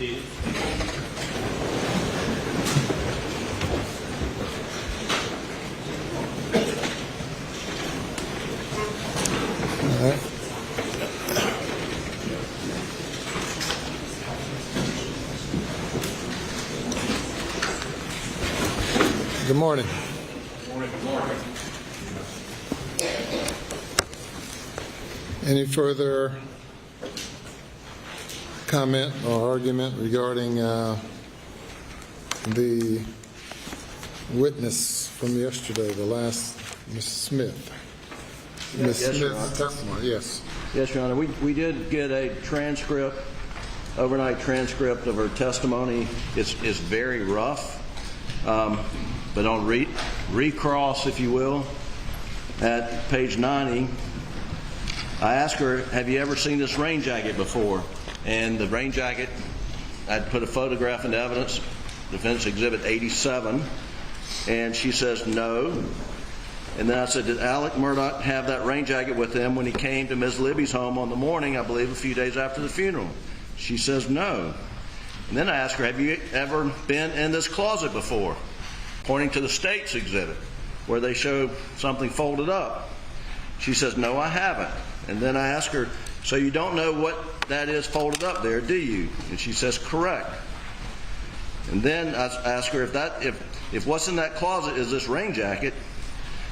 seated. All right. Good morning. Good morning. Any further comment or argument regarding the witness from yesterday, the last, Ms. Smith? Ms. Yes, Your Smith's Honor. testimony, yes. Yes, Your Honor. We did get a transcript, overnight transcript of her testimony. It's very rough, but on recross, if you will, at page 90, I asked her, have you ever seen this rain jacket before? And the rain jacket, I'd put a photograph into evidence, Defense Exhibit 87, and she says no. And then I said, did Alex Murdaugh have that rain jacket with him when he came to Ms. Libby's home on the morning, I believe, a few days after the funeral? She says no. And then I asked her, have you ever been in this closet before? Pointing to the State's exhibit, where they show something folded up. She says, no, I haven't. And then I asked her, so you don't know what that is folded up there, do you? And she says, correct. And then I asked her, if what's in that closet is this rain jacket,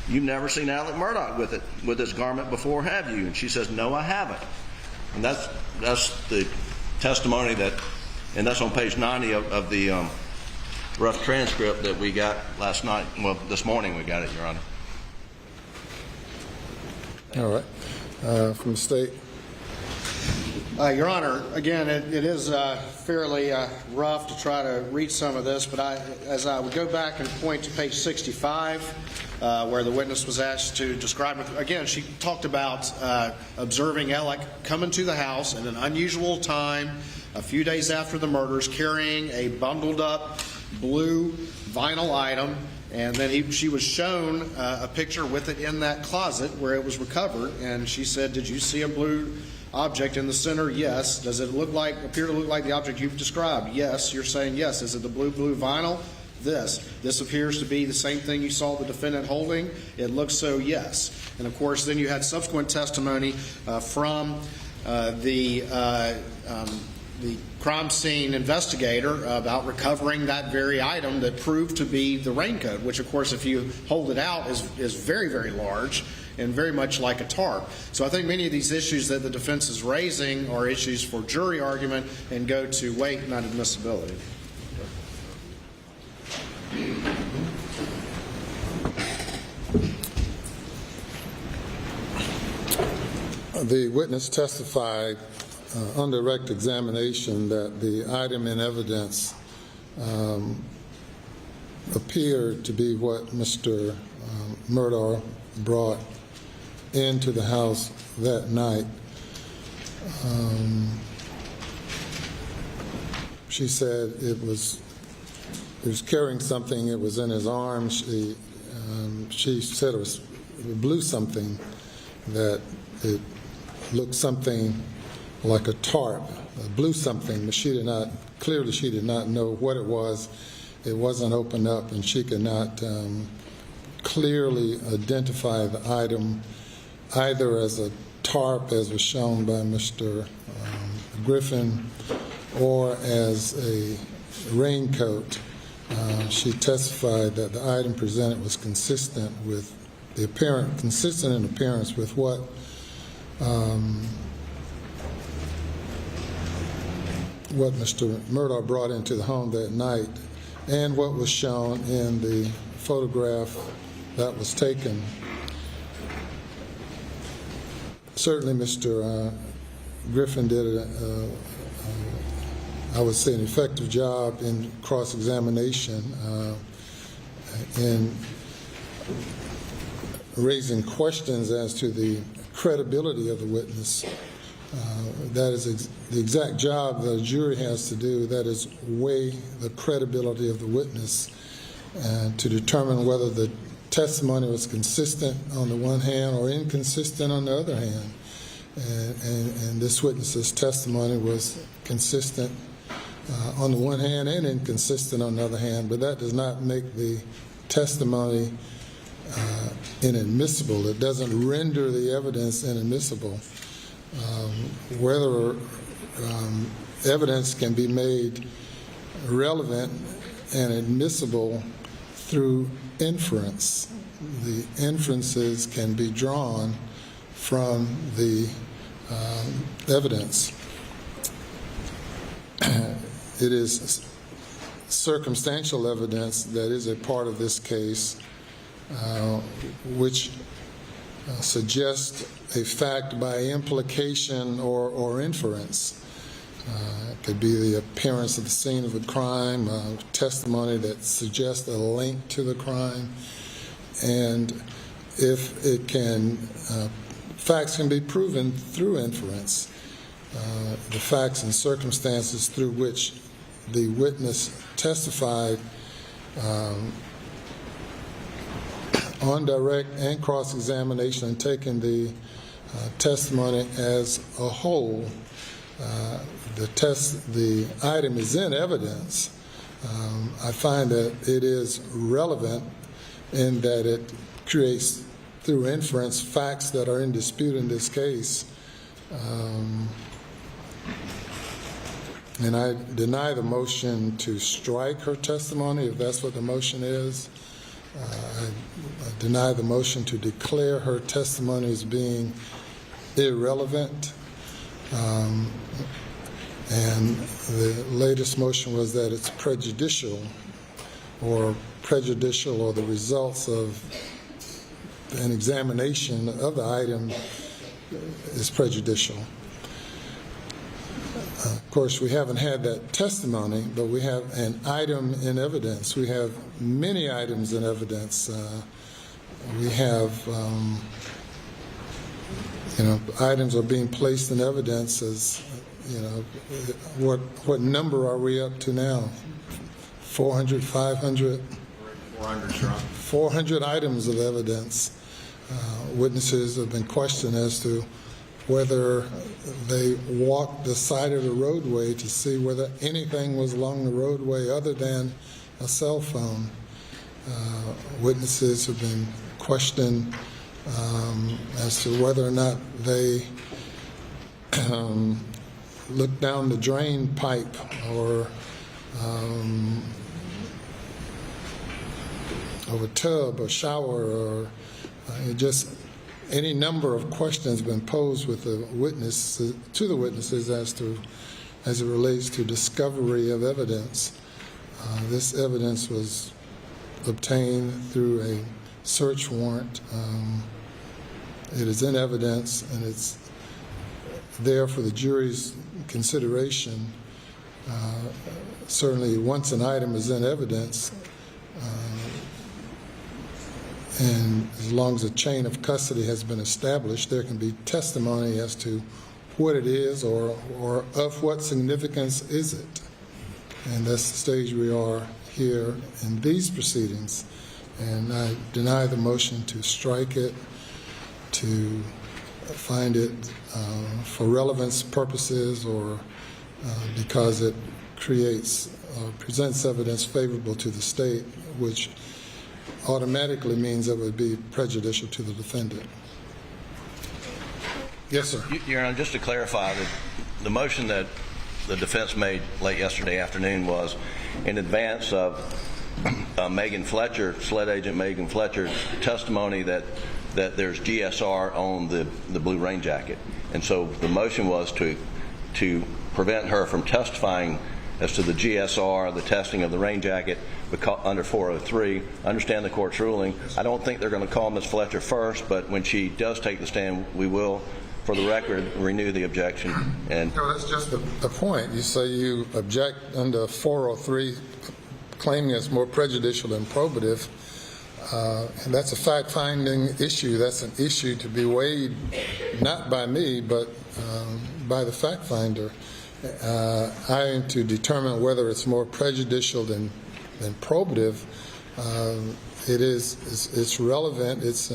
you've never seen Alex Murdaugh with this garment before, have you? And she says, no, I haven't. And that's the testimony and that's on page 90 of the rough transcript that we got last night. Well, this morning we got it, Your Honor. All right. From the State. Your Honor, again, it is fairly rough to try to read some of this, but as I would go back and point to page 65, where the witness was asked to describe it. Again, she talked about observing Alec coming to the house at an unusual time, a few days after the murders, carrying a bundled up blue vinyl item, and then she was shown a picture with it in that closet where it was recovered, and she said, did you see a blue object in the center? Yes. Does it appear to look like the object you've described? Yes. You're saying yes. Is it the blue vinyl? This appears to be the same thing you saw the defendant holding. It looks so, yes. And of course, then you had subsequent testimony from the crime scene investigator about recovering that very item that proved to be the raincoat, which of course, if you hold it out, is very, very large and very much like a tarp. So I think many of these issues that the defense is raising are issues for jury argument and go to weight, not admissibility. The witness testified on direct examination that the item in evidence appeared to be what Mr. Murdaugh brought into the house that night. She said he was carrying something. It was in his arms. She said it was blue something, that it looked something like a tarp, a blue something, but she did not know what it was. It wasn't opened up, and she could not clearly identify the item either as a tarp, as was shown by Mr. Griffin, or as a raincoat. She testified that the item presented was consistent in appearance with what Mr. Murdaugh brought into the home that night and what was shown in the photograph that was taken. Certainly Mr. Griffin did I would say an effective job in cross-examination in raising questions as to the credibility of the witness. That is the exact job that a jury has to do, that is weigh the credibility of the witness to determine whether the testimony was consistent on the one hand or inconsistent on the other hand. And this witness's testimony was consistent on the one hand and inconsistent on the other hand, but that does not make the testimony inadmissible. It doesn't render the evidence inadmissible. Whether evidence can be made relevant and admissible through inference. The inferences can be drawn from the evidence. It is circumstantial evidence that is a part of this case, which suggests a fact by implication or inference. It could be the appearance of the scene of a crime, testimony that suggests a link to the crime, and if it can, facts can be proven through inference. The facts and circumstances through which the witness testified on direct and cross-examination and taking the testimony as a whole. The item is in evidence. I find that it is relevant in that it creates, through inference, facts that are in dispute in this case. And I deny the motion to strike her testimony, if that's what the motion is. I deny the motion to declare her testimony as being irrelevant. And the latest motion was that it's prejudicial or the results of an examination of the item is prejudicial. Of course, we haven't had that testimony, but we have an item in evidence. We have many items in evidence. We have, items are being placed in evidence as, what number are we up to now? 400, 500? 400, Your Honor. 400 items of evidence. Witnesses have been questioned as to whether they walked the side of the roadway to see whether anything was along the roadway other than a cell phone. Witnesses have been questioned as to whether or not they looked down the drain pipe or of a tub or shower, or just any number of questions have been posed with the witness to the witnesses as it relates to discovery of evidence. This evidence was obtained through a search warrant. It is in evidence and it's there for the jury's consideration. Certainly, once an item is in evidence, and as long as a chain of custody has been established, there can be testimony as to what it is or of what significance is it. And that's the stage we are here in these proceedings. And I deny the motion to strike it, to find it for relevance purposes or because it creates or presents evidence favorable to the state, which automatically means it would be prejudicial to the defendant. Yes, sir. Your Honor, just to clarify, the motion that the defense made late yesterday afternoon was in advance of Megan Fletcher, SLED agent Megan Fletcher's testimony that there's GSR on the blue rain jacket. And so the motion was to prevent her from testifying as to the GSR, the testing of the rain jacket under 403. I understand the court's ruling. I don't think they're going to call Ms. Fletcher first, but when she does take the stand, we will, for the record, renew the objection. And no, that's just the point. You say you object under 403, claiming it's more prejudicial than probative. And that's a fact-finding issue. That's an issue to be weighed not by me, but by the fact finder. I am to determine whether it's more prejudicial than probative. It's relevant. It's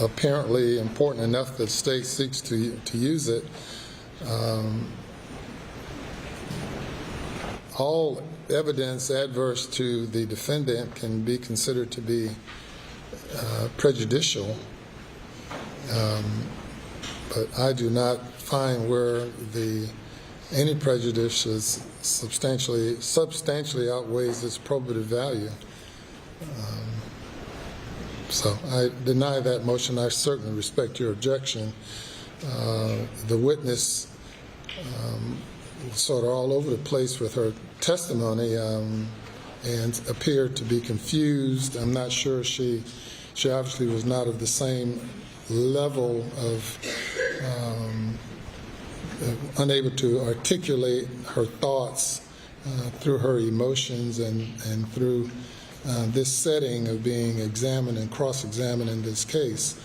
apparently important enough that the state seeks to use it. all evidence adverse to the defendant can be considered to be prejudicial, but I do not find where any prejudice is substantially outweighs its probative value. So I deny that motion. I certainly respect your objection. The witness sort of all over the place with her testimony and appeared to be confused. I'm not sure she obviously was not of the same level of unable to articulate her thoughts through her emotions and through this setting of being examined and cross-examined in this case.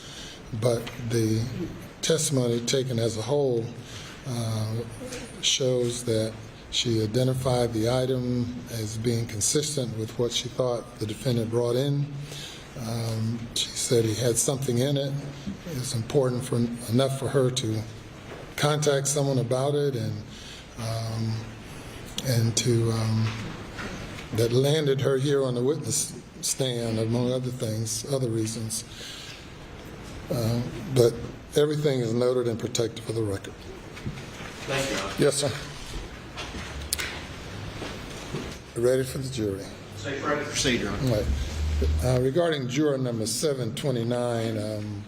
But the testimony taken as a whole shows that she identified the item as being consistent with what she thought the defendant brought in. She said he had something in it. It's important enough for her to contact someone about it, and to that landed her here on the witness stand, among other things, other reasons. But everything is noted and protected for the record. Thank you, Your Honor. Yes, sir. Ready for the jury. Safe, ready to proceed, Your Honor. All right. Regarding juror number 729,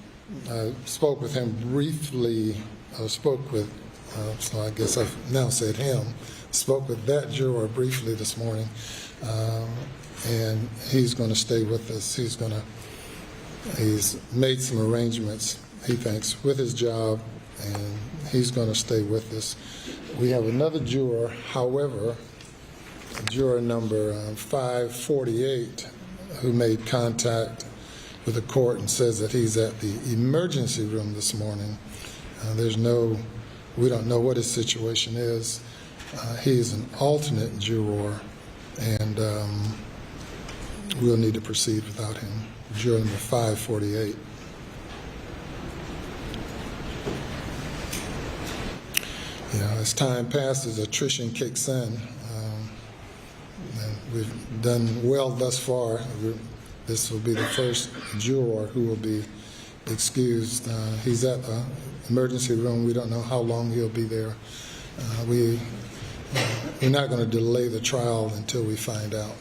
I spoke with him briefly. So I guess I've now said him. Spoke with that juror briefly this morning, and he's going to stay with us. He's made some arrangements, he thinks, with his job, and he's going to stay with us. We have another juror, however, juror number 548, who made contact with the court and says that he's at the emergency room this morning. We don't know what his situation is. He is an alternate juror, and we'll need to proceed without him. Juror number 548. As time passes, attrition kicks in. And we've done well thus far. This will be the first juror who will be excused. He's at the emergency room. We don't know how long he'll be there. We're not going to delay the trial until we find out.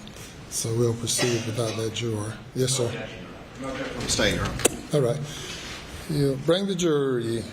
So we'll proceed without that juror. Yes, sir. Stay, Your Honor. All right. You bring the jury.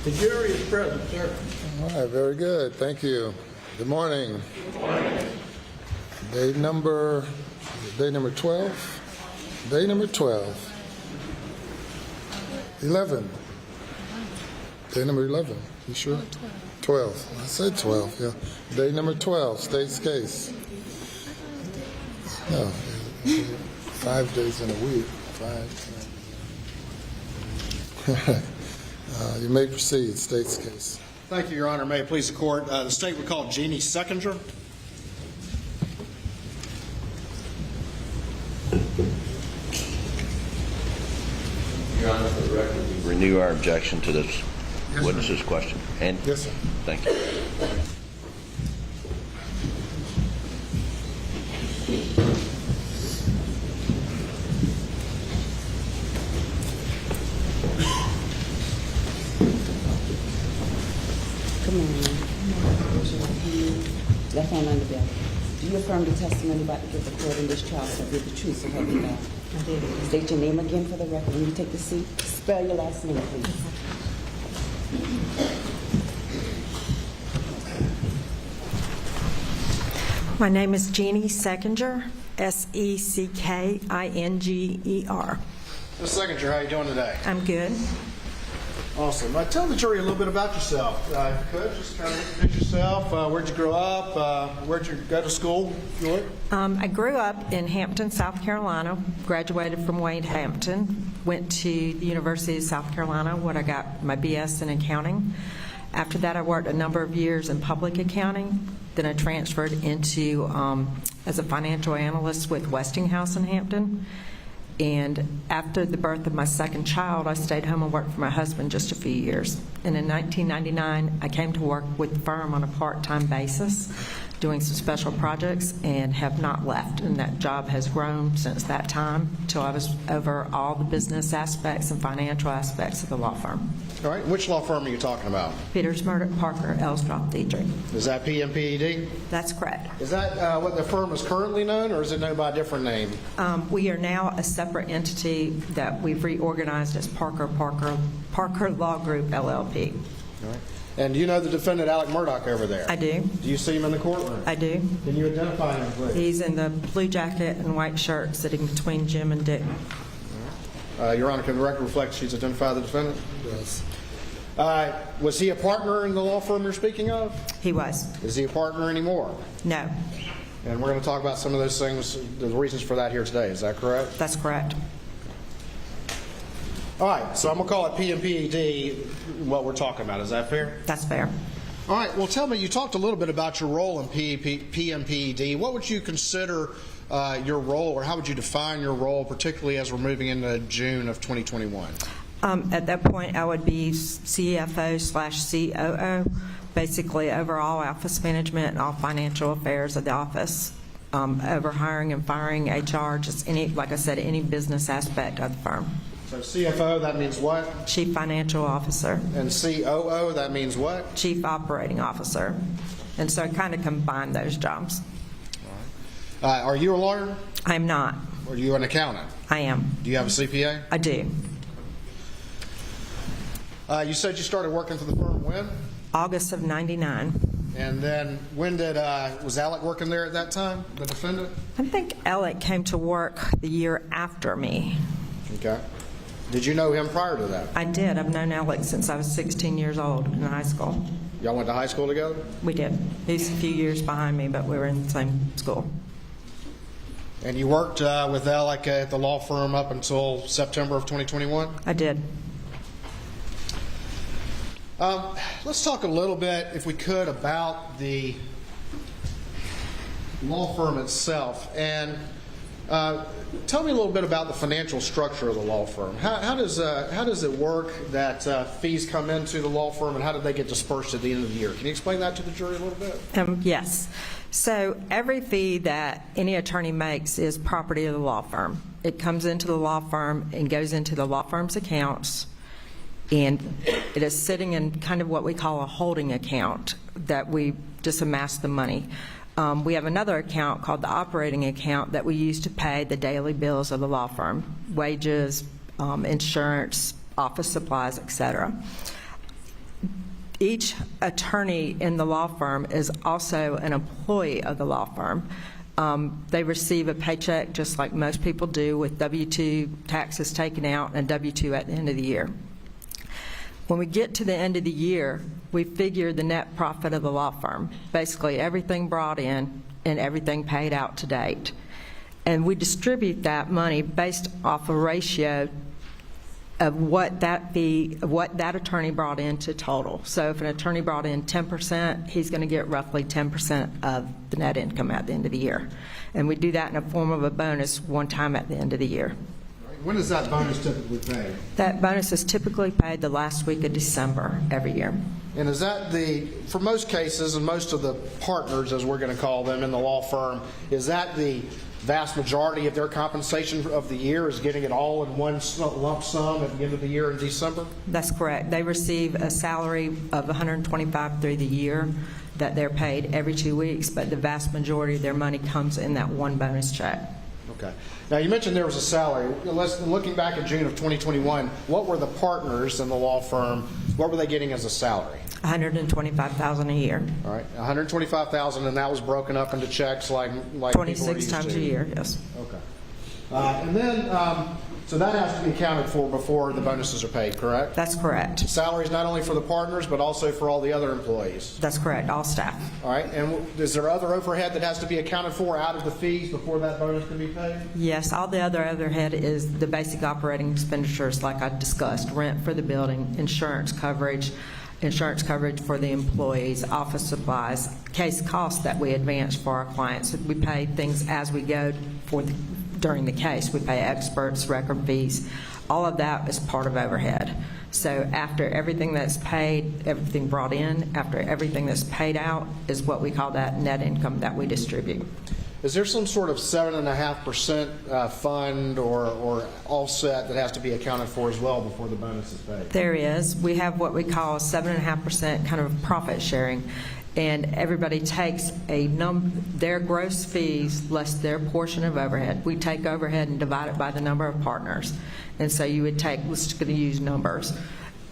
The jury is present, sir. All right, very good. Thank you. Good morning. Good morning. Day number 12? Day number 12. 11. Day number 11. You sure? 12. I said 12, yeah. Day number 12, state's case. No, 5 days in a week. 5. You may proceed, state's case. Thank you, Your Honor. May it please the court. The state would call Jeannie Seckinger. Your Honor, for the record, we bring renew our objection to this witness's question. And Yes, sir. thank you. Good morning. Raise your right hand. Left hand on the Bible. Do you affirm the testimony about to give the court in this trial shall be the truth, so help you God? I do. State your name again for the record when you take the seat. Spell your last name, please. My name is Jeannie Seckinger, Seckinger. Ms. Seckinger, how you doing today? I'm good. Awesome. Tell the jury a little bit about yourself. If you could, just kind of introduce yourself. Where'd you grow up? Where'd you go to school? I grew up in Hampton, South Carolina, graduated from Wade Hampton, went to the University of South Carolina where I got my BS in accounting. After that, I worked a number of years in public accounting. Then I transferred into as a financial analyst with Westinghouse in Hampton. And after the birth of my second child, I stayed home and worked for my husband just a few years. And in 1999, I came to work with the firm on a part-time basis, doing some special projects, and have not left. And that job has grown since that time till I was over all the business aspects and financial aspects of the law firm. All right. Which law firm are you talking about? Peters, Murdaugh, Parker, Elstrop, Diedrich. Is that PMPED? That's correct. Is that what the firm is currently known, or is it known by a different name? We are now a separate entity that we've reorganized as Parker Law Group, LLP. All right. And do you know the defendant, Alex Murdaugh, over there? I do. Do you see him in the courtroom? I do. Can you identify him, please? He's in the blue jacket and white shirt sitting between Jim and Dick. Your Honor, can the record reflect she's identified the defendant? Yes. Was he a partner in the law firm you're speaking of? He was. Is he a partner anymore? No, And we're going to talk about some of those things, the reasons for that here today. Is that correct? that's correct. All right, so I'm going to call it PMPED, what we're talking about. Is that fair? That's fair. All right, well, tell me, you talked a little bit about your role in PMPED. What would you consider your role, or how would you define your role, particularly as we're moving into June of 2021? At that point, I would be CFO/COO, basically overall office management and all financial affairs of the office, over hiring and firing, HR, just any, like I said, any business aspect of the firm. So CFO, that means what? Chief Financial Officer. And COO, that means what? Chief Operating Officer. And so I kind of combine those jobs. Are you a lawyer? I'm not. Or are you an accountant? I am. Do you have a CPA? I do. You said you started working for the firm when? August of '99. And then when did, was Alec working there at that time, the defendant? I think Alec came to work the year after me. Okay. Did you know him prior to that? I did. I've known Alec since I was 16 years old in high school. Y'all went to high school together? We did. He's a few years behind me, but we were in the same school. And you worked with Alec at the law firm up until September of 2021? I did. Let's talk a little bit, if we could, about the law firm itself. And tell me a little bit about the financial structure of the law firm. How does it work that fees come into the law firm, and how do they get dispersed at the end of the year? Can you explain that to the jury a little bit? Yes. So every fee that any attorney makes is property of the law firm. It comes into the law firm and goes into the law firm's accounts, and it is sitting in kind of what we call a holding account that we just amass the money. We have another account called the operating account that we use to pay the daily bills of the law firm, wages, insurance, office supplies, etc. Each attorney in the law firm is also an employee of the law firm. They receive a paycheck just like most people do, with W-2 taxes taken out and a W-2 at the end of the year. When we get to the end of the year, we figure the net profit of the law firm, basically everything brought in and everything paid out to date. And we distribute that money based off a ratio of what that attorney brought in to total. So if an attorney brought in 10%, he's going to get roughly 10% of the net income at the end of the year. And we do that in a form of a bonus one time at the end of the year. When is that bonus typically paid? That bonus is typically paid the last week of December every year. And is that for most cases and most of the partners, as we're going to call them in the law firm, is that the vast majority of their compensation of the year is getting it all in one lump sum at the end of the year in December? That's correct. They receive a salary of $125 through the year that they're paid every 2 weeks, but the vast majority of their money comes in that one bonus check. Okay. Now, you mentioned there was a salary. Looking back at June of 2021, what were the partners in the law firm, what were they getting as a salary? $125,000 a year. All right, $125,000, and that was broken up into checks like 26 times a year, yes. Okay. And then, so that has to be accounted for before the bonuses are paid, correct? That's correct. Salaries not only for the partners, but also for all the other employees. That's correct, all staff. All right, and is there other overhead that has to be accounted for out of the fees before that bonus can be paid? Yes, all the other overhead is the basic operating expenditures like I discussed, rent for the building, insurance coverage for the employees, office supplies, case costs that we advance for our clients. We pay things as we go during the case. We pay experts, record fees. All of that is part of overhead. So after everything that's paid, everything brought in, after everything that's paid out is what we call that net income that we distribute. Is there some sort of 7.5% fund or offset that has to be accounted for as well before the bonus is paid? There is. We have what we call 7.5% kind of profit sharing, and everybody takes their gross fees less their portion of overhead. We take overhead and divide it by the number of partners. And so you would take, let's just use numbers.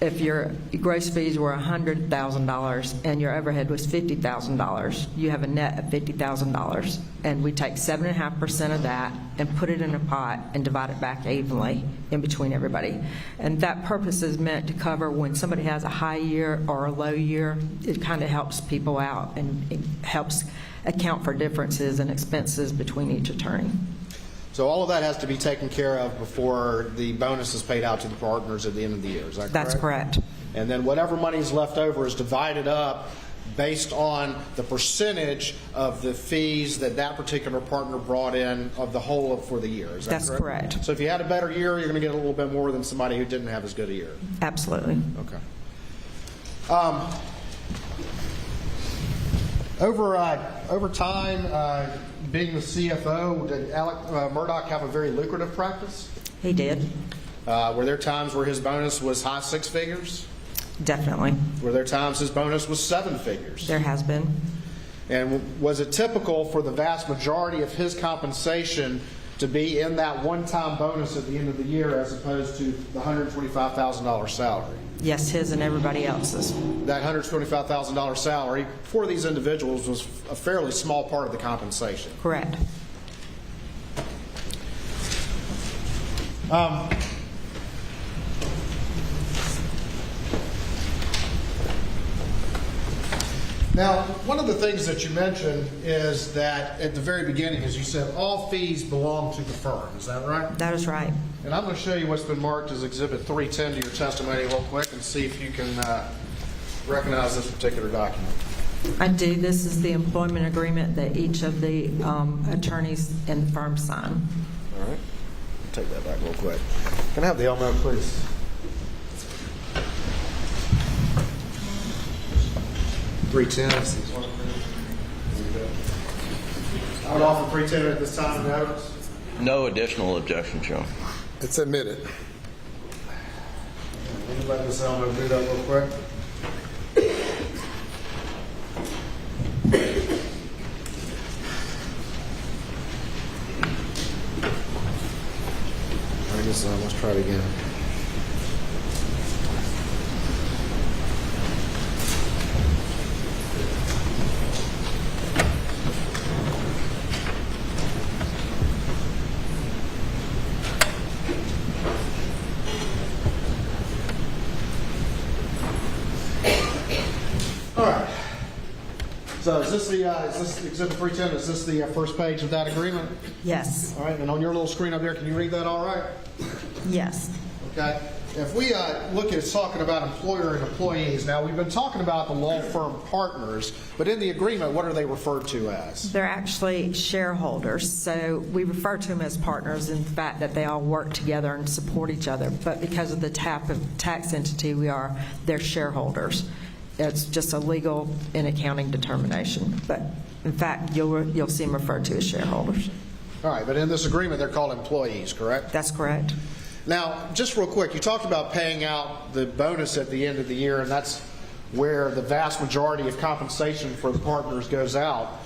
If your gross fees were $100,000 and your overhead was $50,000, you have a net of $50,000. And we take 7.5% of that and put it in a pot and divide it back evenly in between everybody. And that purpose is meant to cover when somebody has a high year or a low year. It kind of helps people out and it helps account for differences in expenses between each attorney. So all of that has to be taken care of before the bonus is paid out to the partners at the end of the year. Is that correct? That's correct. And then whatever money is left over is divided up based on the percentage of the fees that particular partner brought in of the whole for the year. Is that That's correct. So if you had a better year, you're going to get a little bit more than somebody who didn't have as good a year. Absolutely. Okay. Over time, being the CFO, did Alex Murdaugh have a very lucrative practice? He did. Were there times where his bonus was high six figures? Definitely. Were there times his bonus was seven figures? There has been. And was it typical for the vast majority of his compensation to be in that one-time bonus at the end of the year as opposed to the $125,000 salary? Yes, his and everybody else's. That $125,000 salary for these individuals was a fairly small part of the compensation. Correct. Now, one of the things that you mentioned is that at the very beginning, as you said, all fees belong to the firm. Is that right? That is right. And I'm going to show you what's been marked as Exhibit 310 to your testimony real quick and see if you can recognize this particular document. I do. This is the employment agreement that each of the attorneys in the firm sign. All right. Take that back real quick. Can I have the Elmo, please? I would offer 310 at this time. Notice. No additional objection, Joe. It's admitted. Let this Elmo boot up real quick. All right, let's try it again. So is this Exhibit 310, is this the first page of that agreement? Yes. All right, and on your little screen up there, can you read that all right? Yes. Okay. if we look at talking about employer and employees, now we've been talking about the law firm partners, but in the agreement, what are they referred to as? They're actually shareholders, so we refer to them as partners in the fact that they all work together and support each other. But because of the type of tax entity we are, they're shareholders. It's just a legal and accounting determination. But in fact, you'll see them referred to as shareholders. All right, but in this agreement, they're called employees, correct? That's correct. Now, just real quick, you talked about paying out the bonus at the end of the year, and that's where the vast majority of compensation for the partners goes out.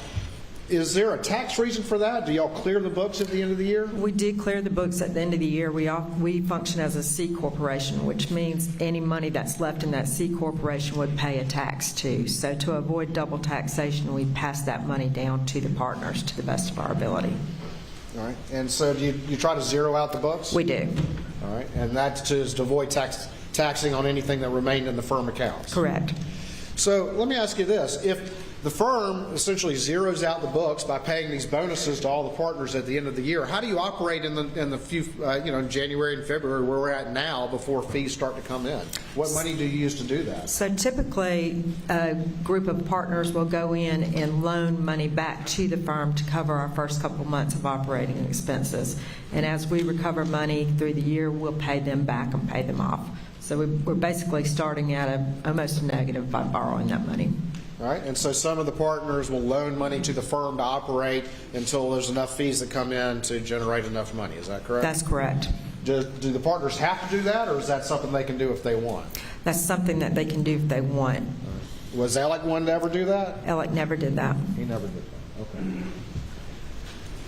Is there a tax reason for that? Do y'all clear the books at the end of the year? We do clear the books at the end of the year. We function as a C corporation, which means any money that's left in that C corporation would pay a tax too. So to avoid double taxation, we pass that money down to the partners to the best of our ability. All right, and so do you try to zero out the books? We do. All right, and that's to avoid taxing on anything that remained in the firm accounts. Correct. So let me ask you this. If the firm essentially zeroes out the books by paying these bonuses to all the partners at the end of the year, how do you operate in the few, January and February where we're at now before fees start to come in? What money do you use to do that? So typically, a group of partners will go in and loan money back to the firm to cover our first couple months of operating expenses. And as we recover money through the year, we'll pay them back and pay them off. So we're basically starting at almost a negative by borrowing that money. All right, and so some of the partners will loan money to the firm to operate until there's enough fees that come in to generate enough money. Is that correct? That's correct. Do the partners have to do that, or is that something they can do if they want? That's something that they can do if they want. Was Alec one to ever do that? Alec never did that. He never did that. Okay.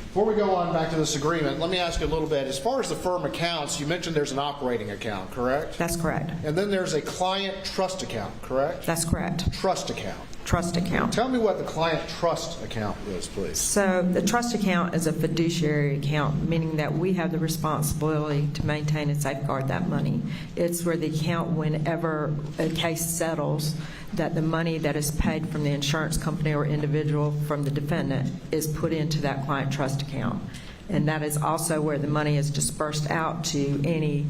Before we go on back to this agreement, let me ask you a little bit. As far as the firm accounts, you mentioned there's an operating account, correct? That's correct. And then there's a client trust account, correct? That's correct. Trust account. Trust account. Tell me what the client trust account is, please. So the trust account is a fiduciary account, meaning that we have the responsibility to maintain and safeguard that money. It's where the account, whenever a case settles, that the money that is paid from the insurance company or individual from the defendant is put into that client trust account. And that is also where the money is dispersed out to any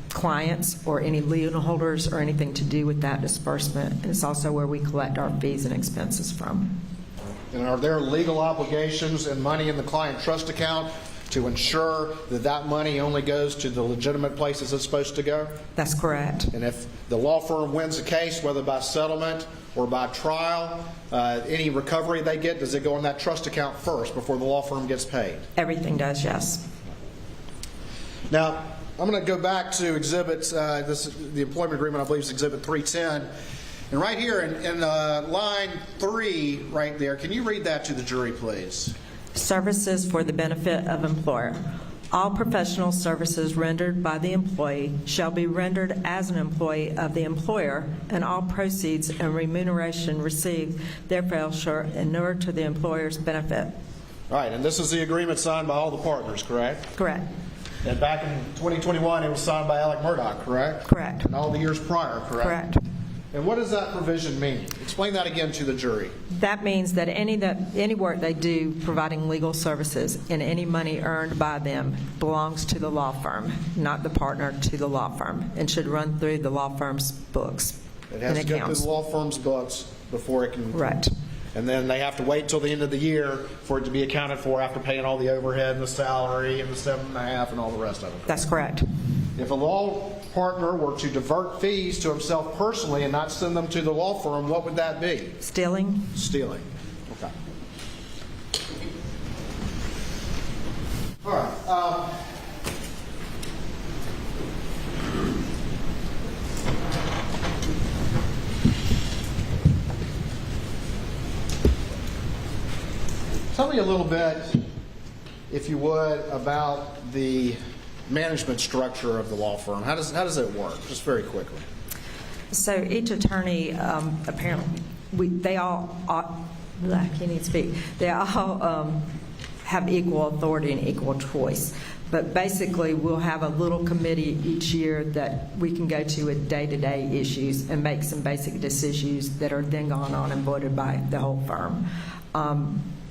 clients or any lien holders or anything to do with that disbursement. And it's also where we collect our fees and expenses from. And are there legal obligations and money in the client trust account to ensure that that money only goes to the legitimate places it's supposed to go? That's correct. And if the law firm wins a case, whether by settlement or by trial, any recovery they get, does it go in that trust account first before the law firm gets paid? Everything does, yes. Now, I'm going to go back to exhibits, the employment agreement, I believe is exhibit 310. And right here in line 3 right there, can you read that to the jury, please? Services for the benefit of employer. All professional services rendered by the employee shall be rendered as an employee of the employer, and all proceeds and remuneration received therefore shall inure to the employer's benefit. All right, and this is the agreement signed by all the partners, correct? Correct. And back in 2021, it was signed by Alex Murdaugh, correct? Correct. And all the years prior, correct? Correct. And what does that provision mean? Explain that again to the jury. That means that any work they do providing legal services and any money earned by them belongs to the law firm, not the partner to the law firm, and should run through the law firm's books It has and to go through accounts. the law firm's books before it can. Right. And then they have to wait till the end of the year for it to be accounted for after paying all the overhead and the salary and the 7.5 and all the rest of it. That's correct. If a law partner were to divert fees to himself personally and not send them to the law firm, what would that be? Stealing? Stealing. Okay. All right. Tell me a little bit, if you would, about the management structure of the law firm. How does it work? Just very quickly. So each attorney, apparently, they all have equal authority and equal choice. But basically, we'll have a little committee each year that we can go to with day-to-day issues and make some basic decisions that are then gone on and voted by the whole firm.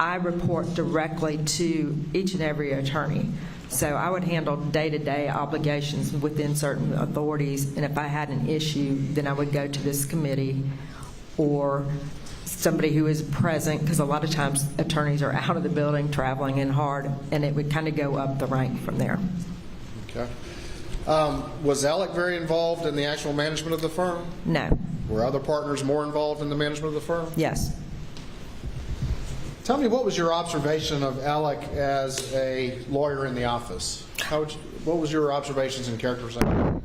I report directly to each and every attorney. So I would handle day-to-day obligations within certain authorities, and if I had an issue, then I would go to this committee or somebody who is present, because a lot of times attorneys are out of the building traveling in hard, and it would kind of go up the rank from there. Okay. Was Alec very involved in the actual management of the firm? No. Were other partners more involved in the management of the firm? Yes. Tell me, what was your observation of Alec as a lawyer in the office? What was your observations and characterization?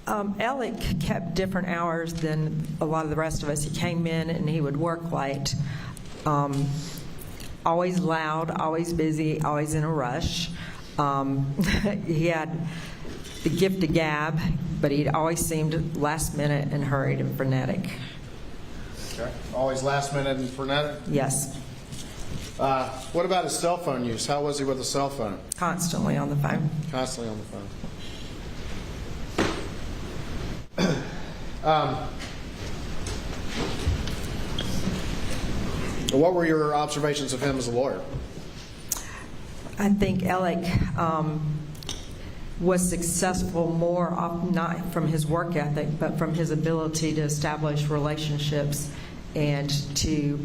Alec kept different hours than a lot of the rest of us. He came in and he would work late. Always loud, always busy, always in a rush. He had the gift of gab, but he always seemed last minute and hurried and frenetic. Okay. Always last minute and frenetic? Yes. What about his cell phone use? How was he with a cell phone? Constantly on the phone. Constantly on the phone. What were your observations of him as a lawyer? I think Alec was successful more not from his work ethic, but from his ability to establish relationships and to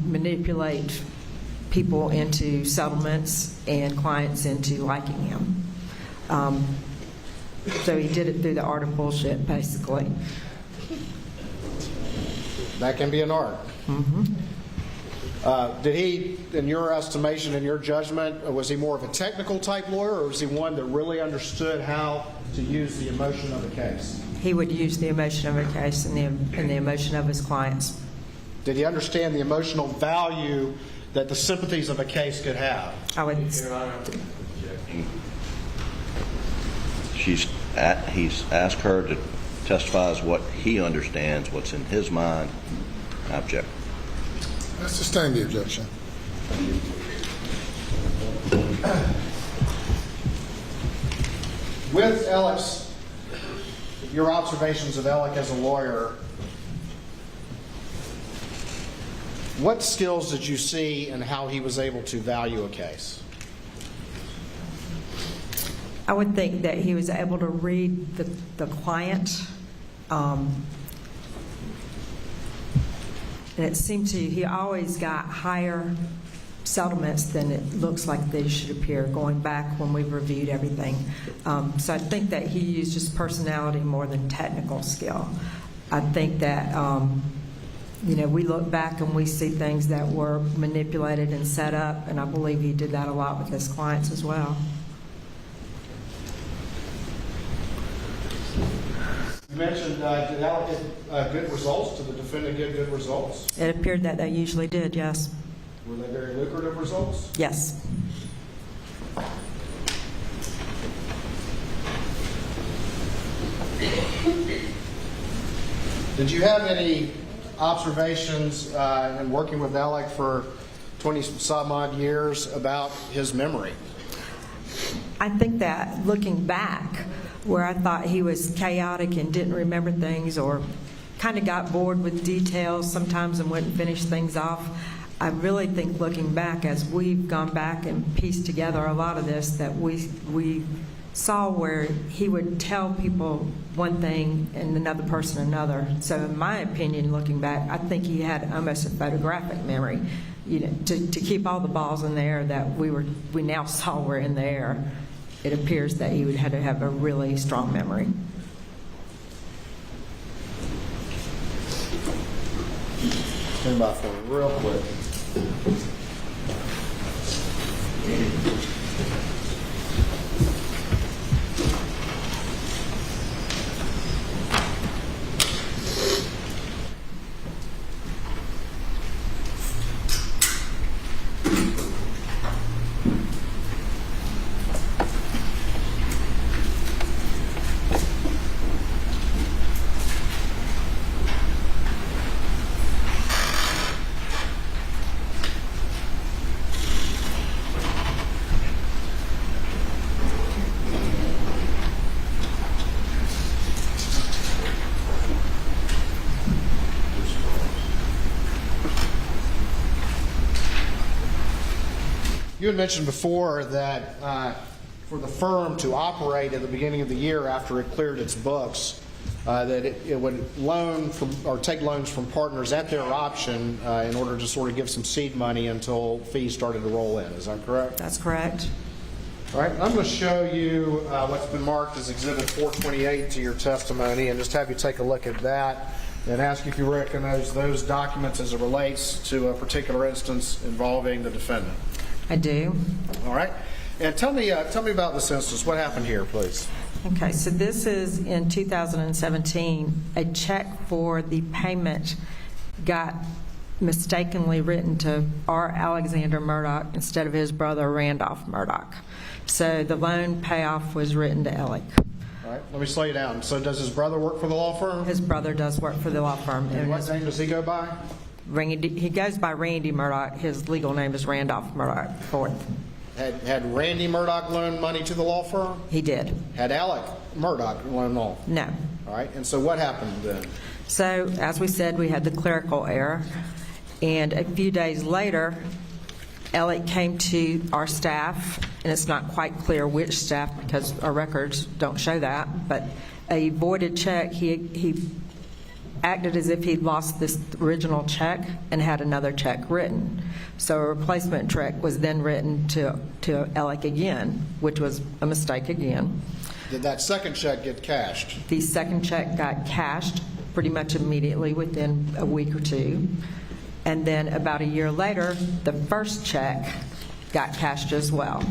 manipulate people into settlements and clients into liking him. So he did it through the art of bullshit, basically. That can be an art. Mm-hmm. Did he, in your estimation, in your judgment, was he more of a technical type lawyer, or was he one that really understood how to use the emotion of the case? He would use the emotion of a case and the emotion of his clients. Did he understand the emotional value that the sympathies of a case could have? I would. He's asked her to testify as what he understands, what's in his mind. I object. I sustain the objection. With Alex, your observations of Alec as a lawyer, what skills did you see in how he was able to value a case? I would think that he was able to read the client, and it seemed to he always got higher settlements than it looks like they should appear going back when we've reviewed everything. So I think that he used his personality more than technical skill. I think that we look back and we see things that were manipulated and set up, and I believe he did that a lot with his clients as well. You mentioned, did Alec get good results? Did the defendant get good results? It appeared that they usually did, yes. Were they very lucrative results? Yes. Did you have any observations in working with Alec for 20-some odd years about his memory? I think that looking back, where I thought he was chaotic and didn't remember things or kind of got bored with details sometimes and wouldn't finish things off, I really think looking back, as we've gone back and pieced together a lot of this, that we saw where he would tell people one thing and another person another. So in my opinion, looking back, I think he had almost a photographic memory, to keep all the balls in the air that we now saw were in the air. It appears that he would have to have a really strong memory. Stand by for me real quick. You had mentioned before that for the firm to operate at the beginning of the year after it cleared its books, that it would loan from or take loans from partners at their option in order to sort of give some seed money until fees started to roll in. Is that correct? That's correct. All right, I'm going to show you what's been marked as Exhibit 428 to your testimony and just have you take a look at that and ask if you recognize those documents as it relates to a particular instance involving the defendant. I do. All right, and tell me about this instance. What happened here, please? Okay, so this is in 2017. A check for the payment got mistakenly written to R. Alexander Murdaugh instead of his brother Randolph Murdaugh. So the loan payoff was written to Alec. All right, let me slow you down. So does his brother work for the law firm? His brother does work for the law firm. And what name does he go by? He goes by Randy Murdaugh. His legal name is Randolph Murdaugh IV. Had Randy Murdaugh loaned money to the law firm? He did. Had Alec Murdaugh loaned money? No. All right, and so what happened then? So, as we said, we had the clerical error. And a few days later, Alec came to our staff, and it's not quite clear which staff because our records don't show that, but a voided check, he acted as if he'd lost this original check and had another check written. So a replacement check was then written to Alec again, which was a mistake again. Did that second check get cashed? The second check got cashed pretty much immediately within a week or two. And then about a year later, the first check got cashed as well.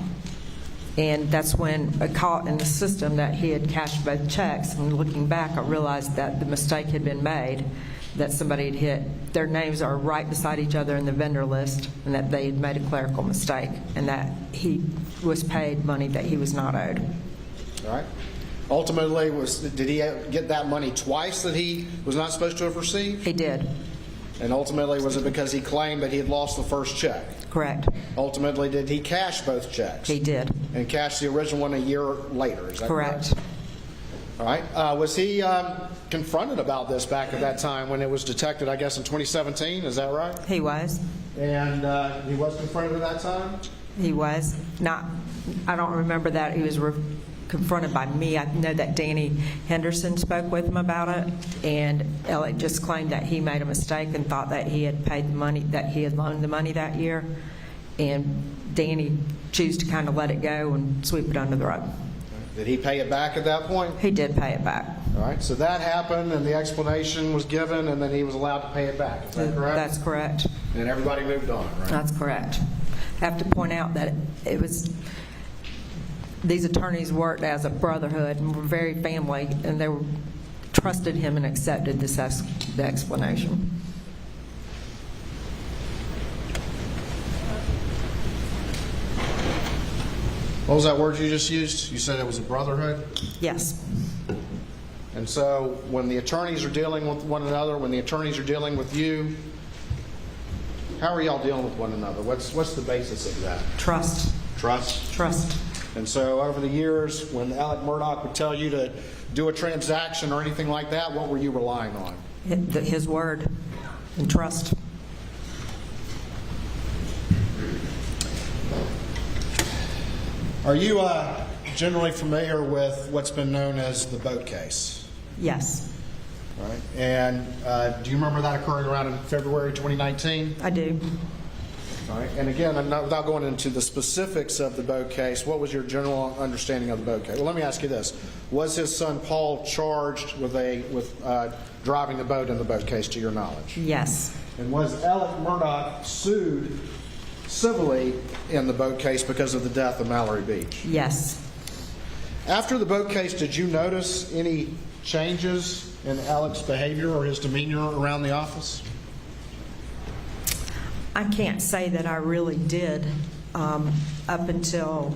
And that's when I caught in the system that he had cashed both checks. And looking back, I realized that the mistake had been made, that somebody had hit. Their names are right beside each other in the vendor list, and that they had made a clerical mistake, and that he was paid money that he was not owed. All right. Ultimately, did he get that money twice that he was not supposed to have received? He did. And ultimately, was it because he claimed that he had lost the first check? Correct. Ultimately, did he cash both checks? He did. And cash the original one a year later, is that correct? Correct. All right. Was he confronted about this back at that time when it was detected, I guess, in 2017? Is that right? He was. And he was confronted at that time? He was. Not. I don't remember that he was confronted by me. I know that Danny Henderson spoke with him about it, and Alec just claimed that he made a mistake and thought that he had paid the money, that he had loaned the money that year, and Danny chose to kind of let it go and sweep it under the rug. Did he pay it back at that point? He did pay it back. All right, so that happened, and the explanation was given, and then he was allowed to pay it back. Is that correct? That's correct. And everybody moved on, right? That's correct. I have to point out that it was, these attorneys worked as a brotherhood and were very family, and they trusted him and accepted the explanation. What was that word you just used? You said it was a brotherhood? Yes. And so when the attorneys are dealing with one another, when the attorneys are dealing with you, how are y'all dealing with one another? What's the basis of that? Trust. Trust? Trust. And so over the years, when Alex Murdaugh would tell you to do a transaction or anything like that, what were you relying on? His word and trust. Are you generally familiar with what's been known as the boat case? Yes. All right. And do you remember that occurring around in February 2019? I do. All right. And again, without going into the specifics of the boat case, what was your general understanding of the boat case? Well, let me ask you this. Was his son Paul charged with driving the boat in the boat case, to your knowledge? Yes. And was Alex Murdaugh sued civilly in the boat case because of the death of Mallory Beach? Yes. After the boat case, did you notice any changes in Alex's behavior or his demeanor around the office? I can't say that I really did up until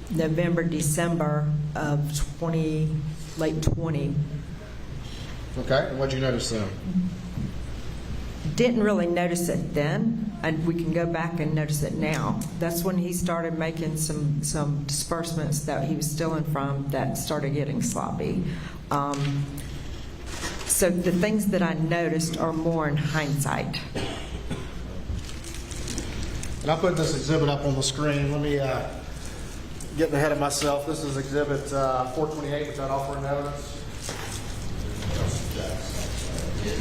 November, December of late 20. Okay, and what did you notice then? Didn't really notice it then, and we can go back and notice it now. That's when he started making some disbursements that he was stealing from that started getting sloppy. So the things that I noticed are more in hindsight. And I'll put this exhibit up on the screen. Let me get ahead of myself. This is exhibit 428, which I'd offer in evidence.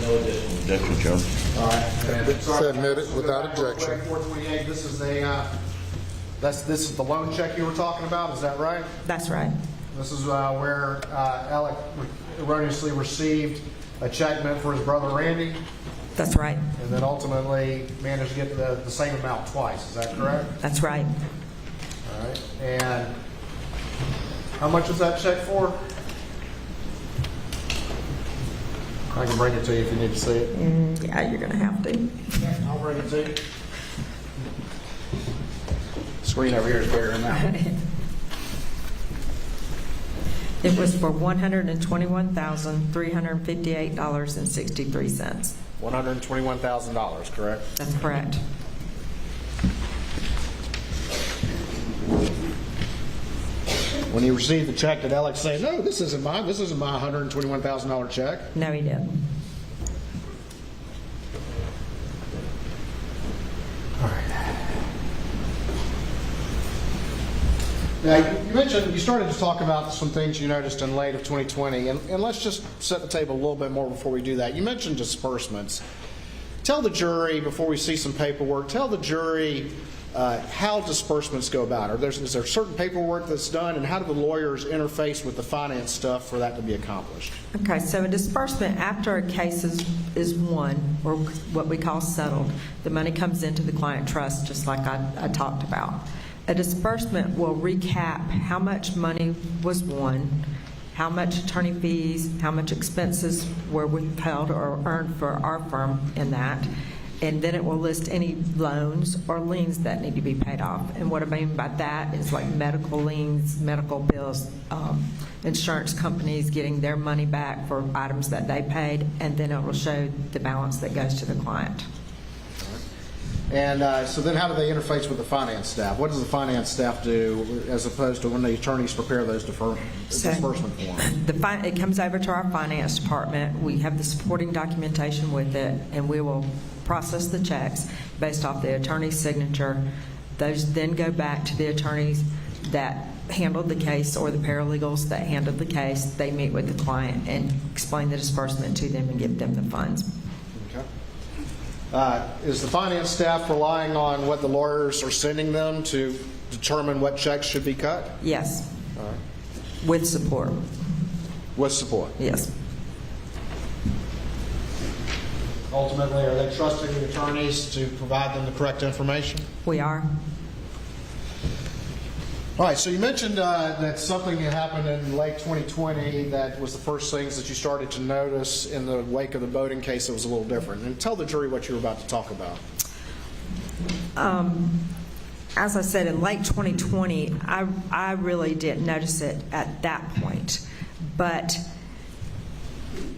No additional objection, Chairman. All right. Submit it without objection. 428. This is this is the loan check you were talking about. Is that right? That's right. This is where Alex erroneously received a check meant for his brother Randy, That's right. and then ultimately managed to get the same amount twice. Is that correct? That's right. All right. And how much was that check for? I can bring it to you if you need to see it. Yeah, you're going to have to. I'll bring it to you. Screen over here is bigger than that. It was for $121,358.63. $121,000, correct? That's correct. When you received the check, did Alex say, "No, this isn't mine. This isn't my $121,000 check"? No, he didn't. Now, you mentioned, you started to talk about some things you noticed in late of 2020, and let's just set the table a little bit more before we do that. You mentioned disbursements. Tell the jury, before we see some paperwork, tell the jury how disbursements go about. Is there certain paperwork that's done, and how do the lawyers interface with the finance stuff for that to be accomplished? Okay, so a disbursement after a case is won, or what we call settled, the money comes into the client trust, just like I talked about. A disbursement will recap how much money was won, how much attorney fees, how much expenses were withheld or earned for our firm in that, and then it will list any loans or liens that need to be paid off. And what I mean by that is like medical liens, medical bills, insurance companies getting their money back for items that they paid, and then it will show the balance that goes to the client. And so then how do they interface with the finance staff? What does the finance staff do as opposed to when the attorneys prepare those disbursement forms? It comes over to our finance department. We have the supporting documentation with it, and we will process the checks based off the attorney's signature. Those then go back to the attorneys that handled the case or the paralegals that handled the case. They meet with the client and explain the disbursement to them and give them the funds. Is the finance staff relying on what the lawyers are sending them to determine what checks should be cut? Yes. All right. With support. With support. Yes. Ultimately, are they trusting the attorneys to provide them the correct information? We are. All right, so you mentioned that something that happened in late 2020 that was the first things that you started to notice in the wake of the boating case that was a little different. And tell the jury what you were about to talk about. As I said, in late 2020, I really didn't notice it at that point. But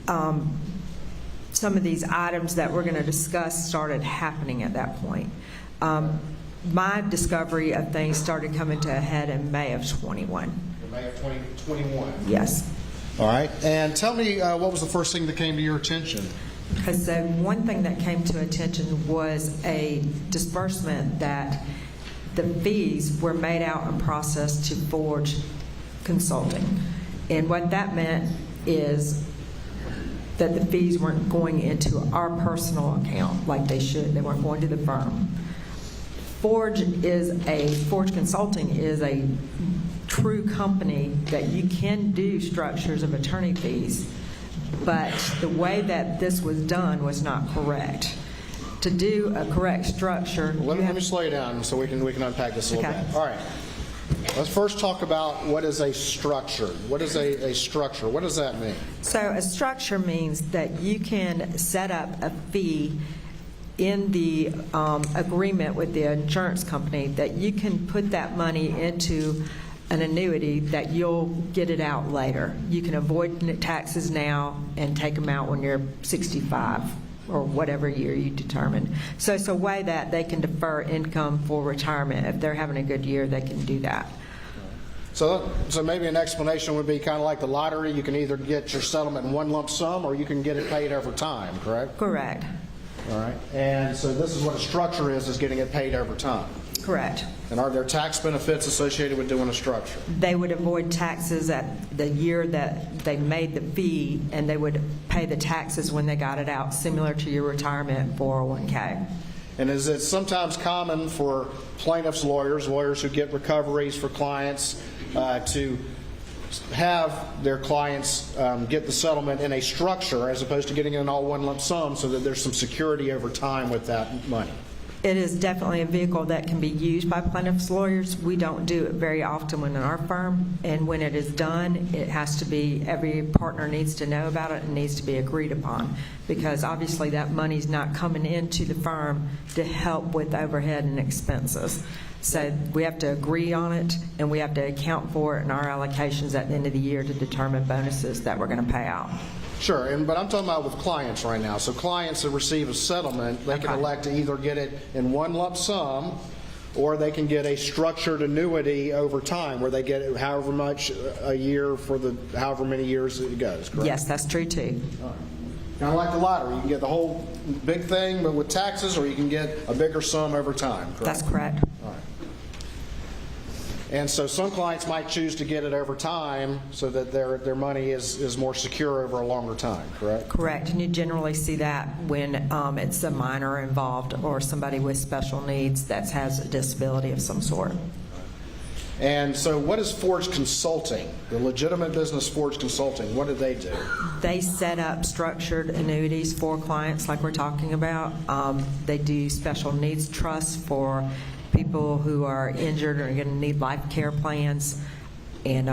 some of these items that we're going to discuss started happening at that point. My discovery of things started coming to a head in May of 21. In May of 2021. Yes. All right, and tell me what was the first thing that came to your attention? Because the one thing that came to attention was a disbursement that the fees were made out and processed to Forge Consulting. And what that meant is that the fees weren't going into our personal account like they should. They weren't going to the firm. Forge Consulting is a true company that you can do structures of attorney fees, but the way that this was done was not correct. To do a correct structure, Let me slow you down so we can unpack this a little Okay. bit. All right. Let's first talk about what is a structure. What is a structure? What does that mean? So a structure means that you can set up a fee in the agreement with the insurance company that you can put that money into an annuity that you'll get it out later. You can avoid taxes now and take them out when you're 65 or whatever year you determine. So it's a way that they can defer income for retirement. If they're having a good year, they can do that. So maybe an explanation would be kind of like the lottery. You can either get your settlement in one lump sum or you can get it paid over time, correct? Correct. All right. And so this is what a structure is getting it paid over time. Correct. And are there tax benefits associated with doing a structure? They would avoid taxes at the year that they made the fee, and they would pay the taxes when they got it out, similar to your retirement 401k. And is it sometimes common for plaintiffs' lawyers who get recoveries for clients, to have their clients get the settlement in a structure as opposed to getting it in all one lump sum so that there's some security over time with that money? It is definitely a vehicle that can be used by plaintiffs' lawyers. We don't do it very often in our firm, and when it is done, it has to be, every partner needs to know about it and needs to be agreed upon, because obviously that money's not coming into the firm to help with overhead and expenses. So we have to agree on it, and we have to account for it in our allocations at the end of the year to determine bonuses that we're going to pay out. Sure, but I'm talking about with clients right now. So clients that receive a settlement, they can Okay. elect to either get it in one lump sum, or they can get a structured annuity over time where they get it however much a year for the however many years it goes, correct? Yes, that's true too. Kind of like the lottery. You can get the whole big thing but with taxes, or you can get a bigger sum over time, correct? That's correct. All right. And so some clients might choose to get it over time so that their money is more secure over a longer time, correct? Correct, and you generally see that when it's a minor involved or somebody with special needs that has a disability of some sort. And so what is Forge Consulting, the legitimate business Forge Consulting? What do they do? They set up structured annuities for clients like we're talking about. They do special needs trusts for people who are injured or going to need life care plans, and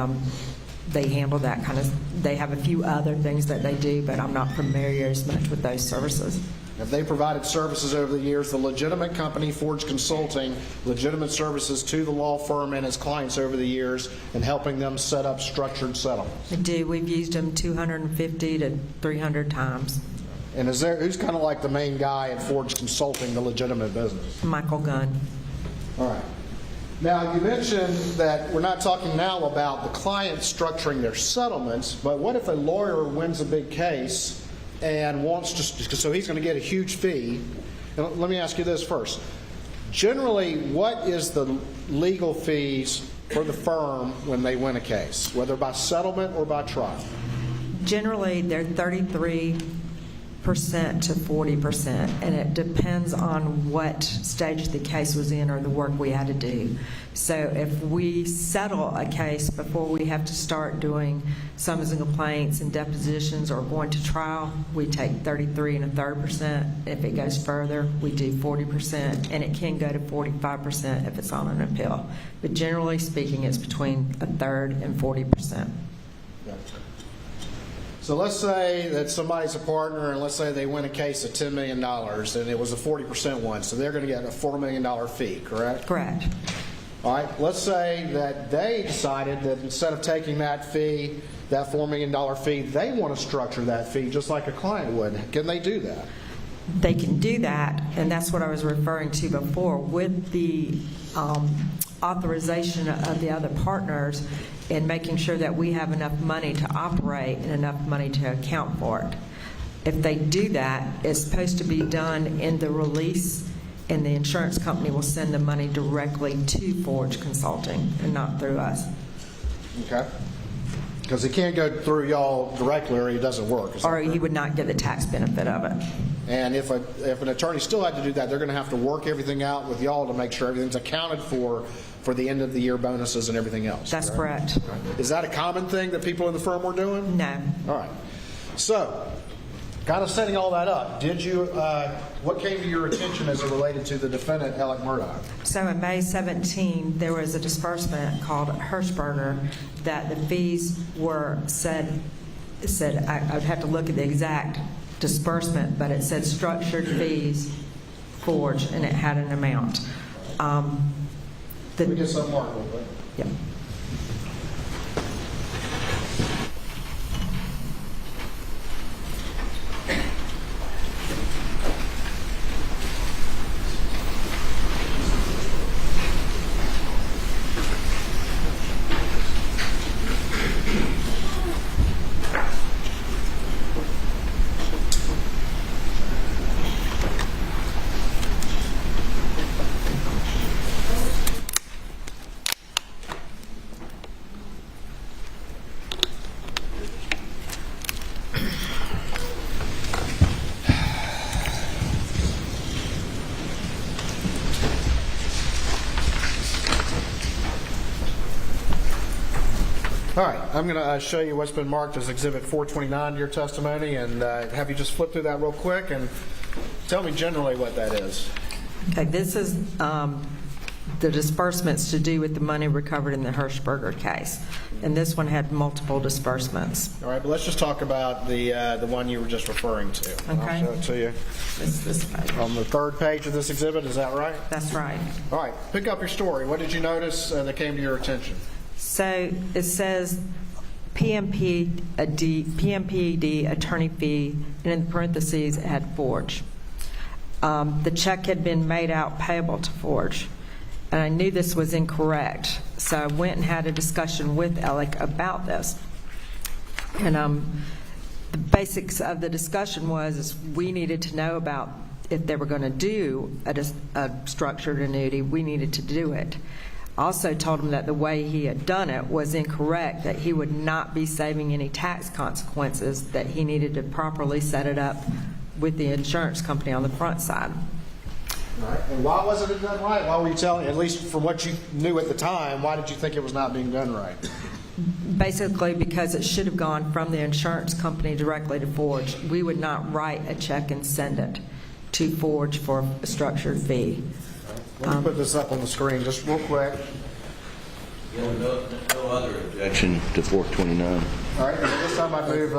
they handle that kind of, they have a few other things that they do, but I'm not familiar as much with those services. Have they provided services over the years, the legitimate company, Forge Consulting, legitimate services to the law firm and its clients over the years in helping them set up structured settlements? We do. We've used them 250 to 300 times. And who's kind of like the main guy at Forge Consulting, the legitimate business? Michael Gunn. All right. Now, you mentioned that we're not talking now about the client structuring their settlements, but what if a lawyer wins a big case and wants to, so he's going to get a huge fee. And let me ask you this first. Generally, what is the legal fees for the firm when they win a case, whether by settlement or by trial? Generally, they're 33% to 40%, and it depends on what stage the case was in or the work we had to do. So if we settle a case before we have to start doing summons and complaints and depositions or going to trial, we take 33 1/3%. If it goes further, we do 40%, and it can go to 45% if it's on an appeal. But generally speaking, it's between 1/3 and 40%. So let's say that somebody's a partner, and let's say they win a case of $10 million, and it was a 40% one, so they're going to get a $4 million fee, correct? Correct. All right, let's say that they decided that instead of taking that fee, that $4 million fee, they want to structure that fee just like a client would. Can they do that? They can do that, and that's what I was referring to before, with the authorization of the other partners and making sure that we have enough money to operate and enough money to account for it. If they do that, it's supposed to be done in the release, and the insurance company will send the money directly to Forge Consulting and not through us. Okay. Because it can't go through y'all directly or it doesn't work. Is that Or correct? he would not get the tax benefit of it. And if an attorney still had to do that, they're going to have to work everything out with y'all to make sure everything's accounted for the end of the year bonuses and everything else. That's correct. Is that a common thing that people in the firm were doing? No. All right. So, kind of setting all that up, did you, what came to your attention as it related to the defendant, Alex Murdaugh? So in May 17, there was a disbursement called Hirschberger that the fees were said I'd have to look at the exact disbursement, but it said structured fees, Forge, and it had an amount. Let me get something marked real quick. Yep. All right, I'm going to show you what's been marked as Exhibit 429 to your testimony, and have you just flip through that real quick and tell me generally what that is. Okay, this is the disbursements to do with the money recovered in the Hirschberger case. And this one had multiple disbursements. All right, but let's just talk about the one you were just referring to. Okay. I'll show it to you. This page. On the third page of this exhibit, is that right? That's right. All right, pick up your story. What did you notice that came to your attention? So it says PMPED attorney fee, and in parentheses it had Forge. The check had been made out payable to Forge, and I knew this was incorrect, so I went and had a discussion with Alec about this. And the basics of the discussion was we needed to know about if they were going to do a structured annuity, we needed to do it. Also told him that the way he had done it was incorrect, that he would not be saving any tax consequences, that he needed to properly set it up with the insurance company on the front side. All right, and why wasn't it done right? Why were you telling, at least from what you knew at the time, why did you think it was not being done right? Basically because it should have gone from the insurance company directly to Forge. We would not write a check and send it to Forge for a structured fee. Let me put this up on the screen just real quick. No other objection to 429. All right, and this time I move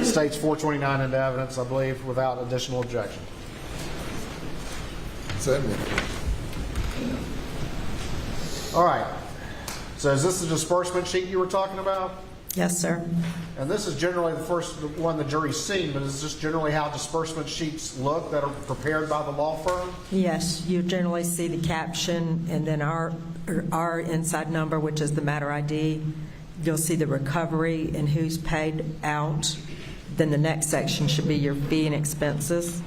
states 429 into evidence, I believe, without additional objection. Second. All right. So is this the disbursement sheet you were talking about? Yes, sir. And this is generally the first one the jury's seen, but is this generally how disbursement sheets look that are prepared by the law firm? Yes, you generally see the caption and then our inside number, which is the matter ID. You'll see the recovery and who's paid out. Then the next section should be your fee and expenses.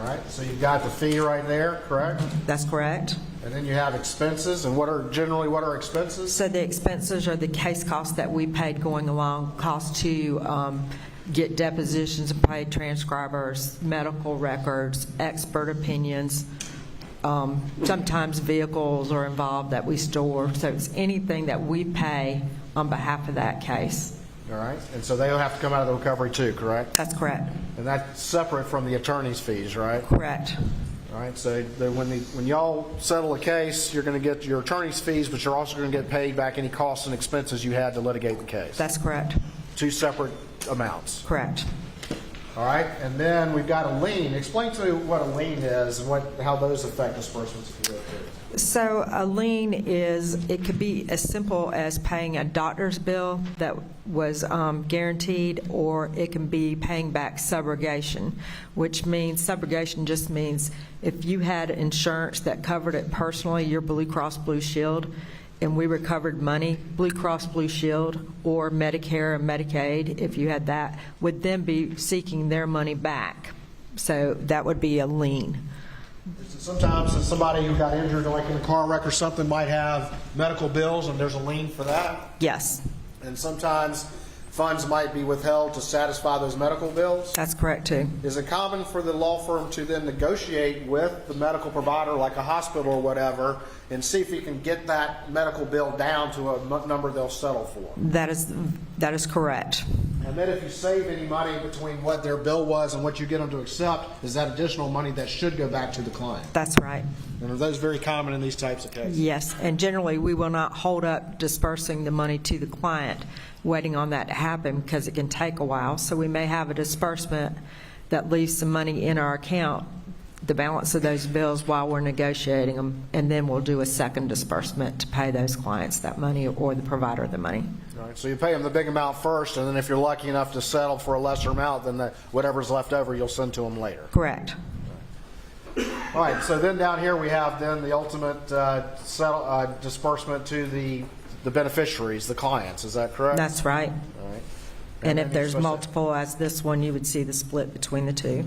All right, so you've got the fee right there, correct? That's correct. And then you have expenses, and what are expenses? So the expenses are the case costs that we paid going along, costs to get depositions and pay transcribers, medical records, expert opinions. Sometimes vehicles are involved that we store. So it's anything that we pay on behalf of that case. All right, and so they'll have to come out of the recovery too, correct? That's correct. And that's separate from the attorney's fees, right? Correct. All right, so when y'all settle a case, you're going to get your attorney's fees, but you're also going to get paid back any costs and expenses you had to litigate the case. That's correct. Two separate amounts. Correct. All right, and then we've got a lien. Explain to me what a lien is and how those affect disbursements if you go through. So a lien is, it could be as simple as paying a doctor's bill that was guaranteed, or it can be paying back subrogation, which means subrogation just means if you had insurance that covered it personally, your Blue Cross Blue Shield, and we recovered money, Blue Cross Blue Shield or Medicare and Medicaid, if you had that, would then be seeking their money back. So that would be a lien. Sometimes somebody who got injured, like in a car wreck or something, might have medical bills, and there's a lien for that. Yes, And sometimes funds might be withheld to satisfy those medical bills. that's correct too. Is it common for the law firm to then negotiate with the medical provider, like a hospital or whatever, and see if you can get that medical bill down to a number they'll settle for? That is correct. And then if you save any money between what their bill was and what you get them to accept, is that additional money that should go back to the client? That's right. And are those very common in these types of cases? Yes, and generally we will not hold up dispersing the money to the client, waiting on that to happen because it can take a while. So we may have a disbursement that leaves some money in our account, the balance of those bills while we're negotiating them, and then we'll do a second disbursement to pay those clients that money or the provider the money. All right, so you pay them the big amount first, and then if you're lucky enough to settle for a lesser amount, then whatever's left over you'll send to them later. Correct. All right, so then down here we have then the ultimate disbursement to the beneficiaries, the clients. Is that correct? That's right. All right. And then if you're there's supposed to- multiple as this one, you would see the split between the two.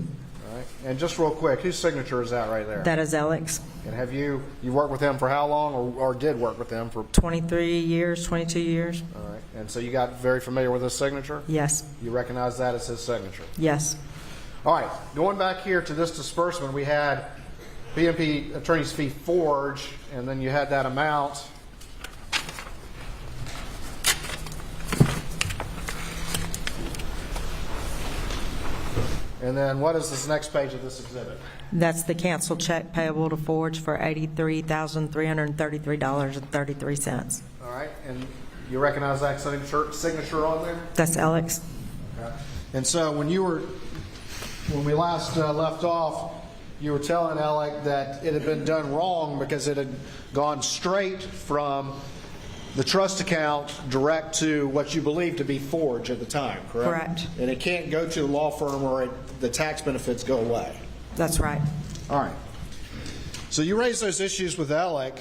All right. And just real quick, whose signature is that right there? That is Alex. And have you worked with him for how long, or did work with him for? 23 years, 22 years. All right. And so you got very familiar with his signature? Yes. You recognize that as his signature? Yes. All right, going back here to this disbursement, we had BMP attorney's fee Forge, and then you had that amount And then what is this next page of this exhibit? That's the canceled check payable to Forge for $83,333.33. All right, and you recognize that signature on there? That's Alex. Okay. And so when we last left off, you were telling Alec that it had been done wrong because it had gone straight from the trust account direct to what you believe to be Forge at the time, correct? Correct. And it can't go to the law firm or the tax benefits go away. That's right. All right. So you raised those issues with Alec.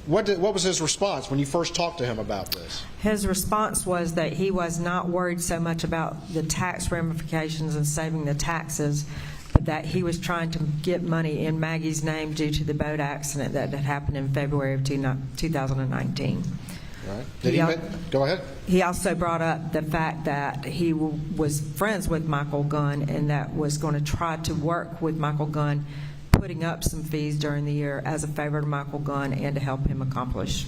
What was his response when you first talked to him about this? His response was that he was not worried so much about the tax ramifications and saving the taxes, but that he was trying to get money in Maggie's name due to the boat accident that had happened in February of 2019. All right. Go ahead. He also brought up the fact that he was friends with Michael Gunn and that was going to try to work with Michael Gunn, putting up some fees during the year as a favor to Michael Gunn and to help him accomplish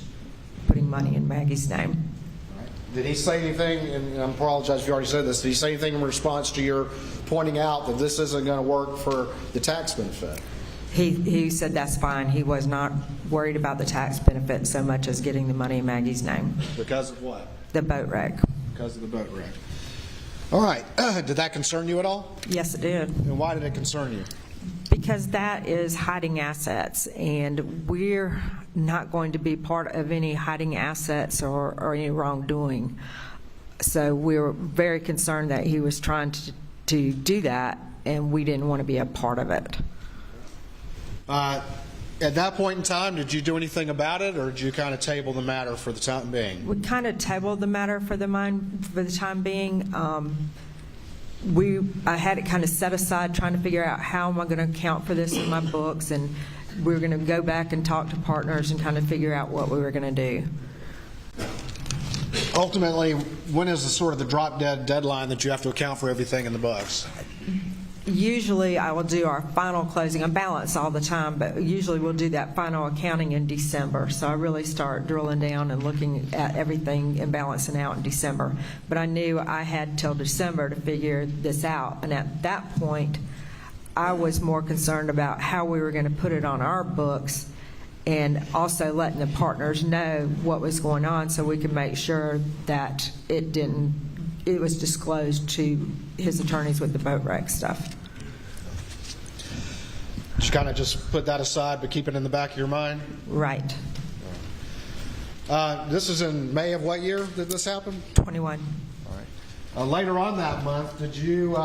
putting money in Maggie's name. Did he say anything, and I apologize if you already said this, did he say anything in response to your pointing out that this isn't going to work for the tax benefit? He said that's fine. He was not worried about the tax benefit so much as getting the money in Maggie's name. Because of what? The boat wreck. Because of the boat wreck. All right. Did that concern you at all? Yes, it did. And why did it concern you? Because that is hiding assets, and we're not going to be part of any hiding assets or any wrongdoing. So we were very concerned that he was trying to do that, and we didn't want to be a part of it. At that point in time, did you do anything about it, or did you kind of table the matter for the time being? We kind of tabled the matter for the time being. I had it kind of set aside trying to figure out how am I going to account for this in my books, and we were going to go back and talk to partners and kind of figure out what we were going to do. Ultimately, when is the sort of the drop-dead deadline that you have to account for everything in the books? Usually I will do our final closing. I balance all the time, but usually we'll do that final accounting in December. So I really start drilling down and looking at everything and balancing out in December. But I knew I had till December to figure this out. And at that point, I was more concerned about how we were going to put it on our books and also letting the partners know what was going on so we could make sure that it was disclosed to his attorneys with the boat wreck stuff. Just kind of just put that aside, but keep it in the back of your mind? Right. This is in May of what year did this happen? 21. All right. Later on that month, did you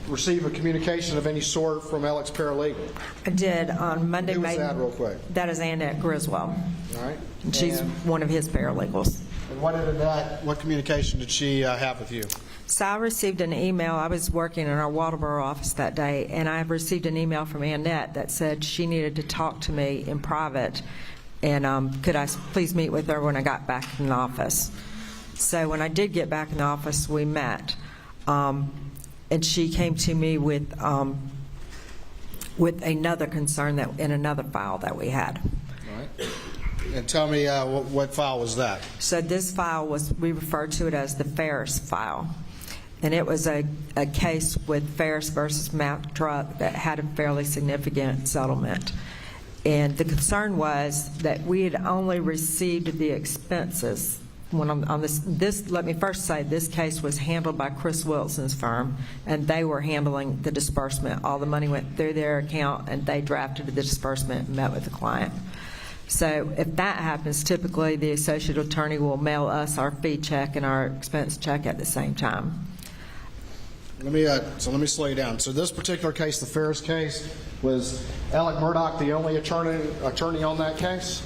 receive a communication of any sort from Alex Paralegal? I did on Monday. Who was that real quick? That is Annette Griswold. All right. And she's one of his paralegals. And what communication did she have with you? So I received an email. I was working in our Waldoboro office that day, and I received an email from Annette that said she needed to talk to me in private, and could I please meet with her when I got back in the office. So when I did get back in the office, we met, and she came to me with another concern in another file that we had. All right. And tell me what file was that? So this file we referred to it as the Ferris file. And it was a case with Ferris versus Mack Truck that had a fairly significant settlement. And the concern was that we had only received the expenses. On this, let me first say, this case was handled by Chris Wilson's firm, and they were handling the disbursement. All the money went through their account, and they drafted the disbursement and met with the client. So if that happens, typically the associate attorney will mail us our fee check and our expense check at the same time. Let me slow you down. So this particular case, the Ferris case, was Alex Murdaugh the only attorney on that case?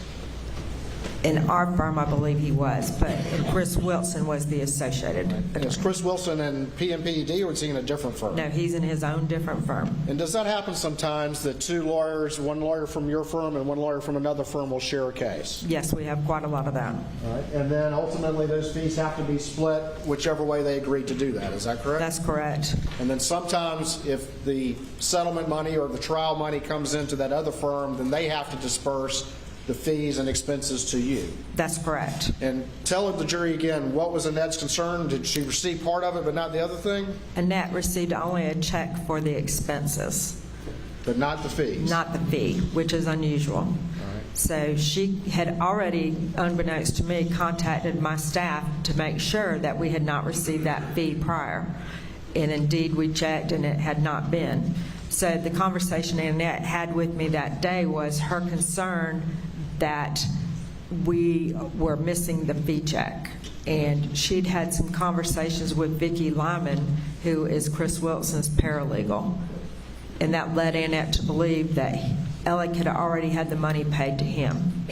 In our firm, I believe he was, but Chris Wilson was the associated attorney. Is Chris Wilson in PMPED, or is he in a different firm? No, he's in his own different firm. And does that happen sometimes that two lawyers, one lawyer from your firm and one lawyer from another firm will share a case? Yes, we have quite a lot of that. All right. And then ultimately those fees have to be split whichever way they agreed to do that. Is that correct? That's correct. And then sometimes if the settlement money or the trial money comes into that other firm, then they have to disperse the fees and expenses to you. That's correct. And tell the jury again, what was Annette's concern? Did she receive part of it but not the other thing? Annette received only a check for the expenses, But not the fees? not the fee, which is unusual. So she had already, unbeknownst to me, contacted my staff to make sure that we had not received that fee prior. And indeed, we checked and it had not been. So the conversation Annette had with me that day was her concern that we were missing the fee check. And she'd had some conversations with Vicki Lyman, who is Chris Wilson's paralegal. And that led Annette to believe that Alec had already had the money paid to him.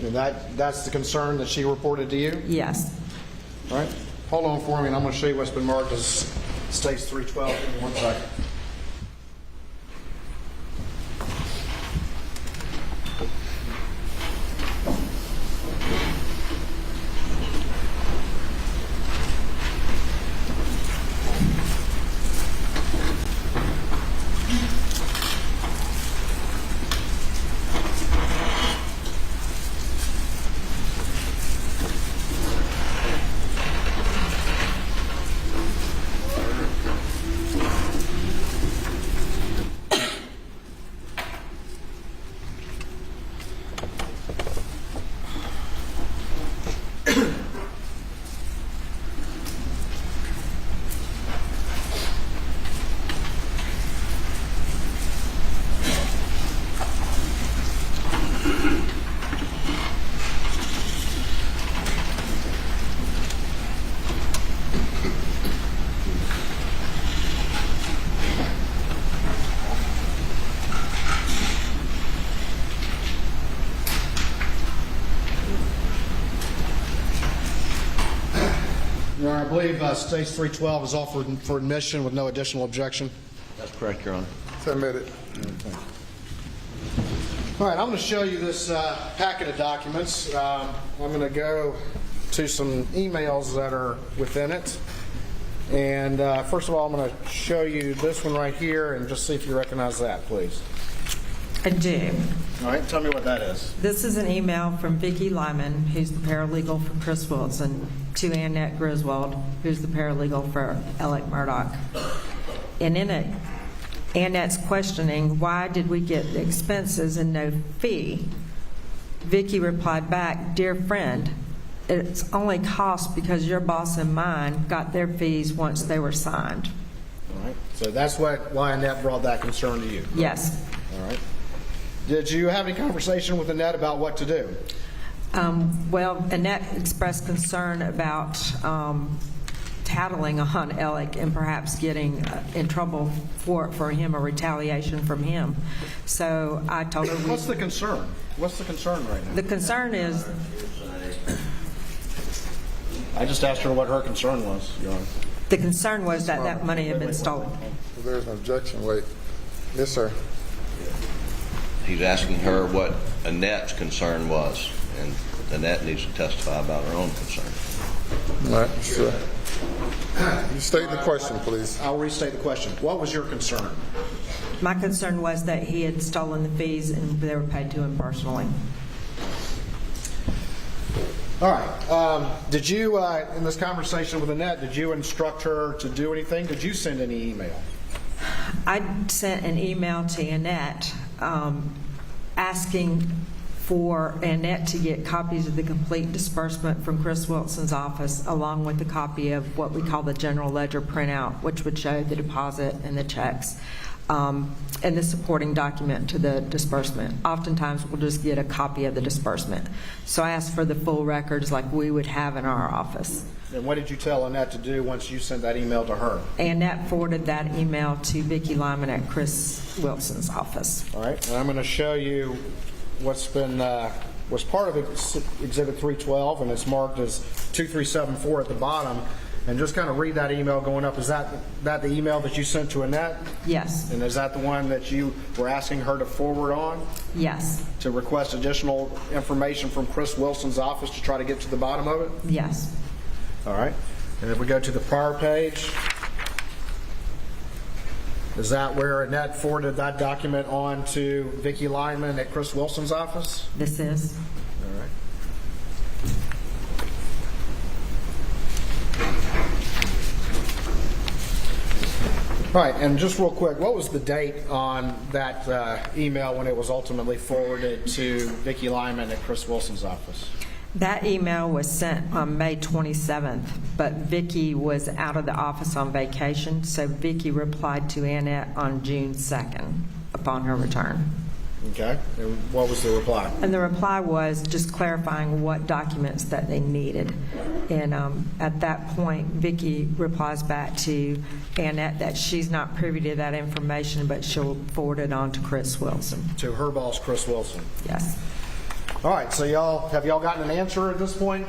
And that's the concern that she reported to you? Yes. All right. Hold on for me, and I'm going to show you what's been marked as States 312. Give me 1 second. Your Honor, I believe States 312 is offered for admission with no additional objection. That's correct, Your Honor. Submit it. All right, I'm going to show you this packet of documents. I'm going to go to some emails that are within it. And first of all, I'm going to show you this one right here and just see if you recognize that, please. I do. All right, tell me what that is. This is an email from Vicki Lyman, who's the paralegal for Chris Wilson, to Annette Griswold, who's the paralegal for Alex Murdaugh. And in it, Annette's questioning, why did we get the expenses and no fee? Vicki replied back, dear friend, it's only cost because your boss and mine got their fees once they were signed. All right, so that's why Annette brought that concern to you. Yes. All right. Did you have any conversation with Annette about what to do? Well, Annette expressed concern about tattling on Alec and perhaps getting in trouble for him or retaliation from him. So I told her... What's the concern? What's the concern right now? The concern is... I just asked her what her concern was, Your Honor. The concern was that that money had been stolen. If there's an objection, wait. Yes, sir. He's asking her what Annette's concern was, and Annette needs to testify about her own concern. All right, sir. You state the question, please. I'll restate the question. What was your concern? My concern was that he had stolen the fees and they were paid to him personally. All right. Did you, in this conversation with Annette, did you instruct her to do anything? Did you send any email? I sent an email to Annette asking for Annette to get copies of the complete disbursement from Chris Wilson's office, along with a copy of what we call the general ledger printout, which would show the deposit and the checks, and the supporting document to the disbursement. Oftentimes, we'll just get a copy of the disbursement. So I asked for the full records like we would have in our office. And what did you tell Annette to do once you sent that email to her? Annette forwarded that email to Vicki Lyman at Chris Wilson's office. All right. And I'm going to show you what's been was part of Exhibit 312, and it's marked as 2374 at the bottom. And just kind of read that email going up. Is that the email that you sent to Annette? Yes. And is that the one that you were asking her to forward on? Yes. To request additional information from Chris Wilson's office to try to get to the bottom of it? Yes. All right. And if we go to the prior page, Is that where Annette forwarded that document on to Vicki Lyman at Chris Wilson's office? This is. All right. All right, and just real quick, what was the date on that email when it was ultimately forwarded to Vicki Lyman at Chris Wilson's office? That email was sent on May 27th, but Vicki was out of the office on vacation, so Vicki replied to Annette on June 2nd upon her return. Okay, and what was the reply? And the reply was just clarifying what documents that they needed. And at that point, Vicki replies back to Annette that she's not privy to that information, but she'll forward it on to Chris Wilson. To her boss, Chris Wilson. Yes. All right, so have y'all gotten an answer at this point?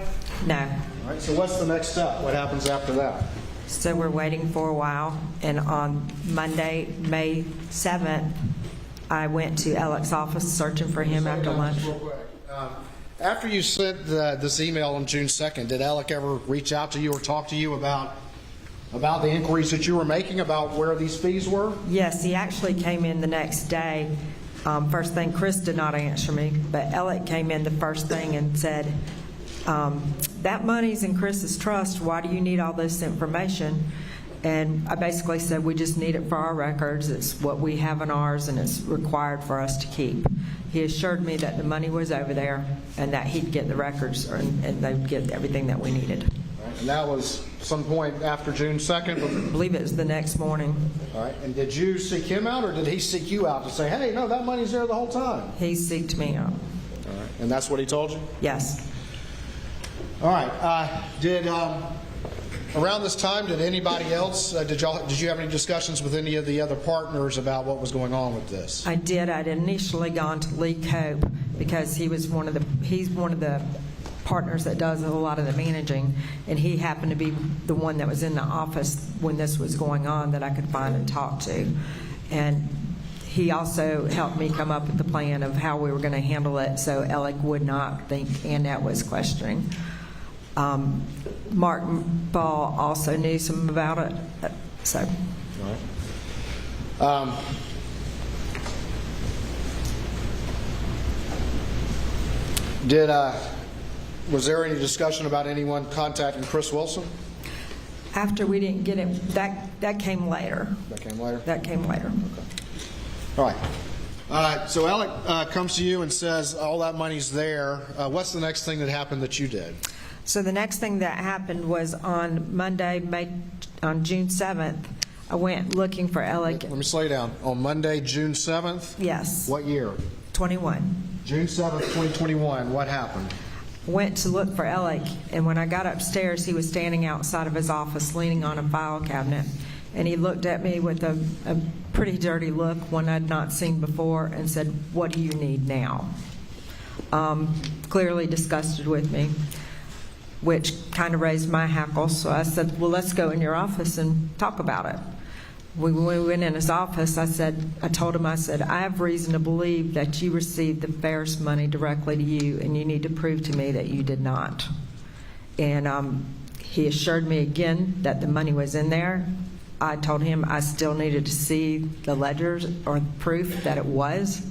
No. All right, so what's the next step? What happens after that? So we're waiting for a while, and on Monday, May 7th, I went to Alex's office searching for him after lunch. Real quick. After you sent this email on June 2nd, did Alec ever reach out to you or talk to you about the inquiries that you were making about where these fees were? Yes, he actually came in the next day. First thing, Chris did not answer me, but Alec came in the first thing and said, that money's in Chris's trust. Why do you need all this information? And I basically said, we just need it for our records. It's what we have in ours, and it's required for us to keep. He assured me that the money was over there and that he'd get the records and they'd get everything that we needed. And that was some point after June 2nd? I believe it was the next morning. All right. And did you seek him out, or did he seek you out to say, hey, no, that money's there the whole time? He seeked me out. All right. And that's what he told you? Yes. All right. Around this time, did anybody else, did you have any discussions with any of the other partners about what was going on with this? I did. I'd initially gone to Lee Cope because he's one of the partners that does a lot of the managing, and he happened to be the one that was in the office when this was going on that I could find and talk to. And he also helped me come up with the plan of how we were going to handle it so Alec would not think Annette was questioning. Mark Ball also knew some about it. So. All right. Was there any discussion about anyone contacting Chris Wilson? After we didn't get it, that came later. That came later? That came later. Okay. All right. So Alec comes to you and says, all that money's there. What's the next thing that happened that you did? So the next thing that happened was on Monday, on June 7th, I went looking for Alec. Let me slow you down. On Monday, June 7th? Yes. What year? 21. June 7th, 2021. What happened? Went to look for Alec, and when I got upstairs, he was standing outside of his office leaning on a file cabinet, and he looked at me with a pretty dirty look, one I'd not seen before, and said, "What do you need now?" Clearly disgusted with me, which kind of raised my hackles. So I said, well, let's go in your office and talk about it. When we went in his office, I told him, I have reason to believe that you received the Ferris money directly to you, and you need to prove to me that you did not. And he assured me again that the money was in there. I told him I still needed to see the ledgers or proof that it was.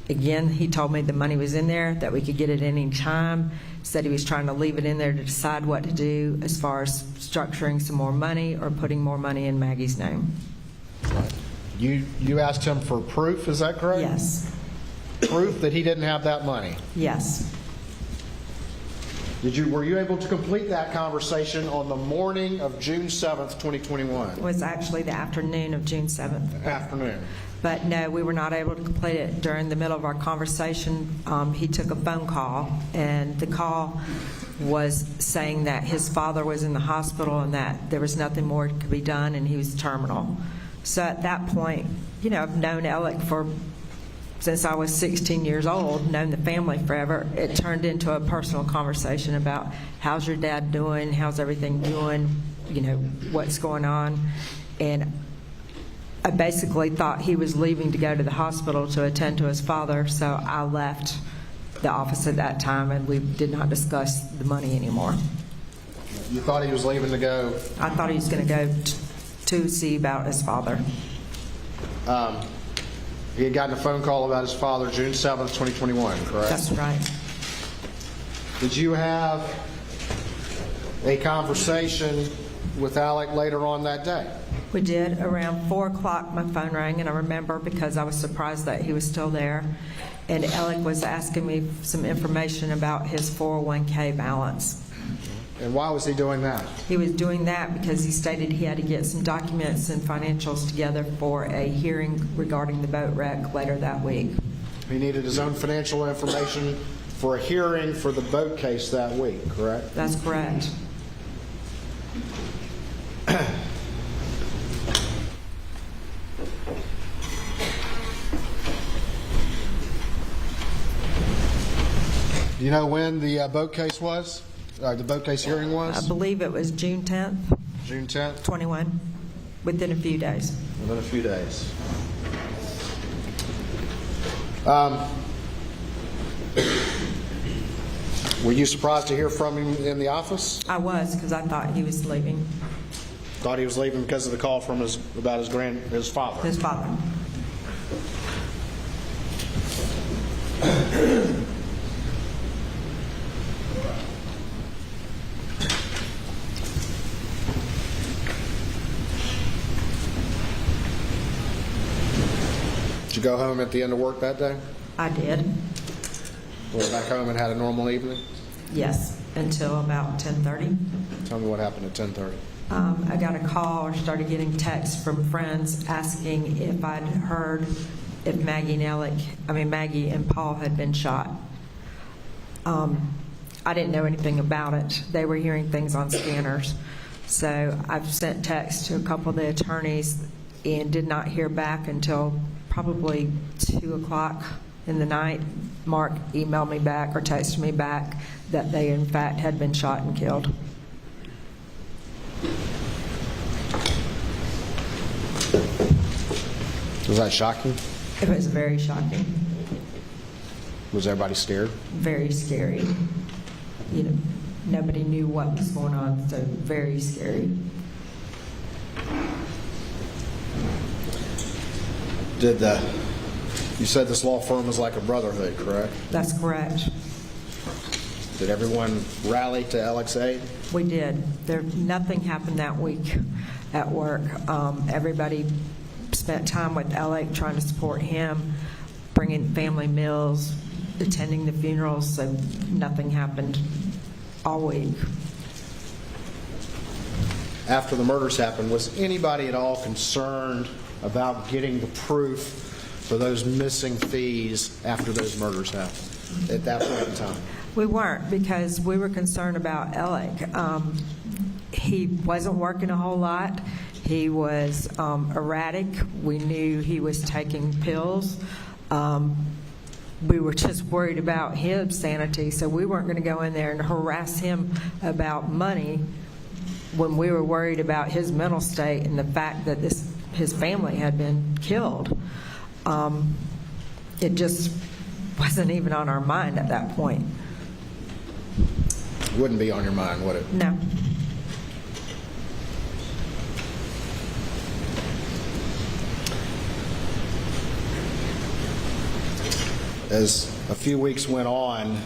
Again, he told me the money was in there, that we could get it any time. Said he was trying to leave it in there to decide what to do as far as structuring some more money or putting more money in Maggie's name. You asked him for proof, is that correct? Yes. Proof that he didn't have that money? Yes. Were you able to complete that conversation on the morning of June 7th, 2021? It was actually the afternoon of June 7th. Afternoon. But no, we were not able to complete it. During the middle of our conversation, he took a phone call, and the call was saying that his father was in the hospital and that there was nothing more that could be done, and he was terminal. So at that point, I've known Alec since I was 16 years old, known the family forever. It turned into a personal conversation about how's your dad doing, how's everything doing, what's going on. And I basically thought he was leaving to go to the hospital to attend to his father, so I left the office at that time, and we did not discuss the money anymore. You thought he was leaving to go? I thought he was going to go to see about his father. He had gotten a phone call about his father June 7th, 2021, correct? That's right. Did you have a conversation with Alec later on that day? We did. Around 4 o'clock, my phone rang, and I remember because I was surprised that he was still there. And Alec was asking me some information about his 401k balance. And why was he doing that? He was doing that because he stated he had to get some documents and financials together for a hearing regarding the boat wreck later that week. He needed his own financial information for a hearing for the boat case that week, correct? That's correct. Do you know when the boat case was? The boat case hearing I was? believe it was June 10th, June 10th? 21, within a few days. Within a few days. Were you surprised to hear from him in the office? I was, because I thought he was leaving. Thought he was leaving because of the call from about his father. His father. Did you go home at the end of work that day? I did, Went back home and had a normal evening? yes, until about 10:30. Tell me what happened at 10:30. I got a call or started getting texts from friends asking if I'd heard if Maggie and Paul had been shot. I didn't know anything about it. They were hearing things on scanners. So I've sent texts to a couple of the attorneys and did not hear back until probably 2 o'clock in the night. Mark emailed me back or texted me back that they in fact had been shot and killed. Was that shocking? It was very shocking, Was everybody scared? very scary. You know, nobody knew what was going on, so very scary. You said this law firm is like a brotherhood, correct? That's correct. Did everyone rally to Alex aid? We did. Nothing happened that week at work. Everybody spent time with Alec trying to support him, bringing family meals, attending the funerals, so nothing happened all week. After the murders happened, was anybody at all concerned about getting the proof for those missing fees after those murders happened at that point in time? We weren't, because we were concerned about Alec. He wasn't working a whole lot. He was erratic. We knew he was taking pills. We were just worried about his sanity, so we weren't going to go in there and harass him about money when we were worried about his mental state and the fact that his family had been killed. It just wasn't even on our mind at that point. Wouldn't be on your mind, would it? No. As a few weeks went on,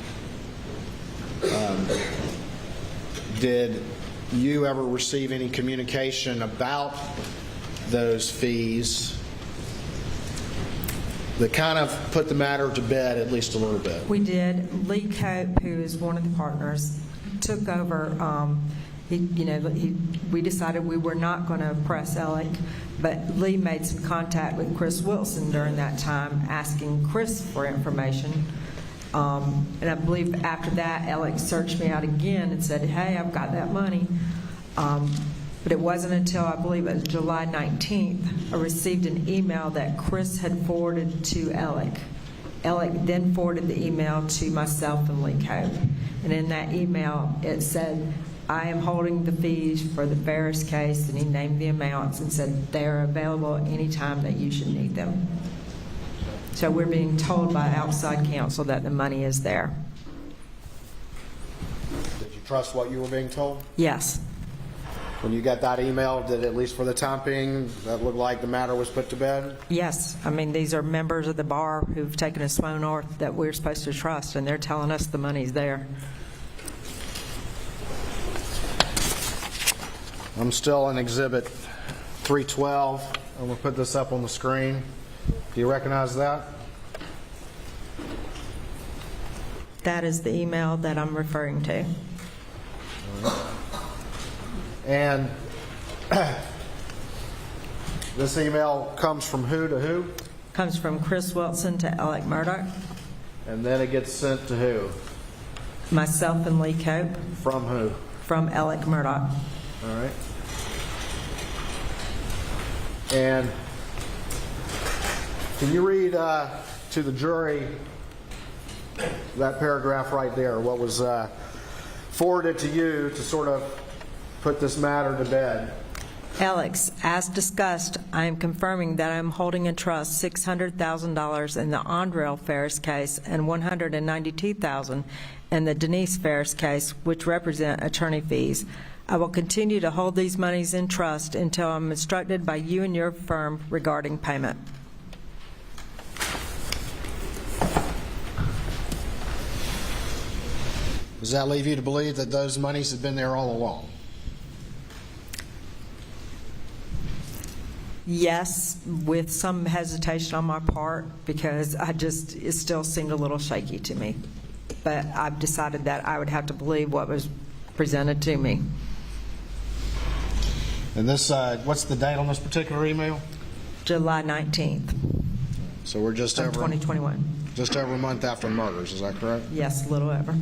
did you ever receive any communication about those fees that kind of put the matter to bed at least a little bit? We did. Lee Cope, who is one of the partners, took over. We decided we were not going to press Alec, but Lee made some contact with Chris Wilson during that time, asking Chris for information. And I believe after that, Alec searched me out again and said, "Hey, I've got that money." But it wasn't until, I believe it was July 19th, I received an email that Chris had forwarded to Alec. Alec then forwarded the email to myself and Lee Cope. And in that email, it said, "I am holding the fees for the Ferris case," and he named the amounts and said they are available anytime that you should need them. So we're being told by outside counsel that the money is there. Did you trust what you were being told? Yes. When you got that email, did at least for the time being, that looked like the matter was put to bed? Yes, I mean, these are members of the bar who've taken a sworn oath that we're supposed to trust, and they're telling us the money's there. I'm still in Exhibit 312. I'm going to put this up on the screen. Do you recognize that? That is the email that I'm referring to. And this email comes from who to who? Comes from Chris Wilson to Alex Murdaugh, And then it gets sent to who? myself and Lee Cope, From who? from Alex Murdaugh. All right. And can you read to the jury that paragraph right there? What was forwarded to you to sort of put this matter to bed? Alex, as discussed, I am confirming that I am holding in trust $600,000 in the Andrell Ferris case and $192,000 in the Denise Ferris case, which represent attorney fees. I will continue to hold these monies in trust until I'm instructed by you and your firm regarding payment. Does that leave you to believe that those monies have been there all along? Yes, with some hesitation on my part, because it still seemed a little shaky to me. But I've decided that I would have to believe what was presented to me. And this, what's the date on this particular email? July 19th So we're just of over 2021. a month after murders. Is that correct? Yes, a little over.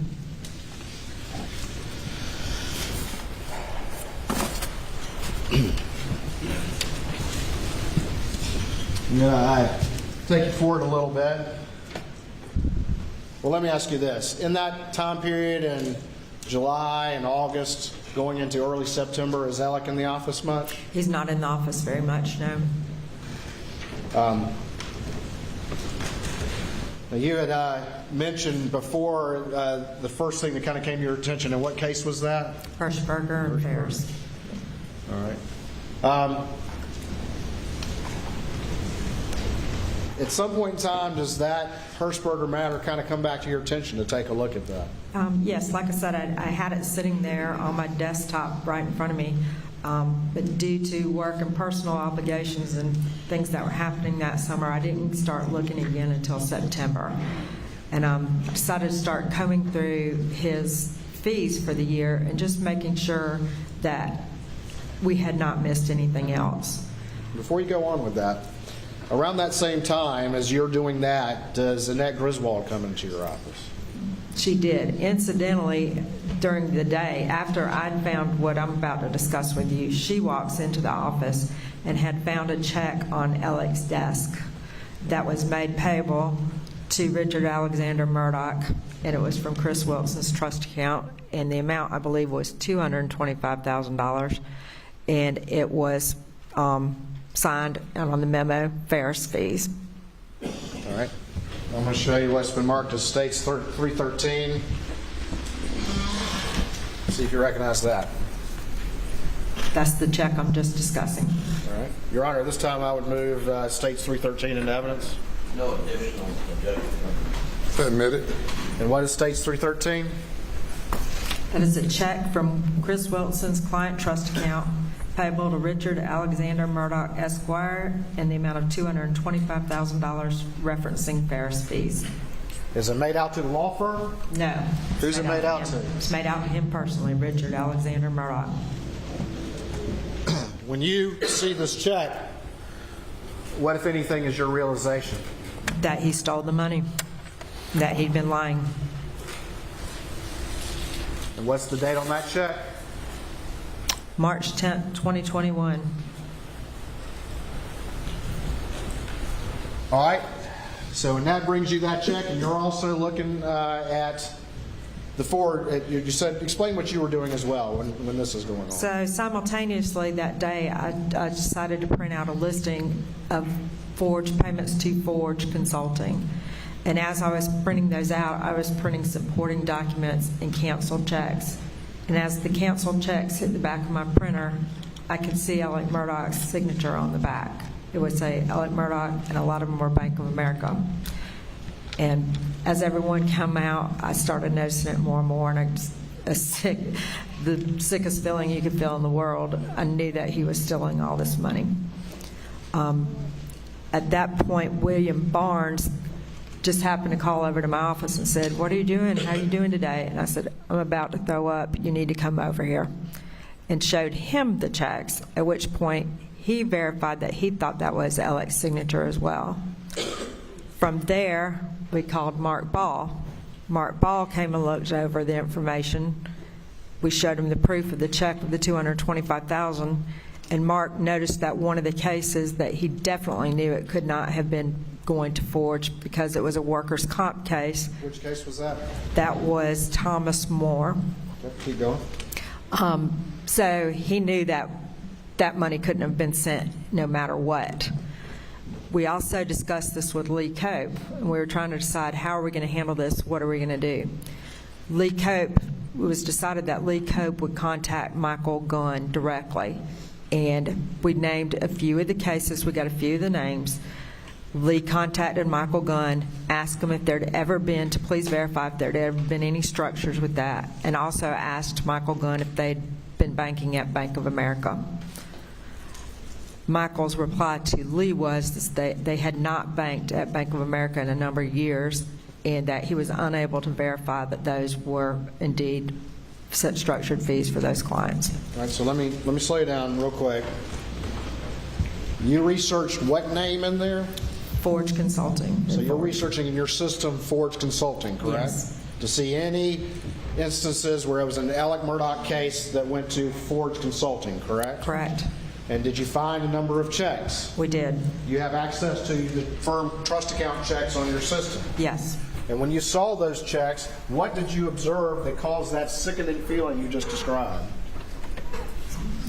I take you forward a little bit. Well, let me ask you this. In that time period in July and August, going into early September, is Alec in the office much? He's not in the office very much, no. You had mentioned before the first thing that kind of came to your attention, and what case was that? Hirschberger and Ferris. All right. At some point in time, does that Hirschberger matter kind of come back to your attention to take a look at that? Yes, like I said, I had it sitting there on my desktop right in front of me, but due to work and personal obligations and things that were happening that summer, I didn't start looking again until September. And I decided to start combing through his fees for the year and just making sure that we had not missed anything else. Before you go on with that, around that same time as you're doing that, does Annette Griswold come into your office? She did. Incidentally, during the day, after I'd found what I'm about to discuss with you, she walks into the office and had found a check on Alex's desk that was made payable to Richard Alexander Murdaugh, and it was from Chris Wilson's trust account, and the amount, I believe, was $225,000, and it was signed on the memo, Ferris fees. All right. I'm going to show you what's been marked as States 313. See if you recognize that. That's the check I'm just discussing. All right. Your Honor, this time I would move States 313 into evidence. No additional objection. Admit it. And what is States 313? That is a check from Chris Wilson's client trust account payable to Richard Alexander Murdaugh, Esquire, in the amount of $225,000 referencing Ferris fees. Is it made out to the law firm? No. Who's it made out to? It's made out to him personally, Richard Alexander Murdaugh. When you see this check, what, if anything, is your realization? That he stole the money, that he'd been lying. And what's the date on that check? March 10th, 2021. All right. So, and that brings you that check, and you're also looking at the forward. You said, explain what you were doing as well when this is going on. So simultaneously that day, I decided to print out a listing of forged payments to Forge Consulting. And as I was printing those out, I was printing supporting documents and canceled checks And as the canceled checks hit the back of my printer, I could see Alex Murdaugh's signature on the back. It would say Alex Murdaugh, and a lot of them were Bank of America. And as everyone come out, I started noticing it more and more, and the sickest feeling you could feel in the world. I knew that he was stealing all this money. At that point, William Barnes just happened to call over to my office and said, "What are you doing? How are you doing today?" And I said, "I'm about to throw up. You need to come over here." And showed him the checks, at which point he verified that he thought that was Alex's signature as well. From there, we called Mark Ball. Mark Ball came and looked over the information. We showed him the proof of the check of the $225,000, and Mark noticed that one of the cases that he definitely knew it could not have been going to forge because it was a workers' comp case. Which case was that? That was Thomas Moore. Okay, keep going. So he knew that that money couldn't have been sent no matter what. We also discussed this with Lee Cope, and we were trying to decide how are we going to handle this, what are we going to do. Lee Cope, it was decided that Lee Cope would contact Michael Gunn directly, and we named a few of the cases, we got a few of the names. Lee contacted Michael Gunn, asked him if there'd ever been, to please verify if there'd ever been any structures with that, and also asked Michael Gunn if they'd been banking at Bank of America. Michael's reply to Lee was that they had not banked at Bank of America in a number of years, and that he was unable to verify that those were indeed set structured fees for those clients. All right, so let me slow you down real quick. You researched what name in there? Forge Consulting. So you're researching in your system Forge Consulting, correct? Yes. To see any instances where it was an Alex Murdaugh case that went to Forge Consulting, correct? Correct. And did you find a number of checks? We did. You have access to the firm trust account checks on your system. Yes. And when you saw those checks, what did you observe that caused that sickening feeling you just described?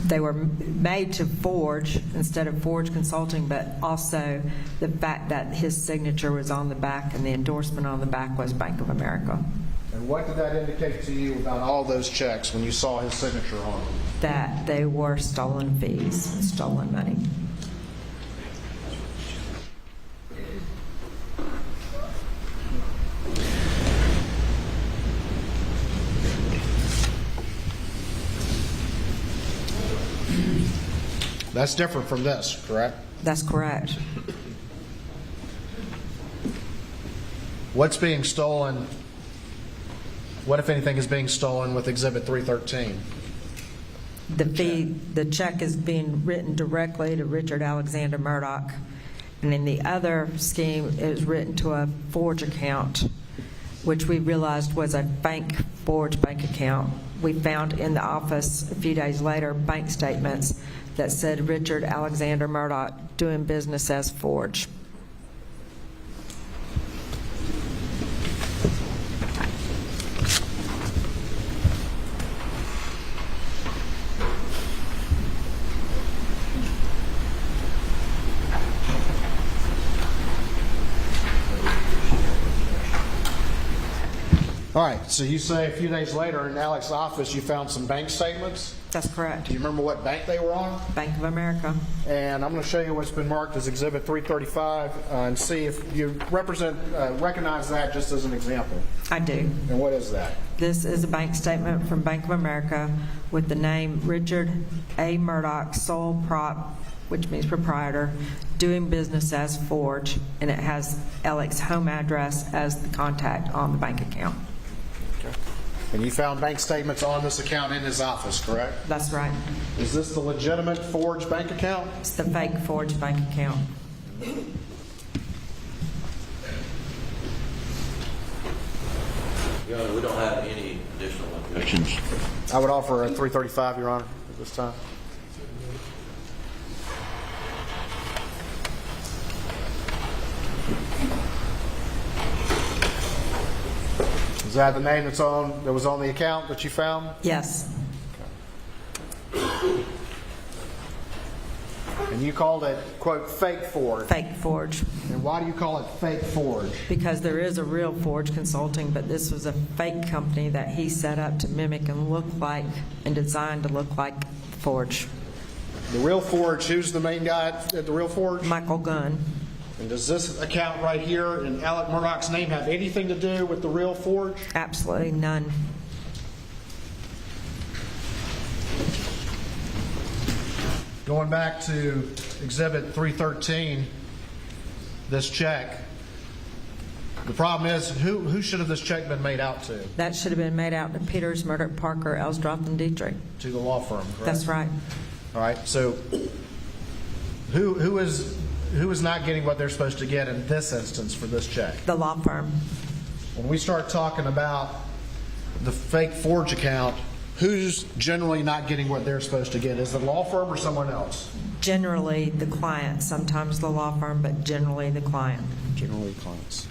They were made to Forge instead of Forge Consulting, but also the fact that his signature was on the back and the endorsement on the back was Bank of America. And what did that indicate to you about all those checks when you saw his signature on them? That they were stolen fees, stolen money. That's different from this, correct? That's correct. What's being stolen? What, if anything, is being stolen with Exhibit 313? The check is being written directly to Richard Alexander Murdaugh, and in the other scheme, it was written to a Forge account, which we realized was a Forge bank account. We found in the office a few days later bank statements that said Richard Alexander Murdaugh doing business as Forge. All right, so you say a few days later in Alex's office you found some bank statements. That's correct. Do you remember what bank they were on? Bank of America. And I'm going to show you what's been marked as Exhibit 335 and see if you recognize that just as an example. I do. And what is that? This is a bank statement from Bank of America with the name Richard A. Murdaugh, sole prop, which means proprietor, doing business as Forge, and it has Alex's home address as the contact on the bank account. And you found bank statements on this account in his office, correct? That's right. Is this the legitimate Forge bank account? It's the fake Forge bank account. Your Honor, we don't have any additional objections. I would offer a 335, Your Honor, at this time. Is that the name that was on the account that you found? Yes. And And you called it, quote, fake forge. Fake forge. And why do you call it fake forge? Because there is a real Forge Consulting, but this was a fake company that he set up to mimic and look like, and designed to look like Forge. The real forge, who's the main guy at the real forge? Michael Gunn. And does this account right here in Alex Murdaugh's name have anything to do with the real forge? Absolutely none. Going back to Exhibit 313, this check, the problem is, who should have this check been made out to? That should have been made out to Peters, Murdoch, Parker, Elsdroth, and Dietrich. To the law firm, correct? That's right. All right, so who is not getting what they're supposed to get in this instance for this check? The law firm. When we start talking about the fake forge account, who's generally not getting what they're supposed to get? Is it the law firm or someone else? Generally the client, sometimes the law firm, but generally the client. Generally clients.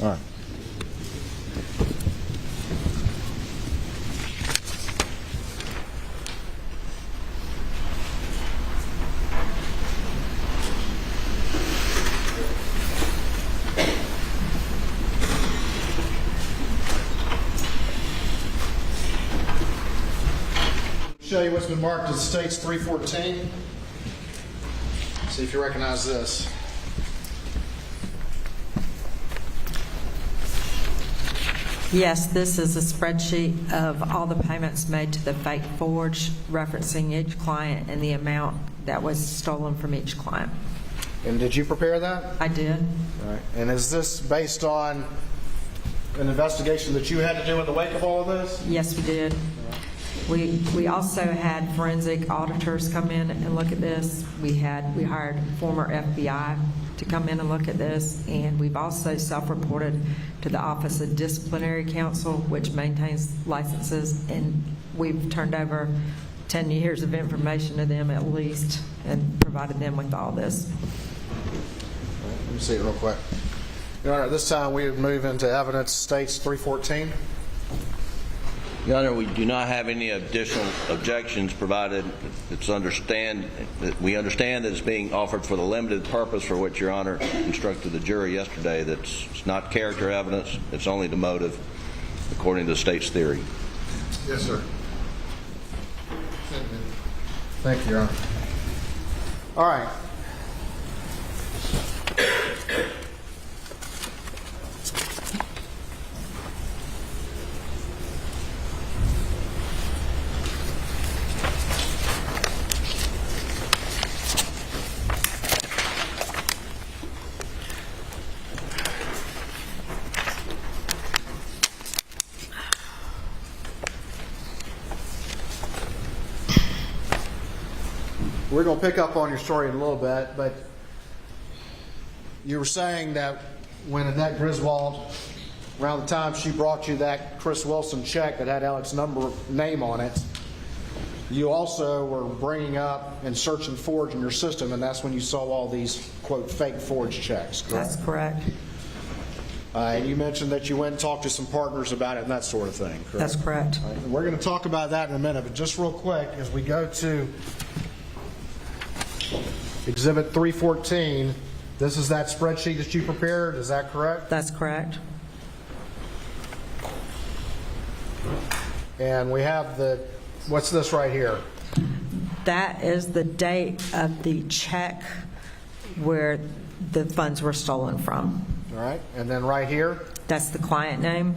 All right. Show you what's been marked as States 314. See if you recognize this. Yes, this is a spreadsheet of all the payments made to the fake forge, referencing each client and the amount that was stolen from each client. And did you prepare that? I did. All right. And is this based on an investigation that you had to do in the wake of all of this? Yes, we did. We also had forensic auditors come in and look at this. We hired former FBI to come in and look at this, and we've also self-reported to the Office of Disciplinary Counsel, which maintains licenses, and we've turned over 10 years of information to them at least and provided them with all this. Let me see it real quick. Your Honor, this time we would move into evidence States 314. Your Honor, we do not have any additional objections, provided we understand that it's being offered for the limited purpose for which Your Honor instructed the jury yesterday. It's not character evidence. It's only the motive, according to the state's theory. Yes, sir. Thank you, Your Honor. All right. We're going to pick up on your story in a little bit, but you were saying that when Annette Griswold, around the time she brought you that Chris Wilson check that had Alex's name on it, you also were bringing up and searching forge in your system, and that's when you saw all these, quote, fake forge checks, correct? That's correct. And you mentioned that you went and talked to some partners about it and that sort of thing, correct? That's correct. All right, and we're going to talk about that in a minute, but just real quick, as we go to Exhibit 314, this is that spreadsheet that you prepared, is that correct? That's correct. And we have what's this right here? That is the date of the check where the funds were stolen from. All right, and then right here? That's the client name.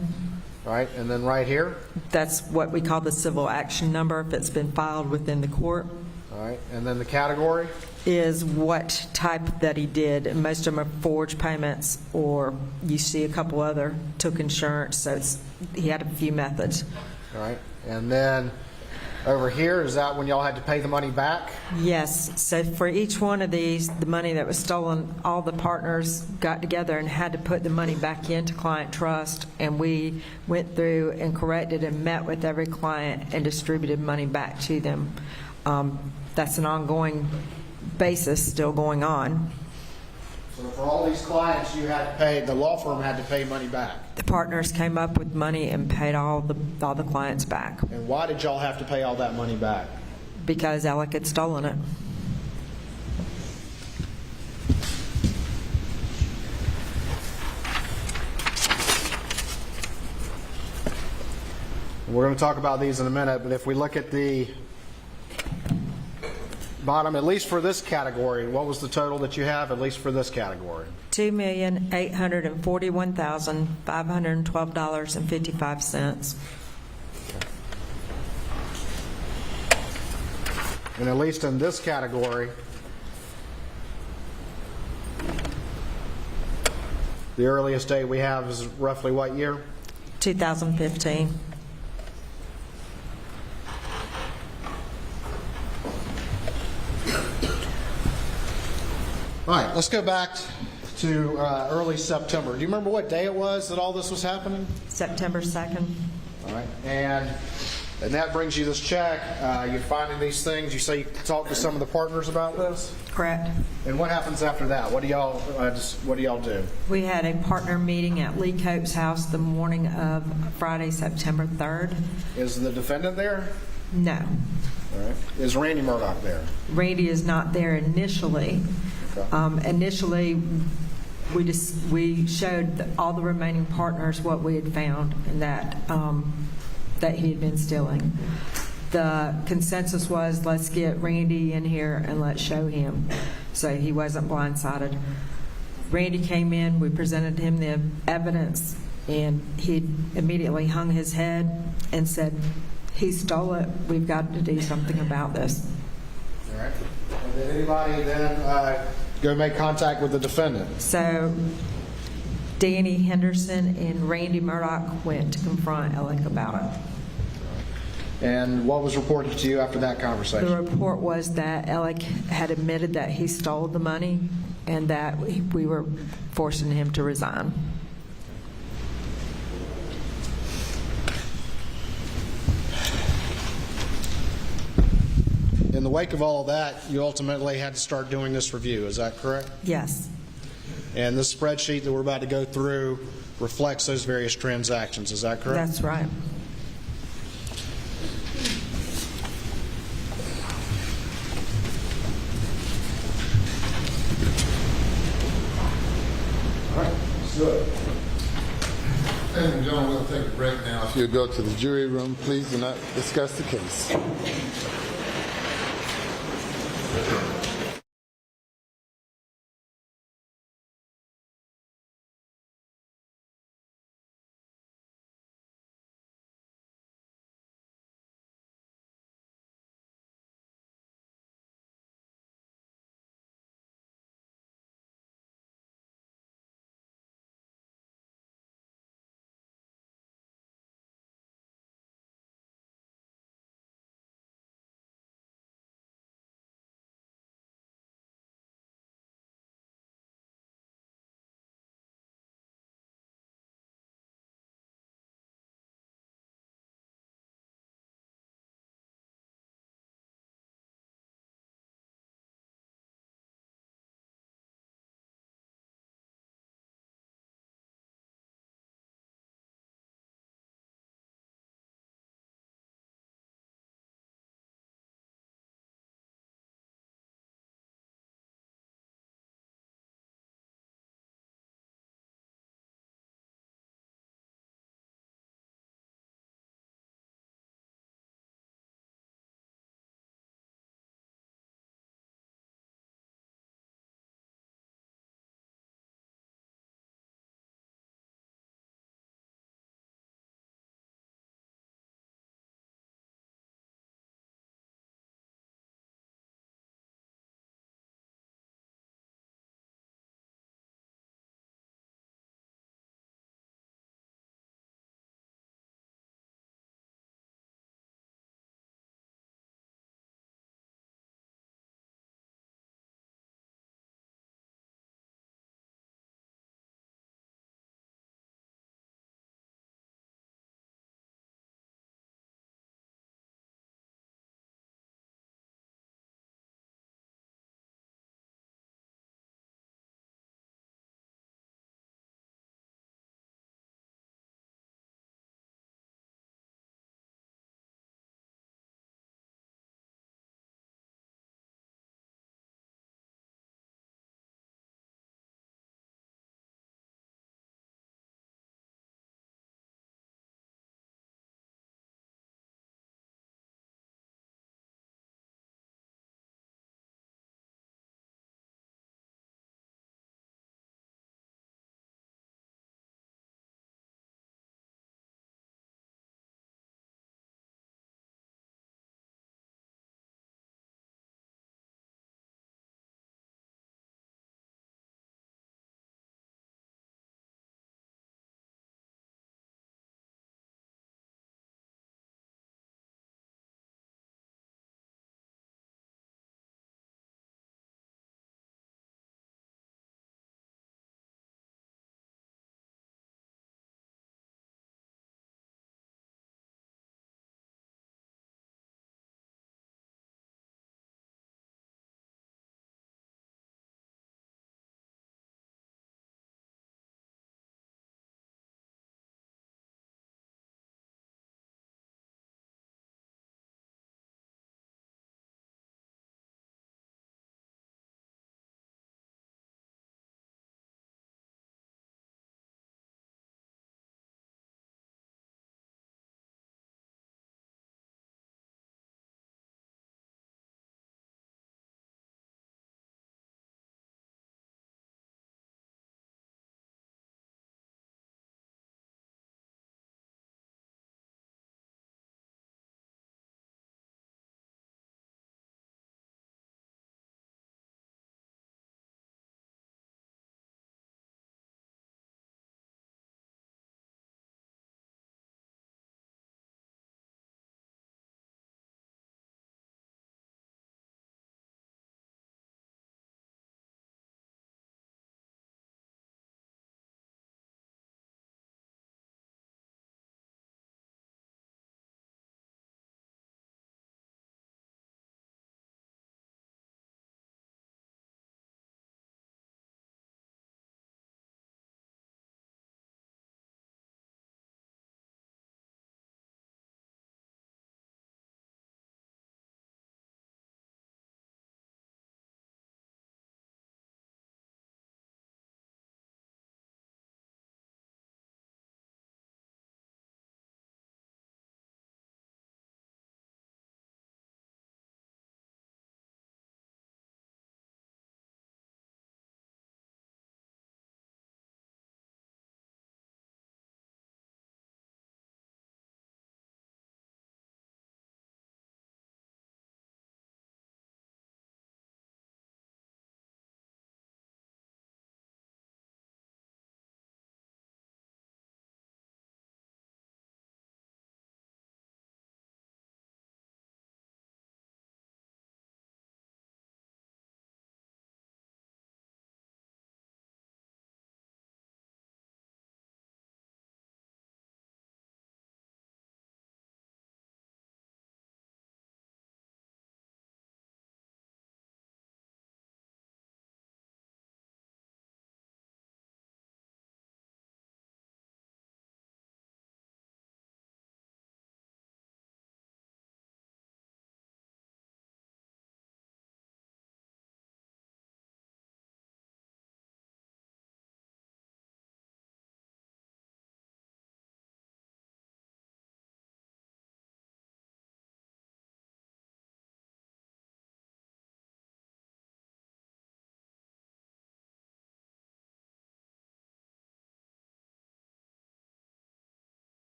All right, and then right here? That's what we call the civil action number if it's been filed within the court. All right, and then the category? Is what type that he did. And most of them are forged payments, or you see a couple other took insurance. So he had a few methods. All right, and then over here, is that when y'all had to pay the money back? Yes. So for each one of these, the money that was stolen, all the partners got together and had to put the money back into client trust, and we went through and corrected and met with every client and distributed money back to them. That's an ongoing basis still going on. So for all these clients, you had to pay, the law firm had to pay money back. The partners came up with money and paid all the clients back And why did y'all have to pay all that money back? because Alec had stolen it. We're going to talk about these in a minute, but if we look at the bottom, at least for this category, what was the total that you have, at least for this category? $2,841,512.55. And at least in this category, the earliest date we have is roughly what year? 2015. All right, let's go back to early September. Do you remember what day it was that all this was happening? September 2nd. All right, and that brings you this check. You're finding these things. You say you talked to some of the partners about this. Correct. And what happens after that? What do y'all do? We had a partner meeting at Lee Cope's house the morning of Friday, September 3rd. Is the defendant there? No. All right. Is Randy Murdaugh there? Randy is not there initially. Okay. Initially, we showed all the remaining partners what we had found and that he had been stealing. The consensus was, let's get Randy in here and let's show him, so he wasn't blindsided. Randy came in, we presented him the evidence, and he immediately hung his head and said, he stole it, we've got to do something about this. All right. And did anybody then go make contact with the defendant? So Danny Henderson and Randy Murdaugh went to confront Alec about it. And what was reported to you after that conversation? The report was that Alec had admitted that he stole the money and that we were forcing him to resign. In the wake of all of that, you ultimately had to start doing this review. Is that correct? Yes. And this spreadsheet that we're about to go through reflects those various transactions. Is that correct? That's right. All right. Let's do it. Ladies and gentlemen, we'll take a break now. If you go to the jury room, please do not discuss the case.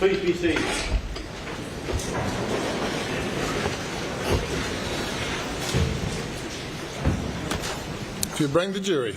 Please be seated. If you bring the jury.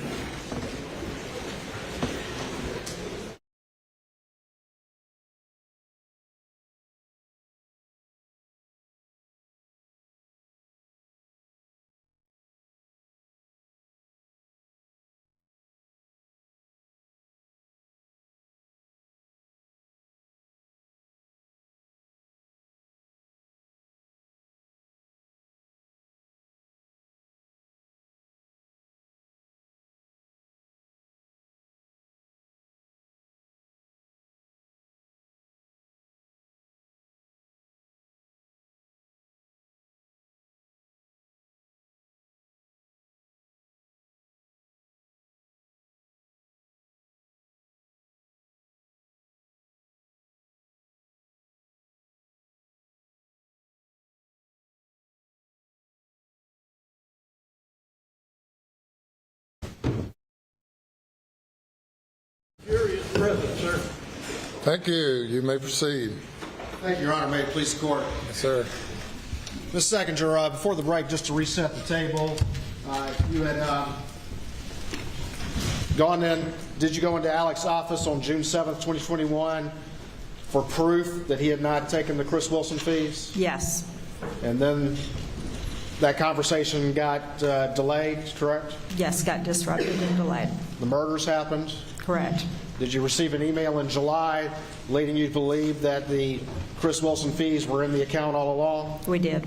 Jury is present, sir. Thank you. You may proceed. Thank you, Your Honor. May it please the court. Yes, sir. Ms. Seconder, before the break, just to reset the table, you had gone in. Did you go into Alex's office on June 7th, 2021 for proof that he had not taken the Chris Wilson fees? Yes. And then that conversation got delayed, correct? Yes, got disrupted and delayed. The murders happened. Correct. Did you receive an email in July leading you to believe that the Chris Wilson fees were in the account all along? We did.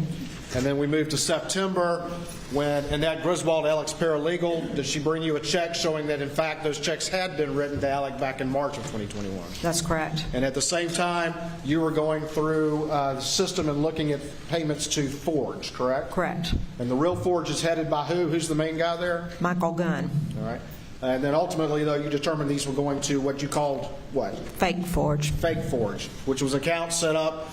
And then we moved to September when Annette Griswold, Alec's paralegal, did she bring you a check showing that in fact those checks had been written to Alec back in March of 2021? That's correct. And at the same time, you were going through the system and looking at payments to Forge, correct? Correct. And the real Forge is headed by who? Who's the main guy there? Michael Gunn. All right. And then ultimately, though, you determined these were going to what you called what? Fake Forge. Fake Forge, which was accounts set up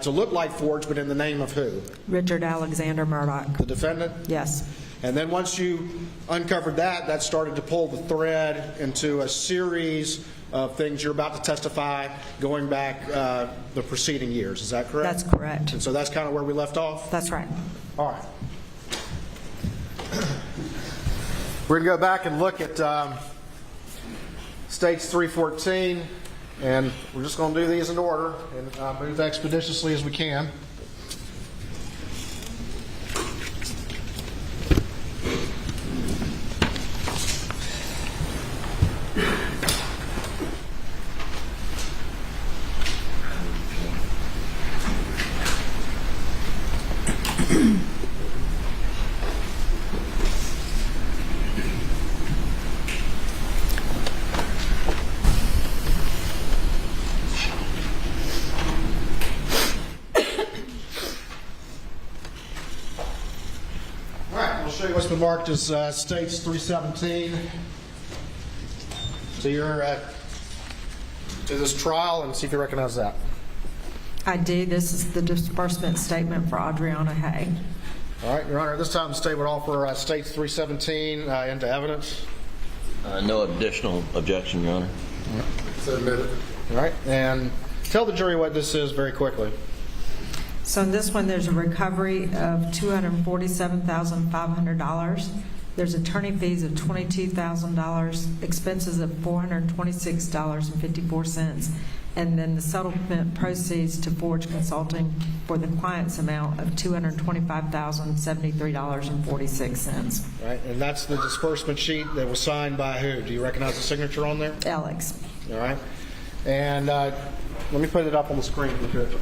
to look like Forge, but in the name of who? Richard Alexander Murdaugh. The defendant? Yes. And then once you uncovered that, that started to pull the thread into a series of things you're about to testify going back the preceding years. Is that correct? That's correct. And so that's kind of where we left off? That's right. All right. We're going to go back and look at States 314, and we're just going to do these in order and move expeditiously as we can. What's been marked as States 317. So you're to this trial, and see if you recognize that. I do. This is the disbursement statement for Adriana Hay. All right, Your Honor. At this time, the state would offer States 317 into evidence. No additional objection, Your Honor. So admitted. All right, and tell the jury what this is very quickly. So in this one, there's a recovery of $247,500. There's attorney fees of $22,000, expenses of $426.54, and then the settlement proceeds to Forge Consulting for the client's amount of $225,073.46. Right, and that's the disbursement sheet that was signed by who? Do you recognize the signature on there? Alex. All right, and let me put it up on the screen if you could.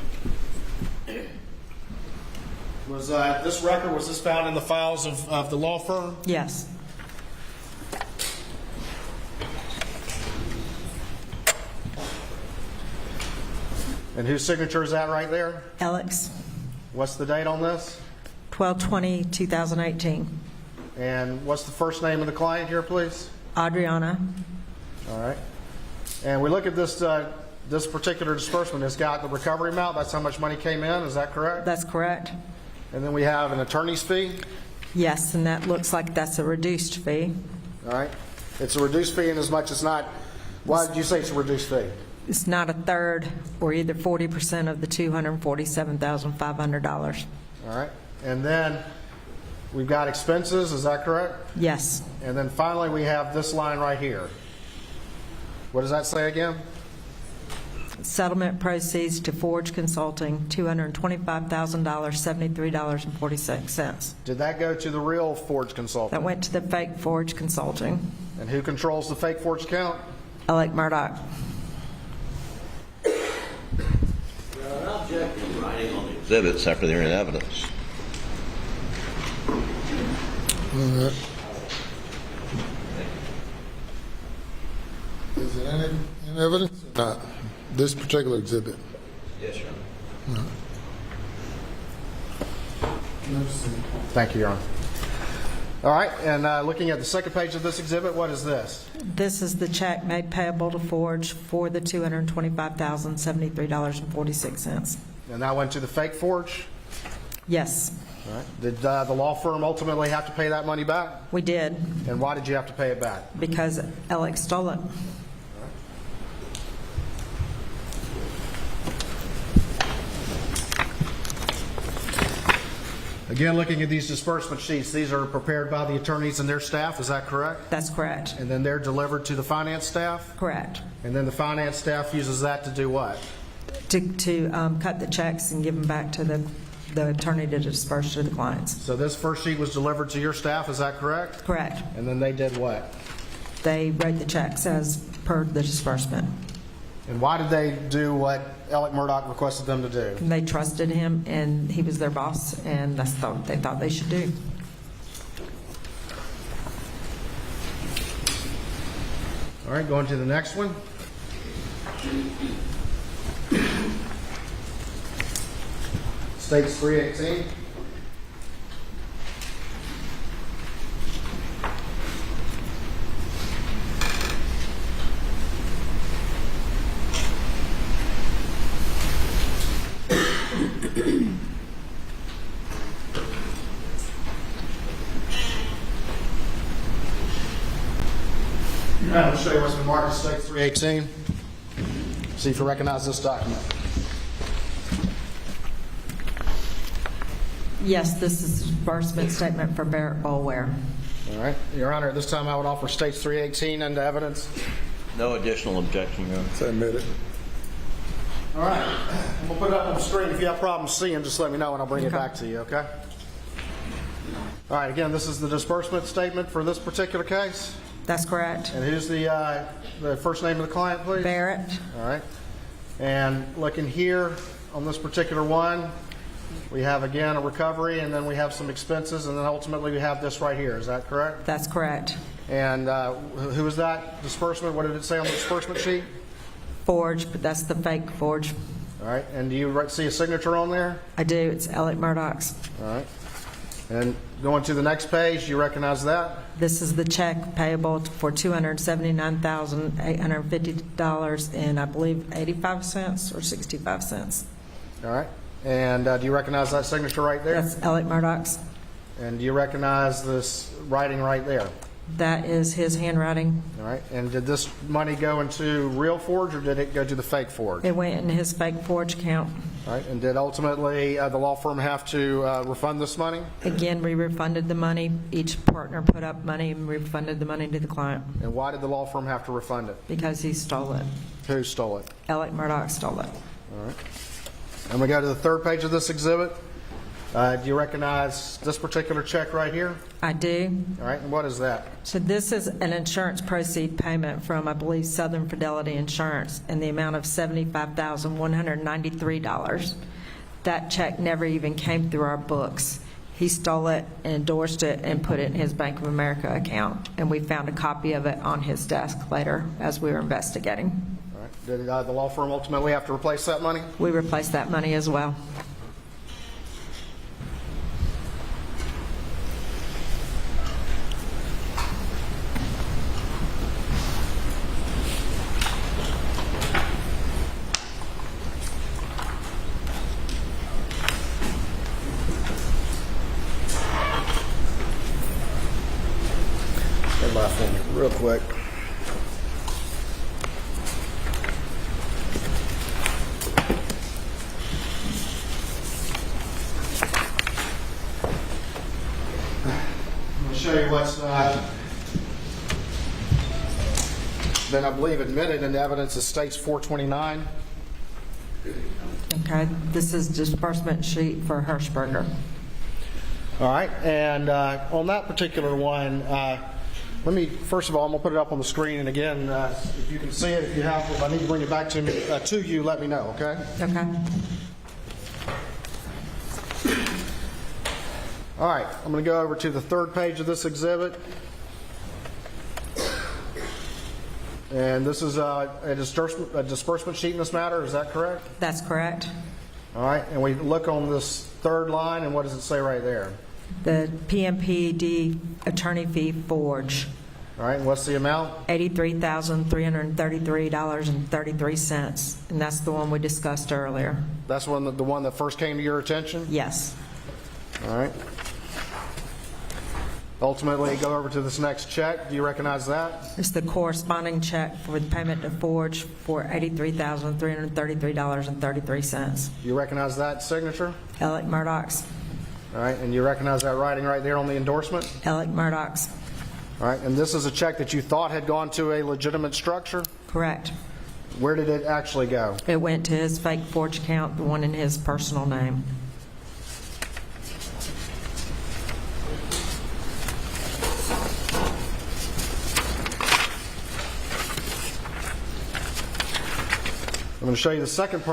Was this record, was this found in the files of the law firm? Yes. And whose signature is that right there? Alex. What's the date on this? 12/20/2018. And what's the first name of the client here, please? Adriana. All right. And we look at this this particular disbursement. It's got the recovery amount. That's how much money came in. Is that correct? That's correct. And then we have an attorney's fee. Yes, and that looks like that's a reduced fee. All right. It's a reduced fee in as much as not. Why did you say it's a reduced fee? It's not a third or either 40% of the $247,500. All right. And then we've got expenses, is that correct? Yes. And then finally, we have this line right here. What does that say again? Settlement proceeds to Forge Consulting, $225,000, $73.46. Did that go to the real Forge Consultant? That went to the fake Forge Consulting. And who controls the fake Forge account? Alex Murdaugh. An object in writing on the exhibits after they're in evidence. Is it any in evidence or not? This particular exhibit? Yes, Your Honor. Thank you, Your Honor. All right, and looking at the second page of this exhibit, what is this? This is the check made payable to Forge for the $225,073.46. And that went to the fake Forge? Yes, All right. Did the law firm ultimately have to pay that money back? we did, And why did you have to pay it back? because Alex stole it. Again, looking at these disbursement sheets, these are prepared by the attorneys and their staff, is that correct? That's correct. And then they're delivered to the finance staff? Correct. And then the finance staff uses that to do what? To cut the checks and give them back to the attorney to disperse to the clients. So this first sheet was delivered to your staff, is that correct? Correct. And then they did what? They wrote the checks as per the disbursement. And why did they do what Alex Murdaugh requested them to do? They trusted him, and he was their boss, and that's what they thought they should do. All right, going to the next one. States 318. I'll show you what's been marked as States 318. See if you recognize this document. Yes, this is a disbursement statement for Barrett Boulware. All right, Your Honor, at this time I would offer States 318 into evidence. No additional objection, Your Honor. So admit it. All right, we'll put it up on the screen. If you have problems seeing, just let me know and I'll bring it back to you, okay? All right, again, this is the disbursement statement for this particular case. That's correct. And who's the first name of the client, please? Barrett. All right. And looking here on this particular one, we have, again, a recovery, and then we have some expenses, and then ultimately we have this right here. Is that correct? That's correct. And who is that disbursement? What did it say on the disbursement sheet? Forge, but that's the fake Forge. All right. And do you see a signature on there? I do. It's Alex Murdaugh's. All right. And going to the next page, you recognize that? This is the check payable for $279,850 and I believe 85 cents or 65 cents. All right. And do you recognize that signature right there? That's Alex Murdaugh's. And do you recognize this writing right there? That is his handwriting. All right. And did this money go into real Forge or did it go to the fake Forge? It went in his fake Forge account. All right. And did ultimately the law firm have to refund this money? Again, we refunded the money. Each partner put up money and refunded the money to the client And why did the law firm have to refund it? because he stole it. Who stole it? Alex Murdaugh stole it. All right. And we go to the third page of this exhibit. Do you recognize this particular check right here? I do. All right. And what is that? So this is an insurance proceed payment from, I believe, Southern Fidelity Insurance in the amount of $75,193. That check never even came through our books. He stole it, endorsed it, and put it in his Bank of America account. And we found a copy of it on his desk later as we were investigating. All right. Did the law firm ultimately have to replace that money? We replaced that money as well. Stand by for me real quick. show you what's been, I believe, admitted into evidence. It states 429. Okay, this is disbursement sheet for Hirschberger. All right, and on that particular one, let me, first of all, I'm going to put it up on the screen, and again, if you can see it, if you have, if I need to bring it back to me, to you, let me know, okay? Okay. All right, I'm going to go over to the third page of this exhibit. And this is a disbursement sheet in this matter, is that correct? That's correct. All right, and we look on this third line, and what does it say right there? The PMPED attorney fee forge, All right, and what's the amount? $83,333.33, and that's the one we discussed earlier. That's the one that first came to your attention? Yes. All right. Ultimately, go over to this next check. Do you recognize that? It's the corresponding check for the payment to Forge for $83,333.33. Do you recognize that signature? Alex Murdaugh's. All right, and you recognize that writing right there on the endorsement? Alex Murdaugh's. All right, and this is a check that you thought had gone to a legitimate structure? Correct. Where did it actually go? It went to his fake Forge account, the one in his personal name. I'm going to show you the second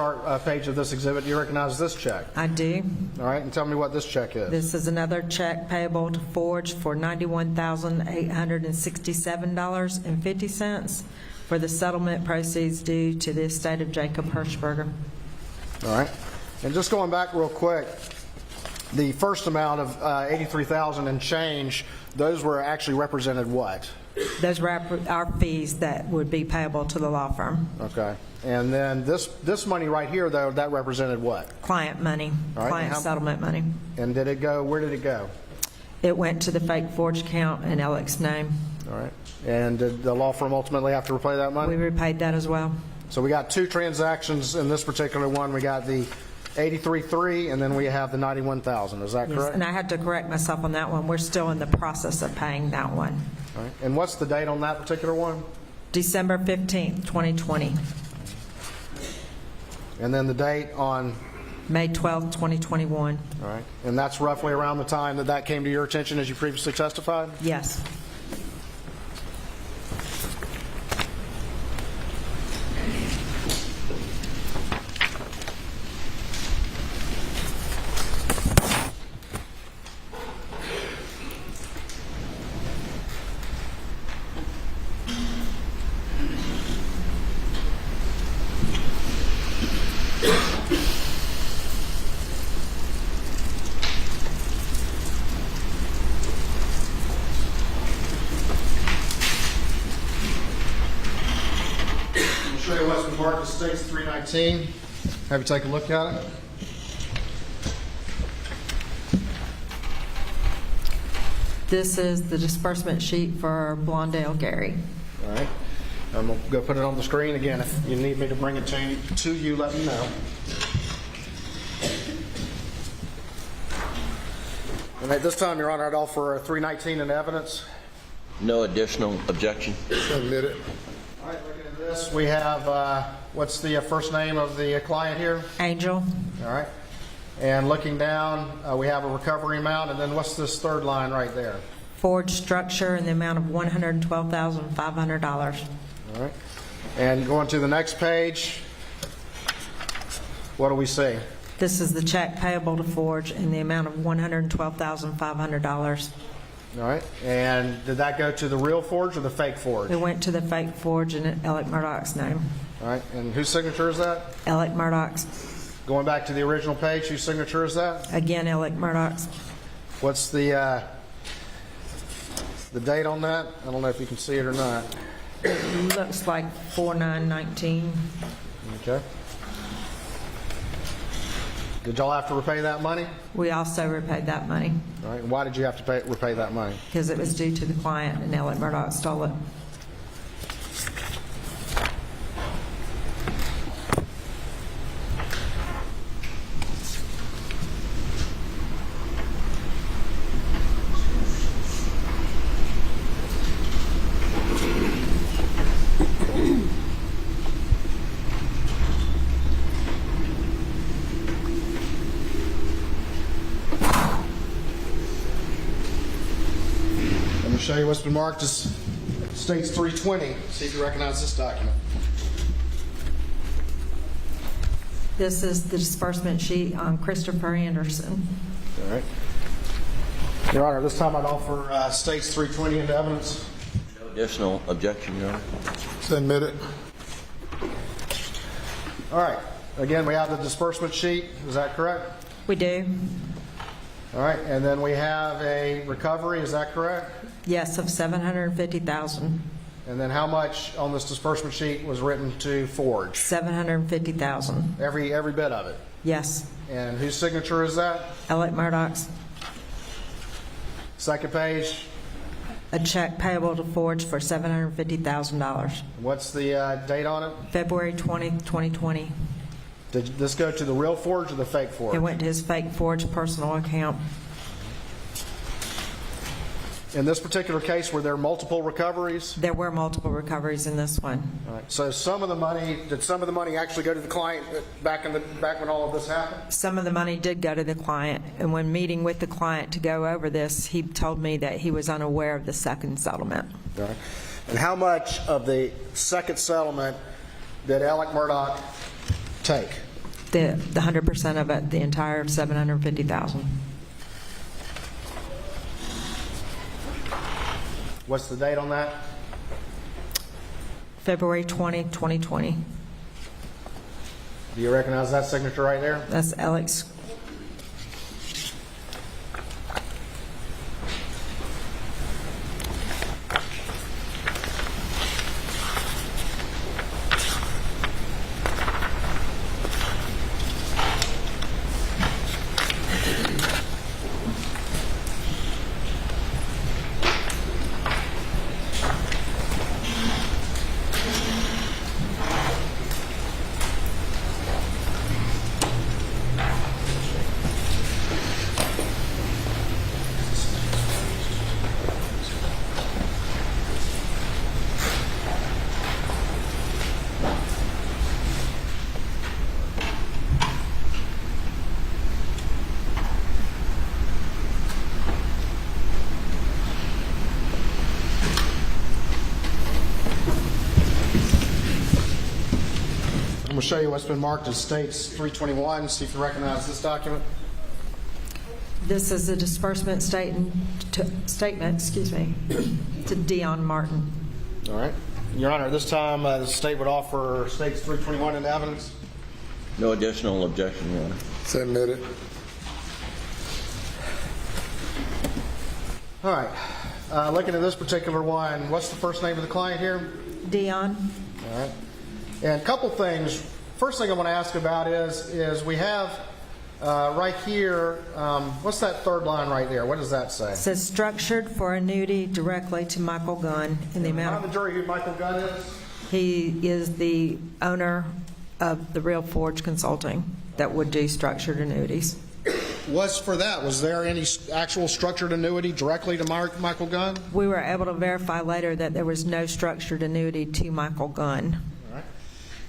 page of this exhibit. Do you recognize this check? I do. All right, and tell me what this check is. This is another check payable to Forge for $91,867.50 for the settlement proceeds due to the estate of Jacob Hirschberger. All right, and just going back real quick, the first amount of $83,000 and change, those were actually represented what? Those were our fees that would be payable to the law firm. Okay, and then this money right here, though, that represented what? Client money, All right, client settlement money. And did it go? Where did it go? It went to the fake Forge account in Alex's name. All right, and did the law firm ultimately have to repay that money? We repaid that as well. So we got two transactions in this particular one. We got the 83.3, and then we have the 91,000. Is that Yes, correct? and I had to correct myself on that one. We're still in the process of paying that one. All right. And what's the date on that particular one? December 15th, 2020. And then the date on. May 12th, 2021. All right. And that's roughly around the time that came to your attention as you previously testified? Yes. I'll show you what's been marked as States 319. Have you take a look at it? This is the disbursement sheet for Blondale Gary. All right. I'm going to go put it on the screen again. If you need me to bring it to you, let me know. And at this time, Your Honor, I'd offer 319 in evidence. No additional objection. Submit it. All right, looking at this, we have, what's the first name of the client here? Angel, All right. And looking down, we have a recovery amount, and then what's this third line right there? Forge structure in the amount of $112,500. All right. And going to the next page, what do we see? This is the check payable to Forge in the amount of $112,500. All right. And did that go to the real Forge or the fake Forge? It went to the fake Forge in Alex Murdaugh's name. All right. And whose signature is that? Alex Murdaugh's. Going back to the original page, whose signature is that? Again, Alex Murdaugh's. What's the date on that? I don't know if you can see it or not. It looks like 4/9/19. Okay. Did y'all have to repay that money? We also repaid that money All right. Why did you have to repay that money? because it was due to the client and Alex Murdaugh stole it. show you what's been marked as States 320. See if you recognize this document. This is the disbursement sheet on Christopher Anderson. All right. Your Honor, this time I'd offer States 320 into evidence. No additional objection, Your Honor. Submit it. All right. Again, we have the disbursement sheet. Is that correct? We do. All right. And then we have a recovery. Is that correct? Yes, of $750,000. And then how much on this disbursement sheet was written to Forge? $750,000. Every bit of it. Yes. And whose signature is that? Alex Murdaugh's. Second page. A check payable to Forge for $750,000. What's the date on it? February 20, 2020. Did this go to the real Forge or the fake Forge? It went to his fake Forge personal account. In this particular case, were there multiple recoveries? There were multiple recoveries in this one. All right. So did some of the money actually go to the client back when all of this happened? Some of the money did go to the client, and when meeting with the client to go over this, he told me that he was unaware of the second settlement. All right. And how much of the second settlement did Alex Murdaugh take? The 100% of it, the entire $750,000. What's the date on that? February 20, 2020. Do you recognize that signature right there? That's Alex. I'm going to show you what's been marked as States 321. See if you recognize this document. This is a disbursement statement, to Dion Martin. All right. Your Honor, this time the state would offer States 321 into evidence. No additional objection, Your Honor. Submit it. All right. Looking at this particular one, what's the first name of the client here? Dion. All right. And a couple things. First thing I want to ask about is we have right here, what's that third line right there? What does that say? It says structured for annuity directly to Michael Gunn in the Remind amount the of, jury who Michael Gunn is. he is the owner of the Real Forge Consulting that would do structured annuities. Was there any actual structured annuity directly to Michael Gunn? We were able to verify later that there was no structured annuity to Michael Gunn. All right.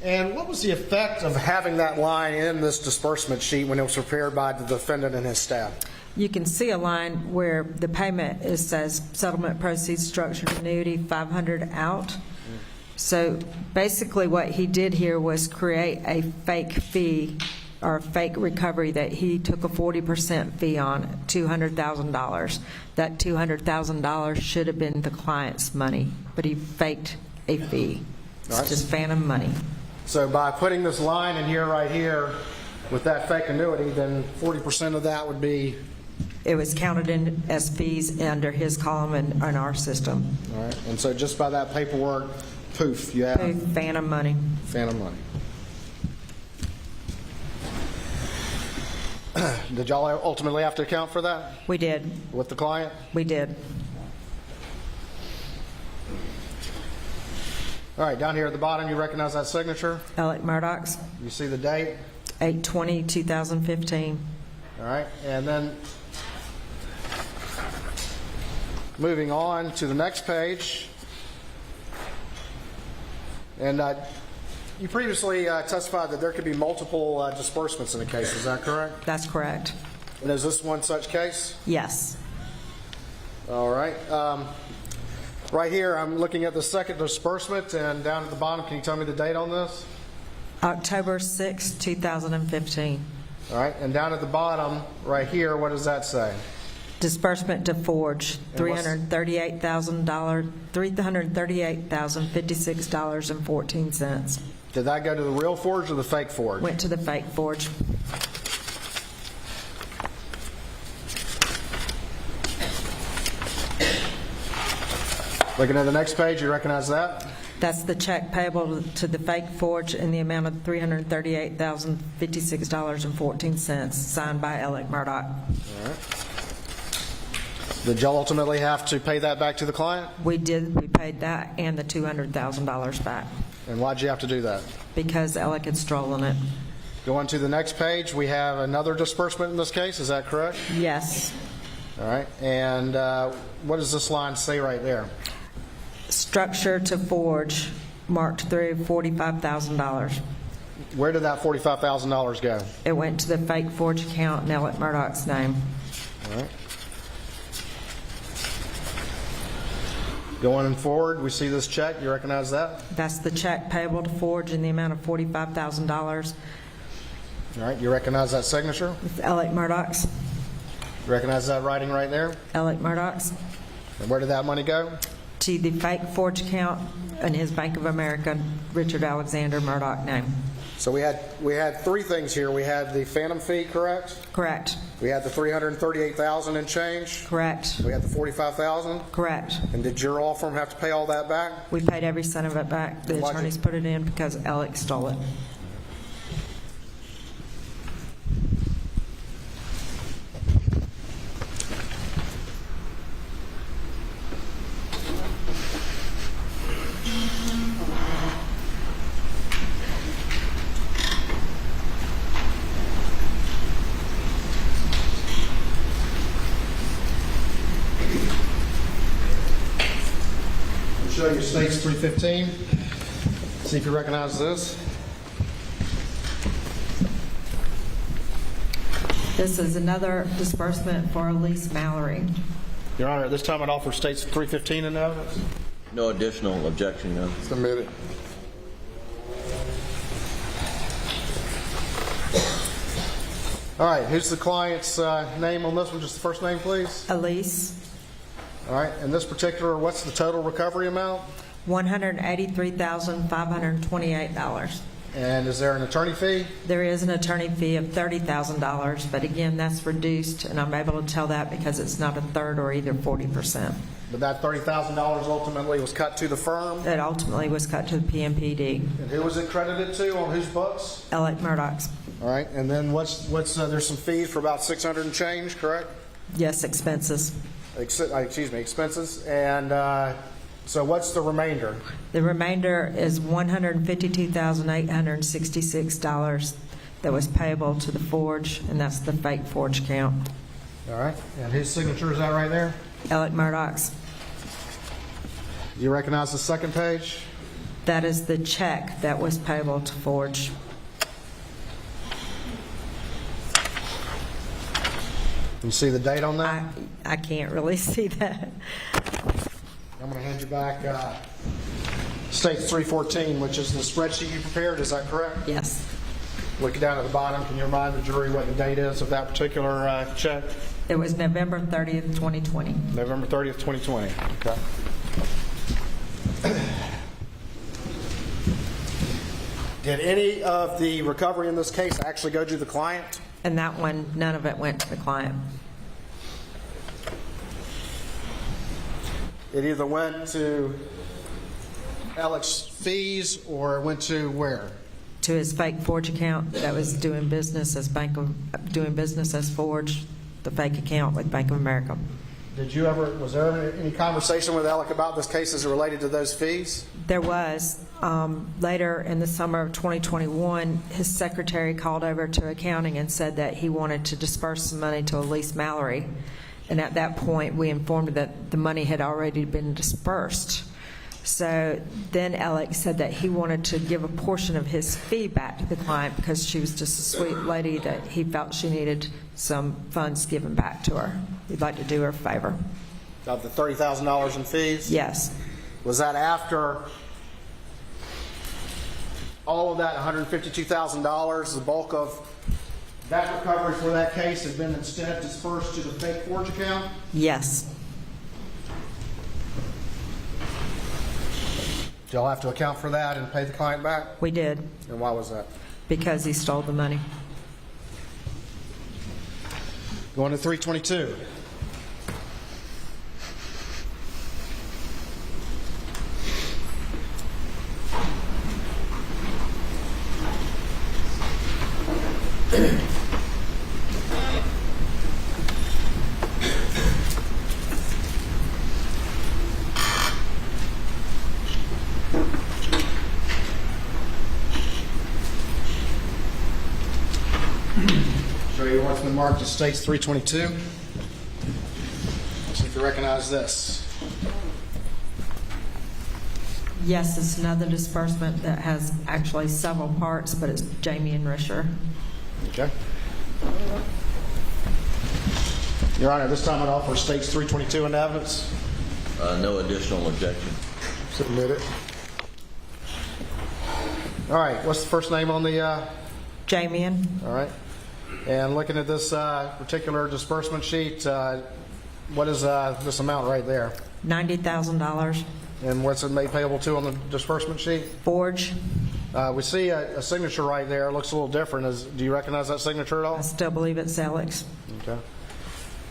And what was the effect of having that line in this disbursement sheet when it was prepared by the defendant and his staff? You can see a line where the payment says settlement proceeds structured annuity 500 out. So basically what he did here was create a fake fee or a fake recovery that he took a 40% fee on, $200,000. That $200,000 should have been the client's money, but he faked a fee. It's Right. just phantom money. So by putting this line in here right here with that fake annuity, then 40% of that would be, It was counted in as fees under his column in our system. all right. And so just by that paperwork, poof, you have Phantom money. phantom money. Did y'all ultimately have to account for that We did. with the client? We did. All right, down here at the bottom, you recognize that signature? Alex Murdaugh's, You see the date? 8/20/2015. All right, and then moving on to the next page. And you previously testified that there could be multiple disbursements in a case. Is that correct? That's correct. And is this one such case? Yes. All right. Right here, I'm looking at the second disbursement, and down at the bottom, can you tell me the date on this? October 6, 2015. All right, and down at the bottom, right here, what does that say? Disbursement to Forge, And what's- $338,056.14. Did that go to the real Forge or the fake Forge? Went to the fake Forge. Looking at the next page, you recognize that? That's the check payable to the fake Forge in the amount of $338,056.14, signed by Alex Murdaugh. Did y'all ultimately have to pay that back to the client? We did, we paid that and the $200,000 back And why'd you have to do that? because Alec had stolen it. Going to the next page, we have another disbursement in this case, is that correct? Yes. All right, and what does this line say right there? Structure to Forge, marked through $45,000. Where did that $45,000 go? It went to the fake Forge account in Alex Murdaugh's name. All right. Going forward, we see this check, you recognize that? That's the check payable to Forge in the amount of $45,000. All right, you recognize that signature? It's Alex Murdaugh's. You recognize that writing right there? Alex Murdaugh's. And where did that money go? To the fake Forge account in his Bank of America, Richard Alexander Murdaugh name. So we had three things here. We had the phantom fee, correct? Correct. We had the $338,000 and change. Correct. We had the $45,000. Correct. And did your law firm have to pay all that back? We paid every cent of it back. The Why'd you- attorneys put it in because Alex stole it. Show you States 315. See if you recognize this. This is another disbursement for Elise Mallory. Your Honor, at this time I'd offer States 315 in evidence. No additional objection, no. Submitted. All right, who's the client's name on this one? Just the first name, please. Elise, All right, and this particular, what's the total recovery amount? $183,528. And is there an attorney fee? There is an attorney fee of $30,000, but again, that's reduced, and I'm able to tell that because it's not a third or either 40%. But that $30,000 ultimately was cut to the firm. That ultimately was cut to the PMPD. And who was it credited to, on whose books? Alex Murdaugh's. All right, and then what's there's some fees for about 600 and change, correct? Yes, expenses. Expenses. And so what's the remainder? The remainder is $152,866 that was payable to the Forge, and that's the fake Forge account. All right, and his signature is that right there? Alex Murdaugh's. Do you recognize the second page? That is the check that was payable to Forge. You see the date on that? I can't really see that. I'm going to hand you back States 314, which is the spreadsheet you prepared. Is that correct? Yes. Look down at the bottom. Can you remind the jury what the date is of that particular check? It was November 30th, 2020. November 30th, 2020. Okay. Did any of the recovery in this case actually go to the client? And that one, none of it went to the client. It either went to Alex fees or it went to where? To his fake Forge account that was doing business as Forge, the fake account with Bank of America. Was there ever any conversation with Alec about this case as it related to those fees? There was. Later in the summer of 2021, his secretary called over to accounting and said that he wanted to disperse some money to Elise Mallory. And at that point, we informed her that the money had already been dispersed. So then Alex said that he wanted to give a portion of his fee back to the client because she was just a sweet lady that he felt she needed some funds given back to her. He'd like to do her a favor. Of the $30,000 in fees? Yes. Was that after all of that $152,000, the bulk of that recovery for that case had been instead dispersed to the fake forge account? Yes. Do y'all have to account for that and pay the client back? We did, And why was that? because he stole the money. Going to 322. Show you what's been marked as States 322. See if you recognize this. Yes, it's another disbursement that has actually several parts, but it's Jamie and Risher. Okay. Your Honor, this time I'd offer States 322 into evidence. No additional objection. Submit it. All right, what's the first name on the, Jamie and all right. And looking at this particular disbursement sheet, what is this amount right there? $90,000. And what's it made payable to on the disbursement sheet? Forge, We see a signature right there. It looks a little different. Do you recognize that signature at all? I still believe it's Alex. Okay.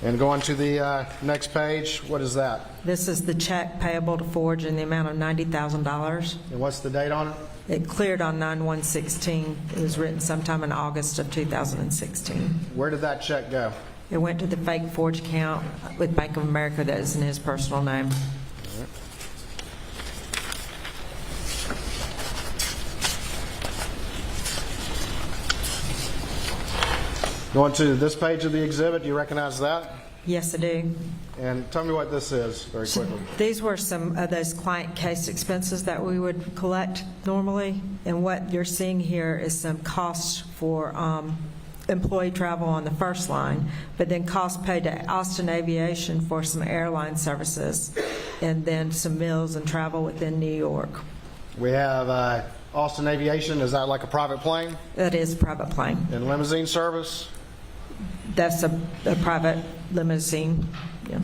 And going to the next page, what is that? This is the check payable to Forge in the amount of $90,000. And what's the date on it? It cleared on 9/1/16. It was written sometime in August of 2016. Where did that check go? It went to the fake Forge account with Bank of America that is in his personal name. Going to this page of the exhibit, do you recognize that? Yes, I do. And tell me what this is very quickly. These were some of those client case expenses that we would collect normally, and what you're seeing here is some costs for employee travel on the first line, but then costs paid to Austin Aviation for some airline services, and then some meals and travel within New York. We have Austin Aviation. Is that like a private plane? That is a private plane. And limousine service? That's a private limousine. Yeah.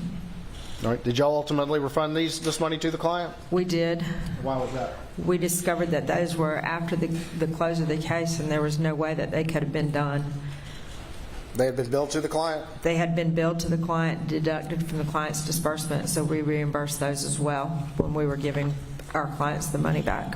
All right. Did y'all ultimately refund this money to the client? We did. Why was that? We discovered that those were after the close of the case, and there was no way that they could have been done. They had been billed to the client? They had been billed to the client, deducted from the client's disbursement, so we reimbursed those as well when we were giving our clients the money back.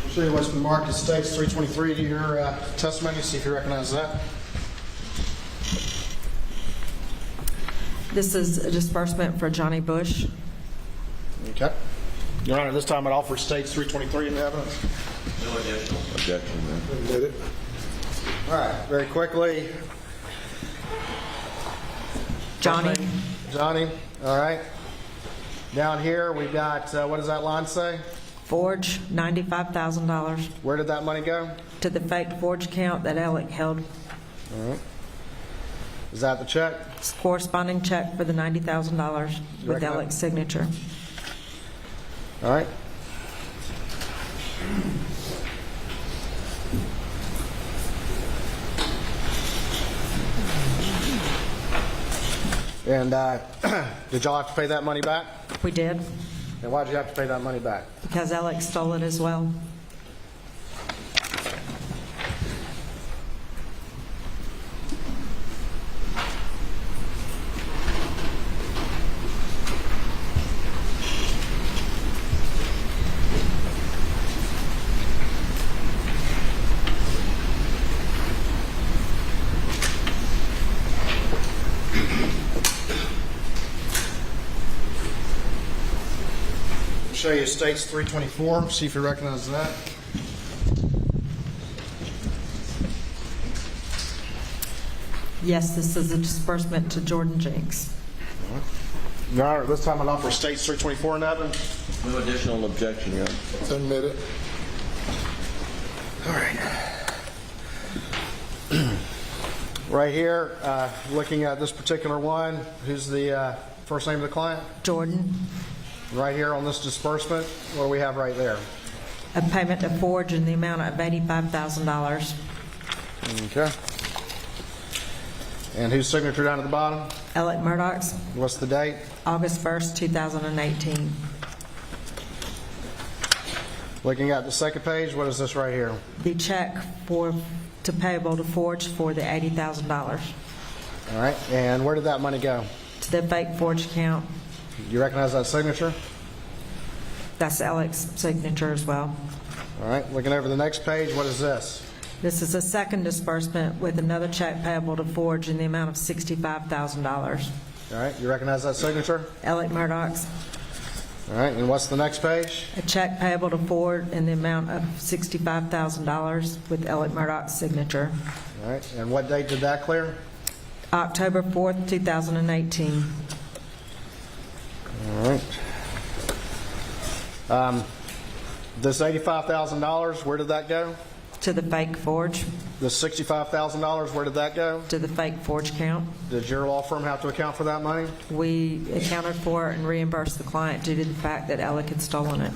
I'll show you what's been marked as States 323 to your testimony, see if you recognize that. This is a disbursement for Johnny Bush. Okay. Your Honor, this time I'd offer States 323 in evidence. No additional objection, man. Submit it. All right, very quickly. Johnny, Johnny, all right. Down here, we've got, what does that line say? Forge, $95,000 Where did that money go? to the fake Forge account that Alec held. All right. Is that the check? It's a corresponding check for the $90,000 with Reckon- Alec's signature. All right. And did y'all have to pay that money back? We did, And why did you have to pay that money back? because Alec stole it as well. show you Estates 324, see if you recognize that. Yes, this is a disbursement to Jordan Jenks. Your Honor, this time I'll offer Estates 324 in that one. No additional objection, Your Honor. Submit it. All right. Right here, looking at this particular one, who's the first name of the client? Jordan, Right here on this disbursement, what do we have right there? a payment to Forge in the amount of $85,000. Okay. And whose signature down at the bottom? Alex Murdaugh's, What's the date? August 1st, 2018. Looking at the second page, what is this right here? The check to payable to Forge for the $80,000 All right, and where did that money go? to the fake Forge account. You recognize that signature? That's Alex's signature as well. All right, looking over the next page, what is this? This is a second disbursement with another check payable to Forge in the amount of $65,000. All right, you recognize that signature? Alex Murdaugh's, All right, and what's the next page? a check payable to Ford in the amount of $65,000 with Alex Murdaugh's signature. All right, and what date did that clear? October 4th, 2018. All right. This $85,000, where did that go? To the fake Forge, The $65,000, where did that go? to the fake Forge account. Did your law firm have to account for that money? We accounted for it and reimbursed the client due to the fact that Alec had stolen it.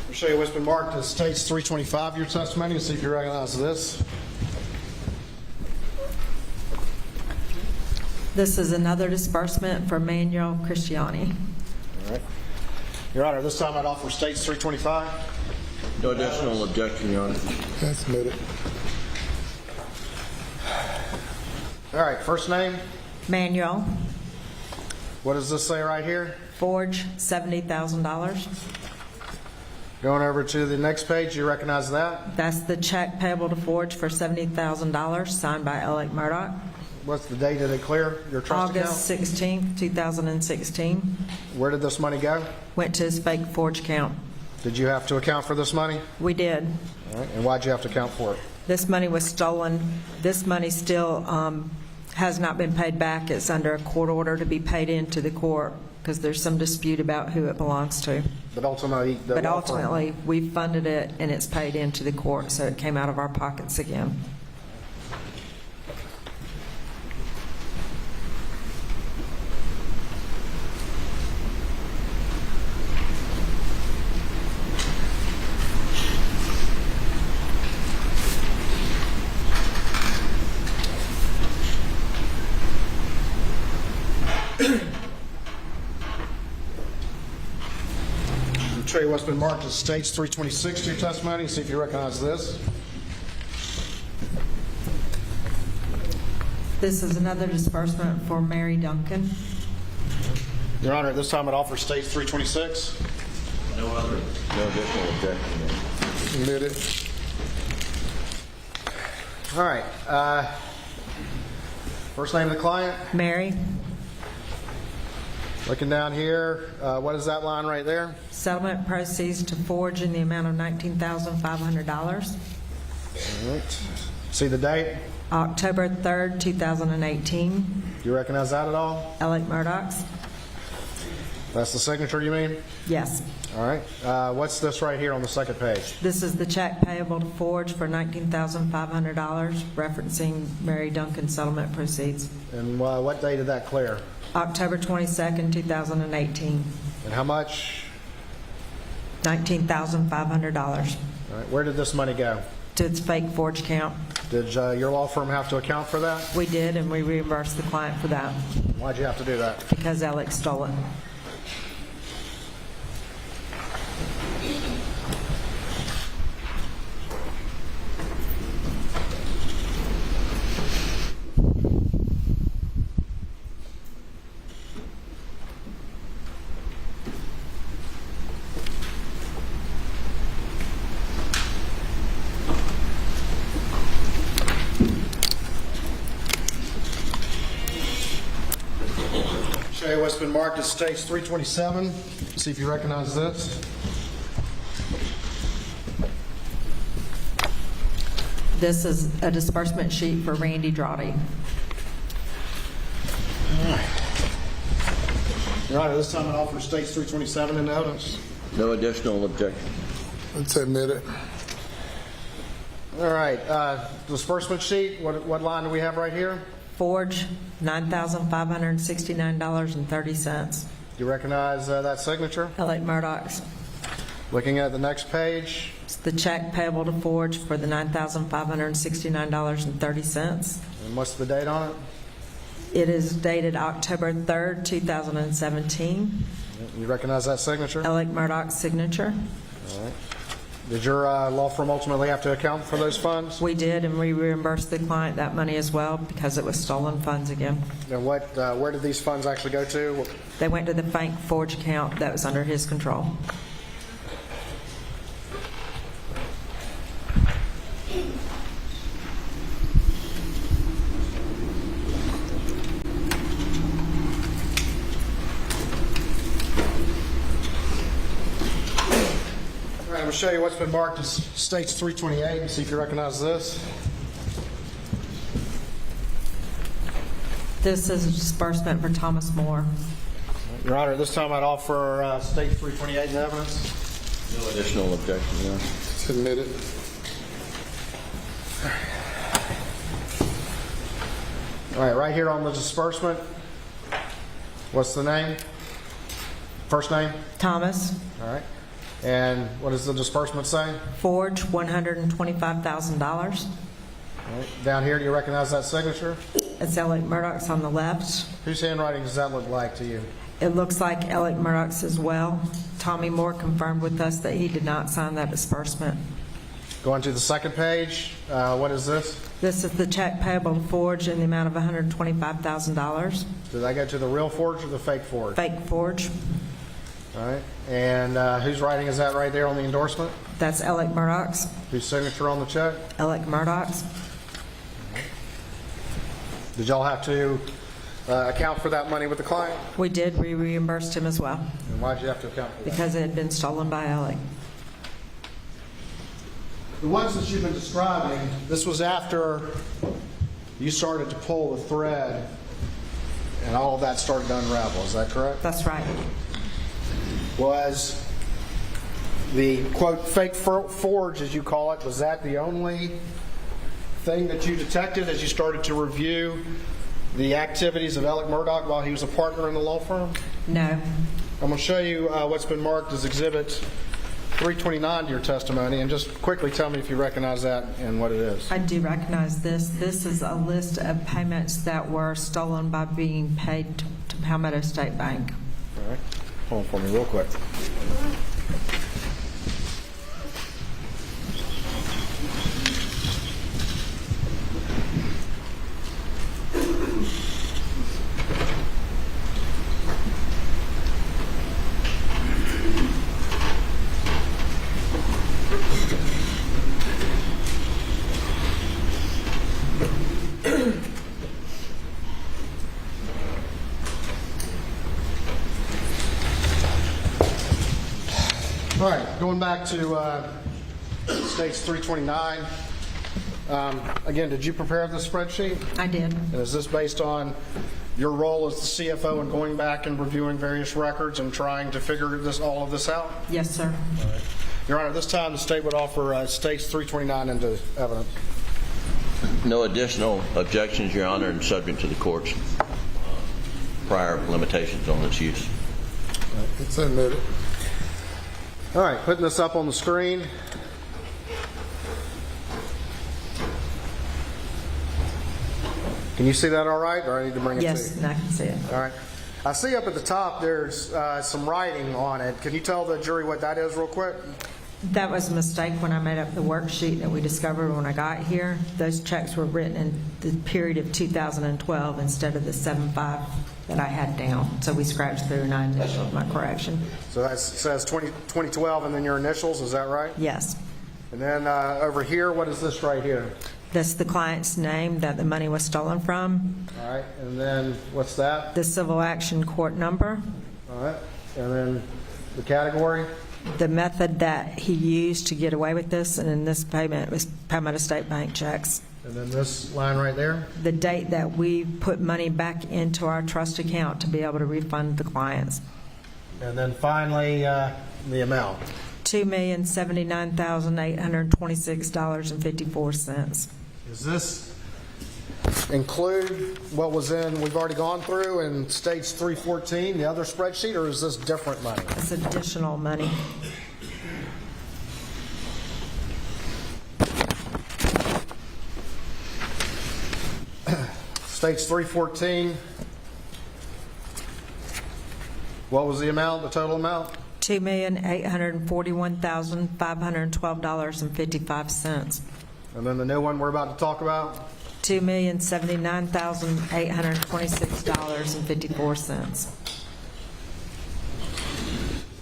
I'll show you what's been marked as States 325, your testimony, and see if you recognize this. This is another disbursement for Manuel Cristiani. All right. Your Honor, this time I'd offer States 325. No additional objection, Your Honor. Submit it. All right, first name. Manuel, What does this say right here? Forge, $70,000. Going over to the next page, you recognize that? That's the check payable to Forge for $70,000 signed by Alex Murdaugh. What's the date that it clear your trust August account? 16th, 2016. Where did this money go? Went to his fake Forge account. Did you have to account for this money? We did. All right, and why'd you have to account for it? This money was stolen. This money still has not been paid back. It's under a court order to be paid into the court because there's some dispute about who it belongs to. But ultimately, But ultimately, we funded it and it's paid into the court, so it came out of our pockets again. I'll show you what's been marked as States 326 to your testimony, see if you recognize this. This is another disbursement for Mary Duncan. Your Honor, at this time I'd offer States 326. No additional objection, Your Honor. Submit it. All right. First name of the client. Mary, Looking down here, what is that line right there? settlement proceeds to Forge in the amount of $19,500. All right. See the date? October 3rd, 2018. Do you recognize that at all? Alex Murdaugh's. That's the signature, you mean? Yes. All right. What's this right here on the second page? This is the check payable to Forge for $19,500, referencing Mary Duncan's settlement proceeds. And what day did that clear? October 22nd, 2018. And how much? $19,500. All right. Where did this money go? to its fake forge account. Did your law firm have to account for that? We did, and we reimbursed the client for that Why'd you have to do that? because Alex stole it. Show you what's been marked as States 327. See if you recognize this. This is a disbursement sheet for Randy Drawdy. Your Honor, this time I offer States 327 in evidence. No additional objection. Let's admit it. All right, disbursement sheet, what line do we have right here? Forge, $9,569.30. Do you recognize that signature? Alex Murdaugh's. Looking at the next page, It's the check payable to Forge for the $9,569.30. and what's the date on it? It is dated October 3rd, 2017. You recognize that signature? Alex Murdaugh's signature. Did your law firm ultimately have to account for those funds? We did, and we reimbursed the client that money as well because it was stolen funds again. And where did these funds actually go to? They went to the bank Forge account that was under his control. All right, I'm going to show you what's been marked as States 328 and see if you recognize this. This is a disbursement for Thomas Moore. Your Honor, this time I'd offer States 328 in evidence. No additional objection, Your Honor. Let's admit it. All right, right here on the disbursement, what's the name? First name? Thomas, All right. And what does the disbursement say? Forge, $125,000. All right. Down here, do you recognize that signature? It's Alex Murdaugh's on the left. Whose handwriting does that look like to you? It looks like Alex Murdaugh's as well. Tommy Moore confirmed with us that he did not sign that disbursement. Going to the second page, what is this? This is the check payable to Forge in the amount of $125,000. Did that go to the real Forge or the fake Forge? Fake Forge. All right. And whose writing is that right there on the endorsement? That's Alex Murdaugh's. Whose signature on the check? Alex Murdaugh's. Did y'all have to account for that money with the client? We did. We reimbursed him as well And why'd you have to account for that? because it had been stolen by Alex. The ones that you've been describing, this was after you started to pull the thread and all of that started to unravel. Is that correct? That's right. Was the, quote, fake forge, as you call it, was that the only thing that you detected as you started to review the activities of Alex Murdaugh while he was a partner in the law firm? No. I'm going to show you what's been marked as Exhibit 329 to your testimony, and just quickly tell me if you recognize that and what it is. I do recognize this. This is a list of payments that were stolen by being paid to Palmetto State Bank. All right. Hold on for me real quick. All right, going back to States 329. Again, did you prepare this spreadsheet? I did. And is this based on your role as the CFO and going back and reviewing various records and trying to figure all of this out? Yes, sir. Your Honor, this time the state would offer States 329 into evidence. No additional objections, Your Honor, and subject to the court's prior limitations on its use. Let's admit it. All right, putting this up on the screen. Can you see that all right, or I need to bring it to you? Yes, and I can see it. All right. I see up at the top there's some writing on it. Can you tell the jury what that is real quick? That was a mistake when I made up the worksheet that we discovered when I got here. Those checks were written in the period of 2012 instead of the 7/5 that I had down. So we scratched through and I initialed my correction. So that says 2012 and then your initials, is that right? Yes. And then over here, what is this right here? That's the client's name that the money was stolen from, All right. And then what's that? the civil action court number, All right. And then the category? the method that he used to get away with this, and in this payment was Palmetto State Bank checks. And then this line right there? The date that we put money back into our trust account to be able to refund the clients. And then finally, the amount. $2,079,826.54. Does this include what was in, we've already gone through in stage 314, the other spreadsheet, or is this different money? It's additional money. Stage 314, what was the amount, the total amount? $2,841,512.55. And then the new one we're about to talk about? $2,079,826.54.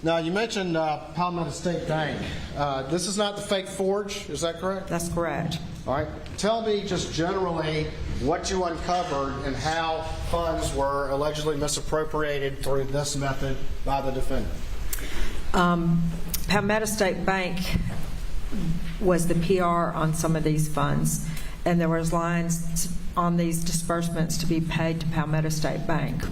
Now, you mentioned Palmetto State Bank. This is not the fake forge, is that correct? That's correct. All right. Tell me just generally what you uncovered and how funds were allegedly misappropriated through this method by the defendant. Palmetto State Bank was the PR on some of these funds, and there was lines on these disbursements to be paid to Palmetto State Bank.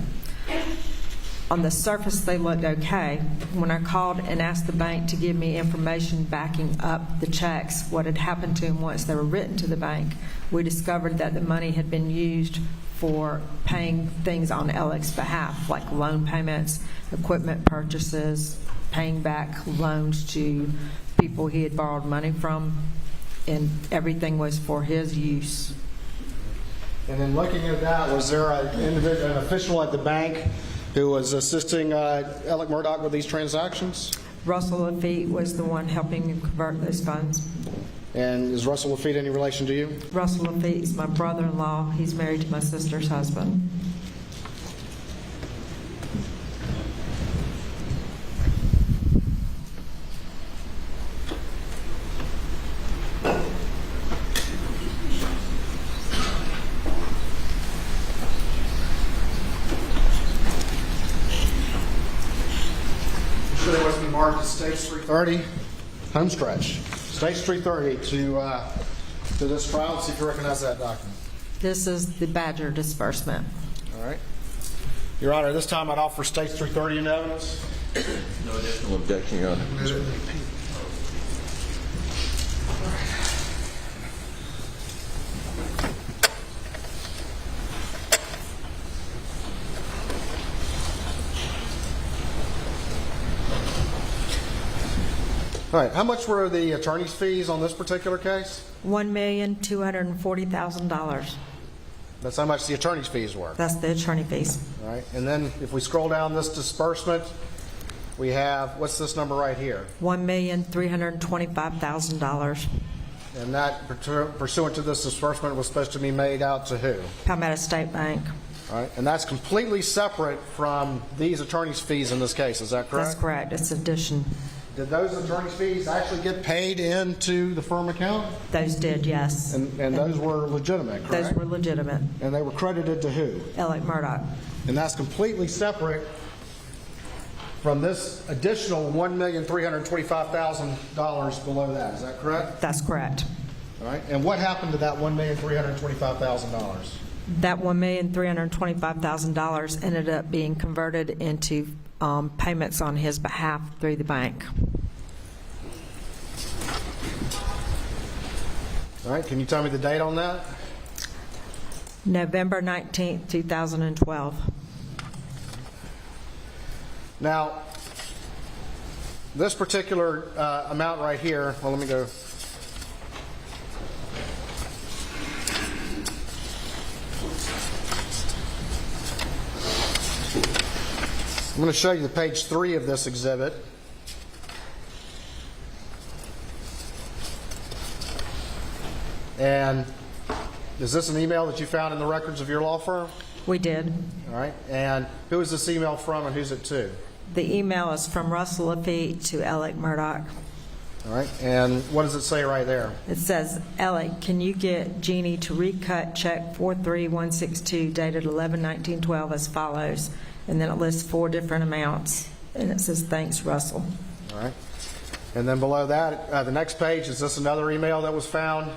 On the surface, they looked okay. When I called and asked the bank to give me information backing up the checks, what had happened to them once they were written to the bank, we discovered that the money had been used for paying things on Alex's behalf, like loan payments, equipment purchases, paying back loans to people he had borrowed money from, and everything was for his use. And then looking at that, was there an official at the bank who was assisting Alex Murdaugh with these transactions? Russell Lafitte was the one helping me convert those funds. And is Russell Lafitte any relation to you? Russell Lafitte is my brother-in-law. He's married to my sister's husband. There must be marked as stage 330, home stretch. Stage 330 to this trial. Let's see if you recognize that document. This is the Badger disbursement. All right. Your Honor, this time I'd offer stage 330 in evidence. No additional objection, Your Honor. All right. How much were the attorney's fees on this particular case? $1,240,000. That's how much the attorney's fees were. That's the attorney fees. All right. And then if we scroll down this disbursement, we have, what's this number right here? $1,325,000. And that pursuant to this disbursement was supposed to be made out to who? Palmetto State Bank. All right. And that's completely separate from these attorney's fees in this case. Is that correct? That's correct. It's addition. Did those attorney's fees actually get paid into the firm account? Those did, yes. And those were legitimate, correct? Those were legitimate. And they were credited to who? Alex Murdaugh. And that's completely separate from this additional $1,325,000 below that. Is that correct? That's correct. All right. And what happened to that $1,325,000? That $1,325,000 ended up being converted into payments on his behalf through the bank. All right. Can you tell me the date on that? November 19th, 2012. Now, this particular amount right here, well, let me go. I'm going to show you the page 3 of this exhibit. And is this an email that you found in the records of your law firm? We did. All right. And who is this email from and who's it to? The email is from Russell Lafitte to Alex Murdaugh. All right. And what does it say right there? It says, Alex, can you get Jeannie to recut check 43162 dated 11/19/12 as follows? And then it lists 4 different amounts. And it says, thanks, Russell. All right. And then below that, the next page, is this another email that was found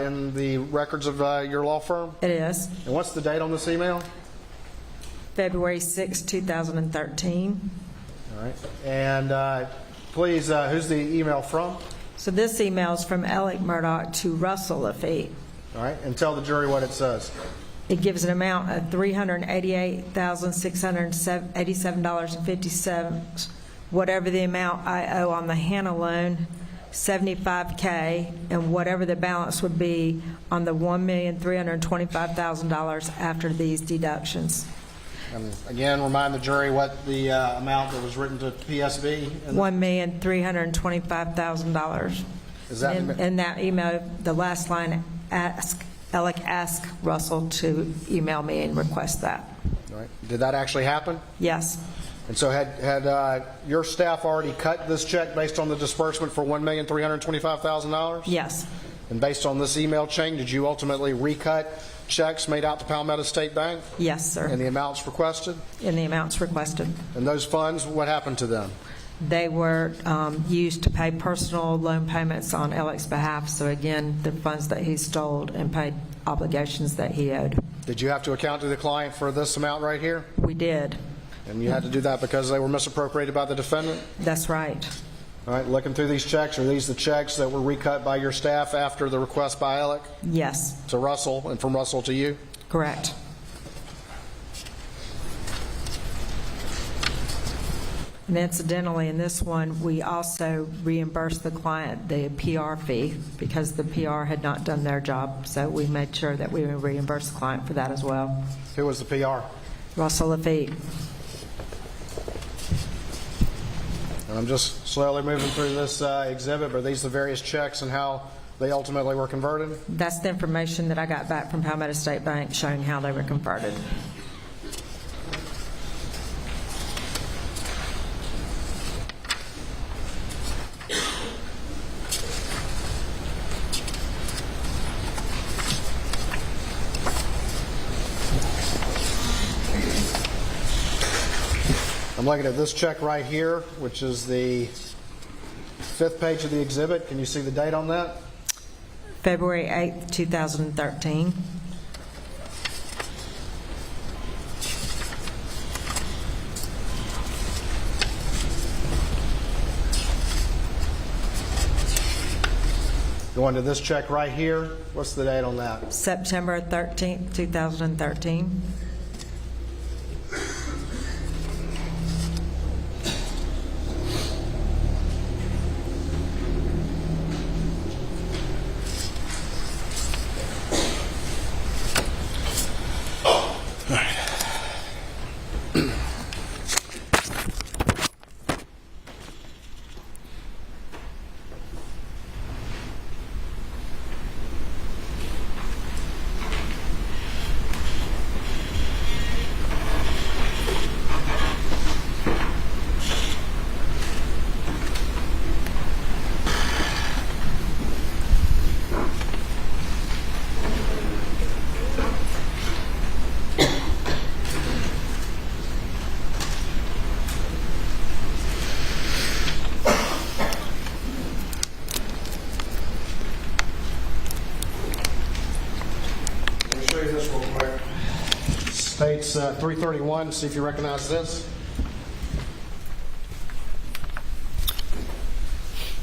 in the records of your law firm? It is And what's the date on this email? February 6, 2013. All right. And please, who's the email from? So this email is from Alex Murdaugh to Russell Lafitte. All right. And tell the jury what it says. It gives an amount of $388,687.50. Whatever the amount I owe on the Hannah loan, $75K, and whatever the balance would be on the $1,325,000 after these deductions. And again, remind the jury what the amount that was written to PSB. $1,325,000. Is that in that email, the last line, Alec asked Russell to email me and request that. All right. Did that actually happen? Yes. And so had your staff already cut this check based on the disbursement for $1,325,000? Yes. And based on this email chain, did you ultimately recut checks made out to Palmetto State Bank? Yes, sir. And the amounts requested? In the amounts requested. And those funds, what happened to them? They were used to pay personal loan payments on Alex's behalf. So again, the funds that he stole and paid obligations that he owed. Did you have to account to the client for this amount right here? We did. And you had to do that because they were misappropriated by the defendant? That's right. All right, looking through these checks, are these the checks that were recut by your staff after the request by Alec Yes. to Russell and from Russell to you? Correct. And incidentally, in this one, we also reimbursed the client the PR fee because the PR had not done their job. So we made sure that we reimbursed the client for that as well. Who was the PR? Russell Lafitte. And I'm just slowly moving through this exhibit. Are these the various checks and how they ultimately were converted? That's the information that I got back from Palmetto State Bank showing how they were converted. I'm looking at this check right here, which is the 5th page of the exhibit. Can you see the date on that? February 8th, 2013. Going to this check right here. What's the date on that? September 13th, 2013. States 331. See if you recognize this.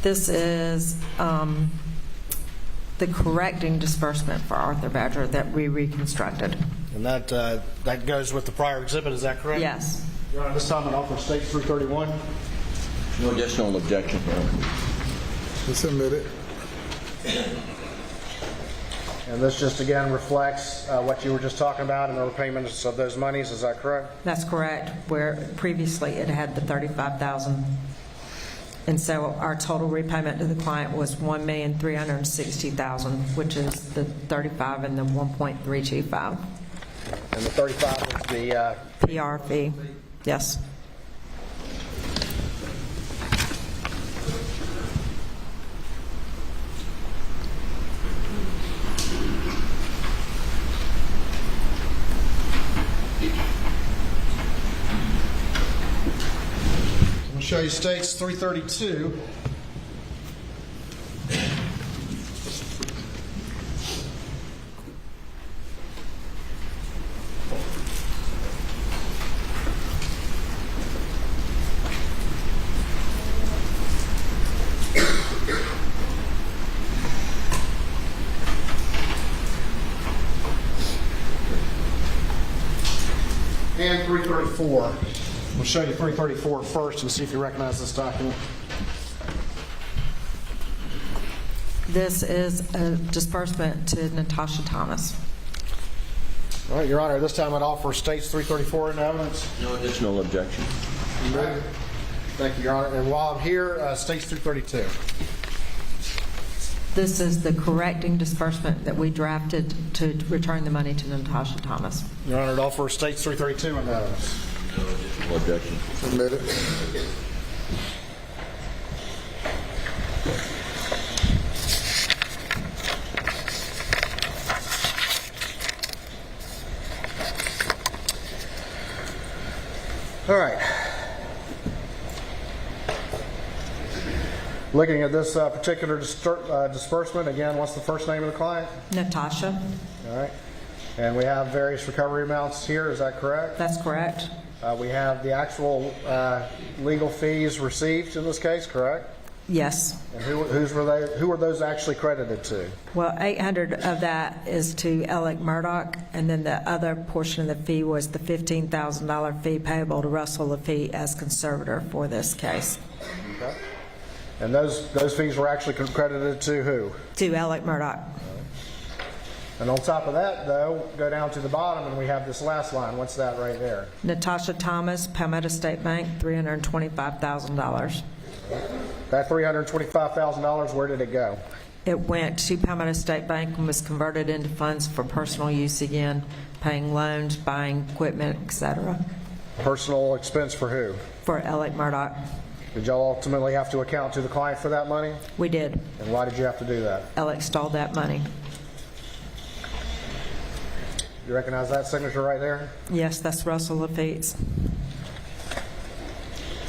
This is the correcting disbursement for Arthur Badger that we reconstructed. And that goes with the prior exhibit, is that correct? Yes. Your Honor, this time on offer States 331. No additional objection, Your Honor. It's submitted. And this just again reflects what you were just talking about and the repayments of those monies, is that correct? That's correct, where previously it had the $35,000. And so our total repayment to the client was $1,360,000, which is the 35 and the 1.325 And the 35 was the, PR fee. Yes. I'll show you states 332. And 334. We'll show you 334 first and see if you recognize this document. This is a disbursement to Natasha Thomas. All right, Your Honor, this time I'd offer states 334 in evidence. No additional objection. Thank you, Your Honor. And while I'm here, states 332. This is the correcting disbursement that we drafted to return the money to Natasha Thomas. Your Honor, I'd offer states 332 in evidence. No additional objection. Submitted. All right. Looking at this particular disbursement, again, what's the first name of the client? Natasha, All right. And we have various recovery amounts here, is that correct? that's correct. We have the actual legal fees received in this case, correct? Yes. And who were those actually credited to? Well, 800 of that is to Alex Murdaugh, and then the other portion of the fee was the $15,000 fee payable to Russell Lafitte as conservator for this case. Okay. And those fees were actually credited to who? To Alex Murdaugh. And on top of that, though, go down to the bottom and we have this last line. What's that right there? Natasha Thomas, Palmetto State Bank, $325,000. That $325,000, where did it go? It went to Palmetto State Bank and was converted into funds for personal use again, paying loans, buying equipment, etc. Personal expense for who? For Alex Murdaugh. Did y'all ultimately have to account to the client for that money? We did. And why did you have to do that? Alex stole that money. You recognize that signature right there? Yes, that's Russell Lafitte's.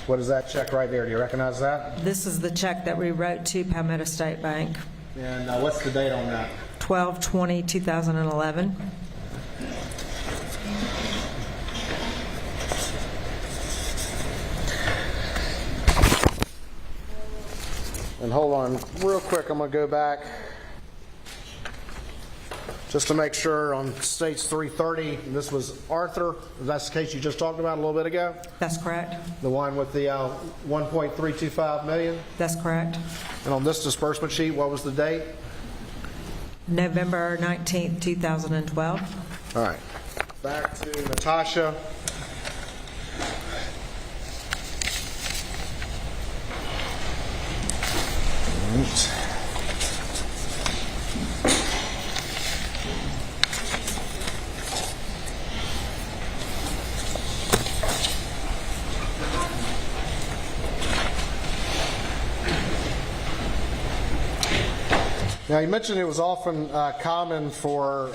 What is that check right there? Do you recognize that? This is the check that we wrote to Palmetto State Bank, And what's the date on that? 12/20/2011. And hold on real quick, I'm going to go back just to make sure on states 330. This was Arthur. That's the case you just talked about a little bit ago? That's correct. The one with the 1.325 million? That's correct. And on this disbursement sheet, what was the date? November 19th, 2012. All right. Back to Natasha. Now, you mentioned it was often common for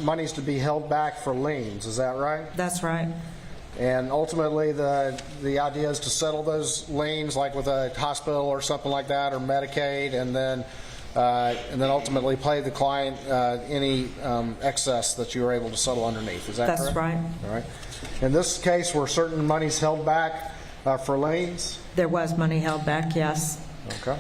monies to be held back for liens. Is that right? That's right. And ultimately, the idea is to settle those liens, like with a hospital or something like that, or Medicaid, and then ultimately pay the client any excess that you were able to settle underneath. Is that correct? That's right. All right. In this case, were certain monies held back for liens? There was money held back, yes. Okay.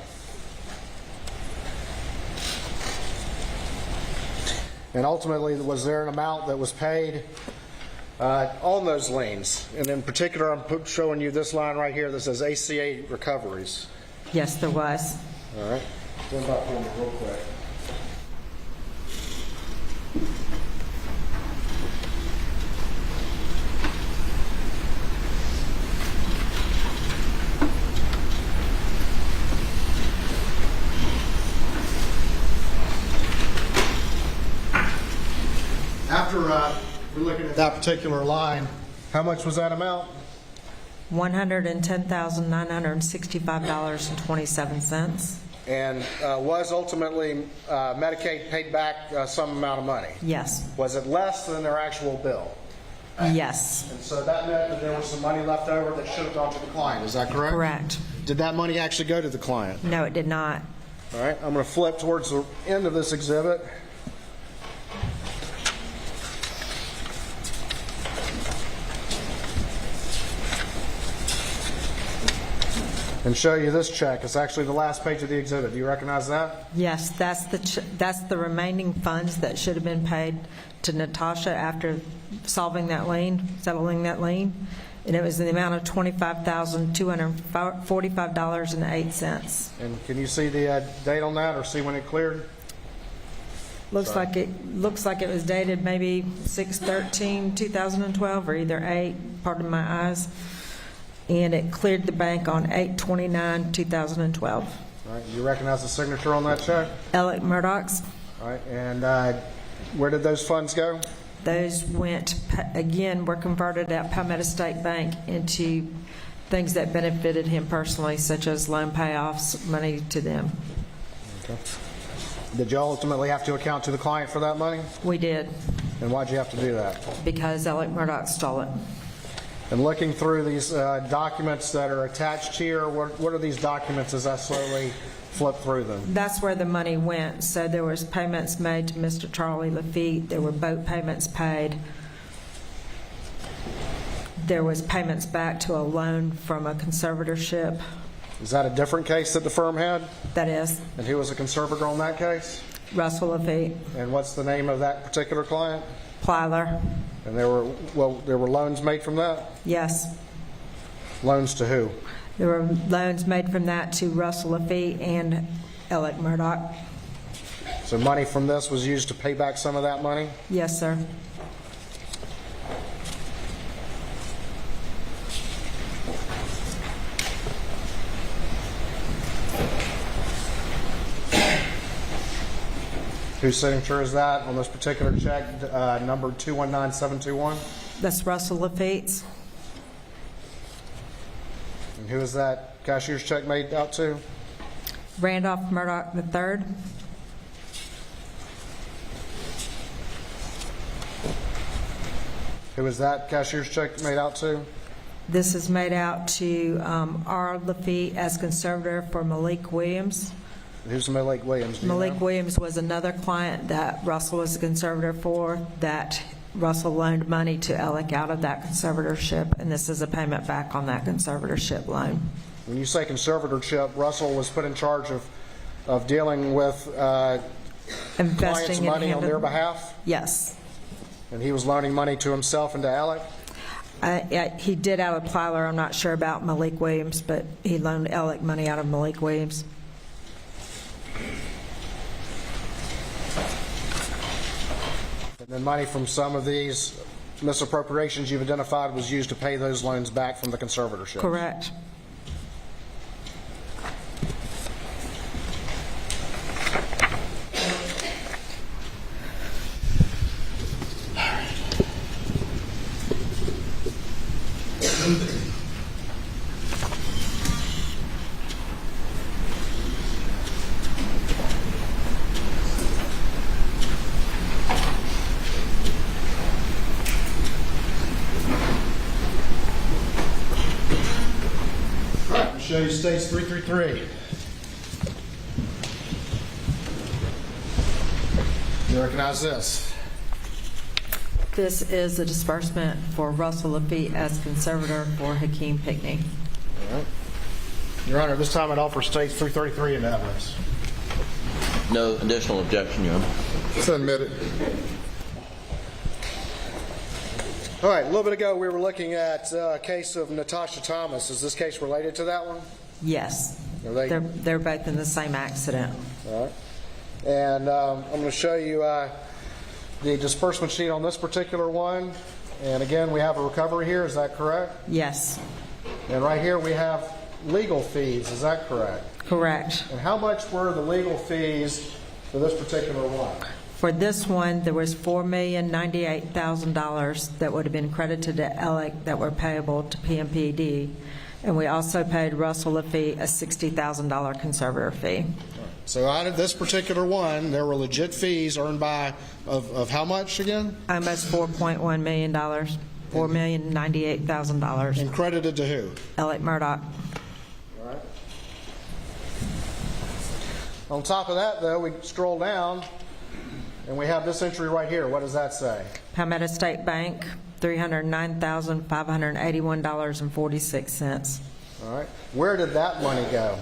And ultimately, was there an amount that was paid on those liens? And in particular, I'm showing you this line right here that says ACA recoveries. Yes, there was. All right. Stand by for me real quick. that particular line. How much was that amount? $110,965.27. And was ultimately Medicaid paid back some amount of money? Yes. Was it less than their actual bill? Yes. And so that meant that there was some money left over that should have gone to the client. Is that correct? Correct. Did that money actually go to the client? No, it did not. All right, I'm going to flip towards the end of this exhibit. And show you this check. It's actually the last page of the exhibit. Do you recognize that? Yes, that's the remaining funds that should have been paid to Natasha after settling that lien, and it was in the amount of $25,245.08. And can you see the date on that, or see when it cleared? Looks like it was dated maybe 6/13/2012 or either 8. Pardon my eyes. And it cleared the bank on 8/29/2012. All right, you recognize the signature on that check? Alex Murdaugh's. All right, and where did those funds go? Those went, again, were converted at Palmetto State Bank into things that benefited him personally, such as loan payoffs, money to them. Okay. Did you ultimately have to account to the client for that money? We did, And why'd you have to do that? because Alex Murdaugh stole it. And looking through these documents that are attached here, what are these documents as I slowly flip through them? That's where the money went. So there was payments made to Mr. Charlie Lafitte. There were boat payments paid. There was payments back to a loan from a conservatorship. Is that a different case that the firm had? That is And who was a conservator on that case? Russell Lafitte, And what's the name of that particular client? Plyler. And there were loans made from that? Yes. Loans to who? There were loans made from that to Russell Lafitte and Alex Murdaugh. So money from this was used to pay back some of that money? Yes, sir. Whose signature is that on this particular check, number 219721? That's Russell Lafitte's. And who is that cashier's check made out to? Randolph Murdaugh III. Who is that cashier's check made out to? This is made out to R. Lafitte as conservator for Malik Williams. Who's Malik Williams? Do you Malik know? Williams was another client that Russell was a conservator for, that Russell loaned money to Alec out of that conservatorship, and this is a payment back on that conservatorship loan. When you say conservatorship, Russell was put in charge of dealing with clients' Investing in money on their Hampton. behalf? Yes. And he was loaning money to himself and to Alec? He did out of Plyler. I'm not sure about Malik Williams, but he loaned Alec money out of Malik Williams. And then money from some of these misappropriations you've identified was used to pay those loans back from the conservatorship? Correct. Show you states 333. You recognize this? This is a disbursement for Russell Lafitte as conservator for Hakeem Pickney. All right. Your Honor, this time I'd offer states 333 into evidence. No additional objection, Your Honor. It's admitted. All right, a little bit ago we were looking at a case of Natasha Thomas. Is this case related to that one? Yes. Are they- They're both in the same accident. All right. And I'm going to show you the disbursement sheet on this particular one. And again, we have a recovery here. Is that correct? Yes. And right here we have legal fees. Is that correct? Correct. And how much were the legal fees for this particular one? For this one, there was $4,098,000 that would have been credited to Alec that were payable to PMPD, and we also paid Russell a fee, a $60,000 conservator fee. So out of this particular one, there were legit fees earned by, of how much again? Almost $4.1 million, $4,098,000. And credited to who? Alex Murdaugh. On top of that, though, we scroll down, and we have this entry right here. What does that say? Palmetto State Bank, $309,581.46. All right. Where did that money go?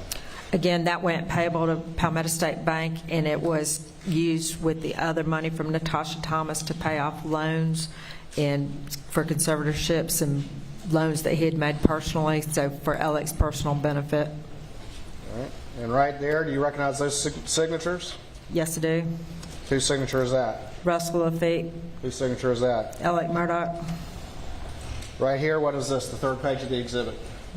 Again, that went payable to Palmetto State Bank, and it was used with the other money from Natasha Thomas to pay off loans and for conservatorships and loans that he had made personally, so for Alex's personal benefit. All right. And right there, do you recognize those signatures? Yes, I do. Whose signature is that? Russell Lafitte, Whose signature is that? Alex Murdaugh. Right here, what is this, the third page of the exhibit?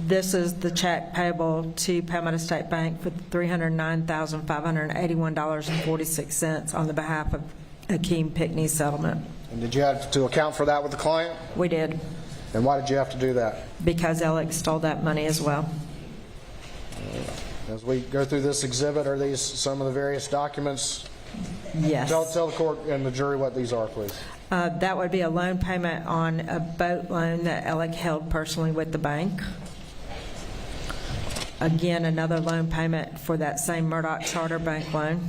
This is the check payable to Palmetto State Bank for $309,581.46 on the behalf of Akeem Pickney's settlement. And did you have to account for that with the client? We did, And why did you have to do that? because Alex stole that money as well. As we go through this exhibit, are these some of the various documents? Yes. Tell the court and the jury what these are, please. That would be a loan payment on a boat loan that Alec held personally with the bank. Again, another loan payment for that same Murdaugh Charter Bank loan.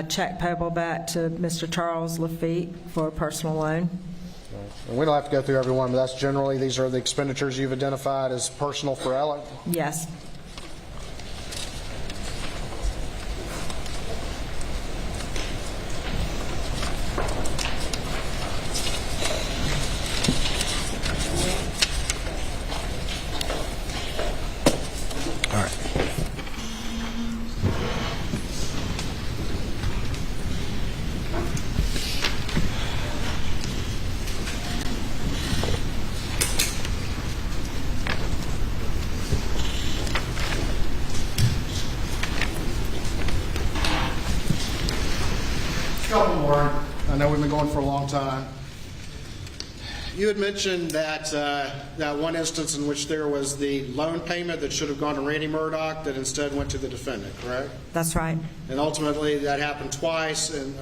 Check payable back to Mr. Charles Lafitte for a personal loan. And we don't have to go through every one, but that's generally, these are the expenditures you've identified as personal for Alec. Yes. Couple more. I know we've been going for a long time. You had mentioned that that one instance in which there was the loan payment that should have gone to Randy Murdaugh that instead went to the defendant, correct? That's right. And ultimately that happened twice, and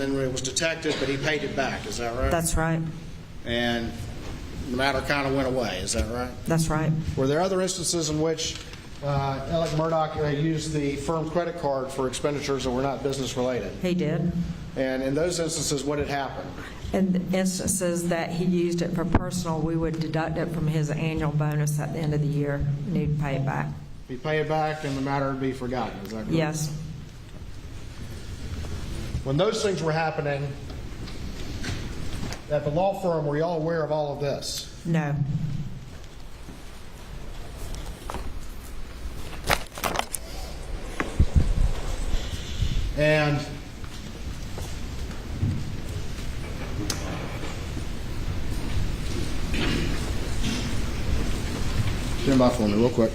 then it was detected, but he paid it back. Is that right? That's right. And the matter kind of went away. Is that right? That's right. Were there other instances in which Alex Murdaugh used the firm credit card for expenditures that were not business related? He did. And in those instances, what had happened? In instances that he used it for personal, we would deduct it from his annual bonus at the end of the year, and he'd pay it back. He'd pay it back, and the matter would be forgotten. Is that correct? Yes. When those things were happening at the law firm, were you all aware of all of this? No. And stand by for me real quick.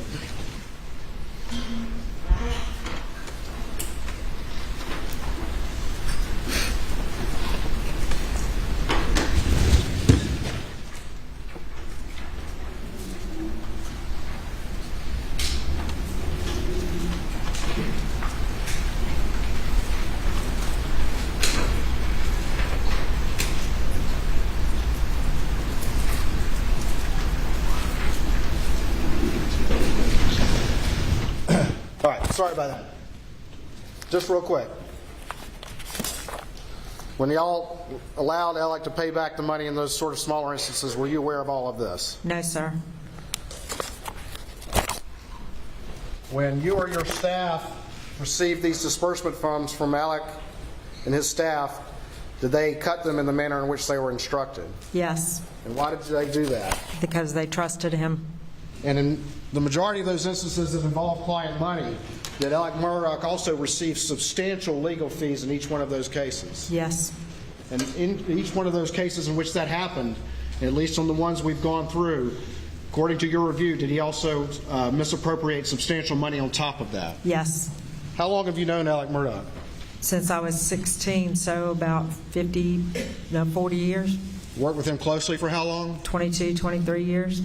All right, sorry about that. Just real quick. When y'all allowed Alec to pay back the money in those sort of smaller instances, were you aware of all of this? No, sir. When you or your staff received these disbursement funds from Alec and his staff, did they cut them in the manner in which they were instructed? Yes, And why did they do that? because they trusted him. And in the majority of those instances that involve client money, did Alex Murdaugh also receive substantial legal fees in each one of those cases? Yes. And in each one of those cases in which that happened, at least on the ones we've gone through, according to your review, did he also misappropriate substantial money on top of that? Yes. How long have you known Alex Murdaugh? since I was 16, so about 40 years, Worked with him closely for how long? 22, 23 years.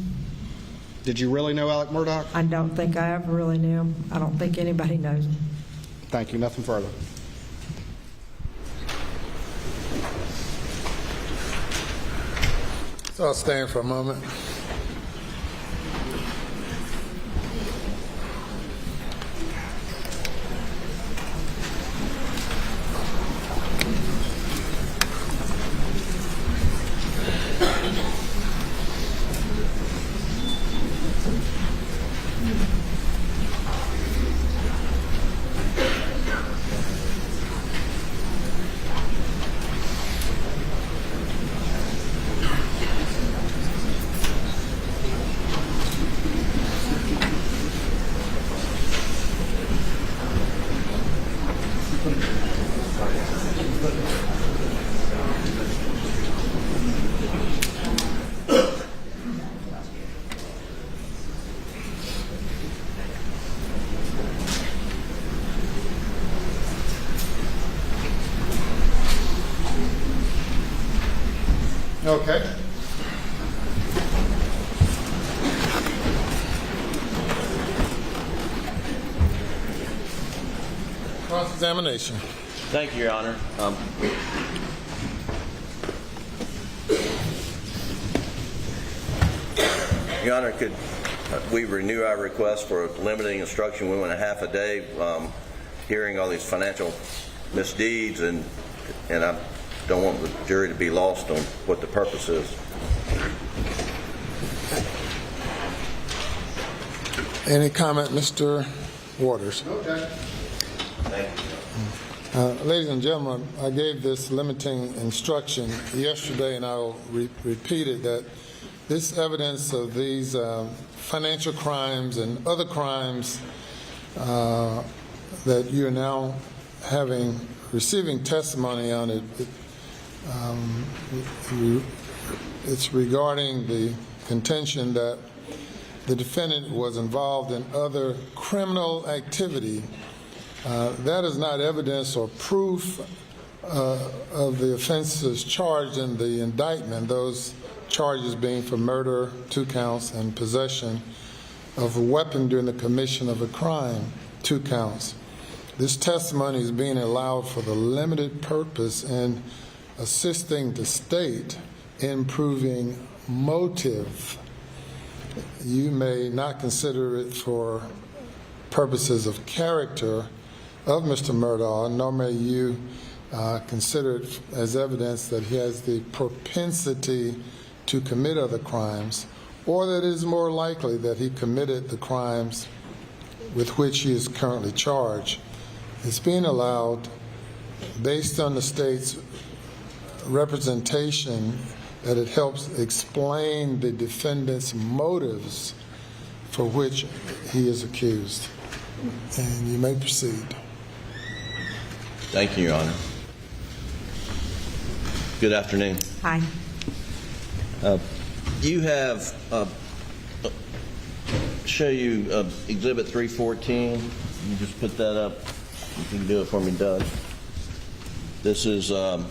Did you really know Alex Murdaugh? I don't think I ever really knew him. I don't think anybody knows him. Thank you. Nothing further. So I'll stand for a moment. Okay. Cross-examination. Thank you, Your Honor. Your Honor, could we renew our request for limiting instruction? We went a half a day hearing all these financial misdeeds, and I don't want the jury to be lost on what the purpose is. Any comment, Mr. Waters? Okay. Thank you. Ladies and gentlemen, I gave this limiting instruction yesterday, and I'll repeat it, that this evidence of these financial crimes and other crimes that you're now receiving testimony on, it's regarding the contention that the defendant was involved in other criminal activity. That is not evidence or proof of the offenses charged in the indictment, those charges being for murder, 2 counts, and possession of a weapon during the commission of a crime, 2 counts. This testimony is being allowed for the limited purpose in assisting the state in proving motive. You may not consider it for purposes of character of Mr. Murdaugh, nor may you consider it as evidence that he has the propensity to commit other crimes, or that it is more likely that he committed the crimes with which he is currently charged. It's being allowed based on the state's representation that it helps explain the defendant's motives for which he is accused. And you may proceed. Thank you, Your Honor. Good afternoon. Hi. You have, show you Exhibit 314. You just put that up. You can do it for me, Doug. This is a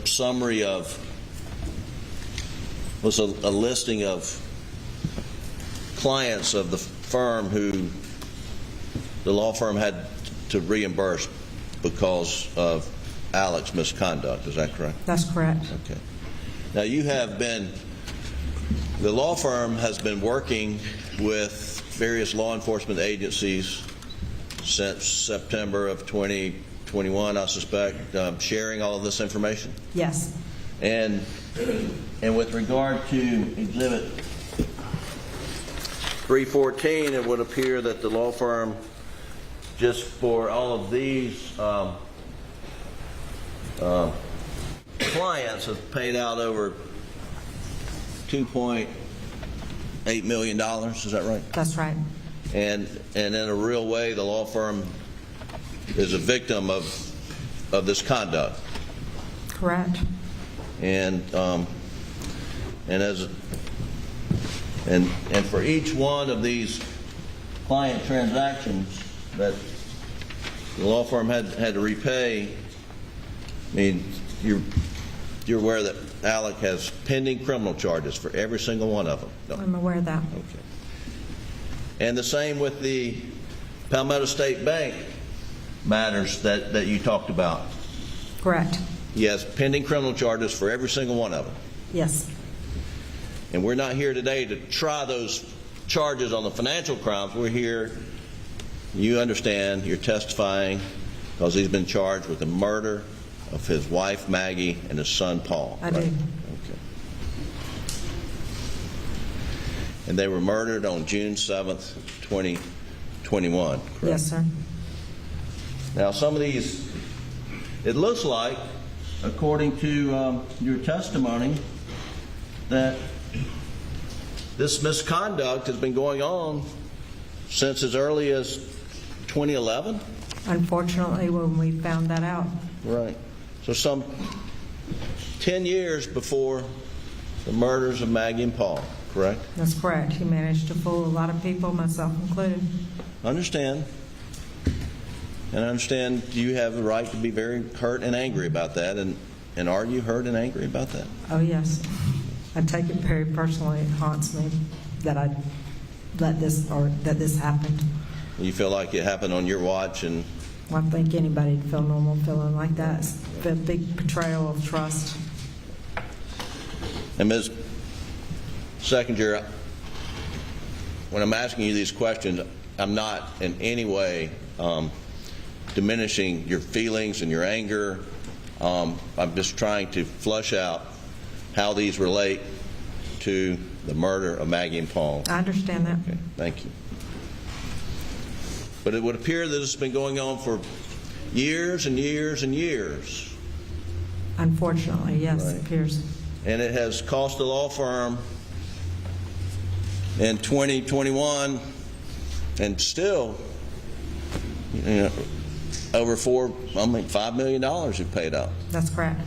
summary of, was a listing of clients of the firm who the law firm had to reimburse because of Alex misconduct. Is that correct? That's correct. Okay. Now you have been, the law firm has been working with various law enforcement agencies since September of 2021, I suspect, sharing all of this information. Yes. And with regard to Exhibit 314, it would appear that the law firm, just for all of these clients, have paid out over $2.8 million. Is that right? That's right. And in a real way, the law firm is a victim of this conduct. Correct. And for each one of these client transactions that the law firm had to repay. I mean, you're aware that Alec has pending criminal charges for every single one of them. No. I'm aware of that. Okay. And the same with the Palmetto State Bank matters that you talked about. Correct. He has pending criminal charges for every single one of them. Yes. And we're not here today to try those charges on the financial crimes. We're here, you understand, you're testifying because he's been charged with the murder of his wife, Maggie, and his son, Paul. I do. Okay. And they were murdered on June 7th, 2021, correct? Yes, sir. Now, some of these, it looks like, according to your testimony, that this misconduct has been going on since as early as 2011? Unfortunately, when we found that out. Right. So some 10 years before the murders of Maggie and Paul, correct? That's correct. He managed to fool a lot of people, myself included. I understand. And I understand you have the right to be very hurt and angry about that. And are you hurt and angry about that? Oh, yes. I take it very personally. It haunts me that I that this happened. You feel like it happened on your watch, and I think anybody would feel normal feeling like that. It's a big betrayal of trust. And Ms. Seconder, when I'm asking you these questions, I'm not in any way diminishing your feelings and your anger. I'm just trying to flush out how these relate to the murder of Maggie and Paul. I understand that. Okay, thank you. But it would appear that this has been going on for years and years and years. Unfortunately, yes, Right. it appears. And it has cost the law firm in 2021 and still, over $5 million you've paid out. That's correct.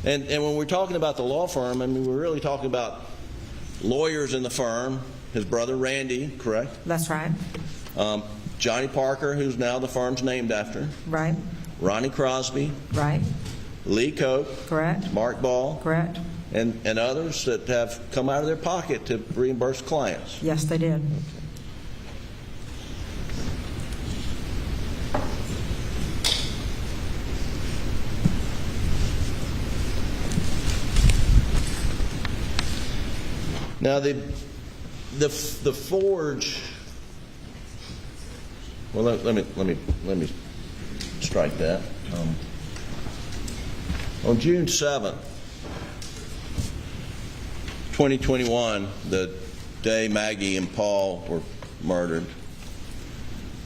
And when we're talking about the law firm, I mean, we're really talking about lawyers in the firm. His brother Randy, correct? That's right. Johnny Parker, who's now the firm's named after. Right. Ronnie Crosby. Right. Lee Cope. Correct. Mark Ball. Correct. And others that have come out of their pocket to reimburse clients. Yes, they did. Now the forge. Well, let me strike that. On June 7th, 2021, the day Maggie and Paul were murdered,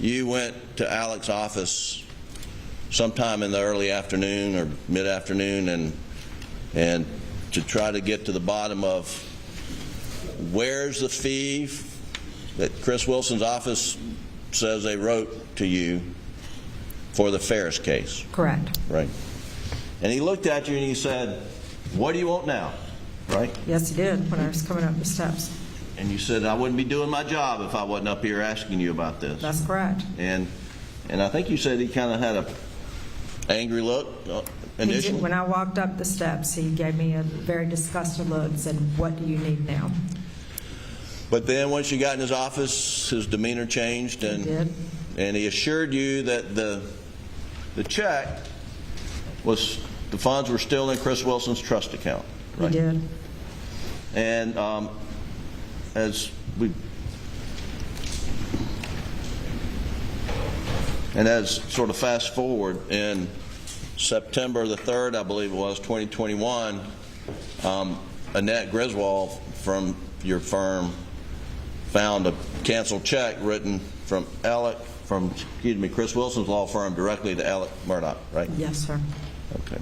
you went to Alex's office sometime in the early afternoon or mid-afternoon and to try to get to the bottom of where's the fee that Chris Wilson's office says they wrote to you for the Ferris case. Correct. Right. And he looked at you and he said, "What do you want now?" Right? Yes, he did when I was coming up the steps. And you said, "I wouldn't be doing my job if I wasn't up here asking you about this." That's correct. And I think you said he kind of had a angry look initially. When I walked up the steps, he gave me a very disgusted look and said, "What do you need now?" But then once you got in his office, his demeanor changed, He did. and he assured you that the check was, the funds were still in Chris Wilson's trust account. Right? He did. And as sort of fast forward, in September the 3rd, I believe it was, 2021, Annette Griswold from your firm found a canceled check written from Chris Wilson's law firm directly to Alex Murdaugh, right? Yes, sir. Okay.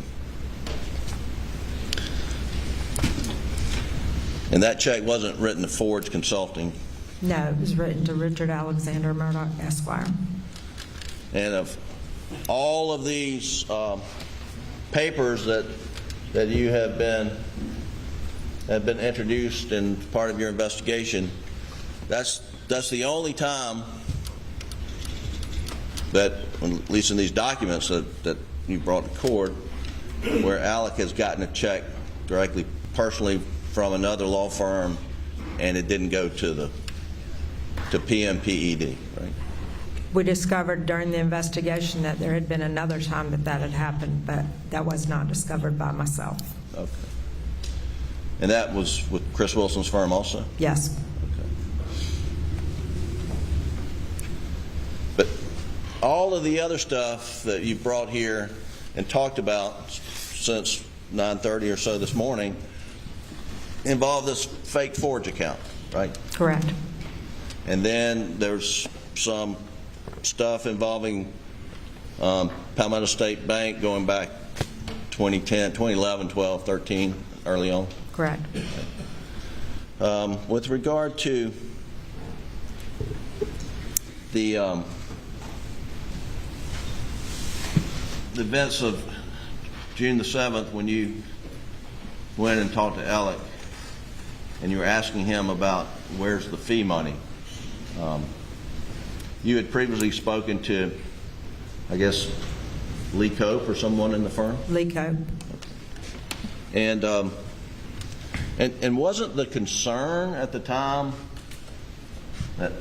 And that check wasn't written to Ford's Consulting. No, it was written to Richard Alexander Murdaugh, Esquire. And of all of these papers that you have been introduced in part of your investigation, that's the only time that, at least in these documents that you brought to court, where Alec has gotten a check directly, personally from another law firm, and it didn't go to PMPED, right? We discovered during the investigation that there had been another time that had happened, but that was not discovered by myself. Okay. And that was with Chris Wilson's firm also? Yes. But all of the other stuff that you brought here and talked about since 9:30 or so this morning involved this fake forge account, right? Correct. And then there's some stuff involving Palmetto State Bank going back 2010, 2011, 12, 13, early on. Correct. With regard to the events of June the 7th, when you went and talked to Alec and you were asking him about where's the fee money, you had previously spoken to, I guess, Lee Cope or someone in the firm? Lee Cope. And wasn't the concern at the time that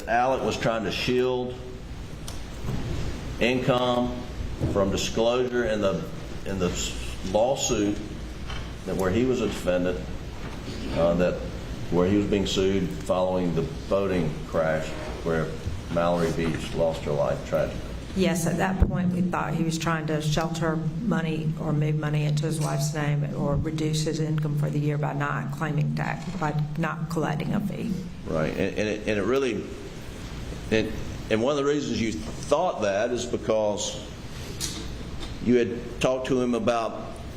Alec was trying to shield income from disclosure in the lawsuit that where he was a defendant, where he was being sued following the boating crash where Mallory Beach lost her life tragically? Yes, at that point we thought he was trying to shelter money or move money into his wife's name or reduce his income for the year by not claiming tax, by not collecting a fee. Right, and it really, and one of the reasons you thought that is because you had talked to him about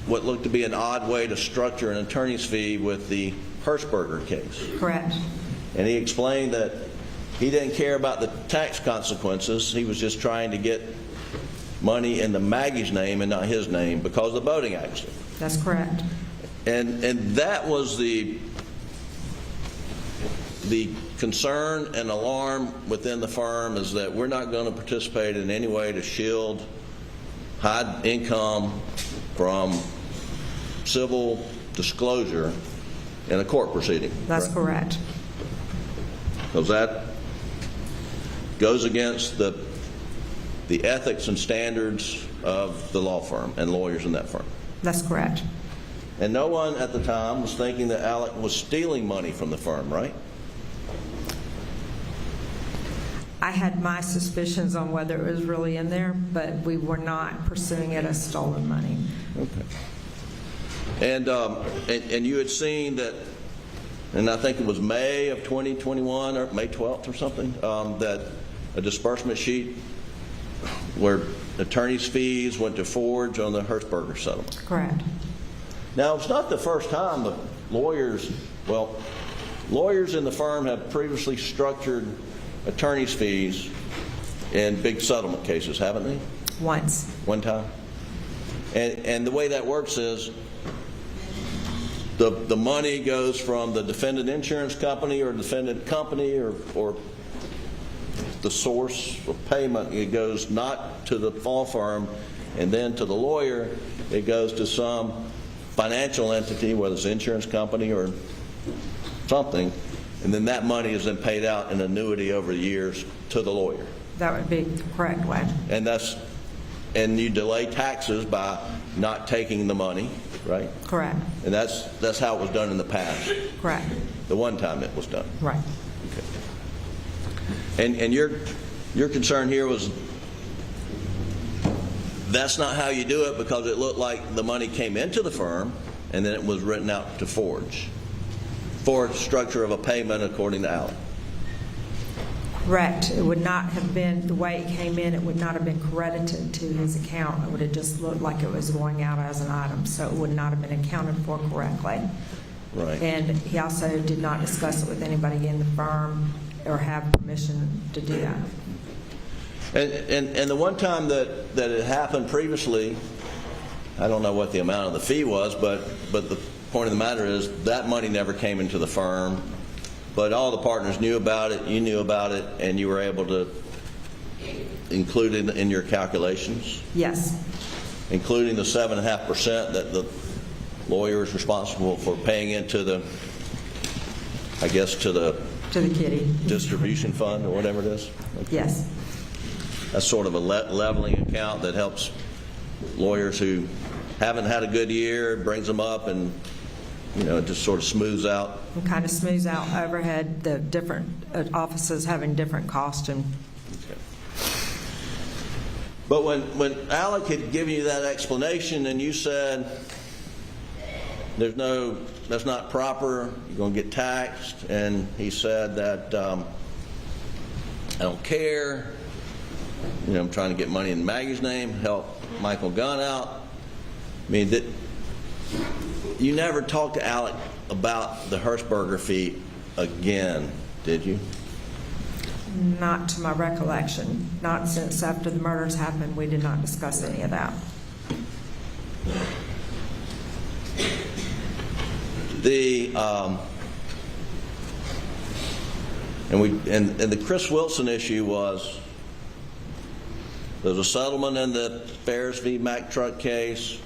what looked to be an odd way to structure an attorney's fee with the Hirschberger case. Correct. And he explained that he didn't care about the tax consequences. He was just trying to get money in the Maggie's name and not his name because of the boating accident. That's correct. And that was the concern and alarm within the firm, is that we're not going to participate in any way to shield high income from civil disclosure in a court proceeding. That's correct. Because that goes against the ethics and standards of the law firm and lawyers in that firm. That's correct. And no one at the time was thinking that Alec was stealing money from the firm, right? I had my suspicions on whether it was really in there, but we were not pursuing it as stolen money. Okay. And you had seen that, and I think it was May of 2021 or May 12th or something, that a disbursement sheet where attorney's fees went to Forge on the Hirschberger settlement. Correct. Now, it's not the first time that lawyers in the firm have previously structured attorney's fees in big settlement cases, haven't they? Once. One time. And the way that works is the money goes from the defendant insurance company or defendant company or the source of payment. It goes not to the law firm and then to the lawyer. It goes to some financial entity, whether it's an insurance company or something, and then that money is then paid out in annuity over the years to the lawyer. That would be the correct way. And you delay taxes by not taking the money, right? Correct. And that's how it was done in the past. Correct. The one time it was done. Right. Okay. And your concern here was that's not how you do it, because it looked like the money came into the firm and then it was written out to Forge for structure of a payment according to Alec. Correct. It would not have been, the way it came in, it would not have been credited to his account. It would have just looked like it was going out as an item, so it would not have been accounted for correctly. Right. And he also did not discuss it with anybody in the firm or have permission to do that. And the one time that it happened previously, I don't know what the amount of the fee was, but the point of the matter is that money never came into the firm. But all the partners knew about it, you knew about it, and you were able to included in your calculations, Yes, including the 7.5% that the lawyer is responsible for paying into the, I guess, to the to the kitty. distribution fund or whatever it is? Yes, That's sort of a leveling account that helps lawyers who haven't had a good year, brings them up, and it just sort of smooths out. and kind of smooths out overhead, the different offices having different costs. And But when Alec had given you that explanation and you said, that's not proper, you're going to get taxed, and he said that, I don't care, I'm trying to get money in Maggie's name, help Michael Gunn out. I mean, you never talked to Alec about the Hershberger fee again, did you? not to my recollection, not since after the murders happened, we did not discuss any of that. And the Chris Wilson issue was, there was a settlement in the Ferris v. Mack truck case.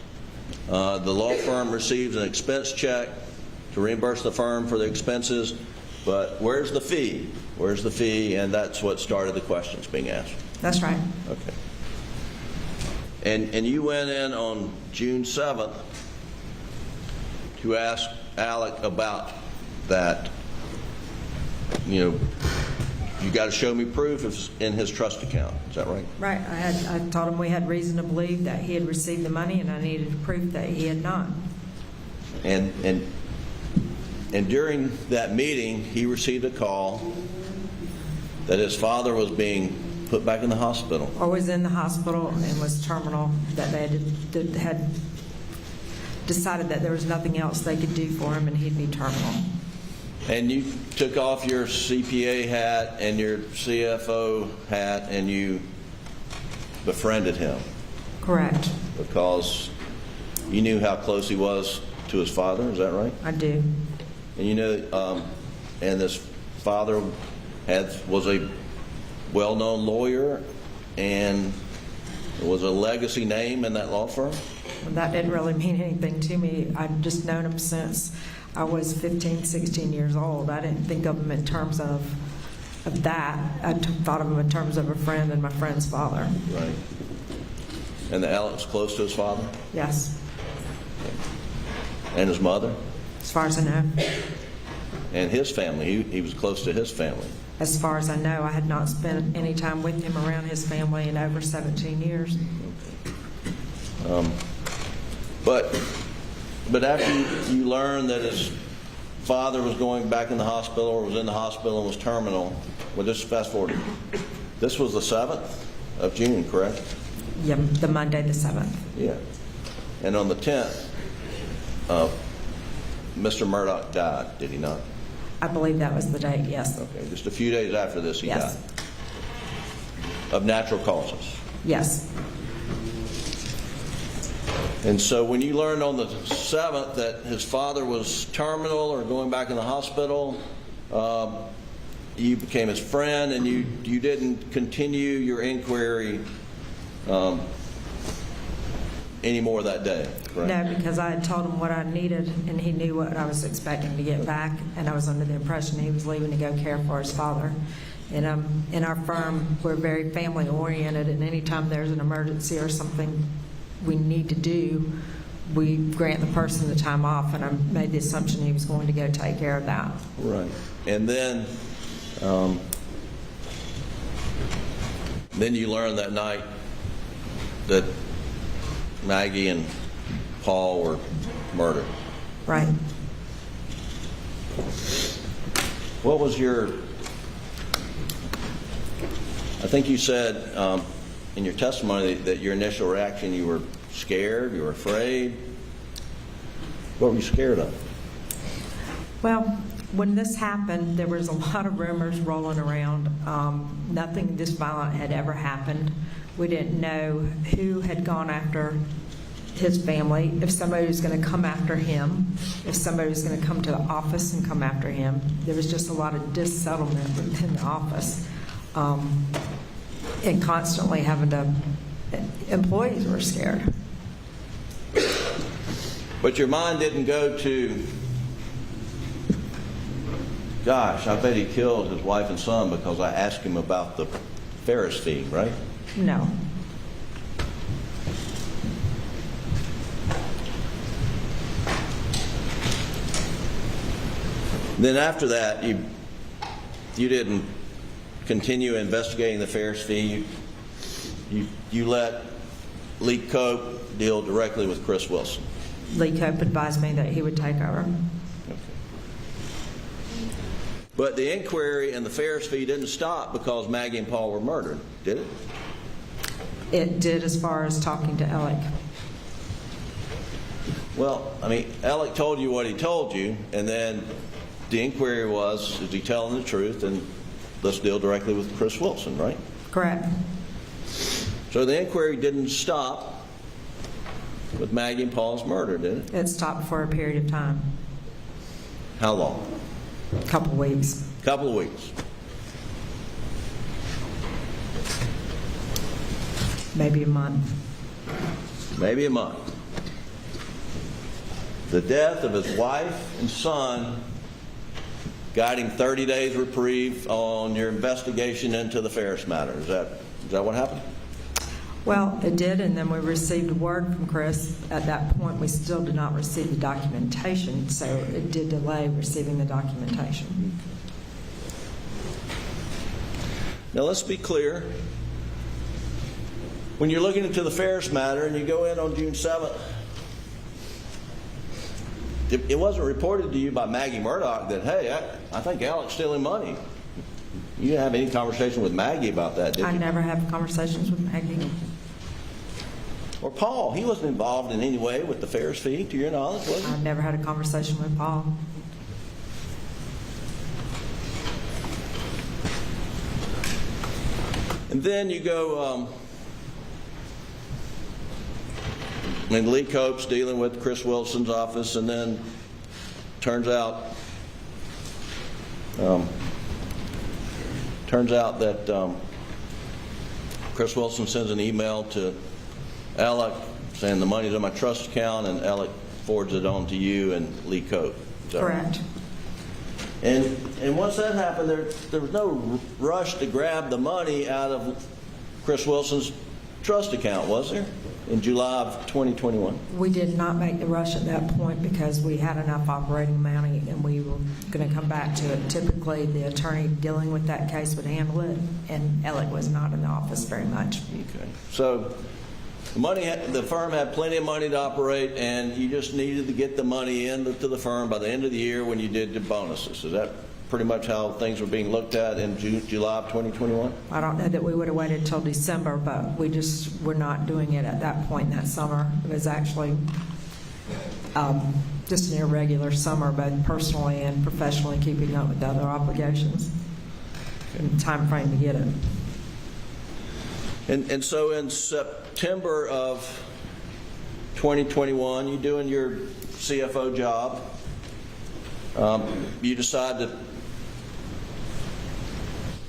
The law firm receives an expense check to reimburse the firm for the expenses, but where's the fee? Where's the fee? And that's what started the questions being asked. That's right. Okay. And you went in on June 7th to ask Alec about that. You got to show me proof it's in his trust account. Is that right? Right. I told him we had reason to believe that he had received the money, and I needed proof that he had not. And during that meeting, he received a call that his father was being put back in the hospital. Or was in the hospital and was terminal, that they had decided that there was nothing else they could do for him and he'd be terminal. And you took off your CPA hat and your CFO hat and you befriended him. Correct. Because you knew how close he was to his father, is that right? I do. And and this father was a well-known lawyer and was a legacy name in that law firm? Well, that didn't really mean anything to me. I've just known him since I was 15, 16 years old. I didn't think of him in terms of that. I thought of him in terms of a friend and my friend's father. Right. And Alex close to his father? Yes, And his mother? as far as I know. And his family, he was close to his family. As far as I know, I had not spent any time with him around his family in over 17 years. But after you learned that his father was going back in the hospital or was in the hospital and was terminal, well, just fast forward. This was the 7th of June, correct? Yeah, the Monday, the 7th. Yeah. And on the 10th, Mr. Murdaugh died, did he not? I believe that was the date, yes. Okay, just a few days after this, he Yes. died. Of natural causes. Yes. And so when you learned on the 7th that his father was terminal or going back in the hospital, you became his friend and you didn't continue your inquiry anymore that day, correct? No, because I had told him what I needed, and he knew what I was expecting to get back, and I was under the impression he was leaving to go care for his father. And in our firm, we're very family-oriented, and anytime there's an emergency or something we need to do, we grant the person the time off, and I made the assumption he was going to go take care of that. Right. And then you learned that night that Maggie and Paul were murdered. Right. What was I think you said in your testimony that your initial reaction, you were scared, you were afraid. What were you scared of? Well, when this happened, there was a lot of rumors rolling around. Nothing this violent had ever happened. We didn't know who had gone after his family, if somebody was going to come after him, if somebody was going to come to the office and come after him. There was just a lot of dissettlement within the office. and constantly having to, employees were scared. But your mind didn't go to, gosh, I bet he killed his wife and son because I asked him about the Ferris fee, right? No. Then after that, you didn't continue investigating the Ferris fee. You let Lee Cope deal directly with Chris Wilson. Lee Cope advised me that he would take over. Okay. But the inquiry and the Ferris fee didn't stop because Maggie and Paul were murdered, did it? It did, as far as talking to Alec. Well, I mean, Alec told you what he told you, and then the inquiry was, is he telling the truth? And let's deal directly with Chris Wilson, right? Correct. So the inquiry didn't stop with Maggie and Paul's murder, did it? It stopped for a period of time, How long? a couple of weeks. A couple of weeks. Maybe a month. Maybe a month. The death of his wife and son got him 30 days reprieve on your investigation into the Ferris matter. Is that what happened? Well, it did, and then we received word from Chris. At that point, we still did not receive the documentation, so it did delay receiving the documentation. Now let's be clear. When you're looking into the Ferris matter and you go in on June 7th, it wasn't reported to you by Maggie Murdaugh that, hey, I think Alec's stealing money. You didn't have any conversation with Maggie about that, did you? I never have conversations with Maggie. Or Paul. He wasn't involved in any way with the Ferris fee, to your knowledge, was he? I've never had a conversation with Paul. And then you go, and Lee Cope's dealing with Chris Wilson's office, and then turns out that Chris Wilson sends an email to Alec saying the money's in my trust account, and Alec forwards it on to you and Lee Cope. Is that right? Correct. And once that happened, there was no rush to grab the money out of Chris Wilson's trust account, was there? In July of 2021. We did not make the rush at that point because we had enough operating money and we were going to come back to it. Typically, the attorney dealing with that case would handle it, and Alec was not in the office very much. Okay. So the firm had plenty of money to operate, and you just needed to get the money into the firm by the end of the year when you did the bonuses. Is that pretty much how things were being looked at in July of 2021? I don't know that we would have waited until December, but we just were not doing it at that point in that summer. It was actually just an irregular summer, both personally and professionally, keeping up with other obligations and the time frame to get it. And so in September of 2021, you're doing your CFO job. You decide that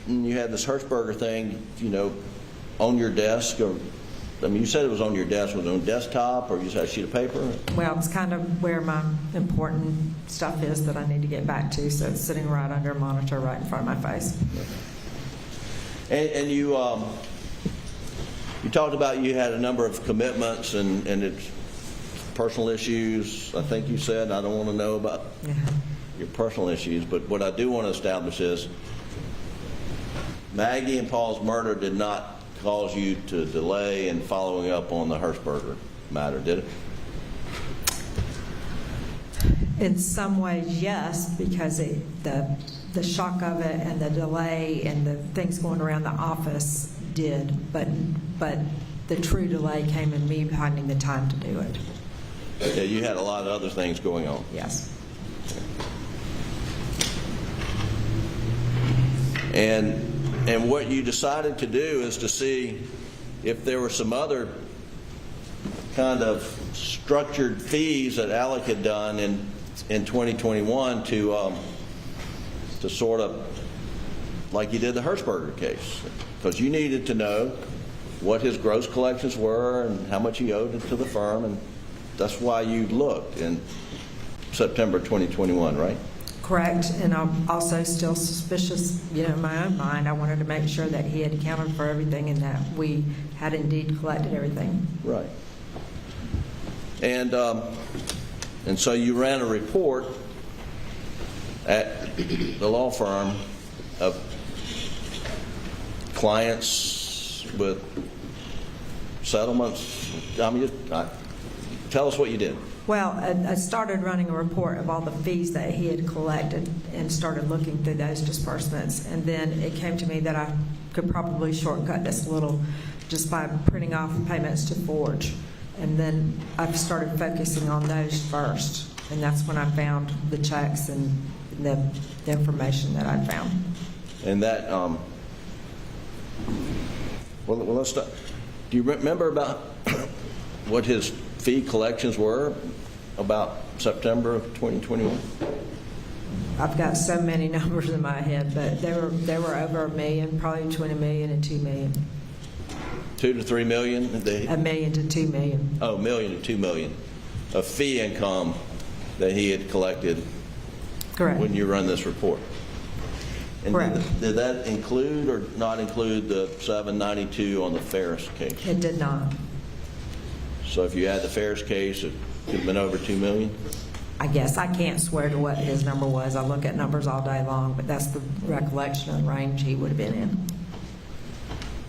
you had this Hershberger thing, on your desk, or you said it was on your desk. Was it on desktop, or you just had a sheet of paper? Well, it's kind of where my important stuff is that I need to get back to, so it's sitting right under a monitor right in front of my face. And you talked about you had a number of commitments and it's personal issues. I think you said, I don't want to know about your personal issues, but what I do want to establish is Maggie and Paul's murder did not cause you to delay in following up on the Hershberger matter, did it? In some ways, yes, because the shock of it and the delay and the things going around the office did, but the true delay came in me finding the time to do it. Yeah, you had a lot of other things going on. Yes. And what you decided to do is to see if there were some other kind of structured fees that Alec had done in 2021 to sort of like you did the Hershberger case, because you needed to know what his gross collections were and how much he owed to the firm, and that's why you looked in September 2021, right? Correct, and I'm also still suspicious, in my own mind. I wanted to make sure that he had accounted for everything and that we had indeed collected everything. Right. And so you ran a report at the law firm of clients with settlements. Tell us what you did. Well, I started running a report of all the fees that he had collected and started looking through those disbursements. And then it came to me that I could probably shortcut this a little just by printing off payments to Forge. And then I started focusing on those first. And that's when I found the checks and the information that I found. And that, well, let's start. Do you remember about what his fee collections were about September of 2021? I've got so many numbers in my head, but they were over $1 million, probably between $1 million and $2 million. 2 to 3 million? $1 million to $2 million. Oh, $1 million to $2 million of fee income that he had collected. Correct. When you run this report. And Correct. Did that include or not include the 792 on the Ferris case? It did not. So if you had the Ferris case, it could have been over $2 million? I guess I can't swear to what his number was. I look at numbers all day long, but that's the recollection and range he would have been in.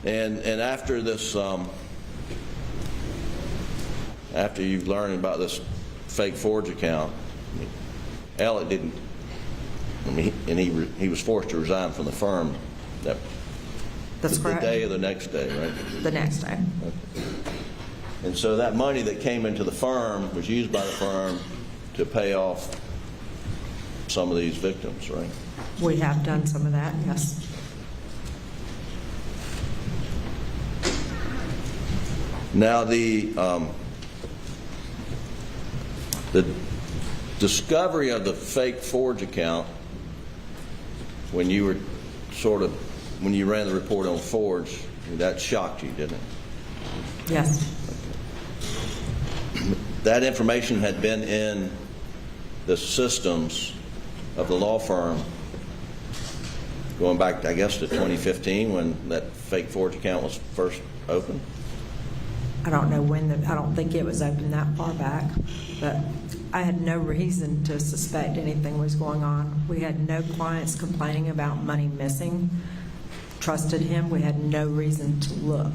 And after this, after you've learned about this fake Forge account, Alec didn't. I mean, and he was forced to resign from the firm. That's correct. The day or the next day, right? The next day. And so that money that came into the firm was used by the firm to pay off some of these victims, right? We have done some of that, yes. Now the discovery of the fake Forge account, when you were when you ran the report on Forge, that shocked you, didn't it? Yes. That information had been in the systems of the law firm going back, I guess, to 2015 when that fake Forge account was first opened. I don't know when, I don't think it was open that far back, but I had no reason to suspect anything was going on. We had no clients complaining about money missing. Trusted him. We had no reason to look.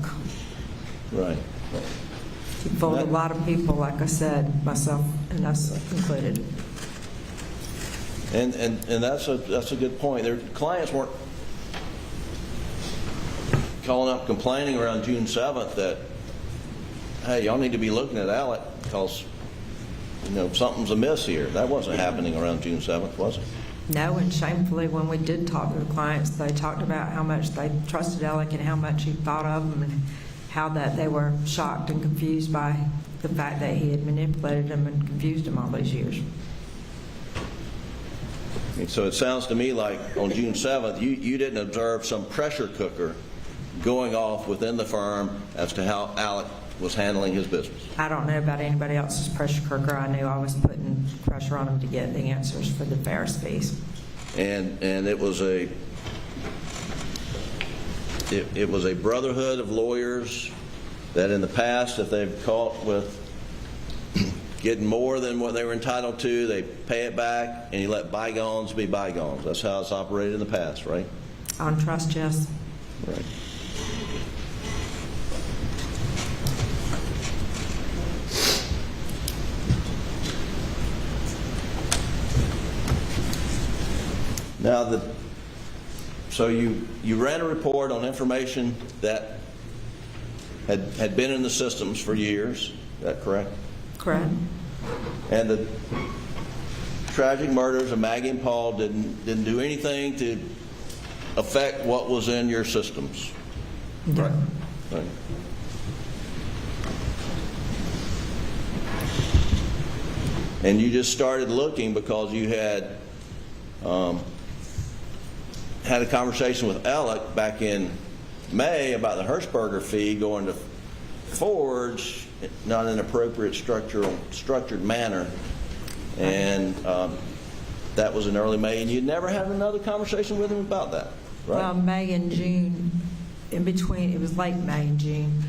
Right. He fooled a lot of people, like I said, myself and us included. And that's a good point. Their clients weren't calling up complaining around June 7th that, hey, y'all need to be looking at Alec because something's amiss here. That wasn't happening around June 7th, was it? No, and shamefully, when we did talk to the clients, they talked about how much they trusted Alec and how much he thought of them and how that they were shocked and confused by the fact that he had manipulated them and confused them all these years. And so it sounds to me like on June 7th, you didn't observe some pressure cooker going off within the firm as to how Alec was handling his business. I don't know about anybody else's pressure cooker. I knew I was putting pressure on them to get the answers for the Ferris fees. And it was a brotherhood of lawyers that in the past, if they've caught with getting more than what they were entitled to, they pay it back and you let bygones be bygones. That's how it's operated in the past, right? On trust, yes. Right. Now, so you ran a report on information that had been in the systems for years. Is that correct? Correct. And the tragic murders of Maggie and Paul didn't do anything to affect what was in your systems. No. Right. And you just started looking because you had had a conversation with Alex back in May about the Hirschberger fee going to Forge, not in an appropriate structured manner, and that was in early May, and you never had another conversation with him about that, right? Well, May and June, in between, it was late May and June,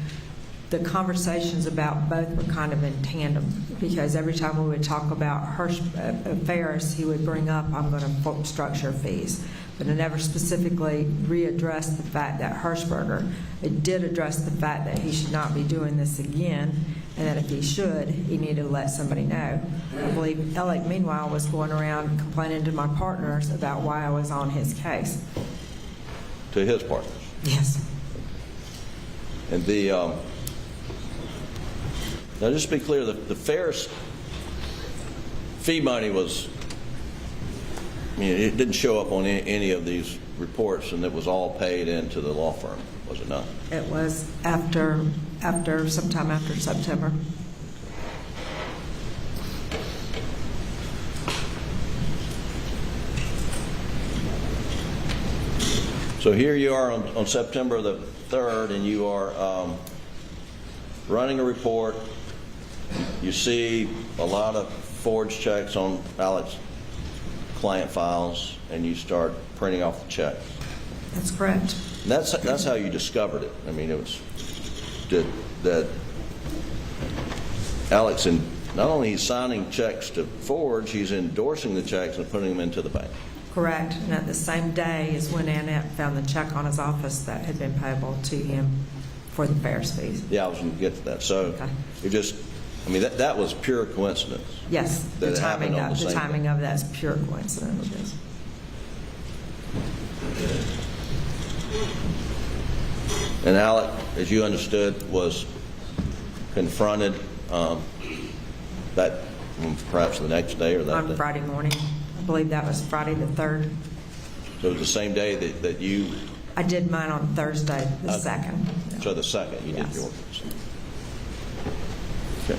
the conversations about both were kind of in tandem, because every time we would talk about Ferris, he would bring up, I'm going to structure fees. But it never specifically readdressed the fact that Hirschberger, it did address the fact that he should not be doing this again, and that if he should, he needed to let somebody know. I believe Alex, meanwhile, was going around complaining to my partners about why I was on his case. To his partners. Yes. And the now, just to be clear, the Ferris fee money was, I mean, it didn't show up on any of these reports, and it was all paid into the law firm, was it not? It was sometime after September. So here you are on September the 3rd, and you are running a report. You see a lot of forged checks on Alex's client files, and you start printing off the checks. That's correct. And that's how you discovered it. I mean, it was that Alex, and not only he's signing checks to Forge, he's endorsing the checks and putting them into the bank. Correct. And at the same day is when Annette found the check on his office that had been payable to him for the Ferris fees. Yeah, I was going to get to that. So Okay. it just, I mean, that was pure coincidence. Yes, That the it happened timing on the of same of that is pure coincidence. Yes. And Alec, as you understood, was confronted that perhaps the next day or that On day. Friday morning. I believe that was Friday the 3rd. So it was the same day that you, I did mine on Thursday the 2nd. so the 2nd you did Yes. yours. Okay.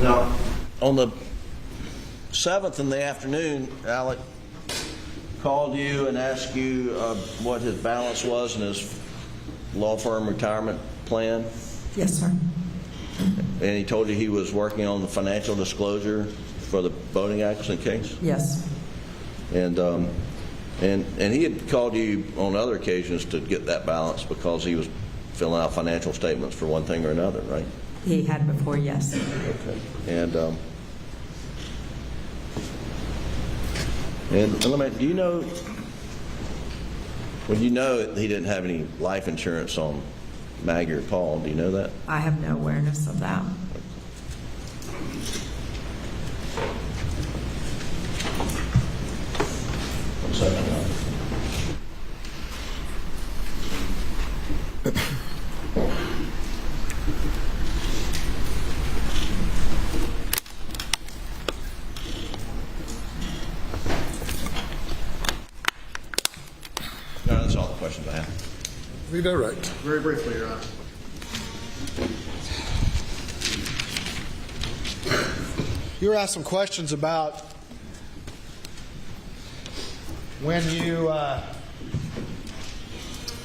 Now, on the 7th in the afternoon, Alec called you and asked you what his balance was in his law firm retirement plan, Yes, sir. and he told you he was working on the financial disclosure for the boating accident case, Yes. and he had called you on other occasions to get that balance because he was filling out financial statements for one thing or another, right? He had before, yes. Okay. And let me, do you know, well, you know that he didn't have any life insurance on Maggie or Paul. Do you know that? I have no awareness of that. One second. No, that's all the questions I have. Be direct. Very briefly, Your Honor. You were asked some questions about when you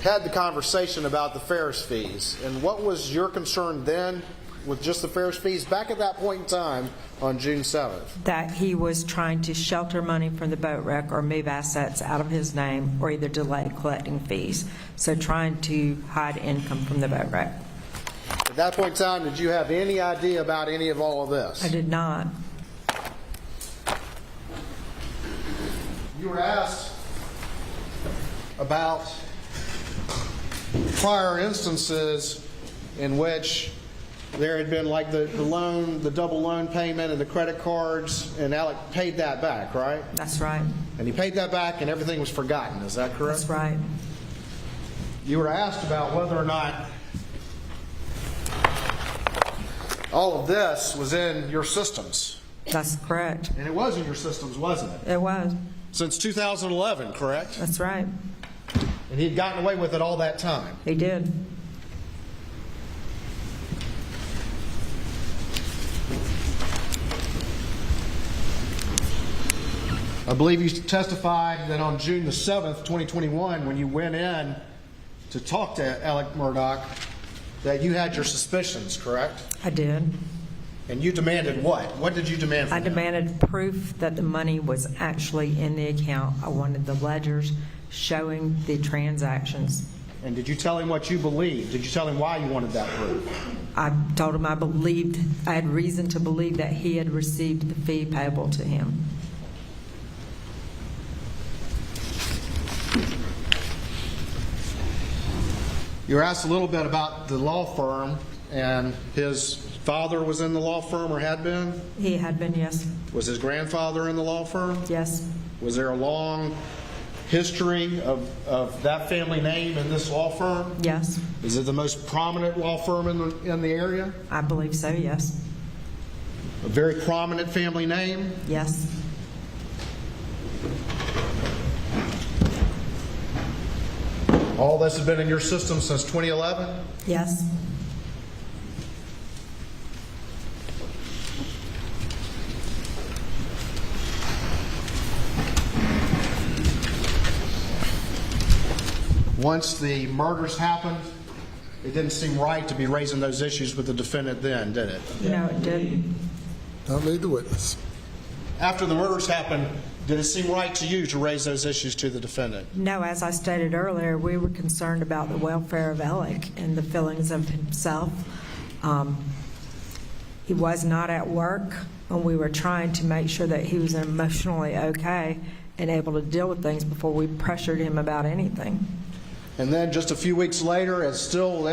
had the conversation about the Ferris fees, and what was your concern then with just the Ferris fees back at that point in time on June 7th? That he was trying to shelter money from the boat wreck or move assets out of his name or either delay collecting fees. So trying to hide income from the boat wreck. At that point in time, did you have any idea about any of all of this? I did not. You were asked about prior instances in which there had been like the loan, the double loan payment and the credit cards, and Alec paid that back, right? That's right. And he paid that back and everything was forgotten, is that correct? That's right. You were asked about whether or not all of this was in your systems. That's correct. And it was in your systems, wasn't it? It was. Since 2011, correct? That's right. And he'd gotten away with it all that time. He did. I believe you testified that on June the 7th, 2021, when you went in to talk to Alex Murdaugh, that you had your suspicions, correct? I did. And you demanded what? What did you demand from I him? demanded proof that the money was actually in the account. I wanted the ledgers showing the transactions. And did you tell him what you believed? Did you tell him why you wanted that proof? I told him I had reason to believe that he had received the fee payable to him. You were asked a little bit about the law firm, and his father was in the law firm or had been? He had been, yes. Was his grandfather in the law firm? Yes. Was there a long history of that family name in this law firm? Yes. Is it the most prominent law firm in the area? I believe so, yes. A very prominent family name? Yes. All this has been in your system since 2011? Yes. Once the murders happened, it didn't seem right to be raising those issues with the defendant then, did it? No, it didn't. Don't lead the witness. After the murders happened, did it seem right to you to raise those issues to the defendant? No, as I stated earlier, we were concerned about the welfare of Alec and the feelings of himself. He was not at work, and we were trying to make sure that he was emotionally okay and able to deal with things before we pressured him about anything. And then just a few weeks later, it's still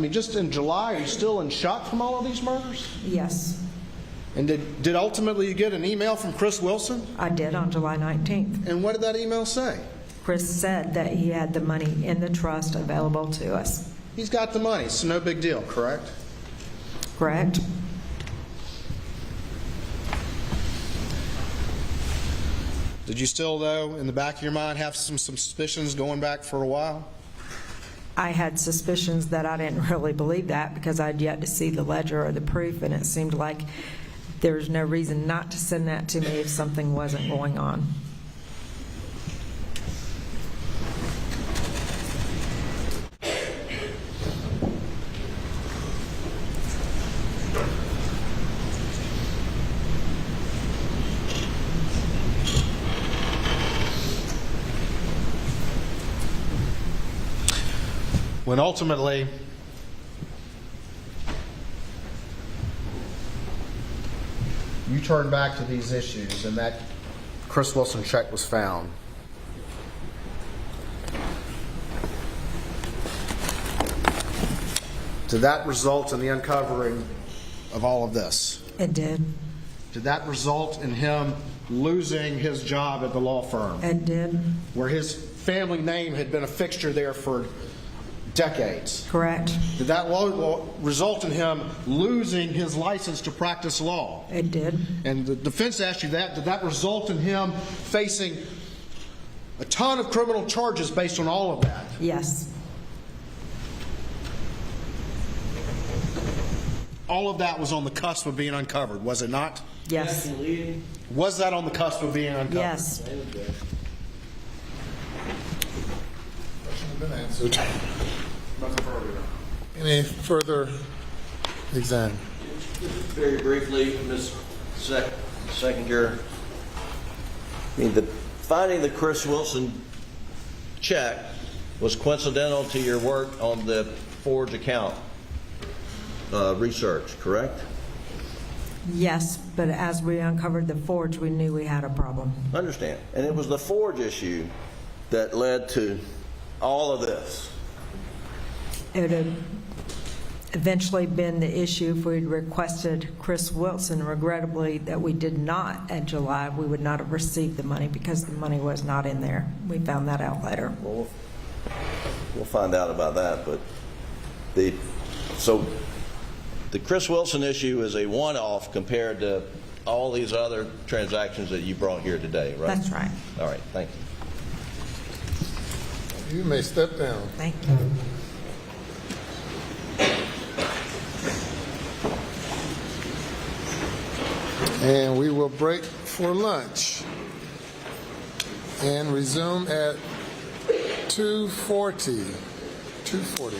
just in July, are you still in shock from all of these murders? Yes, And did ultimately you get an email from Chris Wilson? I did on July 19th. And what did that email say? Chris said that he had the money in the trust available to us. He's got the money, so no big deal, correct? Correct? Did you still, though, in the back of your mind, have some suspicions going back for a while? I had suspicions that I didn't really believe that because I'd yet to see the ledger or the proof, and it seemed like there was no reason not to send that to me if something wasn't going on. When ultimately you turned back to these issues and that Chris Wilson check was found, did that result in the uncovering of all of this? It did. Did that result in him losing his job at the law firm, It did. where his family name had been a fixture there for decades? Correct. Did that result in him losing his license to practice law? It did. And the defense asked you that. Did that result in him facing a ton of criminal charges based on all of that? Yes. All of that was on the cusp of being uncovered, was it not? Yes. Was that on the cusp of being uncovered? Yes. Question's been answered. Any further exam? Very briefly, Ms. Seconder, the finding the Chris Wilson check was coincidental to your work on the forged account research, correct? Yes, but as we uncovered the forge, we knew we had a problem. I understand. And it was the forge issue that led to all of this. It would have eventually been the issue if we'd requested Chris Wilson. Regrettably, that we did not at July, we would not have received the money because the money was not in there. We found that out later. Well, we'll find out about that. But the Chris Wilson issue is a one-off compared to all these other transactions that you brought here today, right? That's right. All right, thank you. You may step down. Thank you. And we will break for lunch and resume at 2:40. 2:40.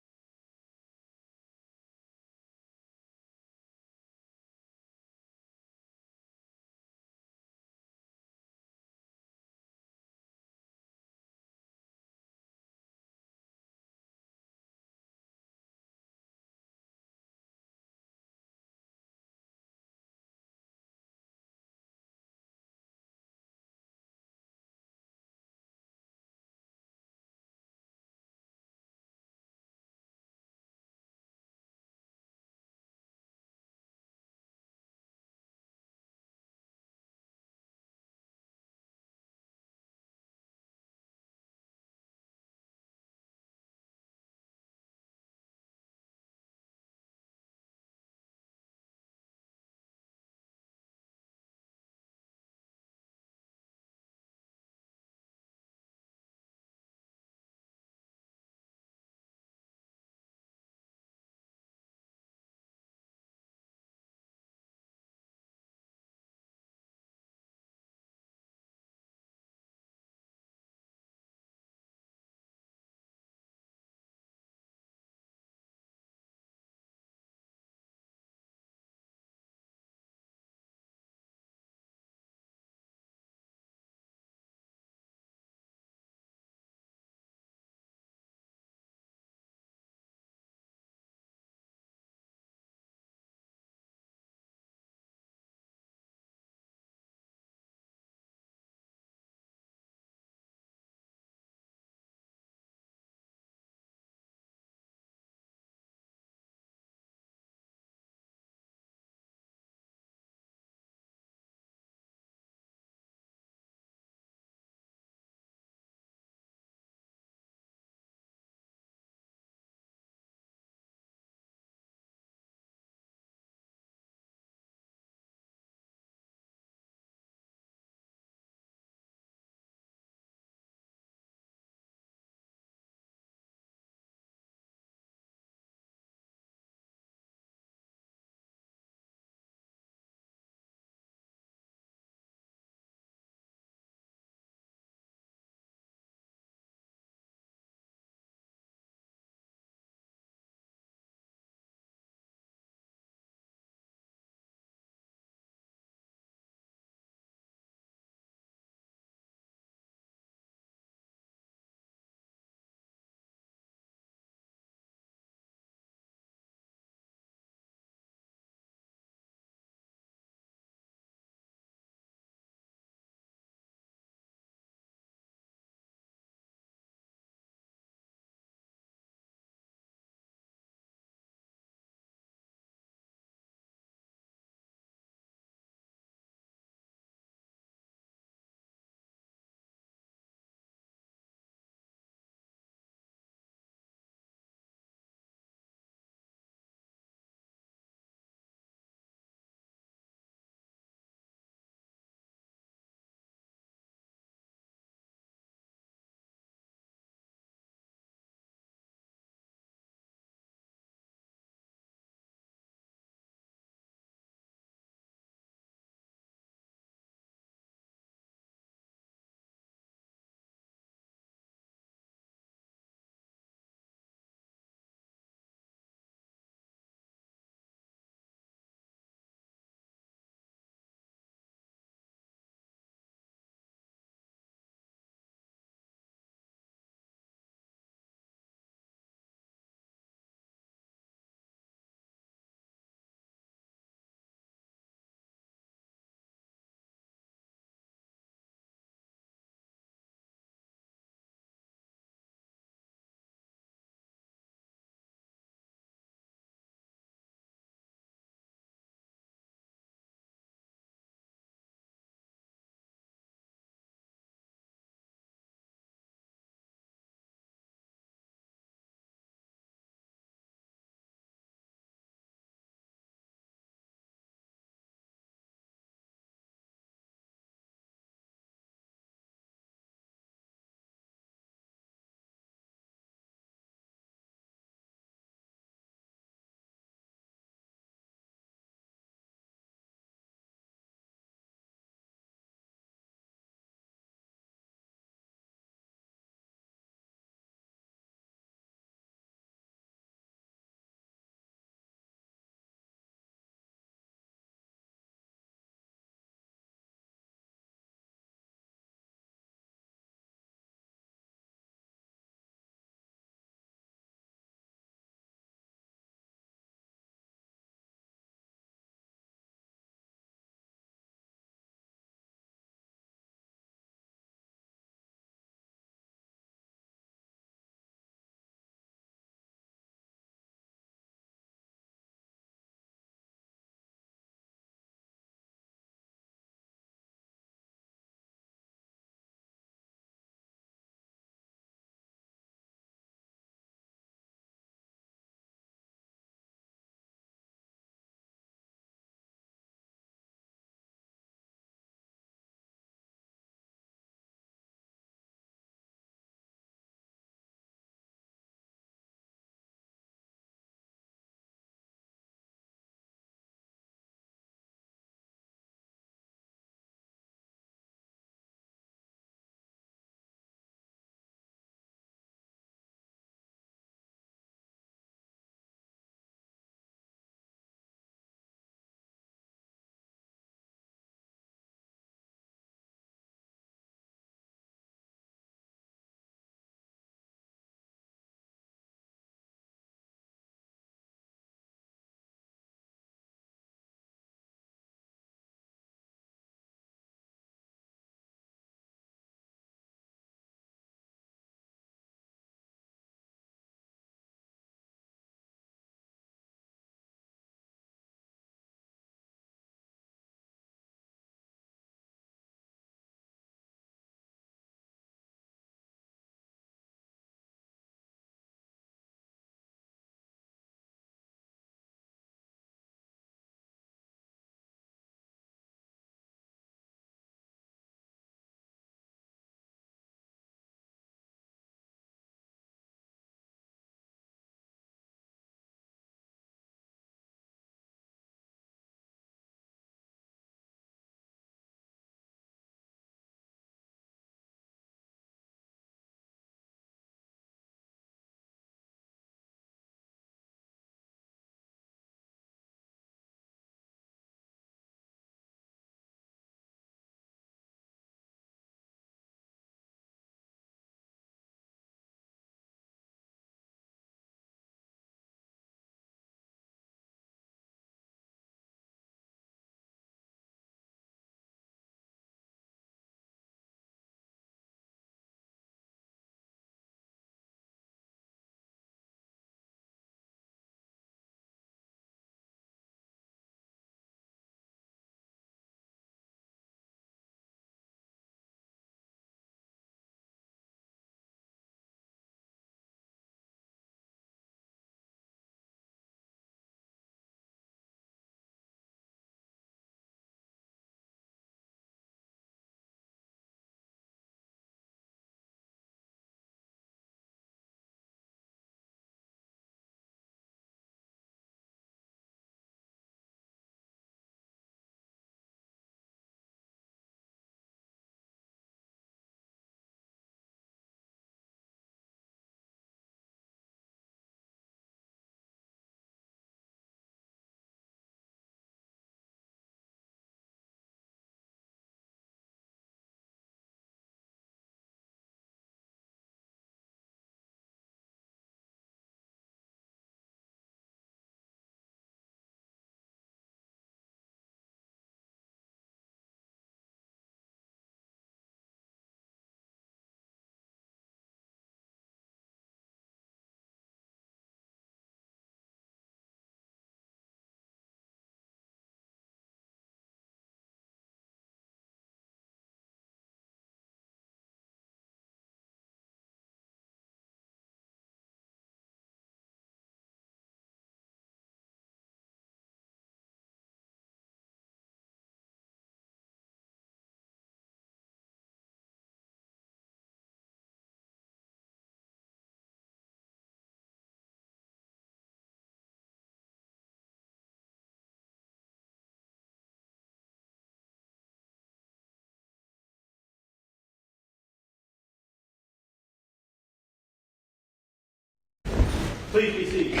Please be seated.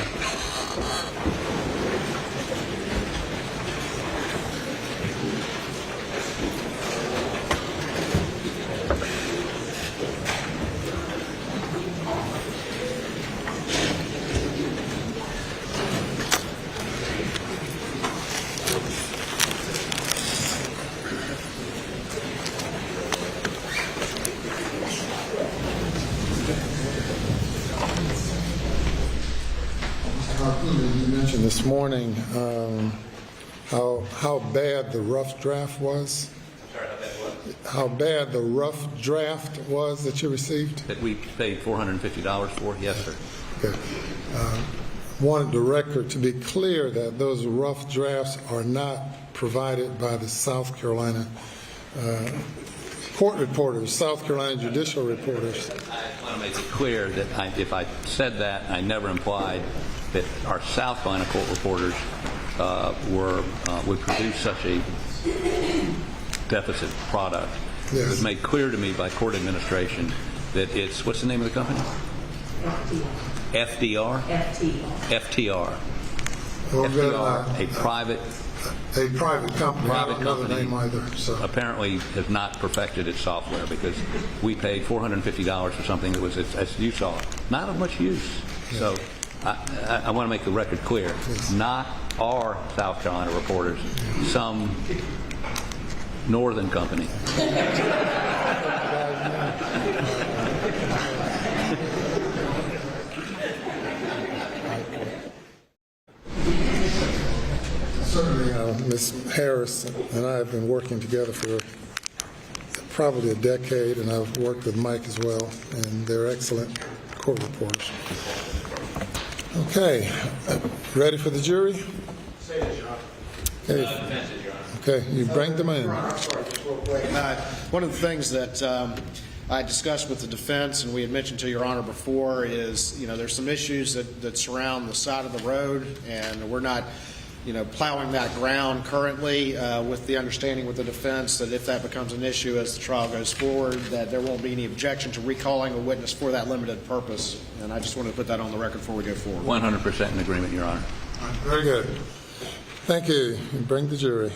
You mentioned this morning how bad the rough draft was. How bad the rough draft was that you received? That we paid $450 for? Yes, sir. Okay. Wanted the record to be clear that those rough drafts are not provided by the South Carolina court reporters, South Carolina judicial reporters. I want to make it clear that if I said that, I never implied that our South Carolina court reporters would produce such a deficit product. Yes. It was made clear to me by court administration that it's, what's the name of the company? FDR? FTR. Well, FTR, a private company. I don't know the company name either. So. apparently has not perfected its software, because we paid $450 for something that was, as you saw, not of much use. Yeah. So I want to make the record clear. Yes. Not our South Carolina reporters, some northern company. Certainly, Ms. Harris and I have been working together for probably a decade, and I've worked with Mike as well, and they're excellent court reporters. Okay, ready for the jury? Say this, Your Honor. Okay, you bring them in. Your Honor, I'm sorry, just real quick. One of the things that I discussed with the defense, and we had mentioned to Your Honor before, is, there's some issues that surround the side of the road, and we're not, plowing that ground currently, with the understanding with the defense that if that becomes an issue as the trial goes forward, that there won't be any objection to recalling a witness for that limited purpose. And I just wanted to put that on the record before we go forward. 100% in agreement, Your Honor. Very good. Thank you. You bring the jury.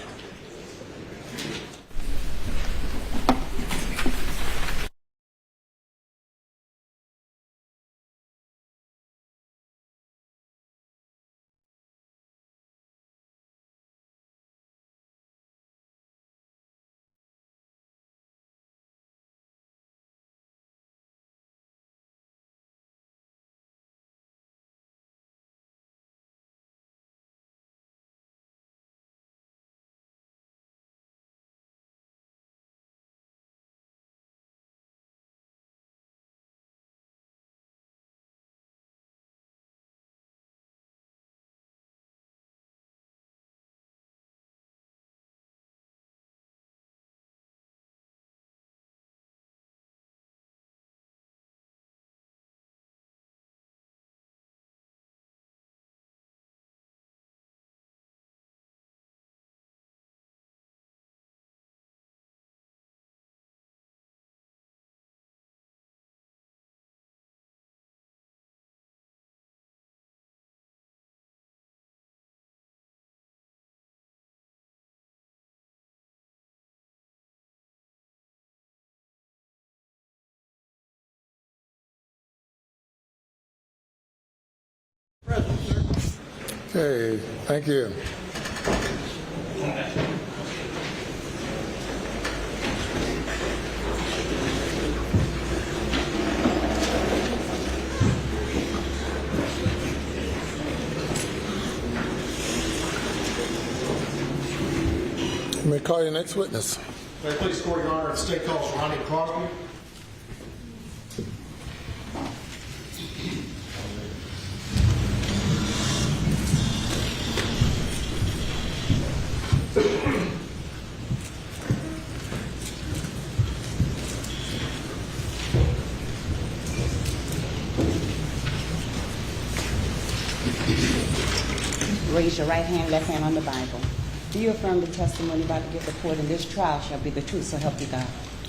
Present, sir. Okay, thank you. You may call your next witness. May it please the court, Your Honor, the state calls Ronnie Crosby. Raise your right hand, left hand on the Bible. Do you affirm the testimony about to give the court in this trial shall be the truth, so help you God?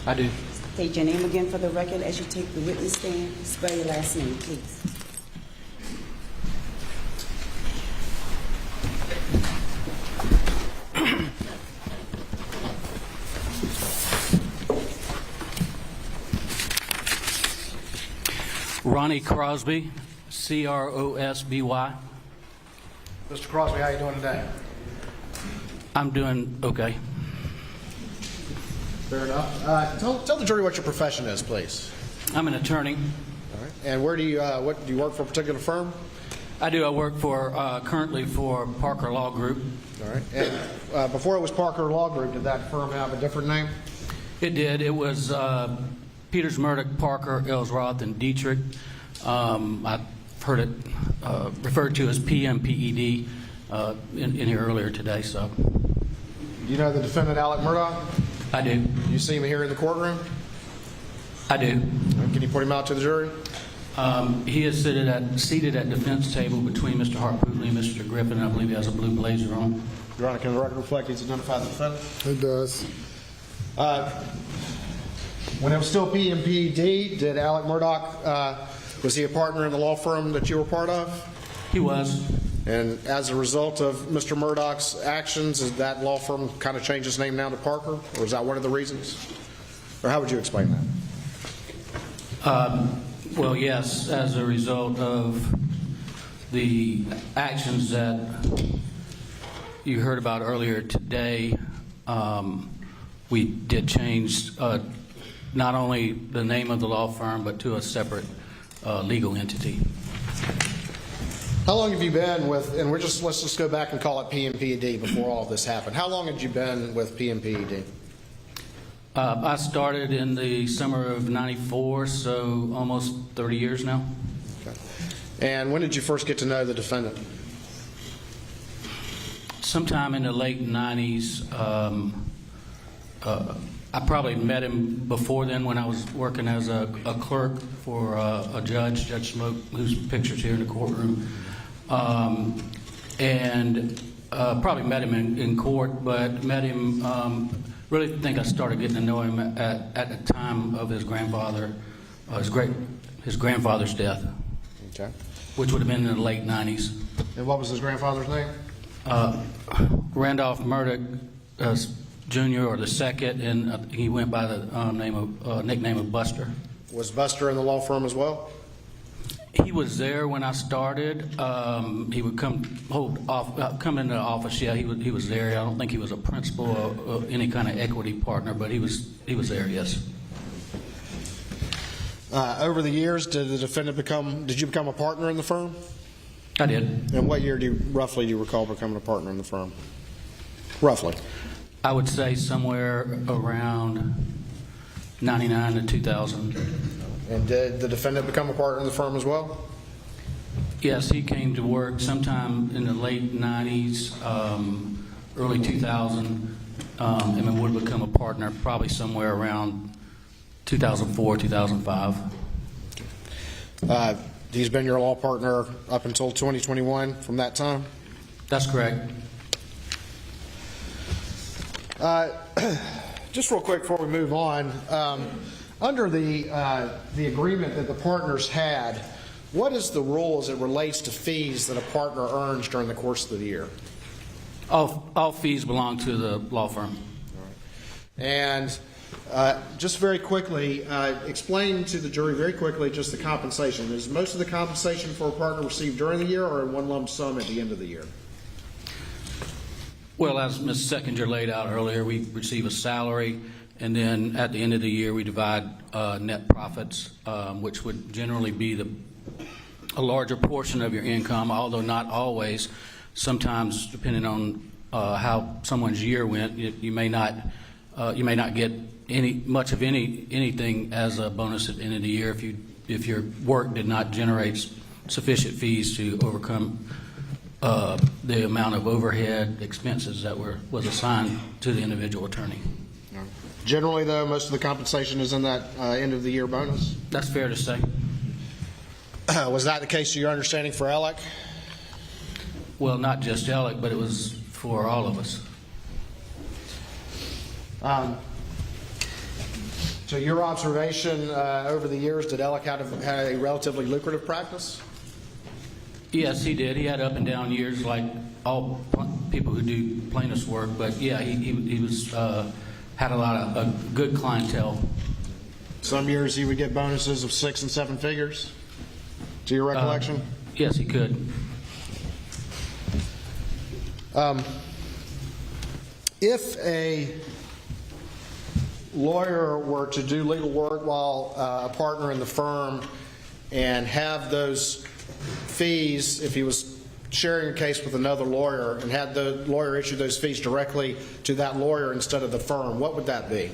I do. State your name again for the record as you take the witness stand. Spell your last name, please. Ronnie Crosby, Crosby. Mr. Crosby, how you doing today? I'm doing okay. Fair enough. Tell the jury what your profession is, please. I'm an attorney. All right. And where do you what do you work for a particular firm? I do. I work for currently for Parker Law Group. All right. And before it was Parker Law Group, did that firm have a different name? It did. It was Peters, Murdaugh, Parker, Ellsroth, and Dietrich. I've heard it referred to as PMPED in here earlier today. So, You know the defendant, Alex Murdaugh? I do. You see him here in the courtroom? I do. Can you point him out to the jury? He is seated at defense table between Mr. Harpootly and Mr. Griffin. I believe he has a blue blazer on. Your Honor, can the record reflect he's identified the defendant? It does. When it was still PMPED, did Alex Murdaugh, was he a partner in the law firm that you were part of? He was. And as a result of Mr. Murdaugh's actions, is that law firm kind of changed its name now to Parker? Or is that one of the reasons? Or how would you explain that? Well, yes, as a result of the actions that you heard about earlier today, we did change not only the name of the law firm, but to a separate legal entity. How long have you been with, and let's just go back and call it PMPED before all of this happened. How long had you been with PMPED? I started in the summer of '94, so almost 30 years now. Okay. And when did you first get to know the defendant? Sometime in the late '90s. I probably met him before then when I was working as a clerk for a judge, Judge Smoke, whose picture's here in the courtroom. And probably met him in court, but met him, really think I started getting to know him at the time of his grandfather, his grandfather's death, Okay. which would have been in the late '90s. And what was his grandfather's name? Randolph Murdaugh Jr. or the second, and he went by the nickname of Buster. Was Buster in the law firm as well? He was there when I started. He would come into the office. Yeah, he was there. I don't think he was a principal or any kind of equity partner, but he was there. Yes. Over the years, did you become a partner in the firm? I did. And what year roughly do you recall becoming a partner in the firm? Roughly. I would say somewhere around '99 to 2000. And did the defendant become a partner in the firm as well? Yes, he came to work sometime in the late '90s, early 2000, and then would become a partner probably somewhere around 2004, 2005. He's been your law partner up until 2021 from that time? That's correct. Just real quick before we move on, under the agreement that the partners had, what is the rule as it relates to fees that a partner earns during the course of the year? All fees belong to the law firm. And just very quickly, explain to the jury very quickly just the compensation. Is most of the compensation for a partner received during the year or in one lump sum at the end of the year? Well, as Ms. Seckinger laid out earlier, we receive a salary, and then at the end of the year we divide net profits, which would generally be a larger portion of your income, although not always. Sometimes, depending on how someone's year went, you may not get much of anything as a bonus at the end of the year if your work did not generate sufficient fees to overcome the amount of overhead expenses that was assigned to the individual attorney. Generally, though, most of the compensation is in that end of the year bonus? That's fair to say. Was that the case to your understanding for Alec? Well, not just Alec, but it was for all of us. So your observation over the years, did Alec have a relatively lucrative practice? Yes, he did. He had up and down years like all people who do plaintiff's work, but yeah, he was had a lot of good clientele. Some years he would get bonuses of 6 and 7 figures? to your recollection? Yes, he could. If a lawyer were to do legal work while a partner in the firm and have those fees, if he was sharing a case with another lawyer and had the lawyer issue those fees directly to that lawyer instead of the firm, what would that be?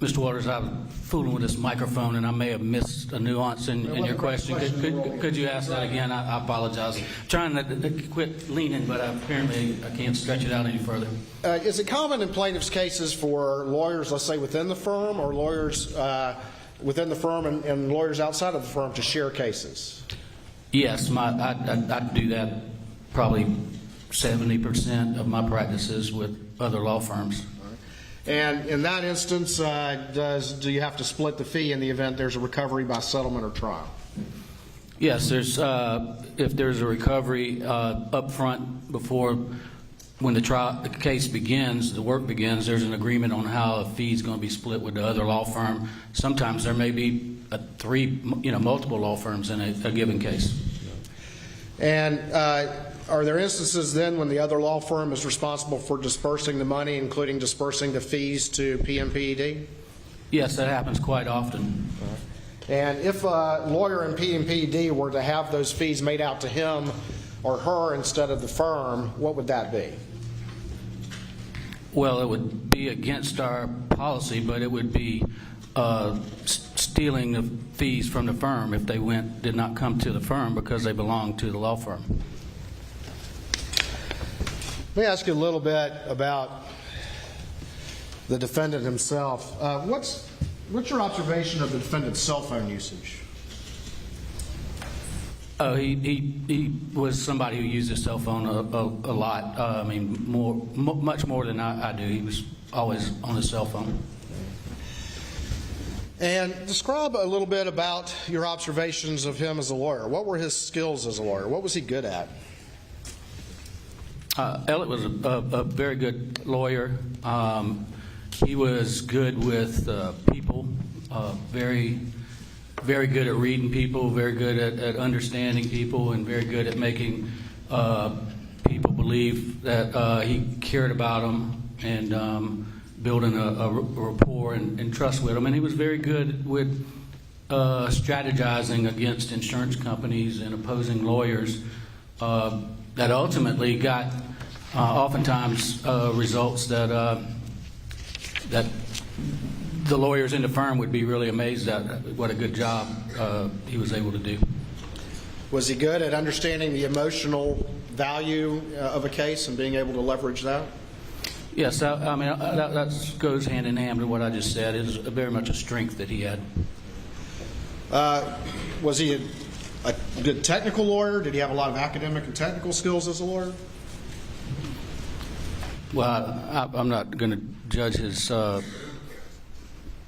Mr. Waters, I'm fooling with this microphone, and I may have missed a nuance in your question. Could you ask that again? I apologize. I'm trying to quit leaning, but apparently I can't stretch it out any further. Is it common in plaintiffs' cases for lawyers, let's say within the firm, or lawyers within the firm and lawyers outside of the firm to share cases? Yes, I do that probably 70% of my practices with other law firms. And in that instance, do you have to split the fee in the event there's a recovery by settlement or trial? Yes, if there's a recovery up front before when the case begins, the work begins, there's an agreement on how a fee is going to be split with the other law firm. Sometimes there may be multiple law firms in a given case. And are there instances then when the other law firm is responsible for dispersing the money, including dispersing the fees to PMPED? Yes, that happens quite often. And if a lawyer in PMPED were to have those fees made out to him or her instead of the firm, what would that be? Well, it would be against our policy, but it would be stealing the fees from the firm if they did not come to the firm because they belong to the law firm. Let me ask you a little bit about the defendant himself. What's your observation of the defendant's cell phone usage? Oh, he was somebody who used his cell phone a lot. I mean, much more than I do. He was always on his cell phone. And describe a little bit about your observations of him as a lawyer. What were his skills as a lawyer? What was he good at? Elliot was a very good lawyer. He was good with people, very good at reading people, very good at understanding people, and very good at making people believe that he cared about them and building a rapport and trust with them. And he was very good with strategizing against insurance companies and opposing lawyers that ultimately got oftentimes results that the lawyers in the firm would be really amazed at what a good job he was able to do. Was he good at understanding the emotional value of a case and being able to leverage that? Yes, I mean, that goes hand in hand with what I just said. It was very much a strength that he had. Was he a good technical lawyer? Did he have a lot of academic and technical skills as a lawyer? Well, I'm not going to judge his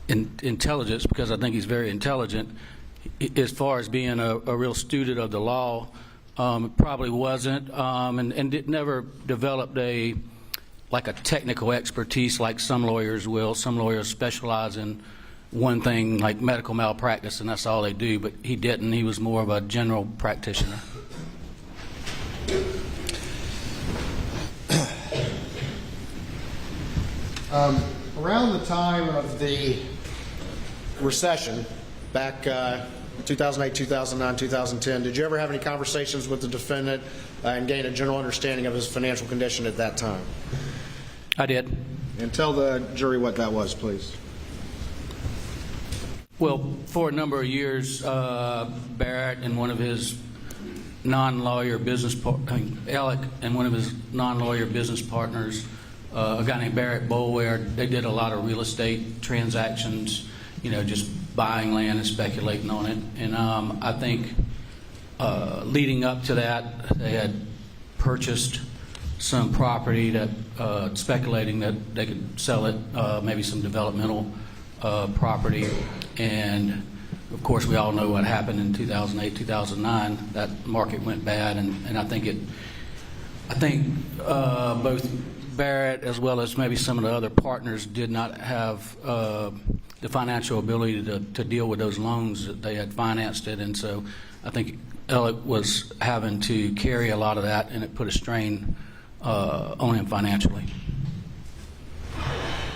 intelligence because I think he's very intelligent. As far as being a real student of the law, probably wasn't, and never developed a technical expertise like some lawyers will. Some lawyers specialize in one thing, like medical malpractice, and that's all they do. But he didn't. He was more of a general practitioner. Around the time of the recession, back 2008, 2009, 2010, did you ever have any conversations with the defendant and gain a general understanding of his financial condition at that time? I did. And tell the jury what that was, please. Well, for a number of years, Barrett and one of his non-lawyer business Alec and one of his non-lawyer business partners, a guy named Barrett Boulware, they did a lot of real estate transactions, just buying land and speculating on it. And I think leading up to that, they had purchased some property that speculating that they could sell it, maybe some developmental property. And of course, we all know what happened in 2008, 2009. That market went bad, and I think both Barrett, as well as maybe some of the other partners, did not have the financial ability to deal with those loans. That they had financed it, and so I think Alec was having to carry a lot of that, and it put a strain on him financially.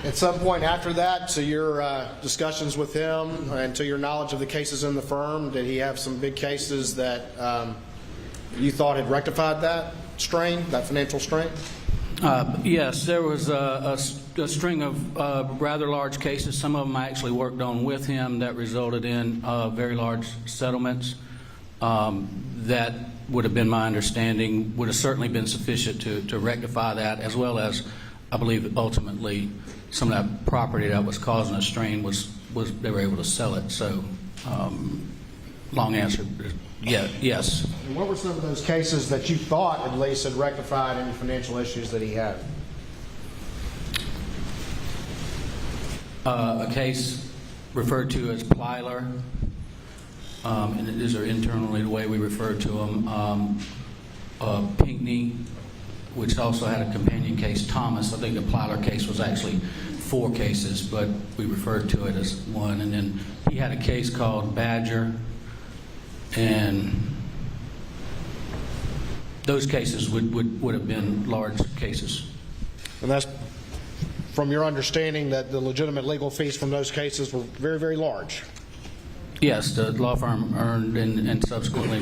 At some point after that, to your discussions with him and to your knowledge of the cases in the firm, did he have some big cases that you thought had rectified that strain, that financial strain? Yes, there was a string of rather large cases. Some of them I actually worked on with him that resulted in very large settlements. That would have been my understanding, would have certainly been sufficient to rectify that, as well as, I believe, ultimately some of that property that was causing a strain was they were able to sell it. So, long answer, yeah, yes. And what were some of those cases that you thought at least had rectified any financial issues that he had? A case referred to as Plyler, and these are internally the way we refer to them. Pinckney, which also had a companion case, Thomas. I think the Plyler case was actually 4 cases, but we referred to it as one. And then he had a case called Badger, and those cases would have been large cases. And that's from your understanding that the legitimate legal fees from those cases were very, very large. Yes, the law firm earned, and subsequently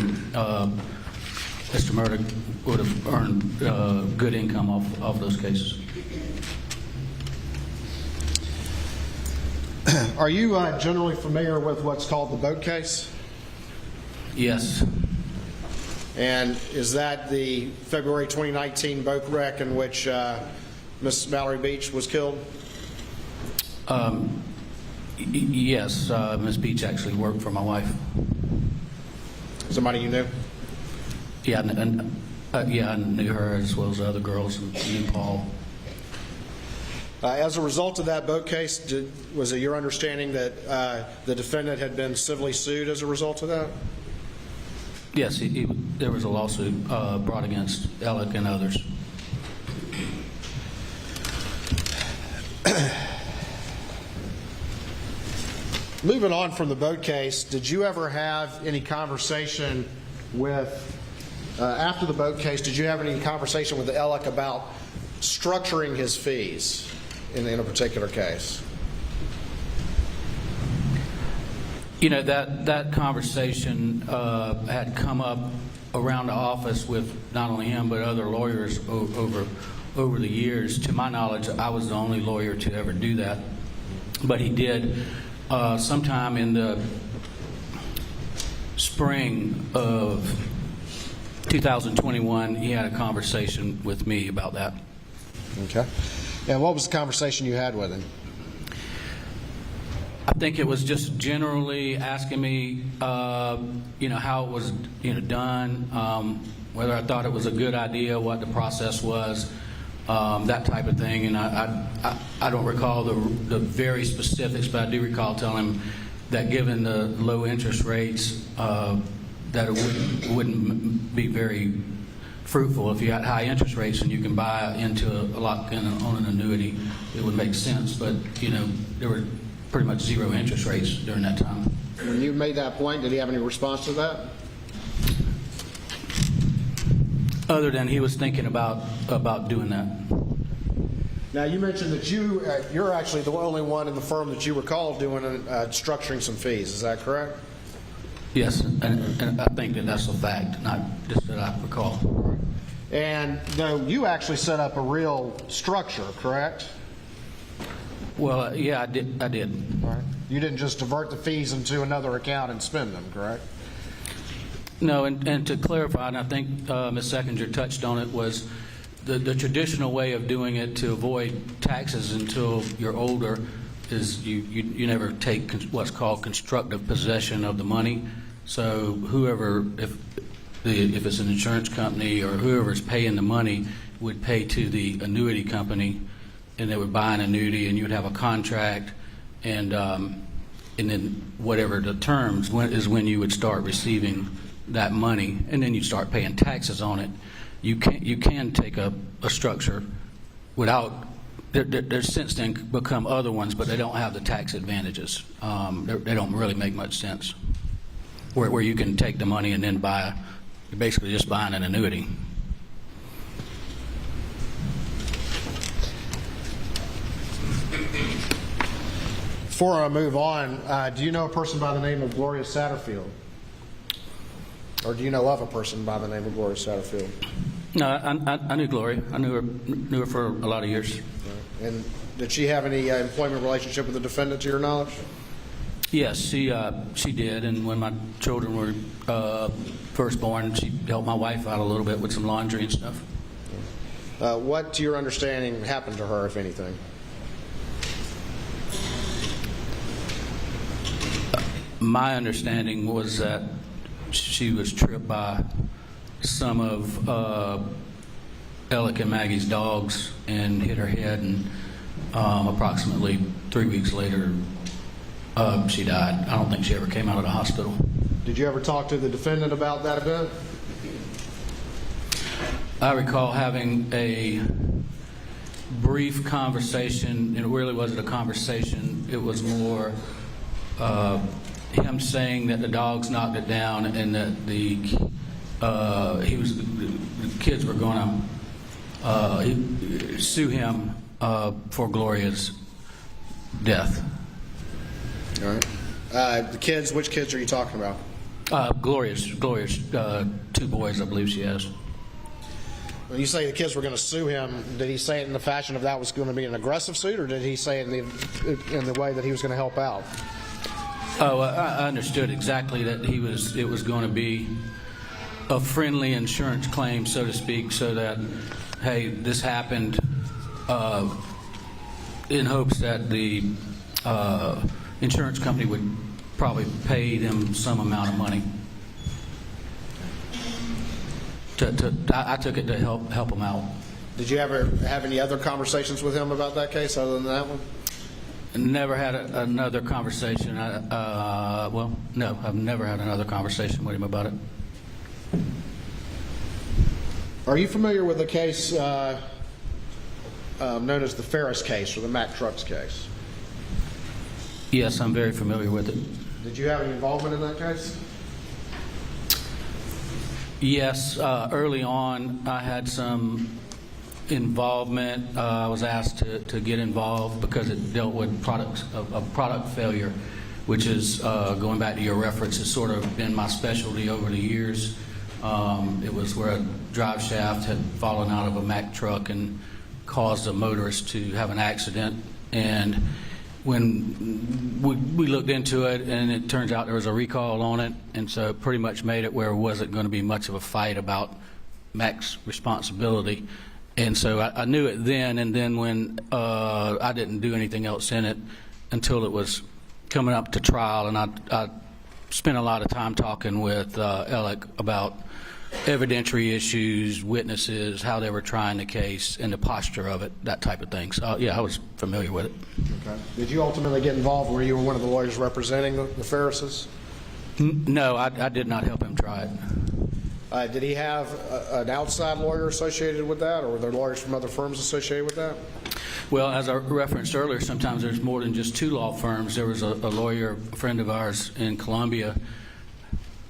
Mr. Murdaugh would have earned good income off those cases. Are you generally familiar with what's called the boat case? Yes. And is that the February 2019 boat wreck in which Miss Valerie Beach was killed? Yes, Ms. Beach actually worked for my wife. Somebody you knew? Yeah, I knew her as well as the other girls, and me and Paul. As a result of that boat case, was it your understanding that the defendant had been civilly sued as a result of that? Yes, there was a lawsuit brought against Alec and others. Moving on from the boat case, did you ever have any conversation with, after the boat case, did you have any conversation with Alec about structuring his fees in a particular case? You know, that conversation had come up around the office with not only him but other lawyers over the years. To my knowledge, I was the only lawyer to ever do that. But he did sometime in the spring of 2021, he had a conversation with me about that. Okay. And what was the conversation you had with him? I think it was just generally asking me, how it was, done, whether I thought it was a good idea, what the process was, that type of thing. And I don't recall the very specifics, but I do recall telling him that given the low interest rates, that it wouldn't be very fruitful. If you had high interest rates and you can buy into a lot on an annuity, it would make sense. But there were pretty much zero interest rates during that time. When you made that point, did he have any response to that? Other than he was thinking about doing that. Now, you mentioned that you're actually the only one in the firm that you recall doing structuring some fees. Is that correct? Yes, and I think that's a fact, not just that I recall. And though you actually set up a real structure, correct? Well, yeah, I did. All right. You didn't just divert the fees into another account and spend them, correct? No, and to clarify, and I think Ms. Seckinger touched on it, was the traditional way of doing it to avoid taxes until you're older is you never take what's called constructive possession of the money. So whoever, if it's an insurance company or whoever's paying the money, would pay to the annuity company, and they would buy an annuity, and you would have a contract, and then whatever the terms is when you would start receiving that money, and then you start paying taxes on it. You can take a structure there's since then become other ones, but they don't have the tax advantages. They don't really make much sense. Where you can take the money and then you're basically just buying an annuity. Before I move on, do you know a person by the name of Gloria Satterfield? Or do you know of a person by the name of Gloria Satterfield? No, I knew Gloria. I knew her for a lot of years. And did she have any employment relationship with the defendant, to your knowledge? Yes, she did. And when my children were first born, she helped my wife out a little bit with some laundry and stuff. What, to your understanding, happened to her, if anything? My understanding was that she was tripped by some of Alec and Maggie's dogs and hit her head, and approximately 3 weeks later, she died. I don't think she ever came out of the hospital. Did you ever talk to the defendant about that event? I recall having a brief conversation. It really wasn't a conversation. It was more him saying that the dogs knocked it down and that the kids were going to sue him for Gloria's death. All right. The kids, which kids are you talking about? Gloria's 2 boys, I believe she has. When you say the kids were going to sue him, did he say it in the fashion of that was going to be an aggressive suit, or did he say it in the way that he was going to help out? Oh, I understood exactly that it was going to be a friendly insurance claim, so to speak, so that, hey, this happened in hopes that the insurance company would probably pay them some amount of money. I took it to help them out. Did you ever have any other conversations with him about that case other than that one? Never had another conversation. No, I've never had another conversation with him about it. Are you familiar with the case known as the Ferris case or the Mack Trucks case? Yes, I'm very familiar with it. Did you have any involvement in that case? Yes, early on I had some involvement. I was asked to get involved because it dealt with a product failure, which is, going back to your reference, has sort of been my specialty over the years. It was where a drive shaft had fallen out of a Mack truck and caused a motorist to have an accident. And when we looked into it, and it turns out there was a recall on it, and so it pretty much made it where it wasn't going to be much of a fight about Mack's responsibility. And so I knew it then, and then when I didn't do anything else in it until it was coming up to trial, and I spent a lot of time talking with Alec about evidentiary issues, witnesses, how they were trying the case, and the posture of it, that type of thing. So, yeah, I was familiar with it. Okay. Did you ultimately get involved where you were one of the lawyers representing the Ferrises? No, I did not help him try it. Did he have an outside lawyer associated with that, or were there lawyers from other firms associated with that? Well, as I referenced earlier, sometimes there's more than just 2 law firms. There was a lawyer, a friend of ours in Columbia,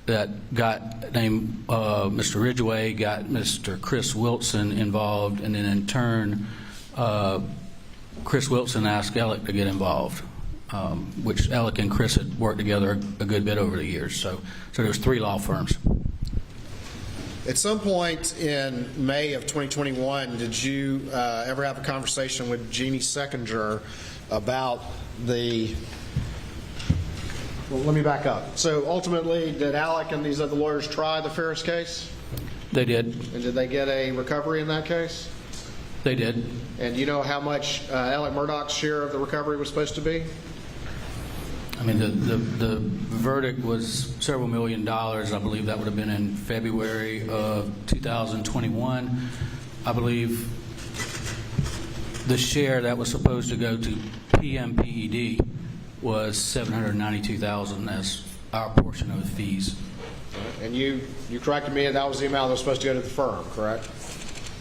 that got named Mr. Ridgway, got Mr. Chris Wilson involved, and then in turn, Chris Wilson asked Alec to get involved, which Alec and Chris had worked together a good bit over the years. So there's 3 law firms. At some point in May of 2021, did you ever have a conversation with Jeannie Seckinger about the... Well, let me back up. So ultimately, did Alec and these other lawyers try the Ferris case? They did. And did they get a recovery in that case? They did. And do you know how much Alex Murdaugh's share of the recovery was supposed to be? I mean, the verdict was several $1 million. I believe that would have been in February of 2021. I believe the share that was supposed to go to PMPED was $792,000 as our portion of the fees. And you corrected me, and that was the amount that was supposed to go to the firm, correct?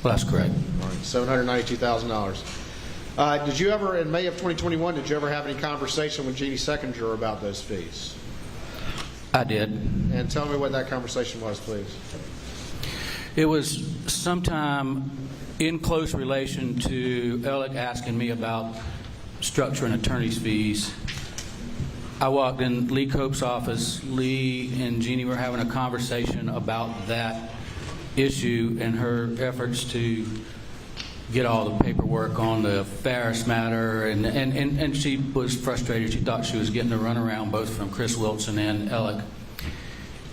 Well, that's correct. All right, $792,000. Did you ever, in May of 2021, did you ever have any conversation with Jeannie Seconder about those fees? I did. And tell me what that conversation was, please. It was sometime in close relation to Alec asking me about structuring attorney's fees. I walked in Lee Cope's office. Lee and Jeannie were having a conversation about that issue and her efforts to get all the paperwork on the Ferris matter, and she was frustrated. She thought she was getting the runaround both from Chris Wilson and Alec.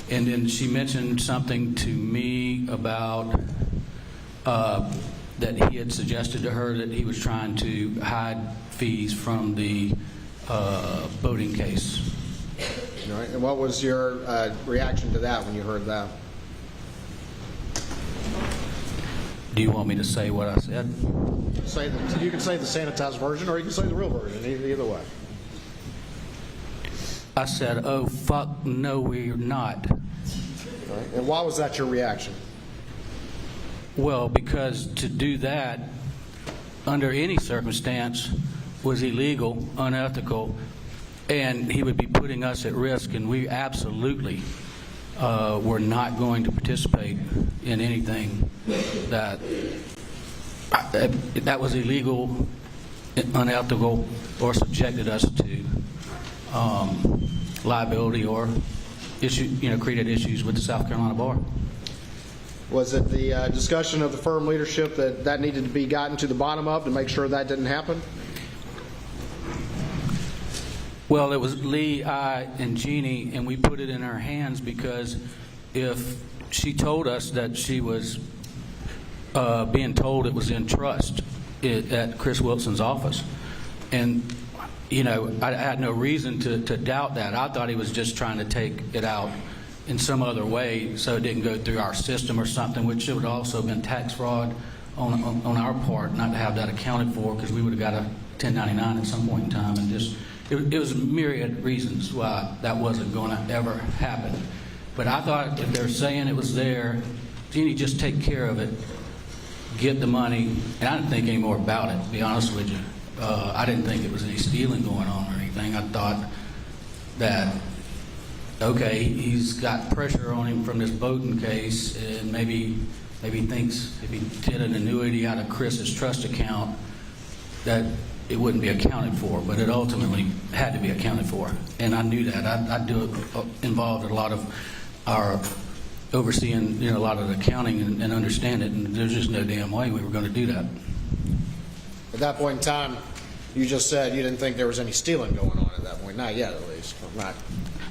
And then she mentioned something to me about that he had suggested to her that he was trying to hide fees from the boating case. All right, and what was your reaction to that when you heard that? Do you want me to say what I said? You can say the sanitized version, or you can say the real version. Either way. I said, "Oh, fuck, no, we're not." All right, and why was that your reaction? Well, because to do that under any circumstance was illegal, unethical, and he would be putting us at risk, and we absolutely were not going to participate in anything that was illegal, unethical, or subjected us to liability or created issues with the South Carolina Bar. Was it the discussion of the firm leadership that needed to be gotten to the bottom of to make sure that didn't happen? Well, it was Lee, I, and Jeannie, and we put it in her hands because if she told us that she was being told it was in trust at Chris Wilson's office, and I had no reason to doubt that. I thought he was just trying to take it out in some other way so it didn't go through our system or something, which it would also have been tax fraud on our part not to have that accounted for, because we would have got a 1099 at some point in time, and just it was myriad reasons why that wasn't going to ever happen. But I thought if they're saying it was there, Jeannie, just take care of it, get the money, and I didn't think any more about it, to be honest with you. I didn't think it was any stealing going on or anything. I thought that, okay, he's got pressure on him from this boating case, and maybe he thinks if he did an annuity out of Chris's trust account that it wouldn't be accounted for, but it ultimately had to be accounted for, and I knew that. I do it involved a lot of our overseeing, a lot of the accounting and understand it, and there's just no damn way we were going to do that. At that point in time, you just said you didn't think there was any stealing going on at that point. Not yet, at least. Not.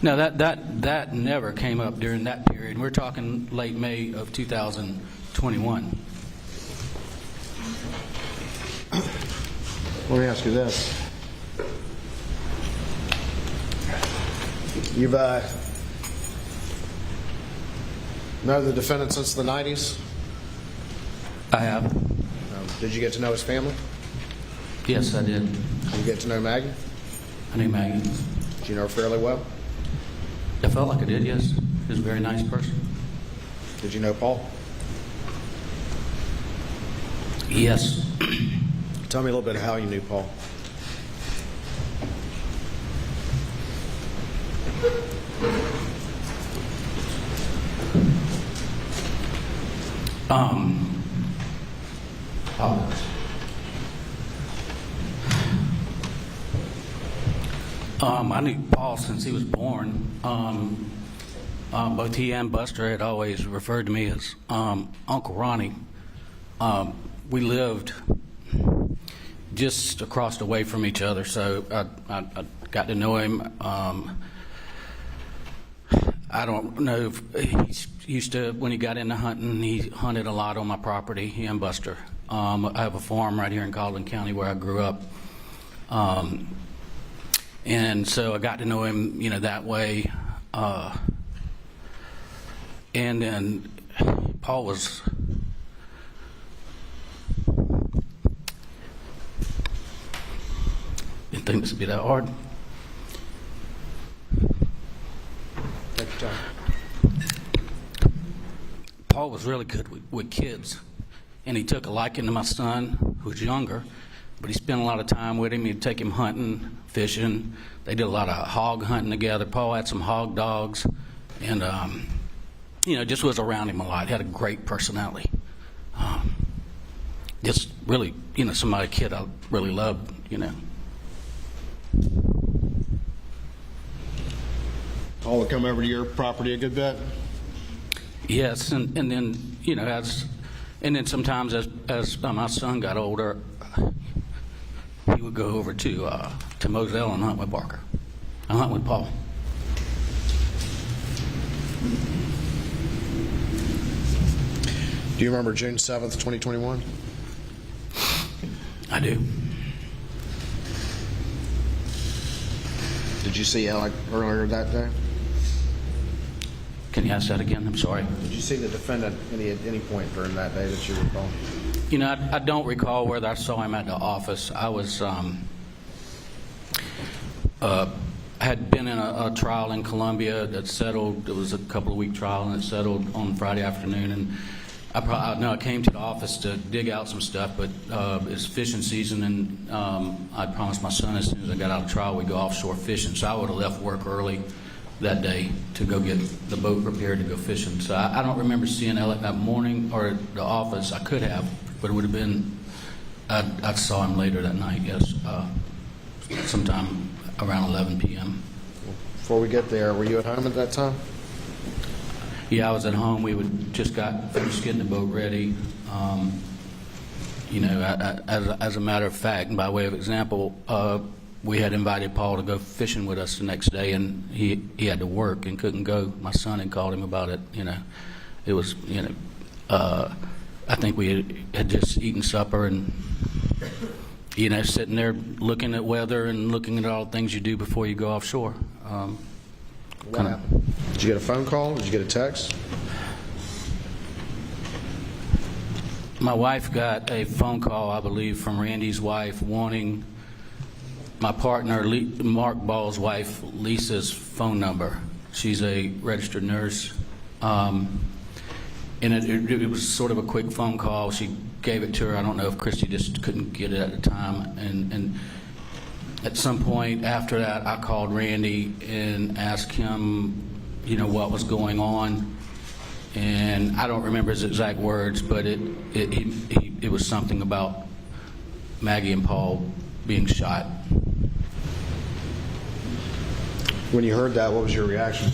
No, that never came up during that period. We're talking late May of 2021. Let me ask you this. You've known the defendant since the 90s? I have. Did you get to know his family? Yes, I did. Did you get to know Maggie? I knew Maggie. Did you know her fairly well? I felt like I did, yes. She was a very nice person. Did you know Paul? Yes. Tell me a little bit how you knew Paul. I knew Paul since he was born. Both he and Buster had always referred to me as Uncle Ronnie. We lived just across the way from each other, so I got to know him. I don't know if he used to, when he got into hunting, he hunted a lot on my property, he and Buster. I have a farm right here in Colvin County where I grew up. And so I got to know him, that way. And then Paul was, didn't think this would be that hard. Take your time. Paul was really good with kids. and he took a liking to my son, who was younger, but he spent a lot of time with him. He'd take him hunting, fishing. They did a lot of hog hunting together. Paul had some hog dogs, and just was around him a lot. He had a great personality. Just really, somebody, kid I really loved, Paul would come over to your property a good bit? Yes, and then, and then sometimes as my son got older, he would go over to Moselle and hunt with Barker. I hunt with Paul. Do you remember June 7th, 2021? I do. Did you see Alec earlier that day? Can you ask that again? I'm sorry. Did you see the defendant at any point during that day that you recall? I don't recall whether I saw him at the office. I was had been in a trial in Columbia that settled. It was a couple of week trial, and it settled on Friday afternoon. And I came to the office to dig out some stuff, but it's fishing season, and I promised my son as soon as I got out of trial we'd go offshore fishing. So I would have left work early that day to go get the boat prepared to go fishing. So I don't remember seeing Alec that morning or at the office. I could have, but it would have been, I saw him later that night, yes, sometime around 11 p.m. Before we get there, were you at home at that time? Yeah, I was at home. We just got finished getting the boat ready. As a matter of fact, and by way of example, we had invited Paul to go fishing with us the next day, and he had to work and couldn't go. My son had called him about it. It was, I think we had just eaten supper and, sitting there looking at weather and looking at all the things you do before you go offshore. What happened? Did you get a phone call? Did you get a text? My wife got a phone call, I believe, from Randy's wife wanting my partner, Mark Ball's wife, Lisa's phone number. She's a registered nurse. And it was sort of a quick phone call. She gave it to her. I don't know if Christy just couldn't get it at the time. And at some point after that, I called Randy and asked him, what was going on. And I don't remember his exact words, but it was something about Maggie and Paul being shot. When you heard that, what was your reaction?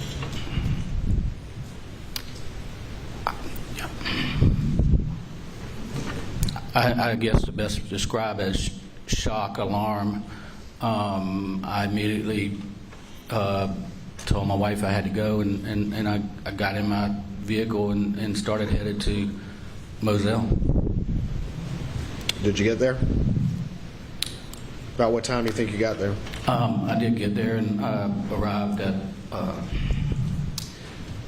I guess the best describe as shock, alarm. I immediately told my wife I had to go, and I got in my vehicle and started headed to Moselle. Did you get there? About what time do you think you got there? I did get there and arrived at,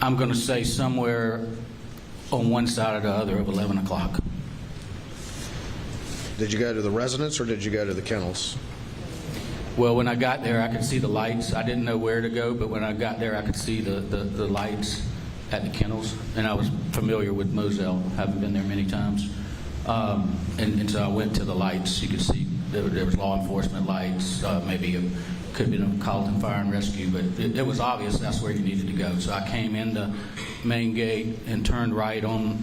I'm going to say somewhere on one side or the other of 11 o'clock. Did you go to the residence or did you go to the kennels? Well, when I got there, I could see the lights. I didn't know where to go, but when I got there, I could see the lights at the kennels, and I was familiar with Moselle, having been there many times. And so I went to the lights. You could see there was law enforcement lights, maybe it could have been a Colleton Fire and Rescue, but it was obvious that's where you needed to go. So I came in the main gate and turned right on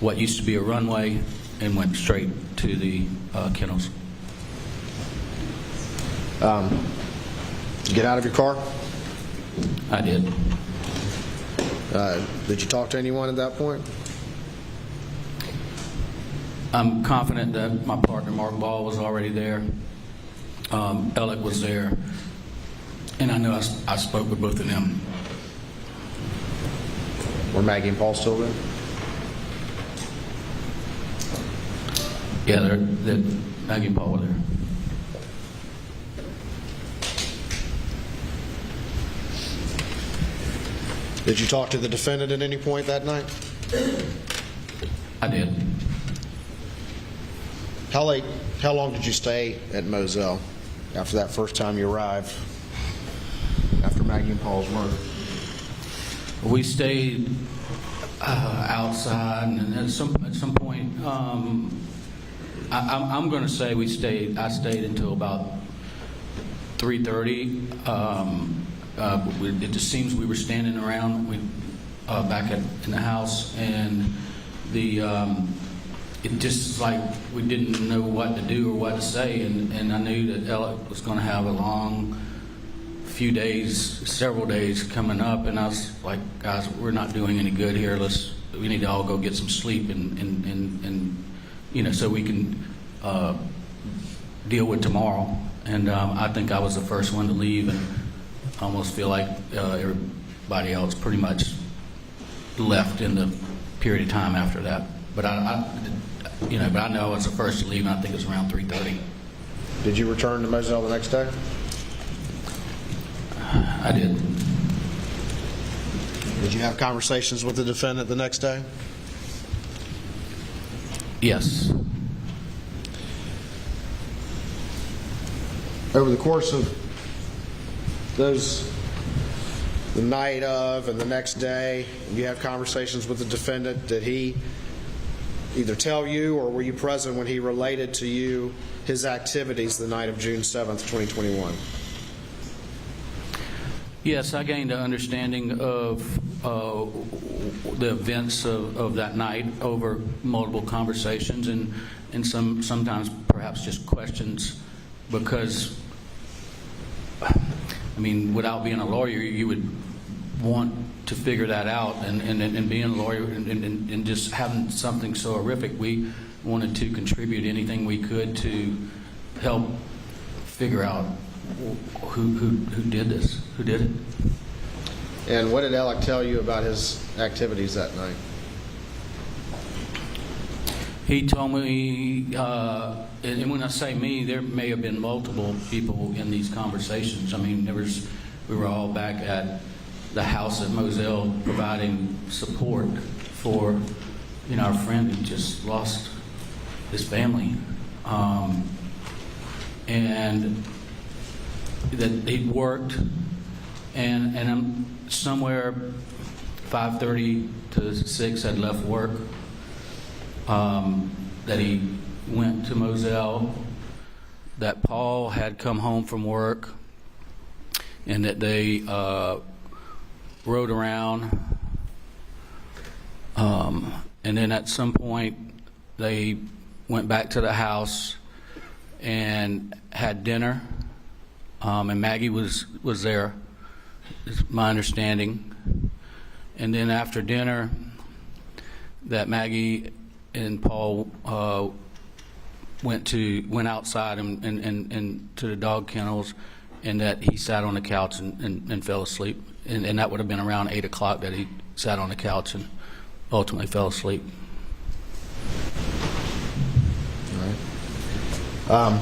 what used to be a runway and went straight to the kennels. Did you get out of your car? I did. Did you talk to anyone at that point? I'm confident that my partner, Mark Ball, was already there. Alec was there. And I know I spoke with both of them. Were Maggie and Paul still there? Yeah, Maggie and Paul were there. Did you talk to the defendant at any point that night? I did. How long did you stay at Moselle after that first time you arrived, after Maggie and Paul's murder? We stayed outside, and at some point, I'm going to say I stayed until about 3:30. It just seems we were standing around back in the house, and it just like we didn't know what to do or what to say, and I knew that Ella was going to have a long few days, several days coming up, and I was like, guys, we're not doing any good here. We need to all go get some sleep, and so we can deal with tomorrow. And I think I was the first one to leave, and I almost feel like everybody else pretty much left in the period of time after that. But I know I was the first to leave, and I think it was around 3:30. Did you return to Moselle the next day? I did. Did you have conversations with the defendant the next day? Yes. Over the course of the night of and the next day, you have conversations with the defendant. Did he either tell you, or were you present when he related to you his activities the night of June 7th, 2021? Yes, I gained an understanding of the events of that night over multiple conversations and sometimes perhaps just questions, because, I mean, without being a lawyer, you would want to figure that out, and being a lawyer and just having something so horrific, we wanted to contribute anything we could to help figure out who did this, who did it. And what did Alec tell you about his activities that night? He told me, and when I say me, there may have been multiple people in these conversations. I mean, we were all back at the house at Moselle providing support for, our friend who just lost his family, and that he'd worked, and I'm somewhere 5:30 to 6 had left work. That he went to Moselle, that Paul had come home from work, and that they rode around, and then at some point they went back to the house and had dinner, and Maggie was there, is my understanding. And then after dinner, that Maggie and Paul went outside and to the dog kennels, and that he sat on the couch and fell asleep. And that would have been around 8 o'clock that he sat on the couch and ultimately fell asleep. All right.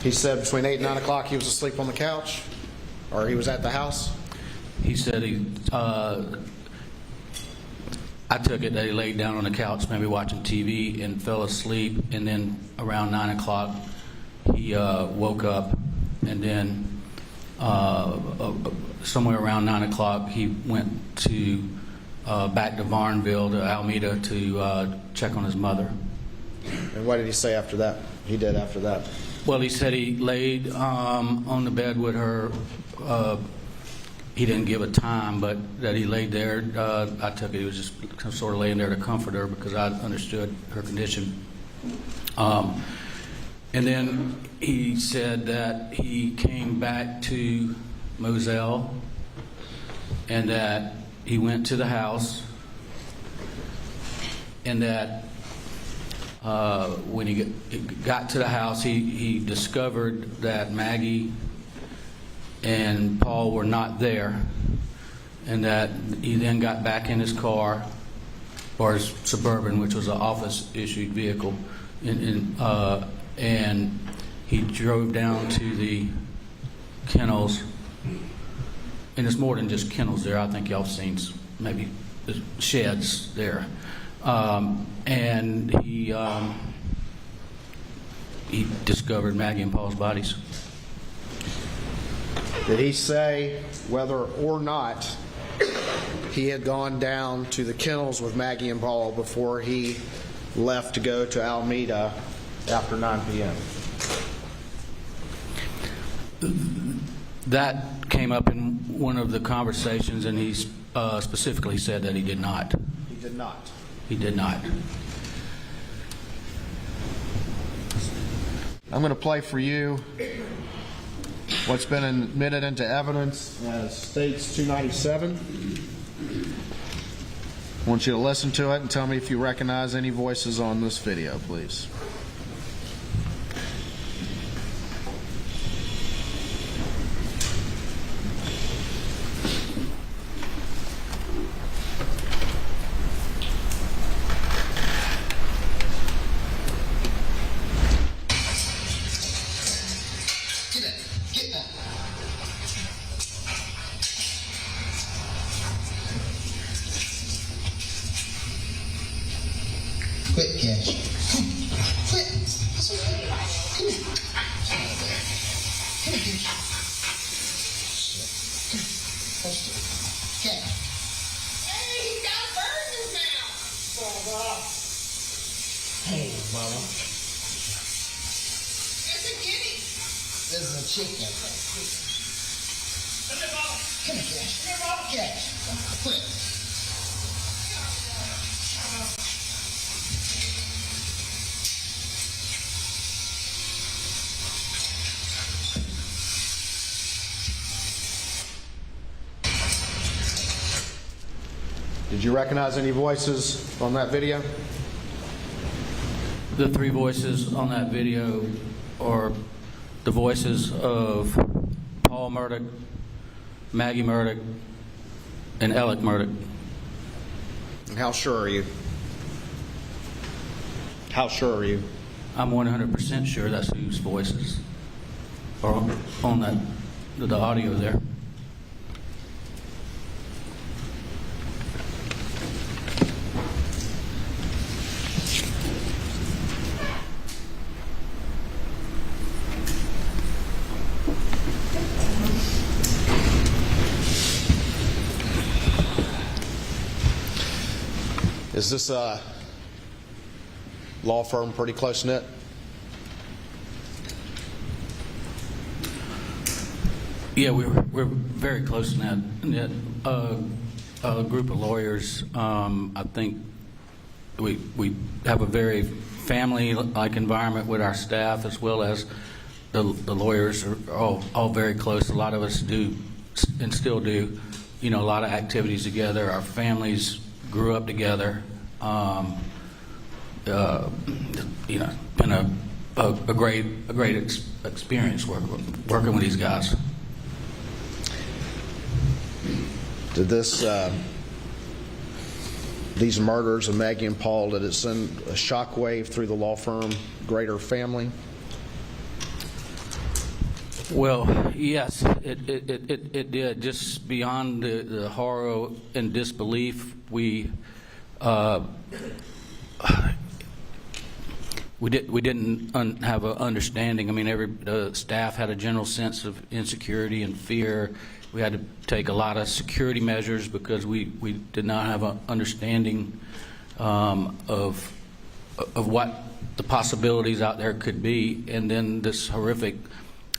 He said between 8 and 9 o'clock he was asleep on the couch, or he was at the house? He said I took it that he laid down on the couch, maybe watching TV, and fell asleep, and then around 9 o'clock he woke up, and then somewhere around 9 o'clock he went to back to Varnville, to Alameda, to check on his mother. And what did he say after that? He did after that? Well, he said he laid on the bed with her. He didn't give a time, but that he laid there. I took it he was just sort of laying there to comfort her, because I understood her condition. And then he said that he came back to Moselle, and that he went to the house, and that when he got to the house, he discovered that Maggie and Paul were not there, and that he then got back in his car, or his Suburban, which was an office-issued vehicle, and he drove down to the kennels. And it's more than just kennels there. I think y'all have seen maybe the sheds there. And he discovered Maggie and Paul's bodies. Did he say whether or not he had gone down to the kennels with Maggie and Paul before he left to go to Alameda after 9 p.m. That came up in one of the conversations, and he specifically said that he did not. He did not. He did not. I'm going to play for you what's been admitted into evidence as States 297. I want you to listen to it and tell me if you recognize any voices on this video, please. Quit, Cash. Quit. That's all right. Come here. Come here, Cash. Cash. Hey, he's got a bird in his mouth. Hey, Mama. It's a guinea. This is a chicken. Come here, Mama. Come here, Cash. Come here, Mama. Cash. Quit. Did you recognize any voices on that video? The three voices on that video are the voices of Paul Murdaugh, Maggie Murdaugh, and Alex Murdaugh. And how sure are you? How sure are you? I'm 100% sure that's whose voices are on that, the audio there. Is this law firm pretty close-knit? Yeah, we're very close knit. A group of lawyers. I think we have a very family-like environment with our staff, as well as the lawyers are all very close. A lot of us do and still do, a lot of activities together. Our families grew up together. Been a great experience working with these guys. Did these murders of Maggie and Paul, did it send a shockwave through the law firm, greater family? Well, yes, it did. Just beyond the horror and disbelief, we didn't have an understanding. I mean, the staff had a general sense of insecurity and fear. We had to take a lot of security measures because we did not have an understanding of what the possibilities out there could be. And then this horrific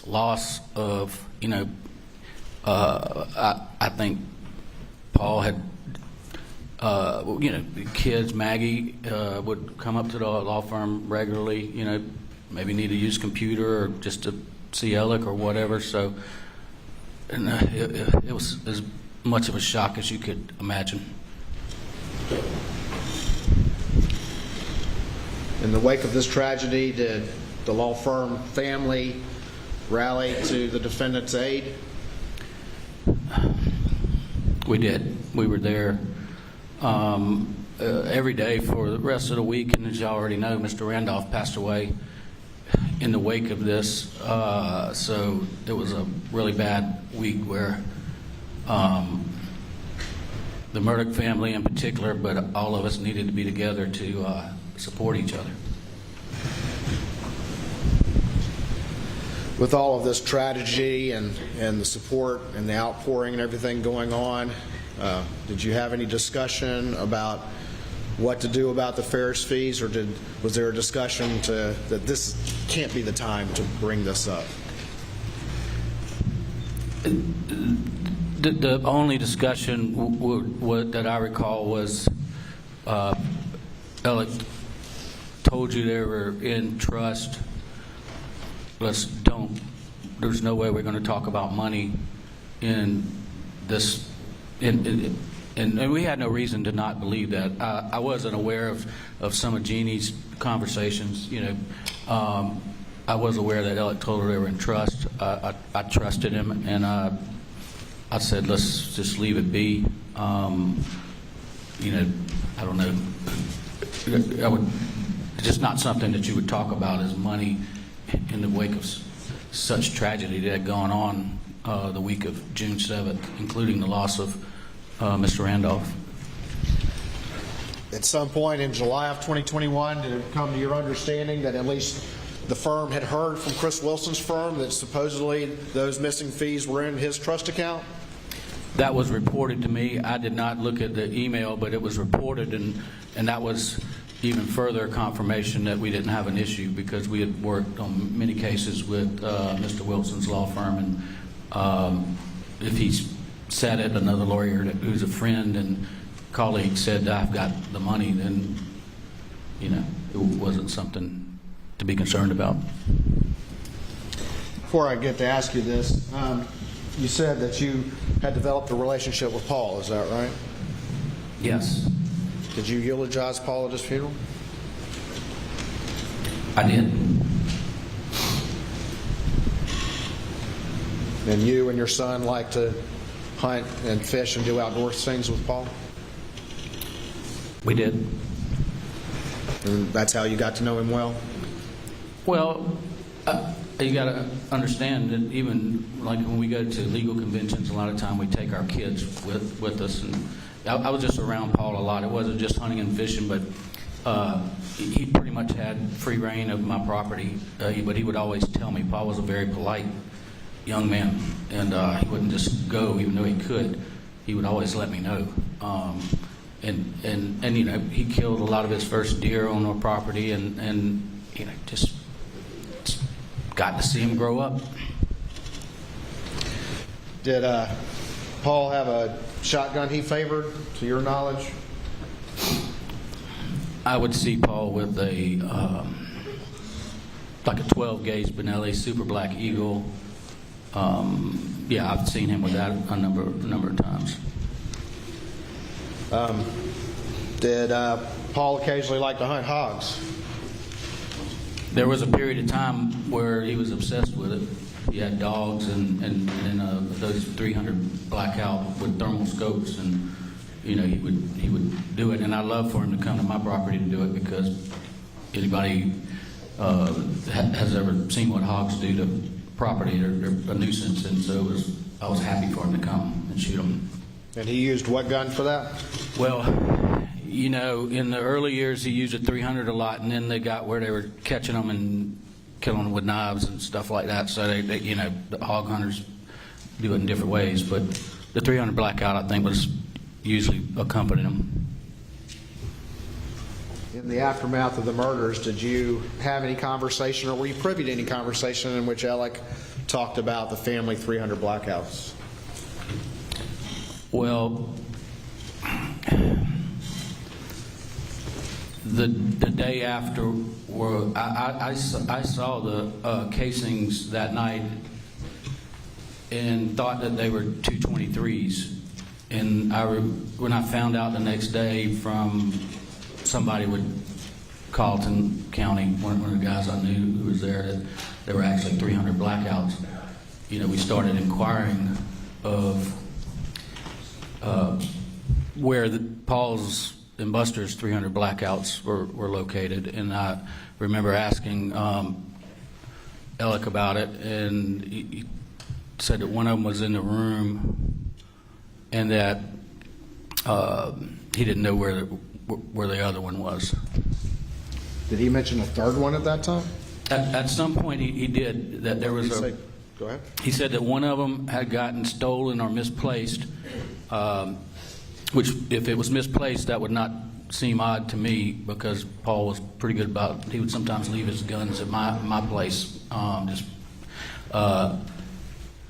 loss of, I think Paul had, kids. Maggie would come up to the law firm regularly, maybe need to use a computer or just to see Alec or whatever. So, and it was as much of a shock as you could imagine. In the wake of this tragedy, did the law firm family rally to the defendant's aid? We did. We were there every day for the rest of the week, and as you already know, Mr. Randolph passed away in the wake of this, so it was a really bad week where the Murdaugh family in particular, but all of us needed to be together to support each other. With all of this tragedy and the support and the outpouring and everything going on, Did you have any discussion about what to do about the ferris fees, or was there a discussion that this can't be the time to bring this up? The only discussion that I recall was Alec told you they were in trust. There's no way we're going to talk about money in this. And we had no reason to not believe that. I wasn't aware of some of Jeannie's conversations. I was aware that Alec told her they were in trust. I trusted him, and I said, let's just leave it be. I don't know. It's just not something that you would talk about as money in the wake of such tragedy that had gone on the week of June 7th, including the loss of Mr. Randolph. At some point in July of 2021, did it come to your understanding that at least the firm had heard from Chris Wilson's firm that supposedly those missing fees were in his trust account? That was reported to me. I did not look at the email, but it was reported, and that was even further confirmation that we didn't have an issue, because we had worked on many cases with Mr. Wilson's law firm, and if he's said it, another lawyer who's a friend and colleague said, I've got the money, then it wasn't something to be concerned about. Before I get to ask you this, you said that you had developed a relationship with Paul, is that right? Yes. Did you eulogize Paul at his funeral? I did. And you and your son like to hunt and fish and do outdoor things with Paul? We did. And that's how you got to know him well? Well, you got to understand that even like when we go to legal conventions, a lot of time we take our kids with us. And I was just around Paul a lot. It wasn't just hunting and fishing, but he pretty much had free reign of my property. But he would always tell me, Paul was a very polite young man, and he wouldn't just go even though he could. He would always let me know. And he killed a lot of his first deer on our property, and just got to see him grow up. Did Paul have a shotgun he favored, to your knowledge? I would see Paul with a like a 12-gauge Benelli Super Black Eagle. I've seen him with that a number of times. Did Paul occasionally like to hunt hogs? There was a period of time where he was obsessed with it. He had dogs and those 300 blackout with thermal scopes, and he would do it. And I'd love for him to come to my property to do it, because anybody has ever seen what hogs do to property, they're a nuisance. And so I was happy for him to come and shoot them. And he used what gun for that? Well, in the early years, he used a 300 a lot, and then they got where they were catching them and killing them with knives and stuff like that. So they the hog hunters do it in different ways. But the 300 blackout, I think, was usually accompanying them. In the aftermath of the murders, did you have any conversation, or were you privy to any conversation in which Alec talked about the family 300 blackouts? Well, the day after, I saw the casings that night and thought that they were 223s. And when I found out the next day from somebody with Carlton County, one of the guys I knew who was there, that there were actually 300 blackouts, we started inquiring of where Paul's and Buster's 300 blackouts were located. And I remember asking Alec about it, and he said that one of them was in the room, and that he didn't know where the other one was. Did he mention a third one at that time? At some point he did. That there was Go Go ahead. He said that one of them had gotten stolen or misplaced, which if it was misplaced, that would not seem odd to me because Paul was pretty good about, he would sometimes leave his guns at my place, and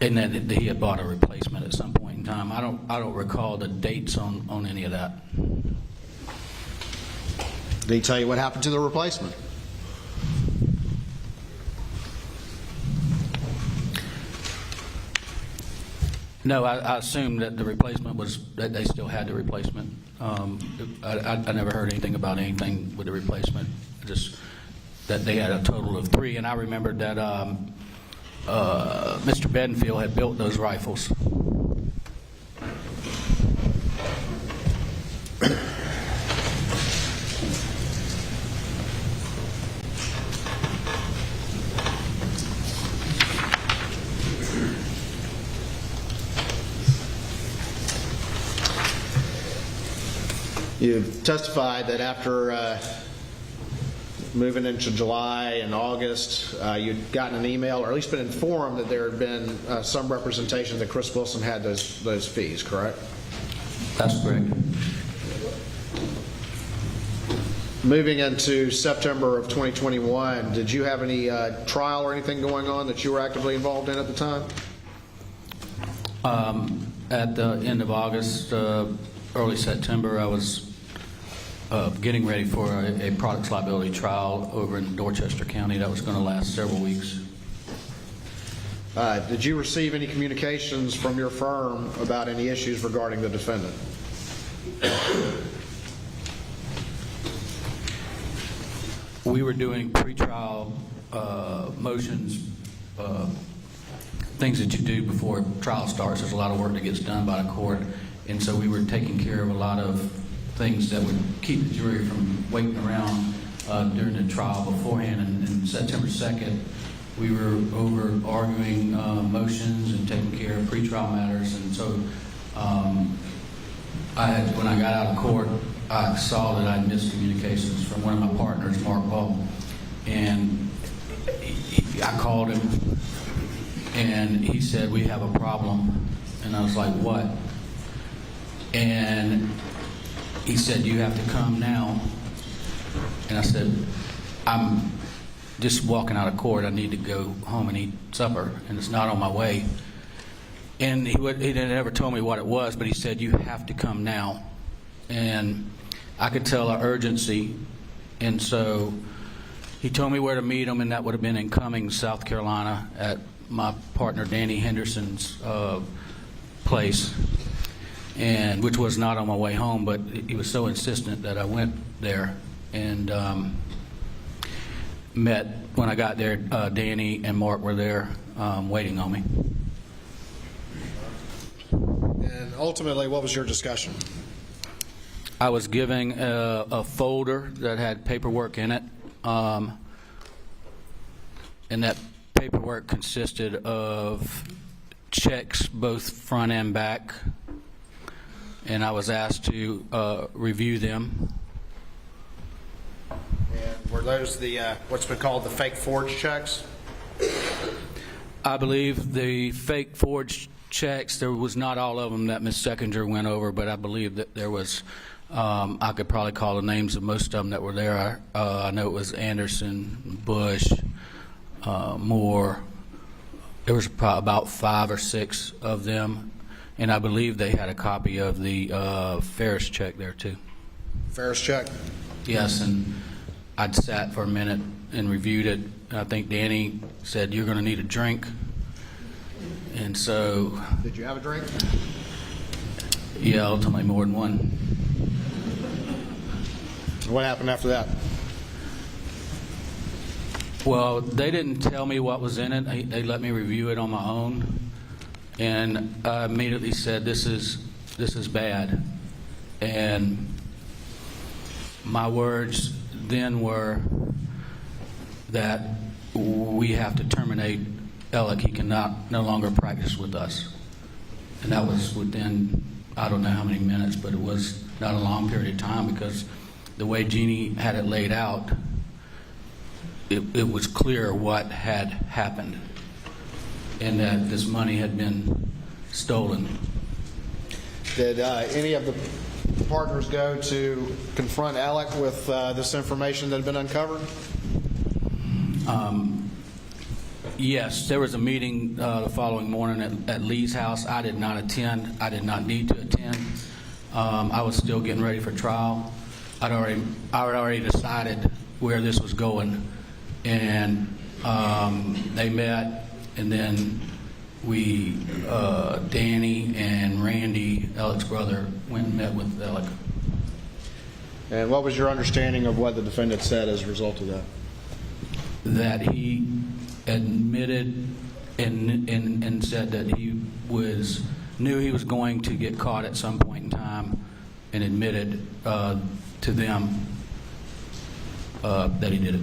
then he had bought a replacement at some point in time. I don't recall the dates on any of that. Did he tell you what happened to the replacement? No, I assumed that the replacement was, that they still had the replacement. I never heard anything about anything with the replacement, just that they had a total of 3. And I remembered that Mr. Bedingfield had built those rifles. You've testified that after moving into July and August, you'd gotten an email, or at least been informed that there had been some representation that Chris Wilson had those fees, correct? That's correct. Moving into September of 2021, did you have any trial or anything going on that you were actively involved in at the time? At the end of August, early September, I was getting ready for a products liability trial over in Dorchester County that was going to last several weeks. Did you receive any communications from your firm about any issues regarding the defendant? We were doing pretrial motions, things that you do before trial starts. There's a lot of work that gets done by the court, and so we were taking care of a lot of things that would keep the jury from waiting around during the trial beforehand. And September 2nd, we were over arguing motions and taking care of pretrial matters. And so when I got out of court, I saw that I'd missed communications from one of my partners, Mark Ball, and I called him, and he said, "We have a problem." And I was like, "What?" And he said, "You have to come now." And I said, "I'm just walking out of court. I need to go home and eat supper, and it's not on my way." And he didn't ever tell me what it was, but he said, "You have to come now." And I could tell the urgency, and so he told me where to meet him, and that would have been in Cummings, South Carolina, at my partner Danny Henderson's place, and which was not on my way home, but he was so insistent that I went there and met. When I got there, Danny and Mark were there waiting on me. And ultimately, what was your discussion? I was giving a folder that had paperwork in it, and that paperwork consisted of checks, both front and back, and I was asked to review them. And were those the what's been called the fake forged checks? I believe the fake forged checks, there was not all of them that Ms. Seckinger went over, but I believe that there was, I could probably call the names of most of them that were there. I know it was Anderson, Bush, Moore. There was probably about 5 or 6 of them, and I believe they had a copy of the Ferris check there too. Ferris check? Yes, and I'd sat for a minute and reviewed it. I think Danny said, "You're going to need a drink." And so... Did you have a drink? Yeah, ultimately more than one. What happened after that? Well, they didn't tell me what was in it. They let me review it on my own. And I immediately said, this is bad. And my words then were that we have to terminate Alec. He cannot no longer practice with us. And that was within, I don't know how many minutes, but it was not a long period of time, because the way Jeannie had it laid out, it was clear what had happened. and that this money had been stolen. Did any of the partners go to confront Alec with this information that had been uncovered? Yes, there was a meeting the following morning at Lee's house. I did not attend. I did not need to attend. I was still getting ready for trial. I had already decided where this was going, and they met, and then we, Danny and Randy, Alec's brother, went and met with Alec. And what was your understanding of what the defendant said as a result of that? That he admitted and said that he knew he was going to get caught at some point in time, and admitted to them that he did it.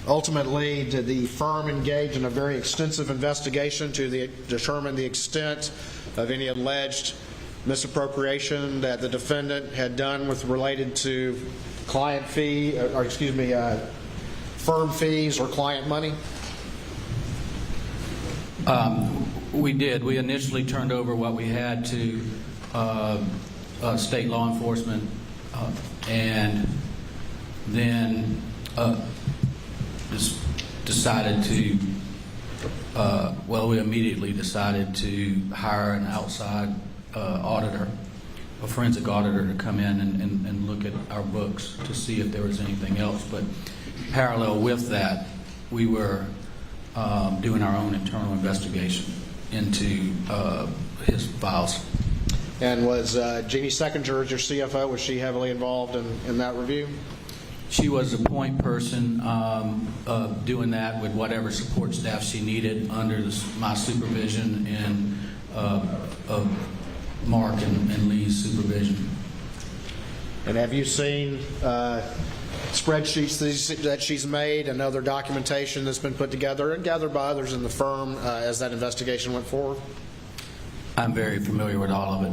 Ultimately, did the firm engage in a very extensive investigation to determine the extent of any alleged misappropriation that the defendant had done related to client fee, or excuse me, firm fees or client money? We did. We initially turned over what we had to state law enforcement, and then decided to, we immediately decided to hire an outside auditor, a forensic auditor, to come in and look at our books to see if there was anything else. But parallel with that, we were doing our own internal investigation into his files. And was Jeannie Seckinger, as your CFO, was she heavily involved in that review? She was a point person doing that with whatever support staff she needed under my supervision and of Mark and Lee's supervision. And have you seen spreadsheets that she's made and other documentation that's been put together and gathered by others in the firm as that investigation went forward? I'm very familiar with all of it.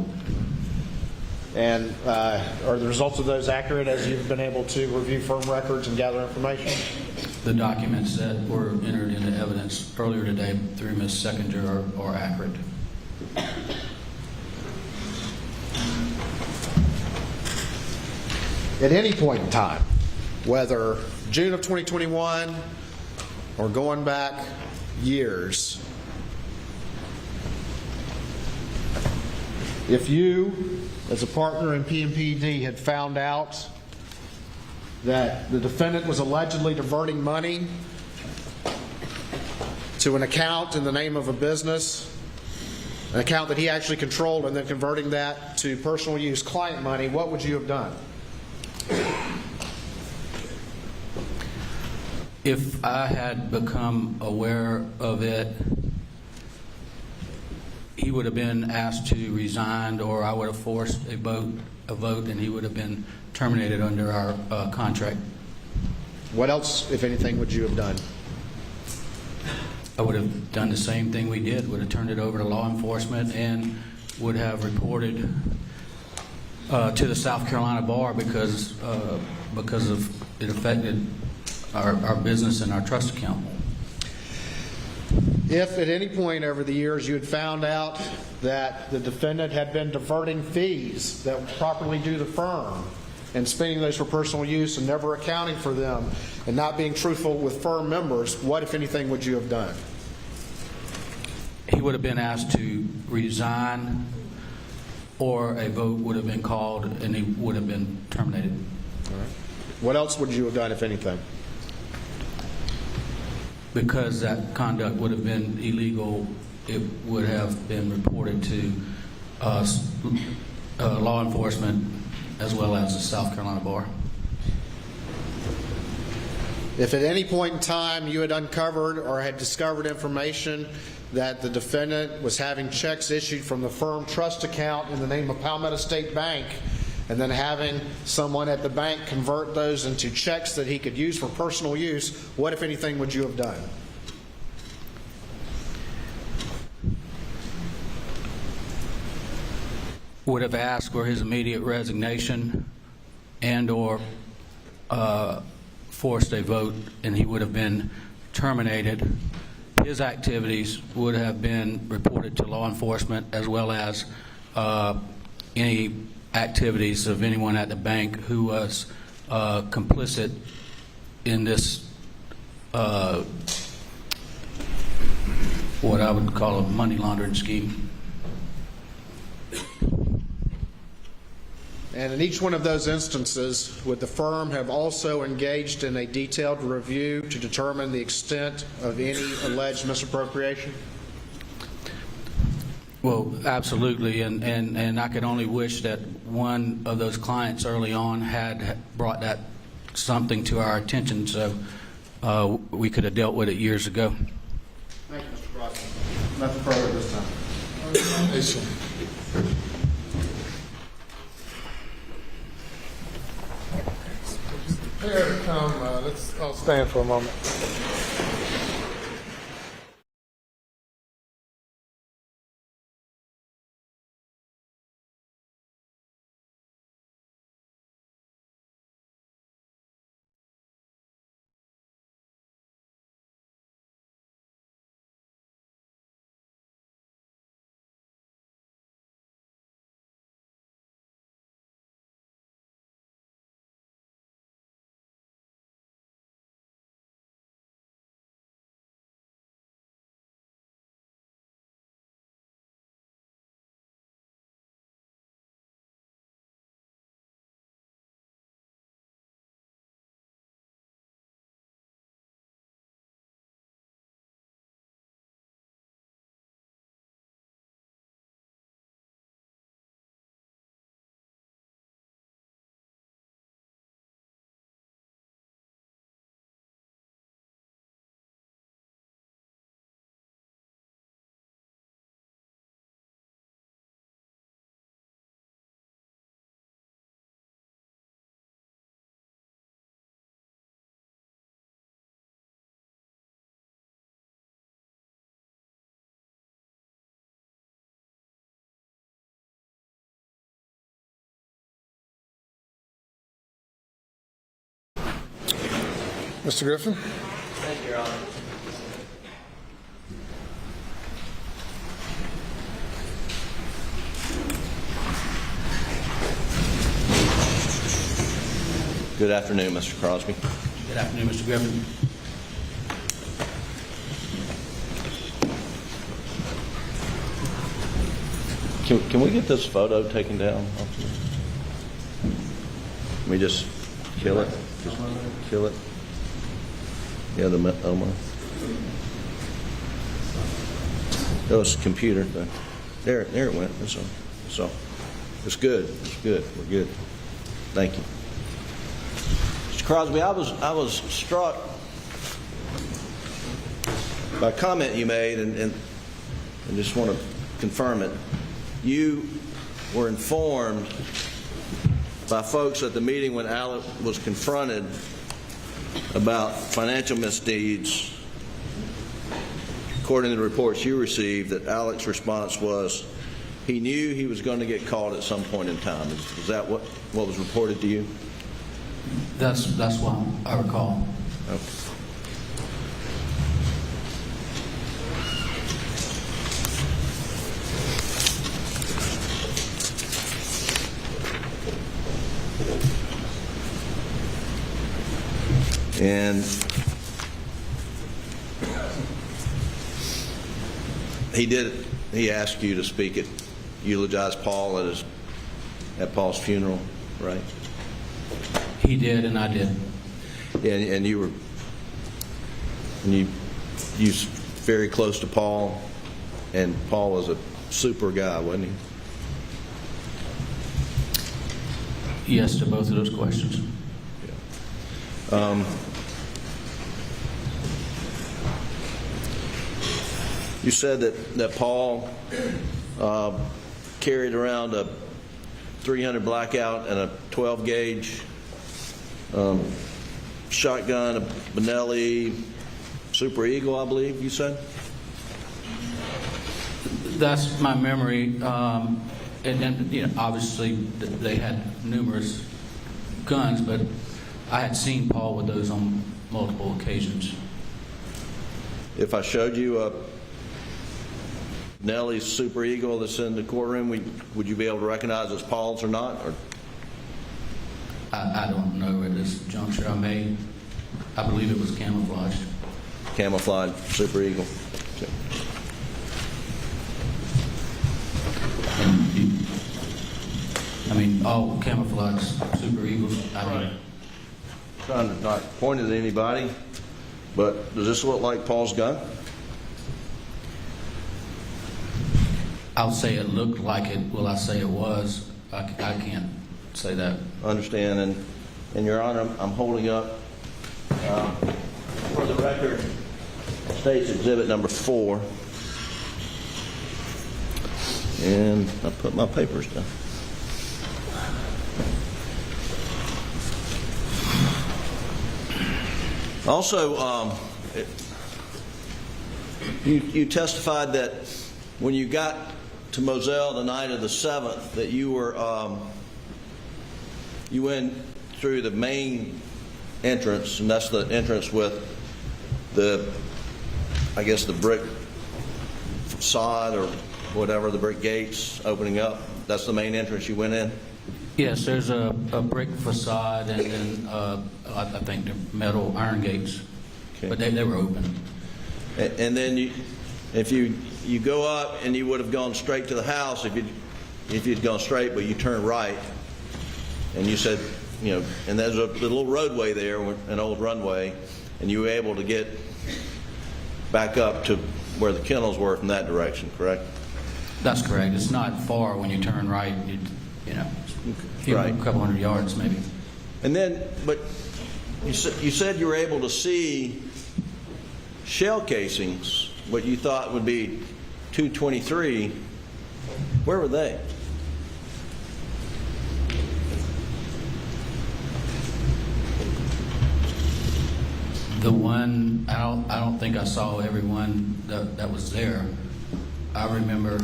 And are the results of those accurate as you've been able to review firm records and gather information? The documents that were entered into evidence earlier today through Ms. Seckinger are accurate. At any point in time, whether June of 2021 or going back years, if you, as a partner in PMPD, had found out that the defendant was allegedly diverting money to an account in the name of a business, an account that he actually controlled, and then converting that to personal use client money, what would you have done? If I had become aware of it, he would have been asked to resign, or I would have forced a vote, and he would have been terminated under our contract. What else, if anything, would you have done? I would have done the same thing we did, would have turned it over to law enforcement and would have reported to the South Carolina Bar because of it affected our business and our trust account. If at any point over the years you had found out that the defendant had been diverting fees that would properly due the firm and spending those for personal use and never accounting for them and not being truthful with firm members, what, if anything, would you have done? He would have been asked to resign, or a vote would have been called and he would have been terminated. All right. What else would you have done, if anything? Because that conduct would have been illegal, it would have been reported to law enforcement as well as the South Carolina Bar. If at any point in time you had uncovered or had discovered information that the defendant was having checks issued from the firm trust account in the name of Palmetto State Bank, and then having someone at the bank convert those into checks that he could use for personal use, what, if anything, would you have done? Would have asked for his immediate resignation and/or forced a vote, and he would have been terminated. His activities would have been reported to law enforcement, as well as any activities of anyone at the bank who was complicit in this, what I would call a money laundering scheme. And in each one of those instances, would the firm have also engaged in a detailed review to determine the extent of any alleged misappropriation? Well, absolutely, and I could only wish that one of those clients early on had brought that something to our attention, so we could have dealt with it years ago. Thank you, Mr. Crosby. Nothing further at this time. Here to come, let's all stand for a moment. Mr. Griffin? Thank you, Your Honor. Good afternoon, Mr. Crosby. Good afternoon, Mr. Griffin. Can we get this photo taken down? Can we just kill it? Just kill it? Yeah, the Omar. That was computer thing. There it went. So it's good. It's good. We're good. Thank you. Mr. Crosby, I was struck by a comment you made, and just want to confirm it. You were informed by folks at the meeting when Alex was confronted about financial misdeeds. According to the reports you received, that Alex's response was he knew he was going to get caught at some point in time. Is that what was reported to you? That's what I recall. Okay. And he asked you to speak eulogize Paul at Paul's funeral, right? He did, and I did. And you very close to Paul, and Paul was a super guy, wasn't he? Yes to both of those questions. You said that Paul carried around a 300 blackout and a 12 gauge shotgun, a Benelli Super Eagle, I believe you said? That's my memory. And then, you know, obviously they had numerous guns, but I had seen Paul with those on multiple occasions. If I showed you a Benelli Super Eagle that's in the courtroom, would you be able to recognize it's Paul's or not? Or? I don't know at this juncture. I believe it was camouflaged. Camouflage Super Eagle. Okay. I mean, all camouflage Super Eagles. Trying to not point it at anybody, but does this look like Paul's gun? I'll say it looked like it. Will I say it was? I can't say that. Understand, and Your Honor, I'm holding up, for the record, State's Exhibit number 4, and I put my papers down. Also, you testified that when you got to Moselle the night of the 7th, that you were you went through the main entrance, and that's the entrance with the, I guess, the brick facade or whatever, the brick gates opening up. That's the main entrance you went in? Yes, there's a brick facade and then I think the metal iron gates, Okay. but they were open. And then if you go up and you would have gone straight to the house if you'd gone straight, but you turned right, and you said, you know, and there's a little roadway there, an old runway, and you were able to get back up to where the kennels were from that direction, correct? That's correct. It's not far when you turn right. You know, Right. a couple hundred yards maybe. And then, but you said you were able to see shell casings, what you thought would be 223. Where were they? The one, I don't think I saw every one that was there. I remember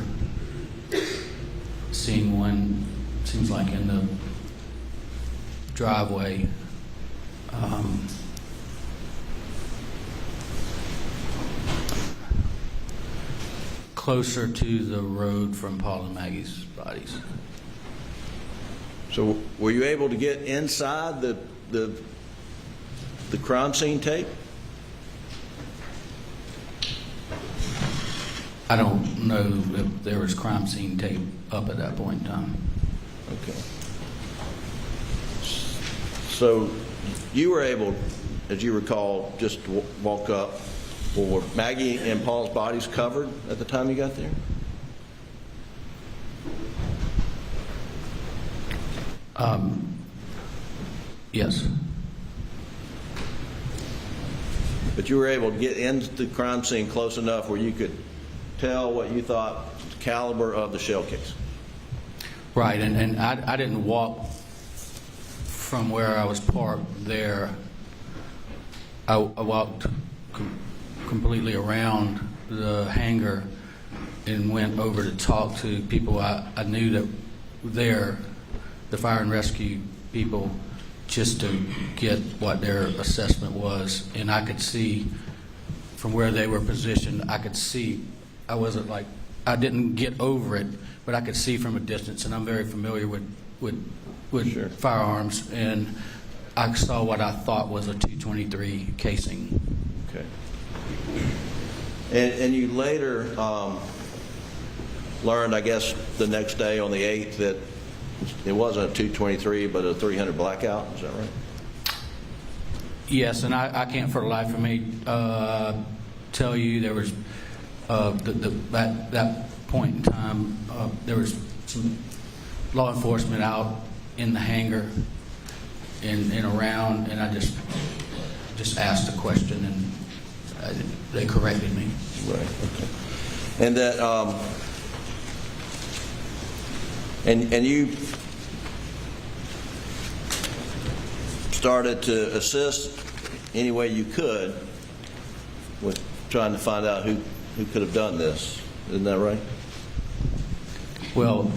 seeing one, seems like in the driveway. Closer to the road from Paul and Maggie's bodies. So were you able to get inside the crime scene tape? I don't know if there was crime scene tape up at that point in time. Okay. So you were able, as you recall, just to walk up. Were Maggie and Paul's bodies covered at the time you got there? Yes. But you were able to get into the crime scene close enough where you could tell what you thought the caliber of the shell case. Right, and I didn't walk from where I was parked there. I walked completely around the hangar and went over to talk to people I knew that were there, the fire and rescue people, just to get what their assessment was. And I could see from where they were positioned, I could see, I wasn't like, I didn't get over it, but I could see from a distance, and I'm very familiar with Sure. firearms, and I saw what I thought was a 223 casing. Okay. And you later learned, I guess, the next day on the 8th that it wasn't a 223 but a 300 blackout. Is that right? Yes, and I can't for the life of me tell you there was that point in time there was some law enforcement out in the hangar and around, and I just asked a question and they corrected me. Right. Okay. And that, and you started to assist any way you could with trying to find out who could have done this. Isn't that right? Well,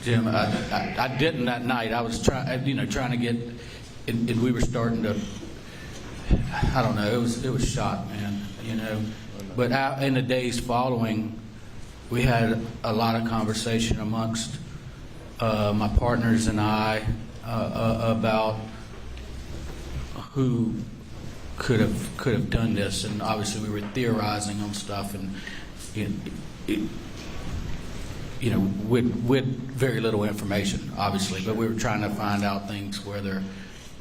Jim, I didn't that night. I was trying to get, and we were starting to, I don't know, it was shot, man, But in the days following, we had a lot of conversation amongst my partners and I about who could have done this, and obviously we were theorizing on stuff, and with very little information, obviously, but we were trying to find out things, whether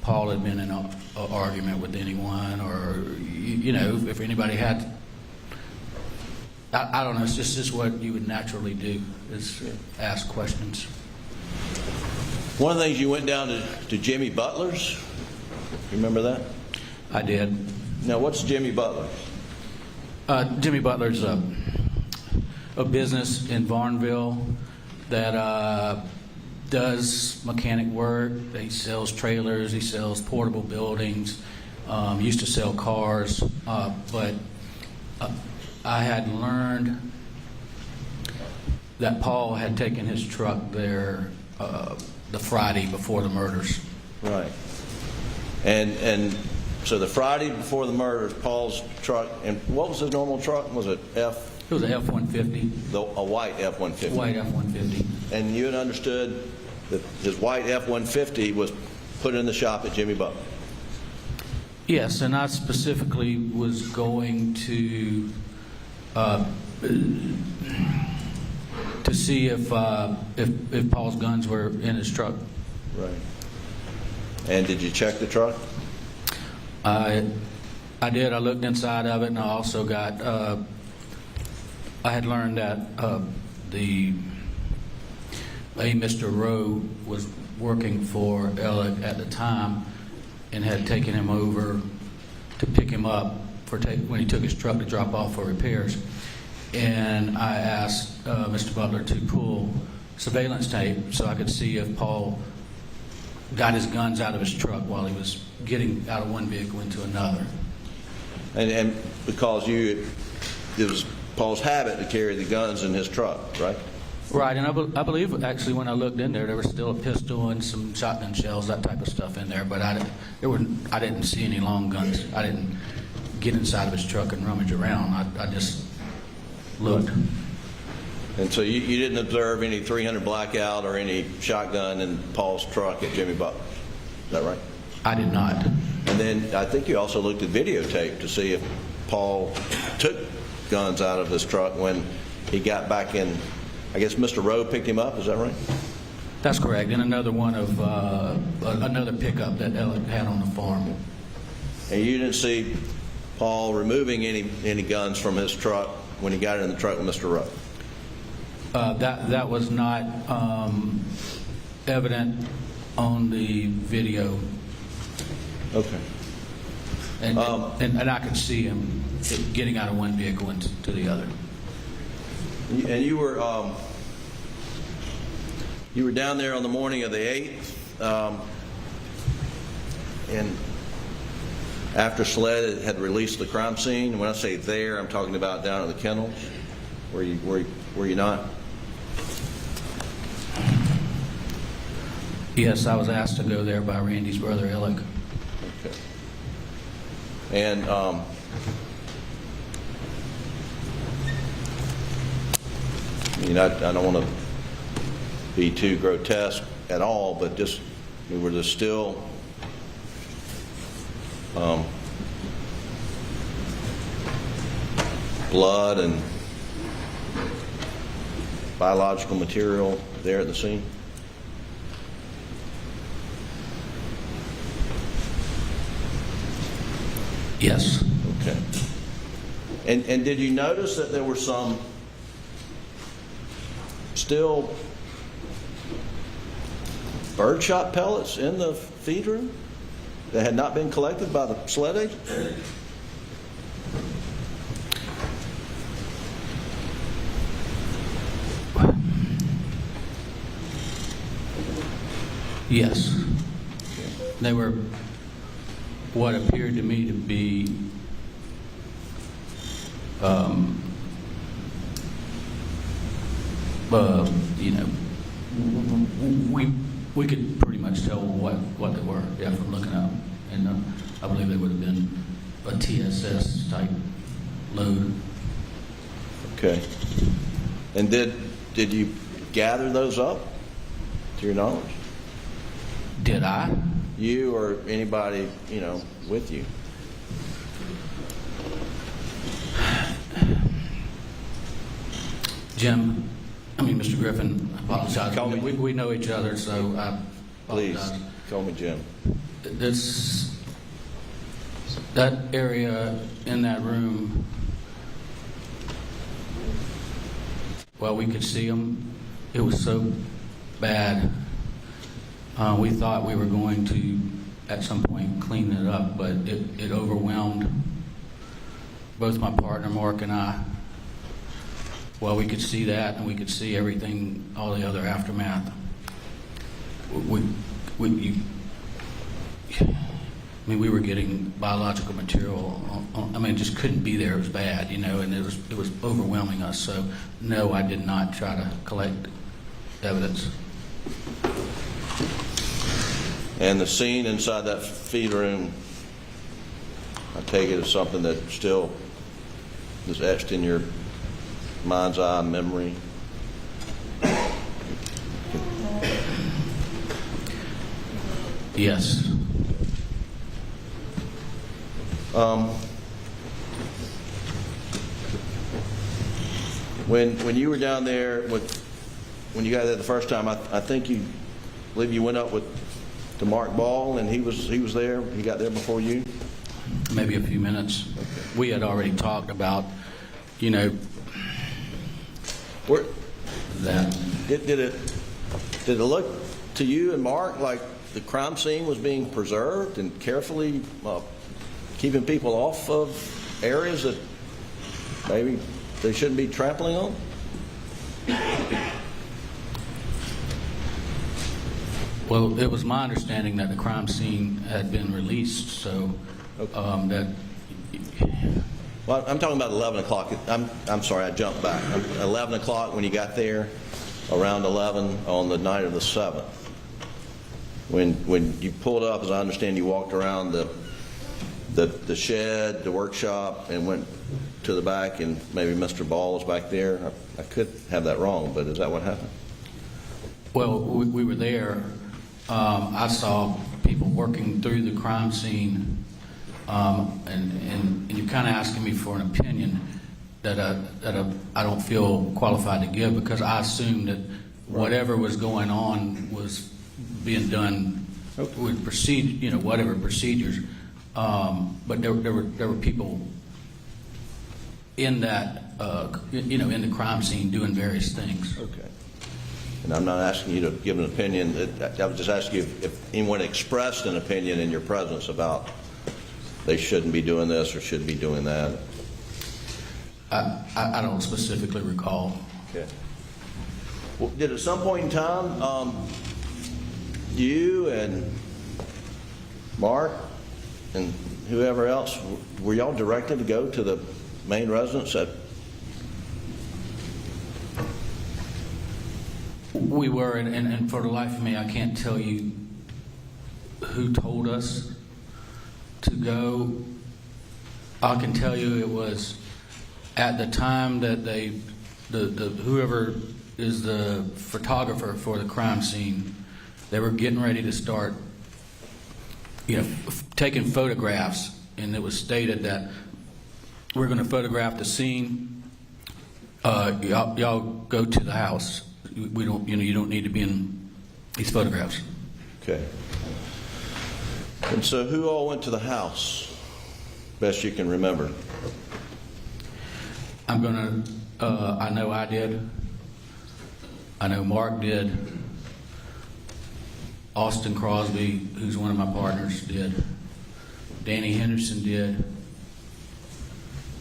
Paul had been in an argument with anyone, or if anybody had. I don't know. It's just what you would naturally do, is ask questions. One of the things, you went down to Jimmy Butler's. You remember that? I did. Now, what's Jimmy Butler? Jimmy Butler's a business in Varnville that does mechanic work. He sells trailers. He sells portable buildings. Used to sell cars, but I had learned that Paul had taken his truck there the Friday before the murders. Right. And so the Friday before the murders, Paul's truck, and what was his normal truck? Was it F? It was a F-150. A white F-150. White F-150. And you had understood that his white F-150 was put in the shop at Jimmy Butler. Yes, and I specifically was going to see if Paul's guns were in his truck. Right. And did you check the truck? I did. I looked inside of it, and I also got. I had learned that Mr. Rowe was working for Alec at the time, and had taken him over to pick him up when he took his truck to drop off for repairs. And I asked Mr. Butler to pull surveillance tape so I could see if Paul got his guns out of his truck while he was getting out of one vehicle into another. And because it was Paul's habit to carry the guns in his truck, right? Right, and I believe actually when I looked in there was still a pistol and some shotgun shells, that type of stuff in there. But I didn't see any long guns. I didn't get inside of his truck and rummage around. I just looked. And so you didn't observe any .300 blackout or any shotgun in Paul's truck at Jimmy Butler. Is that right? I did not. And then I think you also looked at videotape to see if Paul took guns out of his truck when he got back in. I guess Mr. Rowe picked him up. Is that right? That's correct. And another one of another pickup that Alec had on the farm. And you didn't see Paul removing any guns from his truck when he got in the truck with Mr. Rowe? That was not evident on the video. Okay. And I could see him getting out of one vehicle into the other. And you were down there on the morning of the 8th, and after SLED had released the crime scene. When I say there, I'm talking about down at the kennels. Were you not? Yes, I was asked to go there by Randy's brother, Alec. Okay. And I don't want to be too grotesque at all, but just were there still blood and biological material there at the scene? Yes. Okay. And did you notice that there were some still birdshot pellets in the feed room that had not been collected by the SLED agent? Yes. They were what appeared to me to be you know, we could pretty much tell what they were, yeah, from looking up. And I believe they would have been a TSS type load. Okay. And did you gather those up, to your knowledge? Did I? You or anybody, you know, with you? Jim, I mean, Mr. Griffin, I apologize. Call me- We know each other, so I Please, apologize. call me Jim. That area in that room, well, we could see them. It was so bad. We thought we were going to, at some point, clean it up, but it overwhelmed both my partner, Mark, and I. Well, we could see that, and we could see everything, all the other aftermath. We were getting biological material. It just couldn't be there. It was bad, you know, and it was overwhelming us. So, no, I did not try to collect evidence. And the scene inside that feed room, I take it as something that still is etched in your mind's eye memory. Yes. When you were down there, when you got there the first time, I believe you went up to Mark Ball, and he was there. He got there before you. Maybe a few minutes. We had already talked about, you know, that. Did it look to you and Mark like the crime scene was being preserved and carefully keeping people off of areas that maybe they shouldn't be trampling on? Well, it was my understanding that the crime scene had been released, so that. Well, I'm talking about 11 o'clock. I'm sorry, I jumped back. 11 o'clock when you got there, around 11 on the night of the 7th. When you pulled up, as I understand, you walked around the shed, the workshop, and went to the back, and maybe Mr. Ball was back there. I could have that wrong, but is that what happened? Well, we were there. I saw people working through the crime scene, and you're kind of asking me for an opinion that I don't feel qualified to give, because I assumed that whatever was going on was being done with whatever procedures. But there were people in that in the crime scene doing various things. Okay. And I'm not asking you to give an opinion. I was just asking you if anyone expressed an opinion in your presence about they shouldn't be doing this or should be doing that. I don't specifically recall. Okay. Well, did at some point in time you and Mark and whoever else, were y'all directed to go to the main residence at? We were, and for the life of me, I can't tell you who told us to go. I can tell you it was at the time that whoever is the photographer for the crime scene, they were getting ready to start, taking photographs, and it was stated that we're going to photograph the scene. Y'all go to the house. We don't, you don't need to be in these photographs. Okay. And so who all went to the house, best you can remember? I know I did. I know Mark did. Austin Crosby, who's one of my partners, did. Danny Henderson did.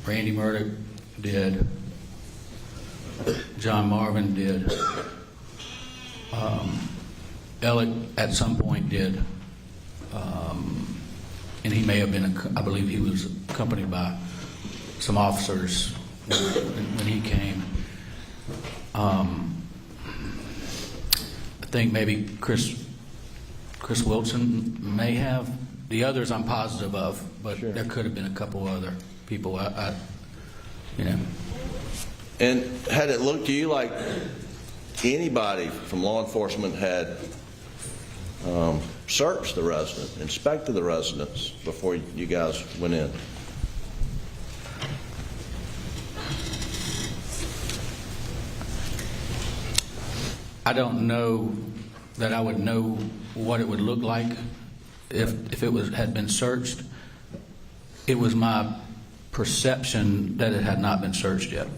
Randy Murdaugh did. John Marvin did. Alec at some point did. And he may have been, I believe he was accompanied by some officers when he came. I think maybe Chris Wilson may have. The others I'm positive of, but there could have been a couple other people. And had it looked to you like anybody from law enforcement had searched the resident, inspected the residence before you guys went in? I don't know that I would know what it would look like if it had been searched. It was my perception that it had not been searched yet.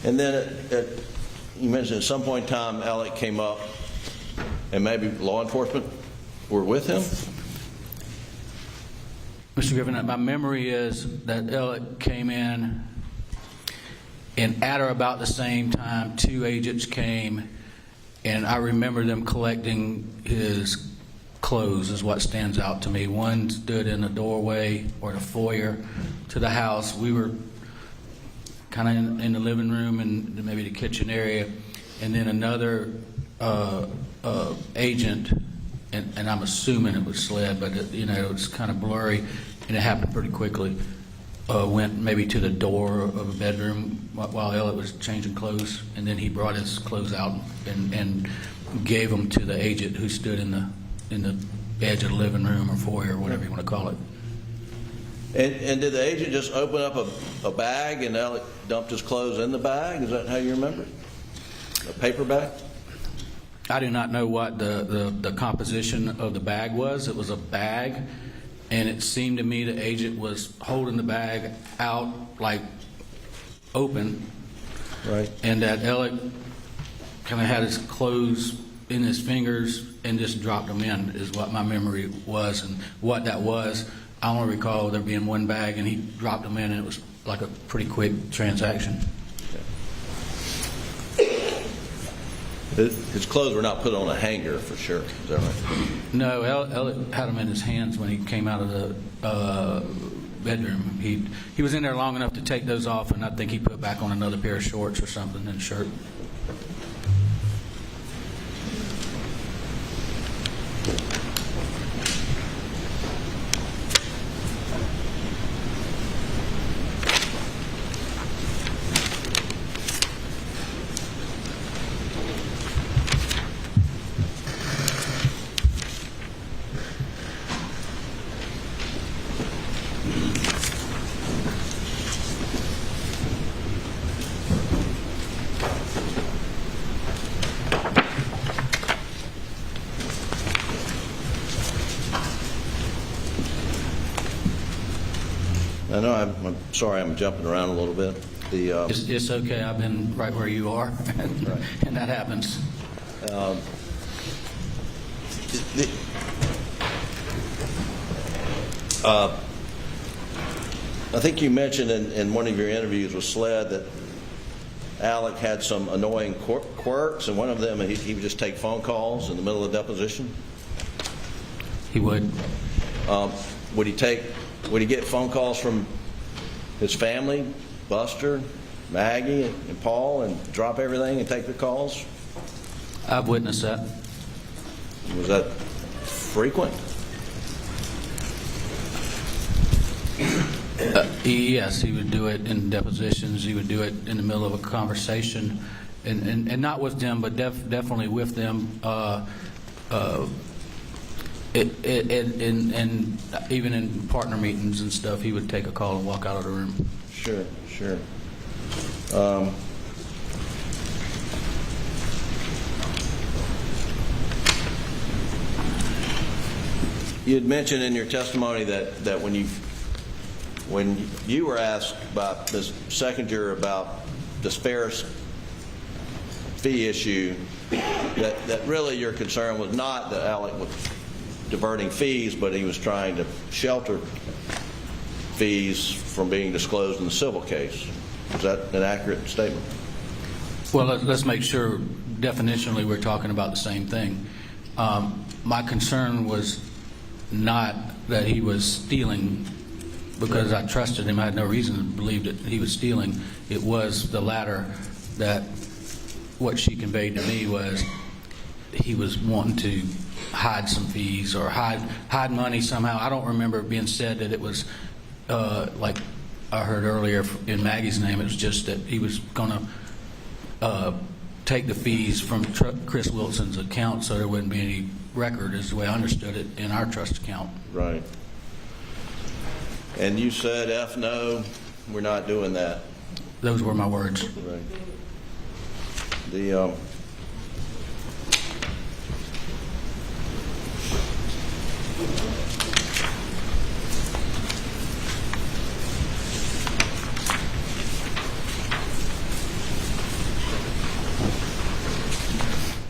And then you mentioned at some point in time Alec came up and maybe law enforcement were with him? Mr. Griffin, my memory is that Alec came in, and at or about the same time, 2 agents came, and I remember them collecting his clothes is what stands out to me. One stood in the doorway or the foyer to the house. We were kind of in the living room and maybe the kitchen area, and then another agent, and I'm assuming it was SLED, but it was kind of blurry, and it happened pretty quickly. Went maybe to the door of a bedroom while Elliot was changing clothes, and then he brought his clothes out and gave them to the agent who stood in the edge of the living room or foyer or whatever you want to call it. And did the agent just open up a bag and Alec dumped his clothes in the bag? Is that how you remember it? A paper bag? I do not know what the composition of the bag was. It was a bag, and it seemed to me the agent was holding the bag out, like open, right? And that Alec kind of had his clothes in his fingers and just dropped them in, is what my memory was. And what that was, I only recall there being one bag, and he dropped them in, and it was like a pretty quick transaction. His clothes were not put on a hanger for sure. Is that right? No, Elliot had them in his hands when he came out of the bedroom. He was in there long enough to take those off, and I think he put back on another pair of shorts or something and a shirt. I know. I'm sorry. I'm jumping around a little bit. It's okay. I've been right where you are, and that happens. I think you mentioned in one of your interviews with SLED that Alec had some annoying quirks, and one of them he would just take phone calls in the middle of the deposition. He would. Would he get phone calls from his family, Buster, Maggie, and Paul, and drop everything and take the calls? I've witnessed that. Was that frequent? Yes, he would do it in depositions. He would do it in the middle of a conversation, and not with them, but definitely with them. And even in partner meetings and stuff, he would take a call and walk out of the room. Sure. You had mentioned in your testimony that when you were asked by this second juror about this Ferris fee issue, that really your concern was not that Alec was diverting fees, but he was trying to shelter fees from being disclosed in the civil case. Is that an accurate statement? Well, let's make sure definitionally, we're talking about the same thing. My concern was not that he was stealing, because I trusted him. I had no reason to believe that he was stealing. It was the latter, that what she conveyed to me was he was wanting to hide some fees or hide money somehow. I don't remember it being said that it was like I heard earlier in Maggie's name. It was just that he was going to take the fees from Chris Wilson's account so there wouldn't be any record, is the way I understood it, in our trust account. Right. And you said, F no, we're not doing that. Those were my words. Right. The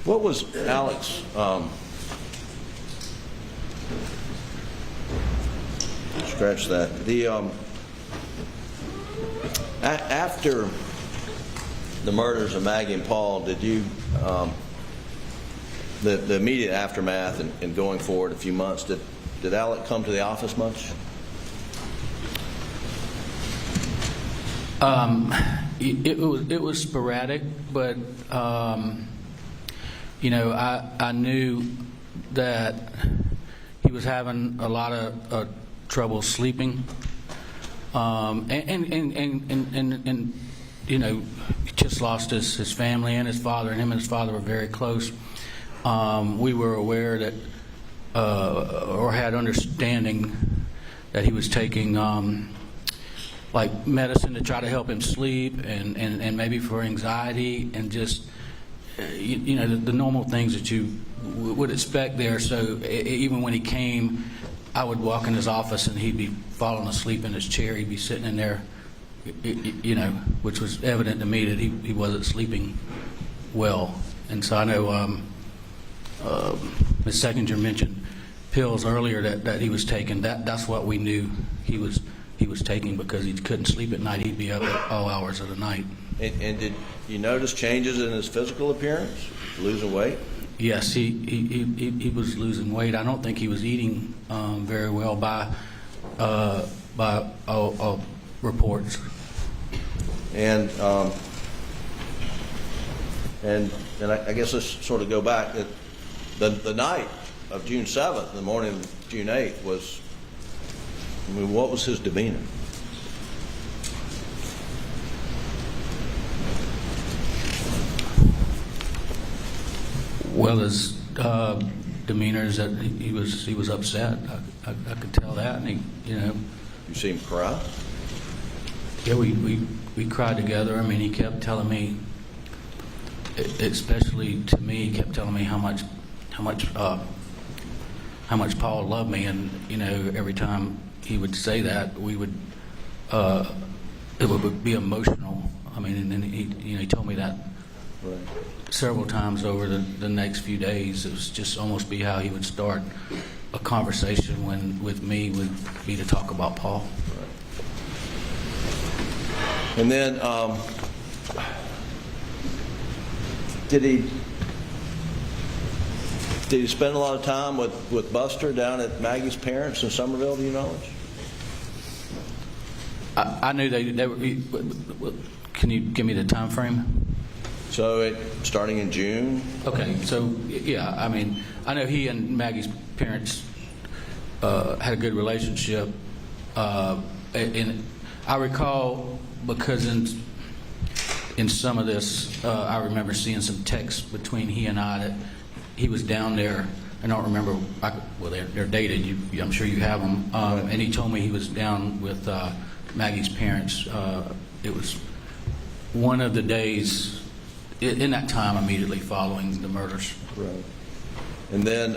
what was Alex? Scratch that. The after the murders of Maggie and Paul, did you the immediate aftermath and going forward a few months? Did Alex come to the office much? It was sporadic, but you know, I knew that he was having a lot of trouble sleeping, and you know, he just lost his family and his father, and him and his father were very close. We were aware that or had understanding that he was taking like medicine to try to help him sleep, and maybe for anxiety, and just you know, the normal things that you would expect there. So even when he came, I would walk in his office and he'd be falling asleep in his chair. He'd be sitting in there, you know, which was evident to me that he wasn't sleeping well. And so I know Ms. Seconder mentioned pills earlier that he was taking. That's what we knew he was taking, because he couldn't sleep at night. He'd be up at all hours of the night. And did you notice changes in his physical appearance? Losing weight? Yes, he was losing weight. I don't think he was eating very well by reports. And I guess let's sort of go back. The night of June 7th, the morning of June 8th was, I mean, what was his demeanor? Well, his demeanor is that he was upset. I could tell that, and he, you know. You see him cry? Yeah, we cried together. I mean, he kept telling me, especially to me, he kept telling me how much Paul loved me, and you know, every time he would say that, we would it would be emotional. I mean, and then he told me that. Right. Several times over the next few days. It was just almost be how he would start a conversation with me would be to talk about Paul. Right. And then did he spend a lot of time with Buster down at Maggie's parents in Somerville, to your knowledge? I knew they were. Can you give me the time frame? So starting in June? Okay, so yeah, I mean, I know he and Maggie's parents had a good relationship, and I recall, because in some of this, I remember seeing some texts between he and I that he was down there. I don't remember. Well, they're dated. I'm sure you have them. And he told me he was down with Maggie's parents. It was one of the days in that time immediately following the murders. Right. And then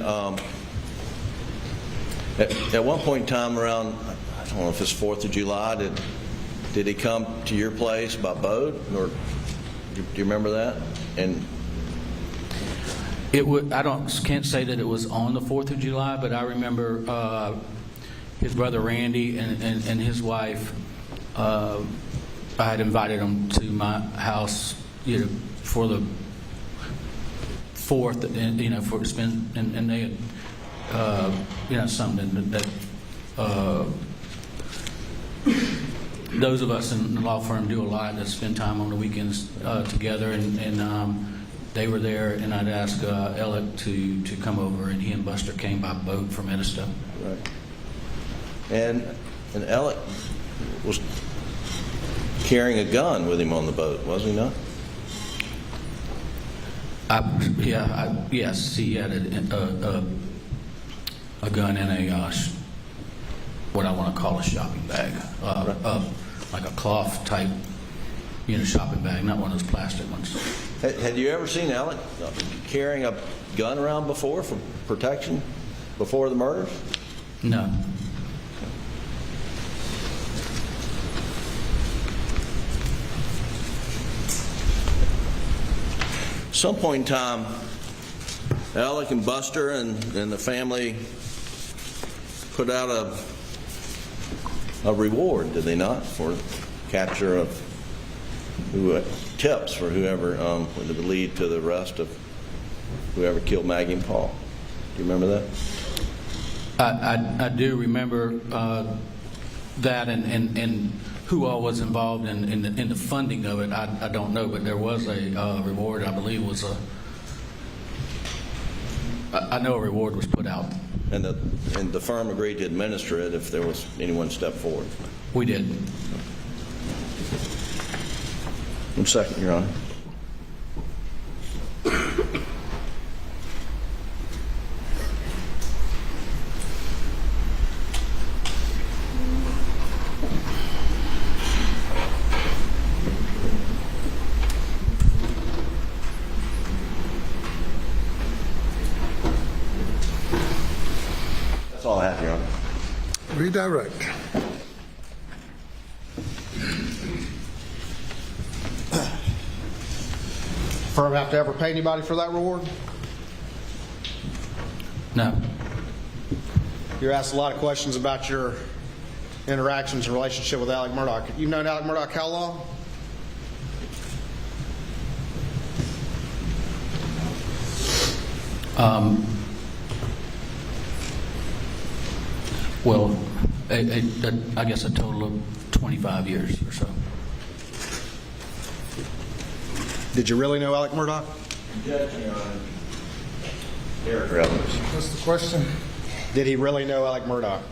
at one point in time around, I don't know if it's 4th of July, did he come to your place by boat, or do you remember that? And it would. Can't say that it was on the 4th of July, but I remember his brother Randy and his wife. I had invited them to my house, you know, for the forth, and for it's been, and they had, something that those of us in the law firm do a lot, that spend time on the weekends together, and they were there, and I'd asked Alec to come over, and he and Buster came by boat from Edison. Right. And Alec was carrying a gun with him on the boat, was he not? Yes, he had a gun in a what I want to call a shopping bag, like a cloth type, shopping bag, not one of those plastic ones. Had you ever seen Alec carrying a gun around before for protection before the murders? No. Some point in time, Alec and Buster and the family put out a reward, did they not, for capture of tips for whoever would lead to the arrest of whoever killed Maggie and Paul. Do you remember that? I do remember that, and who all was involved in the funding of it, I don't know, but there was a reward, I believe I know a reward was put out. And the firm agreed to administer it if there was anyone step forward. We did. 1 second, Your Honor. That's all I have, Your Honor. Redirect. Firm have to ever pay anybody for that reward? No. You're asked a lot of questions about your interactions and relationship with Alex Murdaugh. You've known Alex Murdaugh how long? Well, I guess a total of 25 years or so. Did you really know Alex Murdaugh? Objection, Your Honor. Character evidence. What's the question? Did he really know Alex Murdaugh?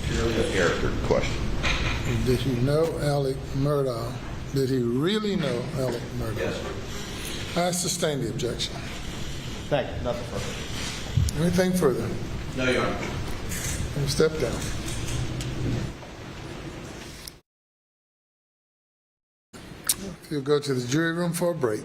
Purely a character question. Did he know Alex Murdaugh? Did he really know Alex Murdaugh? Yes, sir. I sustain the objection. Thank you. Nothing further. Anything further? No, Your Honor. You step down. You'll go to the jury room for a break.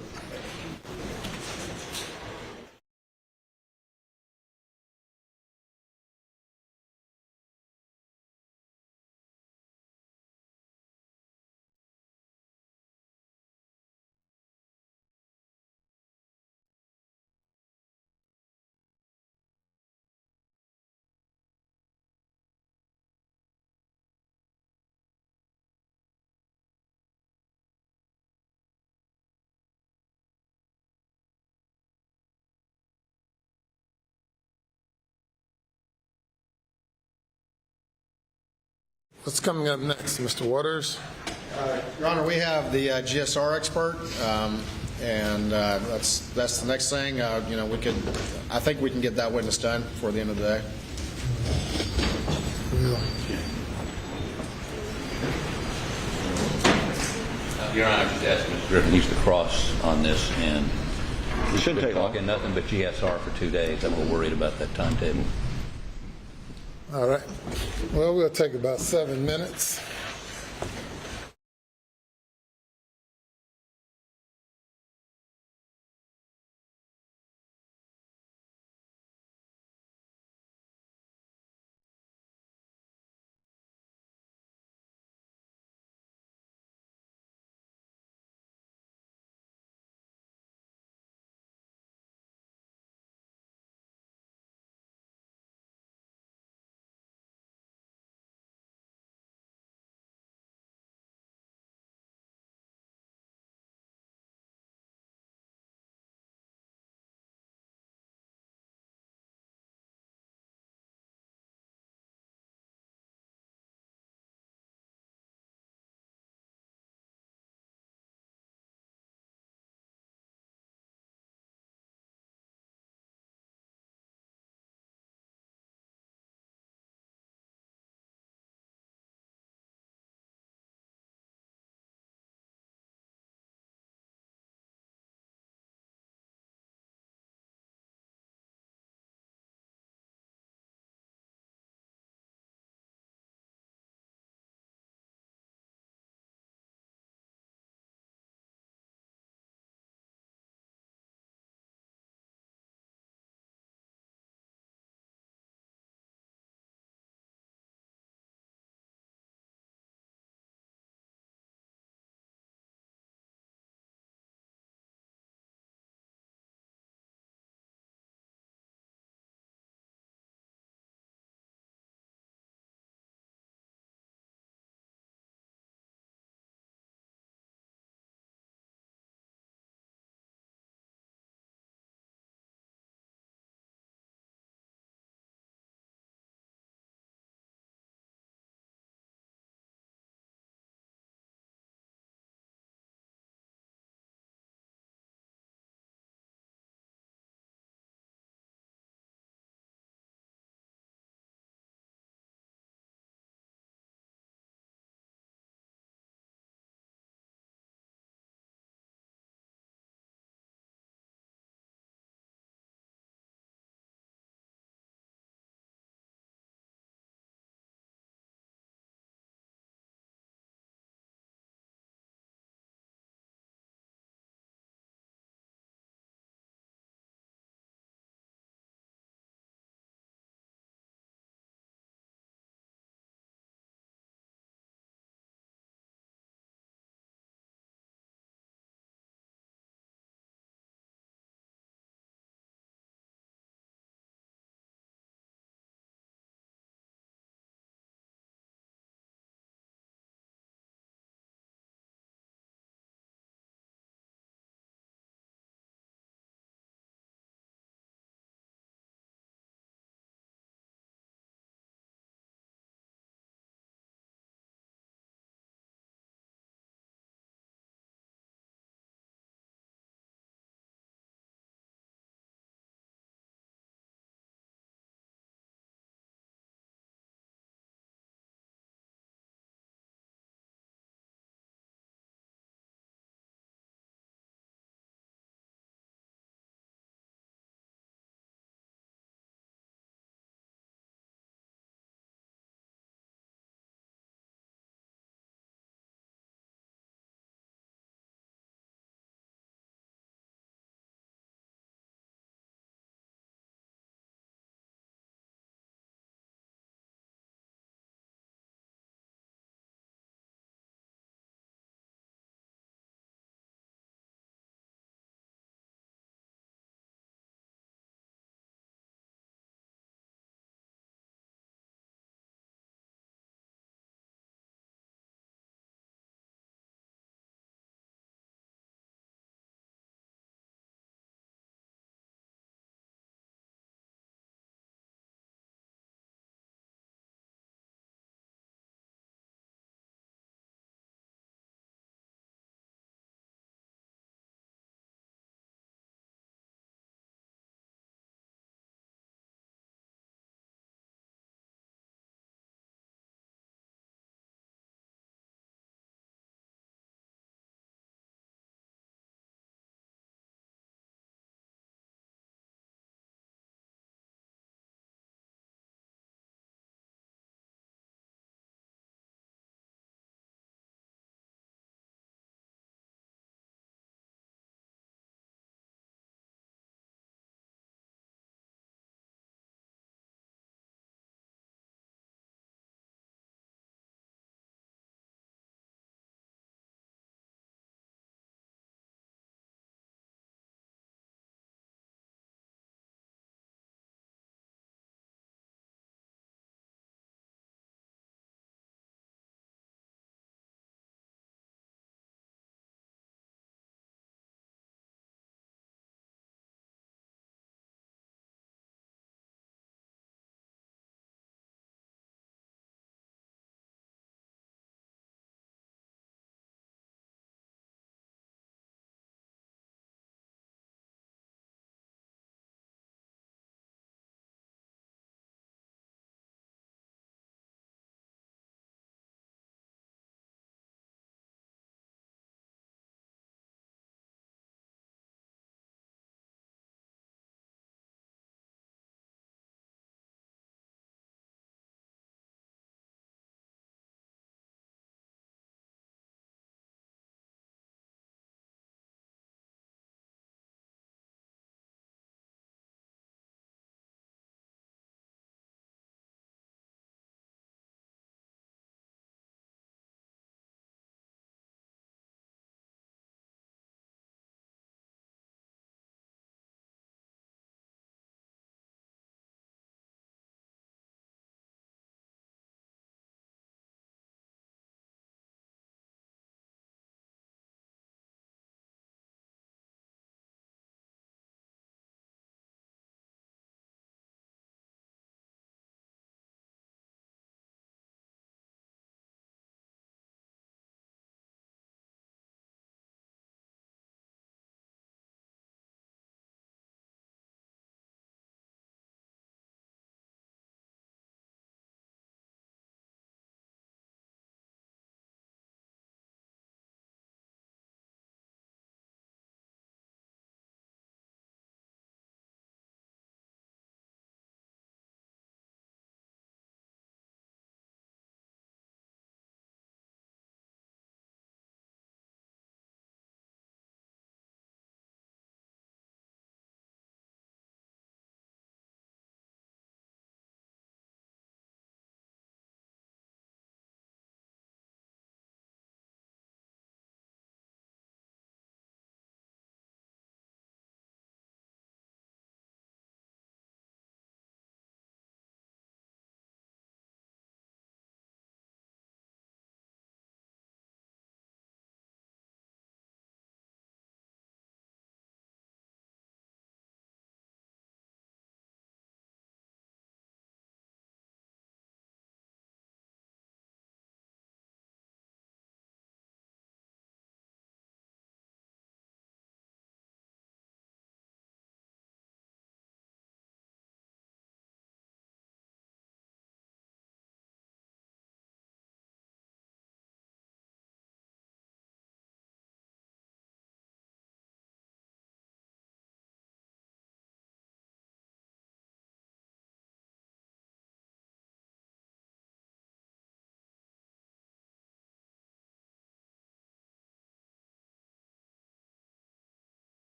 What's coming up next, Mr. Waters? Your Honor, we have the GSR expert, and that's the next thing. I think we can get that witness done before the end of the day. Your Honor, I just asked Mr. Griffin, he's the cross on this, and It shouldn't take long. talking nothing but GSR for 2 days. I'm a little worried about that timetable. All right. Well, we'll take about 7 minutes.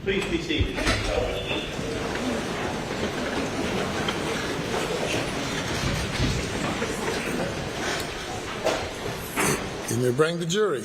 Please be seated. You may bring the jury.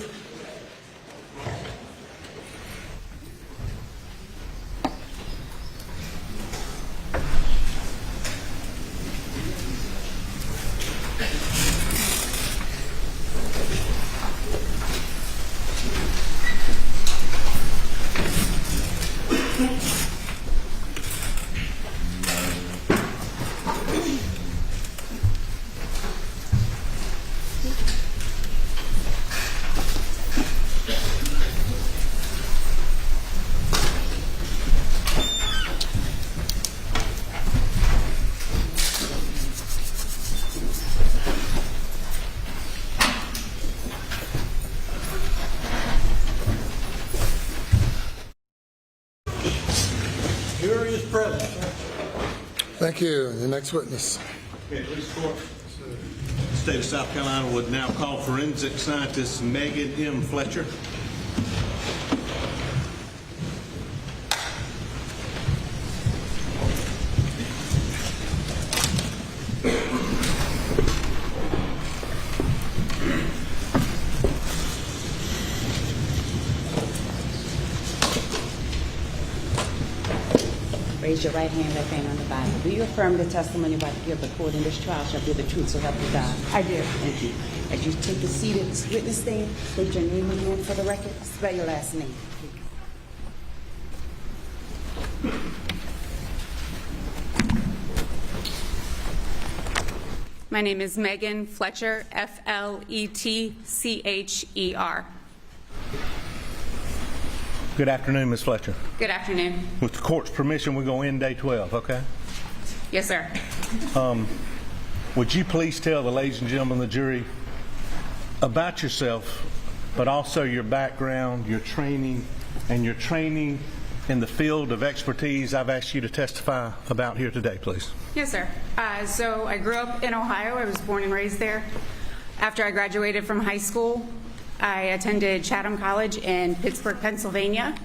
Jury is present, sir. Thank you. The next witness. Okay, police court. State of South Carolina would now call forensic scientist Megan M. Fletcher. Raise your right hand, left hand on the Bible. Do you affirm the testimony about to give the court in this trial shall be the truth, so help you God? I do. Thank you. As you take a seat at this witness stand, state your name again for the record. Spell your last name. My name is Megan Fletcher, Fletcher. Good afternoon, Ms. Fletcher. Good afternoon. With the court's permission, we're going to end day 12, okay? Yes, sir. Would you please tell the ladies and gentlemen of the jury about yourself, but also your background, your training, and your training in the field of expertise I've asked you to testify about here today, please? Yes, sir. So I grew up in Ohio. I was born and raised there. After I graduated from high school, I attended Chatham College in Pittsburgh, Pennsylvania.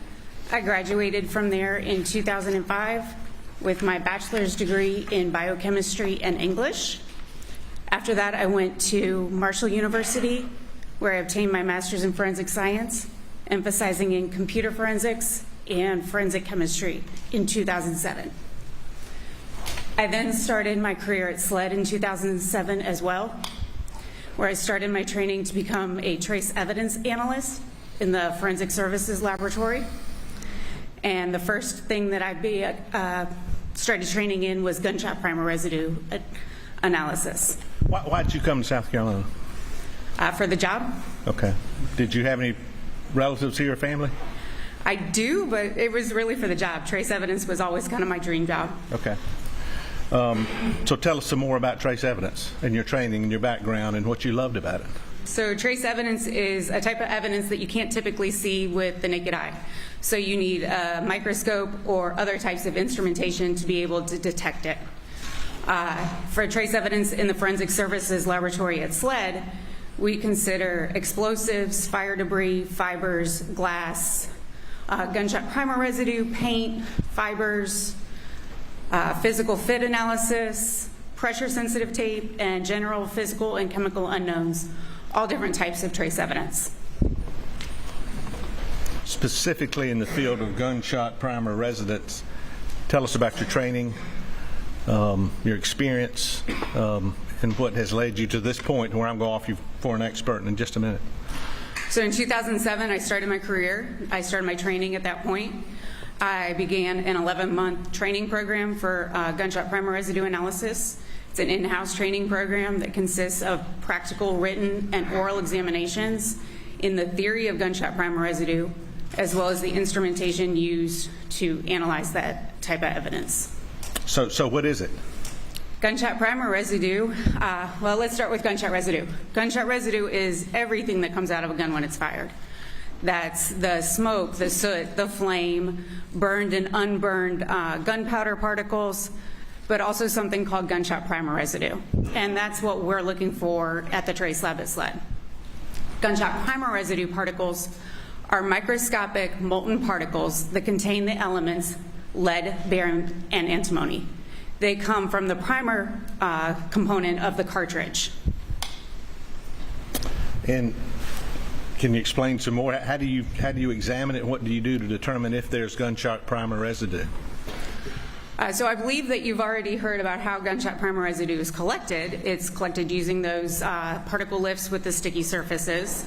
I graduated from there in 2005 with my bachelor's degree in biochemistry and English. After that, I went to Marshall University, where I obtained my master's in forensic science, emphasizing in computer forensics and forensic chemistry in 2007. I then started my career at SLED in 2007 as well, where I started my training to become a trace evidence analyst in the Forensic Services Laboratory. And the first thing that I started training in was gunshot primer residue analysis. Why did you come to South Carolina? For the job? Okay. Did you have any relatives here or family? I do, but it was really for the job. Trace evidence was always kind of my dream job. Okay. So tell us some more about trace evidence and your training and your background and what you loved about it. So trace evidence is a type of evidence that you can't typically see with the naked eye. So you need a microscope or other types of instrumentation to be able to detect it. For trace evidence in the Forensic Services Laboratory at SLED, we consider explosives, fire debris, fibers, glass, gunshot primer residue, paint, fibers, physical fit analysis, pressure-sensitive tape, and general physical and chemical unknowns, all different types of trace evidence. Specifically in the field of gunshot primer residence, tell us about your training, your experience, and what has led you to this point where I'm going to offer you for an expert in just a minute. So in 2007, I started my career. I started my training at that point. I began an 11-month training program for gunshot primer residue analysis. It's an in-house training program that consists of practical, written, and oral examinations in the theory of gunshot primer residue, as well as the instrumentation used to analyze that type of evidence. So what is it? Gunshot primer residue, well, let's start with gunshot residue. Gunshot residue is everything that comes out of a gun when it's fired. That's the smoke, the soot, the flame, burned and unburned gunpowder particles, but also something called gunshot primer residue. And that's what we're looking for at the Trace Lab at SLED. Gunshot primer residue particles are microscopic molten particles that contain the elements lead, barium, and antimony. They come from the primer component of the cartridge. And can you explain some more? How do you examine it? What do you do to determine if there's gunshot primer residue? So I believe that you've already heard about how gunshot primer residue is collected. It's collected using those particle lifts with the sticky surfaces.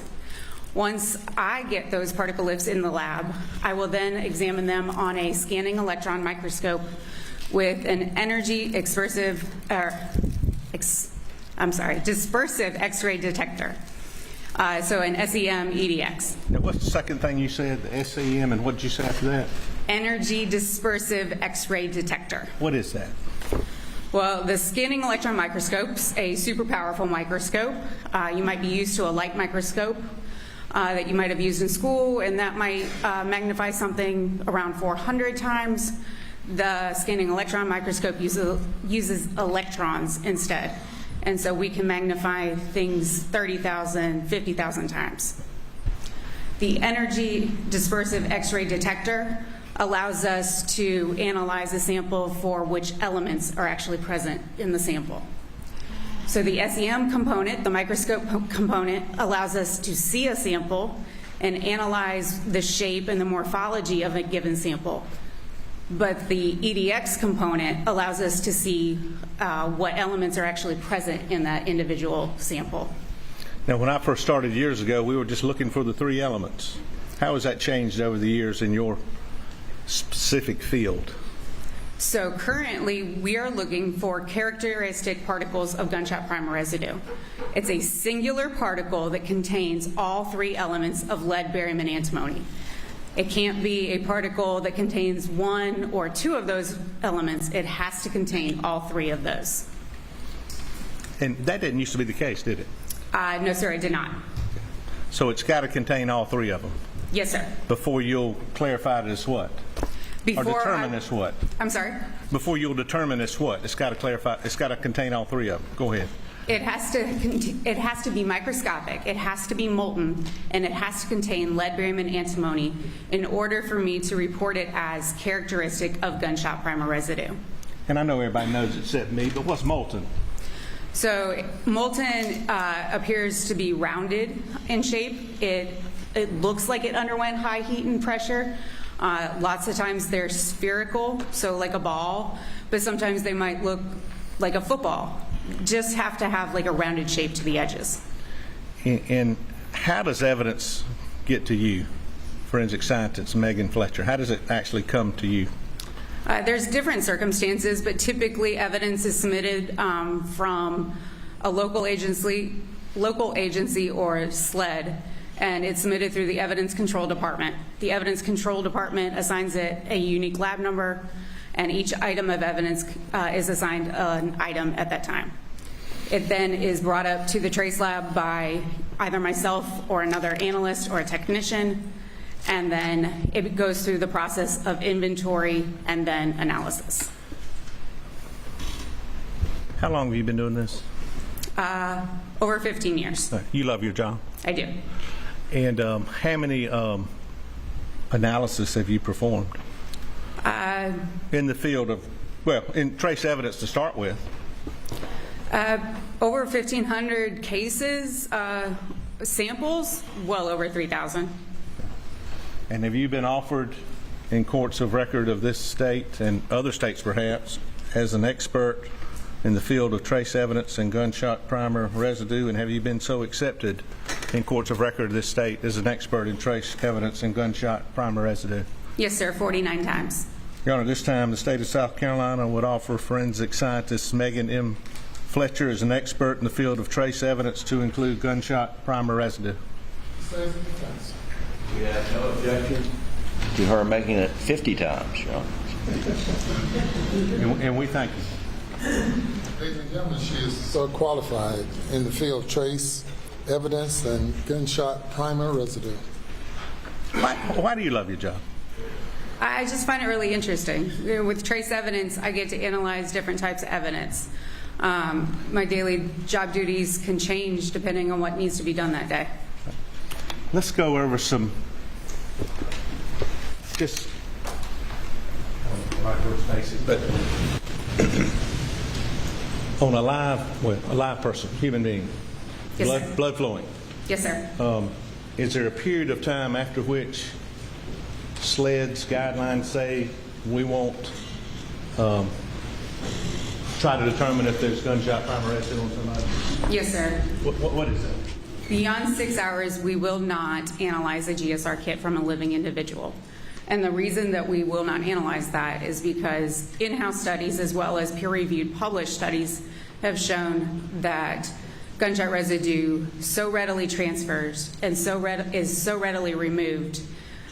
Once I get those particle lifts in the lab, I will then examine them on a scanning electron microscope with an dispersive X-ray detector. So an SEM EDX. Now, what's the second thing you said? The SEM, and what did you say after that? Energy dispersive X-ray detector. What is that? Well, the scanning electron microscope's a super powerful microscope. You might be used to a light microscope that you might have used in school, and that might magnify something around 400 times. The scanning electron microscope uses electrons instead. And so we can magnify things 30,000, 50,000 times. The energy dispersive X-ray detector allows us to analyze a sample for which elements are actually present in the sample. So the SEM component, the microscope component, allows us to see a sample and analyze the shape and the morphology of a given sample. But the EDX component allows us to see what elements are actually present in that individual sample. Now, when I first started years ago, we were just looking for the 3 elements. How has that changed over the years in your specific field? So currently, we are looking for characteristic particles of gunshot primer residue. It's a singular particle that contains all 3 elements of lead, barium, and antimony. It can't be a particle that contains 1 or 2 of those elements. It has to contain all 3 of those. And that didn't used to be the case, did it? No, sir, it did not. So it's got to contain all 3 of them? Yes, sir. Before you'll clarify it as what? Or determine as what? I'm sorry? Before you'll determine as what? It's got to clarify, it's got to contain all 3 of them. Go ahead. It has to be microscopic, it has to be molten, and it has to contain lead, barium, and antimony in order for me to report it as characteristic of gunshot primer residue. And I know everybody knows except me, but what's molten? So molten appears to be rounded in shape. It looks like it underwent high heat and pressure. Lots of times they're spherical, so like a ball, but sometimes they might look like a football. Just have to have like a rounded shape to the edges. And how does evidence get to you, forensic scientist Megan Fletcher? How does it actually come to you? There's different circumstances, but typically evidence is submitted from a local agency or SLED, and it's submitted through the Evidence Control Department. The Evidence Control Department assigns it a unique lab number, and each item of evidence is assigned an item at that time. It then is brought up to the trace lab by either myself or another analyst or a technician, and then it goes through the process of inventory and then analysis. How long have you been doing this? Over 15 years. You love your job? I do. And how many analysis have you performed? In the field of, well, in trace evidence to start with. Over 1,500 cases, samples, well over 3,000. And have you been offered in courts of record of this state and other states perhaps as an expert in the field of trace evidence and gunshot primer residue? And have you been so accepted in courts of record of this state as an expert in trace evidence and gunshot primer residue? Yes, sir, 49 times. Your Honor, this time the state of South Carolina would offer forensic scientist Megan M. Fletcher as an expert in the field of trace evidence to include gunshot primer residue. We have no objection to her making it 50 times, John. And we thank you. Ladies and gentlemen, she is so qualified in the field of trace evidence and gunshot primer residue. Why do you love your job? I just find it really interesting. With trace evidence, I get to analyze different types of evidence. My daily job duties can change depending on what needs to be done that day. Let's go over some just, I don't know the right word to face it, but on a live person, human being, Yes, sir. blood flowing, Yes, sir. is there a period of time after which SLED's guidelines say we won't try to determine if there's gunshot primary residue on somebody? Yes, sir. What is that? Beyond 6 hours, we will not analyze a GSR kit from a living individual. And the reason that we will not analyze that is because in-house studies as well as peer-reviewed published studies have shown that gunshot residue so readily transfers and is so readily removed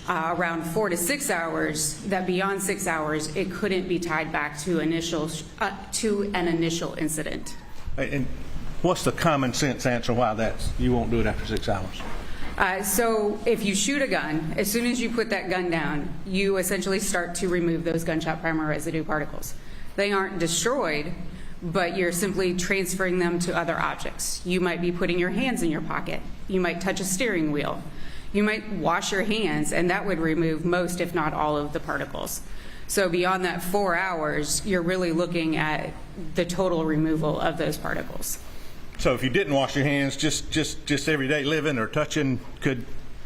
around 4 to 6 hours that beyond 6 hours it couldn't be tied back to an initial incident. And what's the common sense answer why you won't do it after 6 hours? So if you shoot a gun, as soon as you put that gun down, you essentially start to remove those gunshot primary residue particles. They aren't destroyed, but you're simply transferring them to other objects. You might be putting your hands in your pocket. You might touch a steering wheel. You might wash your hands, and that would remove most, if not all, of the particles. So beyond that 4 hours, you're really looking at the total removal of those particles. So if you didn't wash your hands, just everyday living or touching, could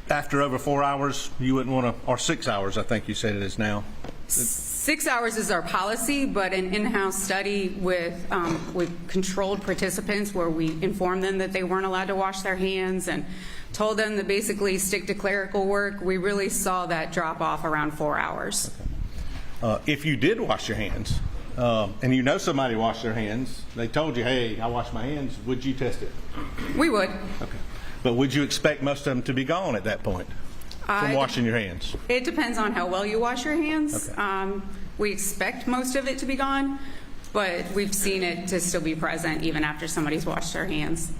after over 4 hours you wouldn't want to, or 6 hours, I think you said it is now. 6 hours is our policy, but an in-house study with controlled participants where we informed them that they weren't allowed to wash their hands and told them to basically stick to clerical work, we really saw that drop off around 4 hours. Okay. If you did wash your hands, and you know somebody washed their hands, they told you, hey, I washed my hands, would you test it? We would. Okay. But would you expect most of them to be gone at that point from washing your hands? It depends on how well you wash your hands. Okay. We expect most of it to be gone, but we've seen it to still be present even after somebody's washed their hands.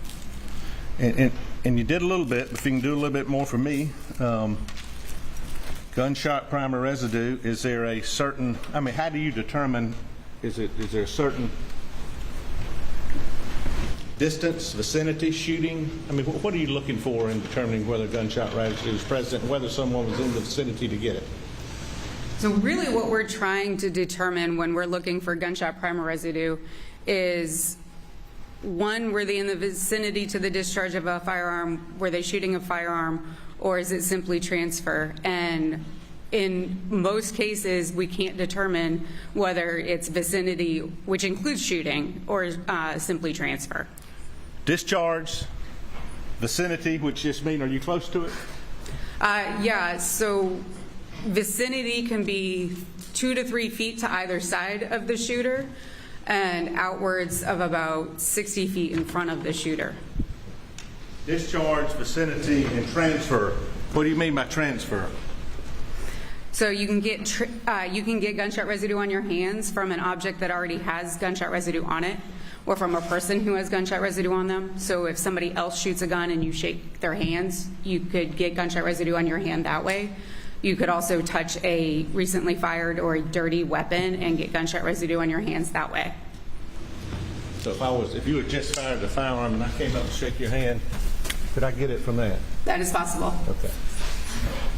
And you did a little bit, if you can do a little bit more for me. Gunshot primary residue, is there a certain, I mean, how do you determine, is there a certain distance, vicinity, shooting? I mean, what are you looking for in determining whether gunshot residue is present and whether someone was in the vicinity to get it? So really what we're trying to determine when we're looking for gunshot primary residue is, one, were they in the vicinity to the discharge of a firearm? Were they shooting a firearm? Or is it simply transfer? And in most cases, we can't determine whether it's vicinity, which includes shooting, or simply transfer. Discharge, vicinity, which just mean, are you close to it? Yeah, so vicinity can be 2 to 3 feet to either side of the shooter and outwards of about 60 feet in front of the shooter. Discharge, vicinity, and transfer. What do you mean by transfer? So you can get gunshot residue on your hands from an object that already has gunshot residue on it, or from a person who has gunshot residue on them. So if somebody else shoots a gun and you shake their hands, you could get gunshot residue on your hand that way. You could also touch a recently fired or a dirty weapon and get gunshot residue on your hands that way. So if you had just fired the firearm and I came up and shake your hand, could I get it from that? That is possible. Okay.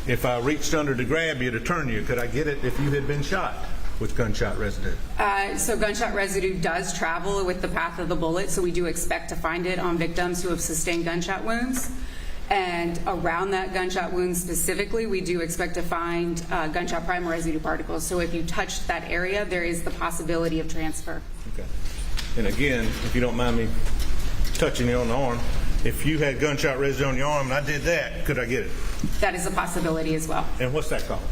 If I reached under to grab you to turn you, could I get it if you had been shot with gunshot residue? So gunshot residue does travel with the path of the bullet, so we do expect to find it on victims who have sustained gunshot wounds. And around that gunshot wound specifically, we do expect to find gunshot primary residue particles. So if you touch that area, there is the possibility of transfer. Okay. And again, if you don't mind me touching you on the arm, if you had gunshot residue on your arm and I did that, could I get it? That is a possibility as well. And what's that called?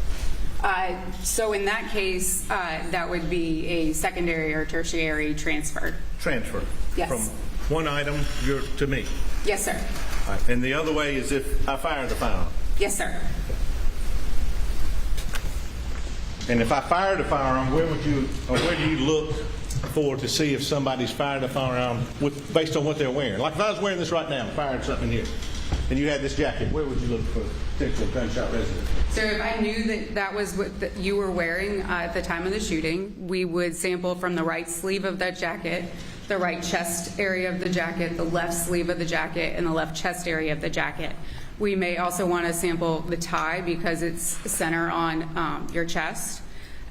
So in that case, that would be a secondary or tertiary transfer. Transfer. Yes. From one item to me. Yes, sir. All right. And the other way is if I fired the firearm. Yes, sir. And if I fired a firearm, where do you look for to see if somebody's fired a firearm based on what they're wearing? Like if I was wearing this right now, fired something here, and you had this jacket, where would you look for potential gunshot residue? So if I knew that was what you were wearing at the time of the shooting, we would sample from the right sleeve of that jacket, the right chest area of the jacket, the left sleeve of the jacket, and the left chest area of the jacket. We may also want to sample the tie because it's center on your chest,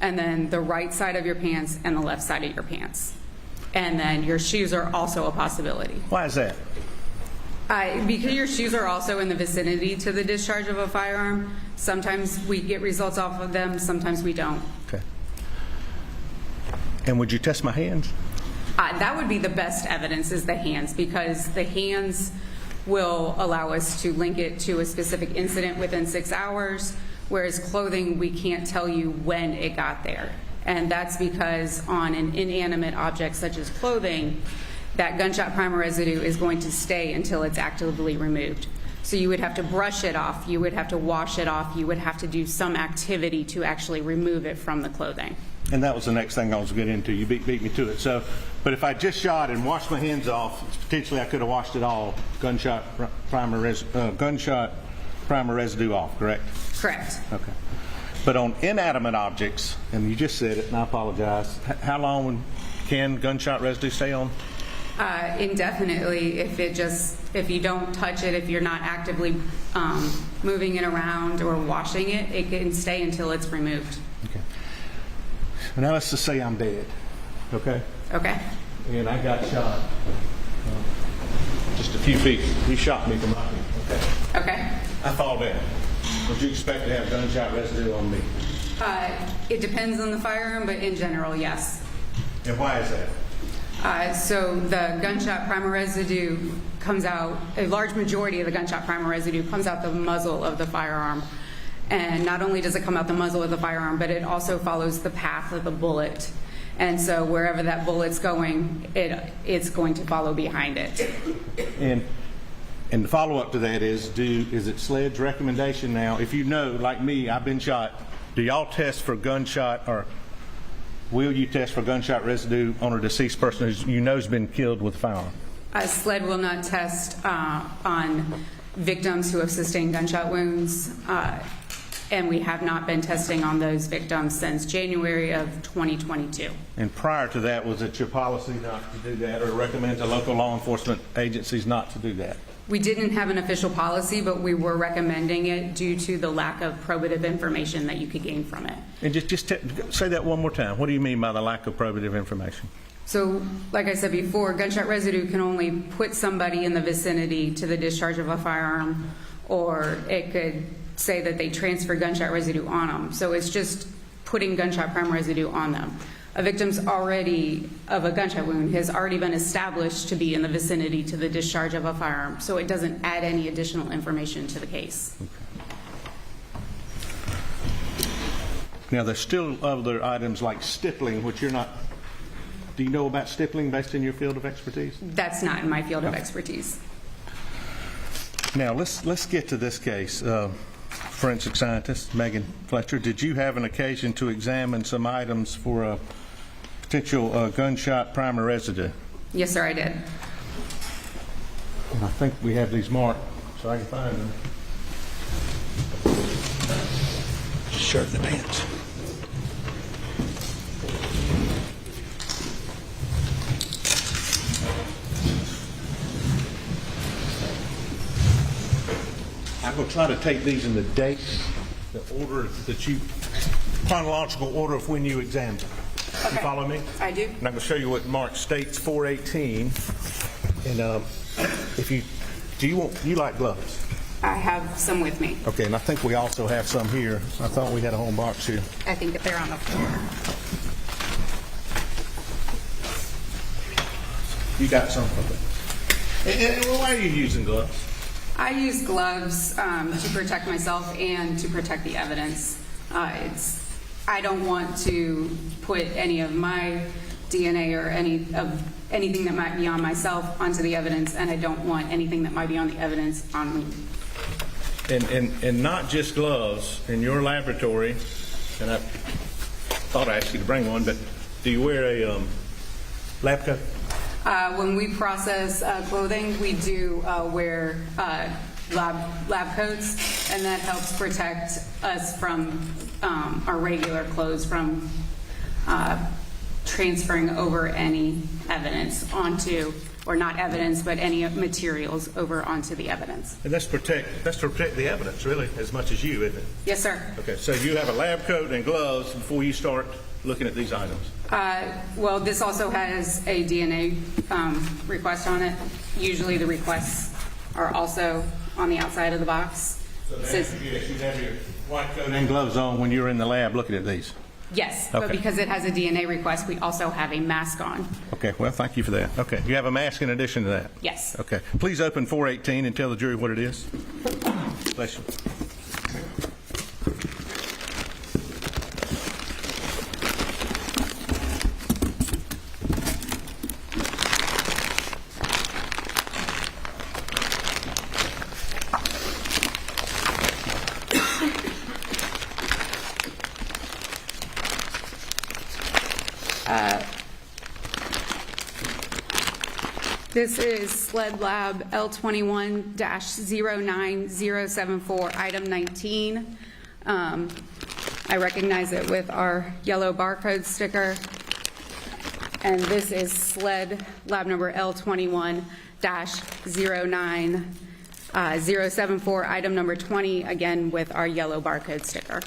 and then the right side of your pants and the left side of your pants. And then your shoes are also a possibility. Why is that? Because your shoes are also in the vicinity to the discharge of a firearm. Sometimes we get results off of them, sometimes we don't. Okay. And would you test my hands? That would be the best evidence, is the hands, because the hands will allow us to link it to a specific incident within 6 hours, whereas clothing, we can't tell you when it got there. And that's because on an inanimate object such as clothing, that gunshot primer residue is going to stay until it's actively removed. So you would have to brush it off, you would have to wash it off, you would have to do some activity to actually remove it from the clothing. And that was the next thing I was going to get into. You beat me to it. So, but if I just shot and washed my hands off, potentially I could have washed it all, gunshot primer residue off, correct? Correct. Okay. But on inanimate objects, and you just said it, and I apologize, how long can gunshot residue stay on? Indefinitely. If you don't touch it, if you're not actively moving it around or washing it, it can stay until it's removed. Okay. Now let's just say I'm dead, okay? Okay. And I got shot just a few feet. You shot me from my feet, okay? Okay. I fall down. Would you expect to have gunshot residue on me? It depends on the firearm, but in general, yes. And why is that? So the gunshot primer residue comes out, a large majority of the gunshot primer residue comes out the muzzle of the firearm. And not only does it come out the muzzle of the firearm, but it also follows the path of the bullet. And so wherever that bullet's going, it's going to follow behind it. And the follow-up to that is it SLED's recommendation now, if you know, like me, I've been shot, do y'all test for gunshot, or will you test for gunshot residue on a deceased person who you know has been killed with a firearm? SLED will not test on victims who have sustained gunshot wounds, and we have not been testing on those victims since January of 2022. And prior to that, was it your policy not to do that, or recommend to local law enforcement agencies not to do that? We didn't have an official policy, but we were recommending it due to the lack of probative information that you could gain from it. And just say that one more time. What do you mean by the lack of probative information? So, like I said before, gunshot residue can only put somebody in the vicinity to the discharge of a firearm, or it could say that they transfer gunshot residue on them. So it's just putting gunshot primer residue on them. A victim's already, of a gunshot wound, has already been established to be in the vicinity to the discharge of a firearm, so it doesn't add any additional information to the case. Okay. Now, there's still other items like stippling, which you're not. Do you know about stippling based in your field of expertise? That's not in my field of expertise. Now, let's get to this case. Forensic scientist Megan Fletcher, did you have an occasion to examine some items for a potential gunshot primer residue? Yes, sir, I did. And I think we have these marked, so I can find them. Shirt and the pants. I'm going to try to take these in the date, the order that you, chronological order of when you examined them. Okay. You follow me? I do. And I'm going to show you what Mark states, 418. And if you, you like gloves? I have some with me. Okay, and I think we also have some here. I thought we had a whole box here. I think they're on the floor. You got some? Okay. And why are you using gloves? I use gloves to protect myself and to protect the evidence. I don't want to put any of my DNA or anything that might be on myself onto the evidence, and I don't want anything that might be on the evidence on me. And not just gloves. In your laboratory, and I thought I asked you to bring one, but do you wear a lab coat? When we process clothing, we do wear lab coats, and that helps protect us from our regular clothes from transferring over any evidence onto or not evidence, but any materials over onto the evidence. And that's to protect the evidence, really, as much as you, isn't it? Yes, sir. Okay, so you have a lab coat and gloves before you start looking at these items. Well, this also has a DNA request on it. Usually the requests are also on the outside of the box. So yes, you have your white coat and gloves on when you're in the lab looking at these. Yes, but Okay. because it has a DNA request, we also have a mask on. Okay, well, thank you for that. Okay, you have a mask in addition to that? Yes. Okay, please open 418 and tell the jury what it is. Bless you. This is SLED Lab L21-09074, item 19. I recognize it with our yellow barcode sticker. And this is SLED Lab number L21-09074, item number 20, again with our yellow barcode sticker.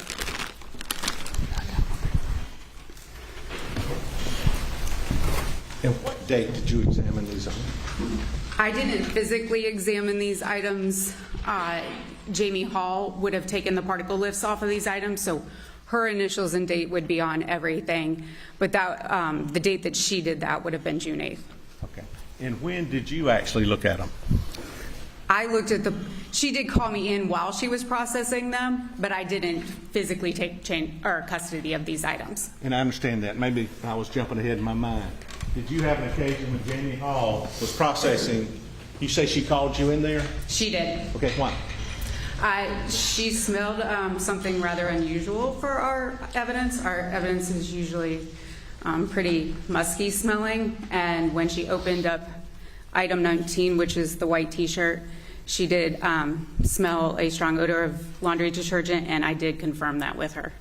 And what date did you examine these on? I didn't physically examine these items. Jamie Hall would have taken the particle lifts off of these items, so her initials and date would be on everything. But that, the date that she did that would have been June 8th. Okay. And when did you actually look at them? I looked at she did call me in while she was processing them, but I didn't physically take custody of these items. And I understand that. Maybe I was jumping ahead in my mind. Did you have an occasion when Jamie Hall was processing, you say she called you in there? She did. Okay, why? She smelled something rather unusual for our evidence. Our evidence is usually pretty musky smelling, and when she opened up item 19, which is the white t-shirt, she did smell a strong odor of laundry detergent, and I did confirm that with her.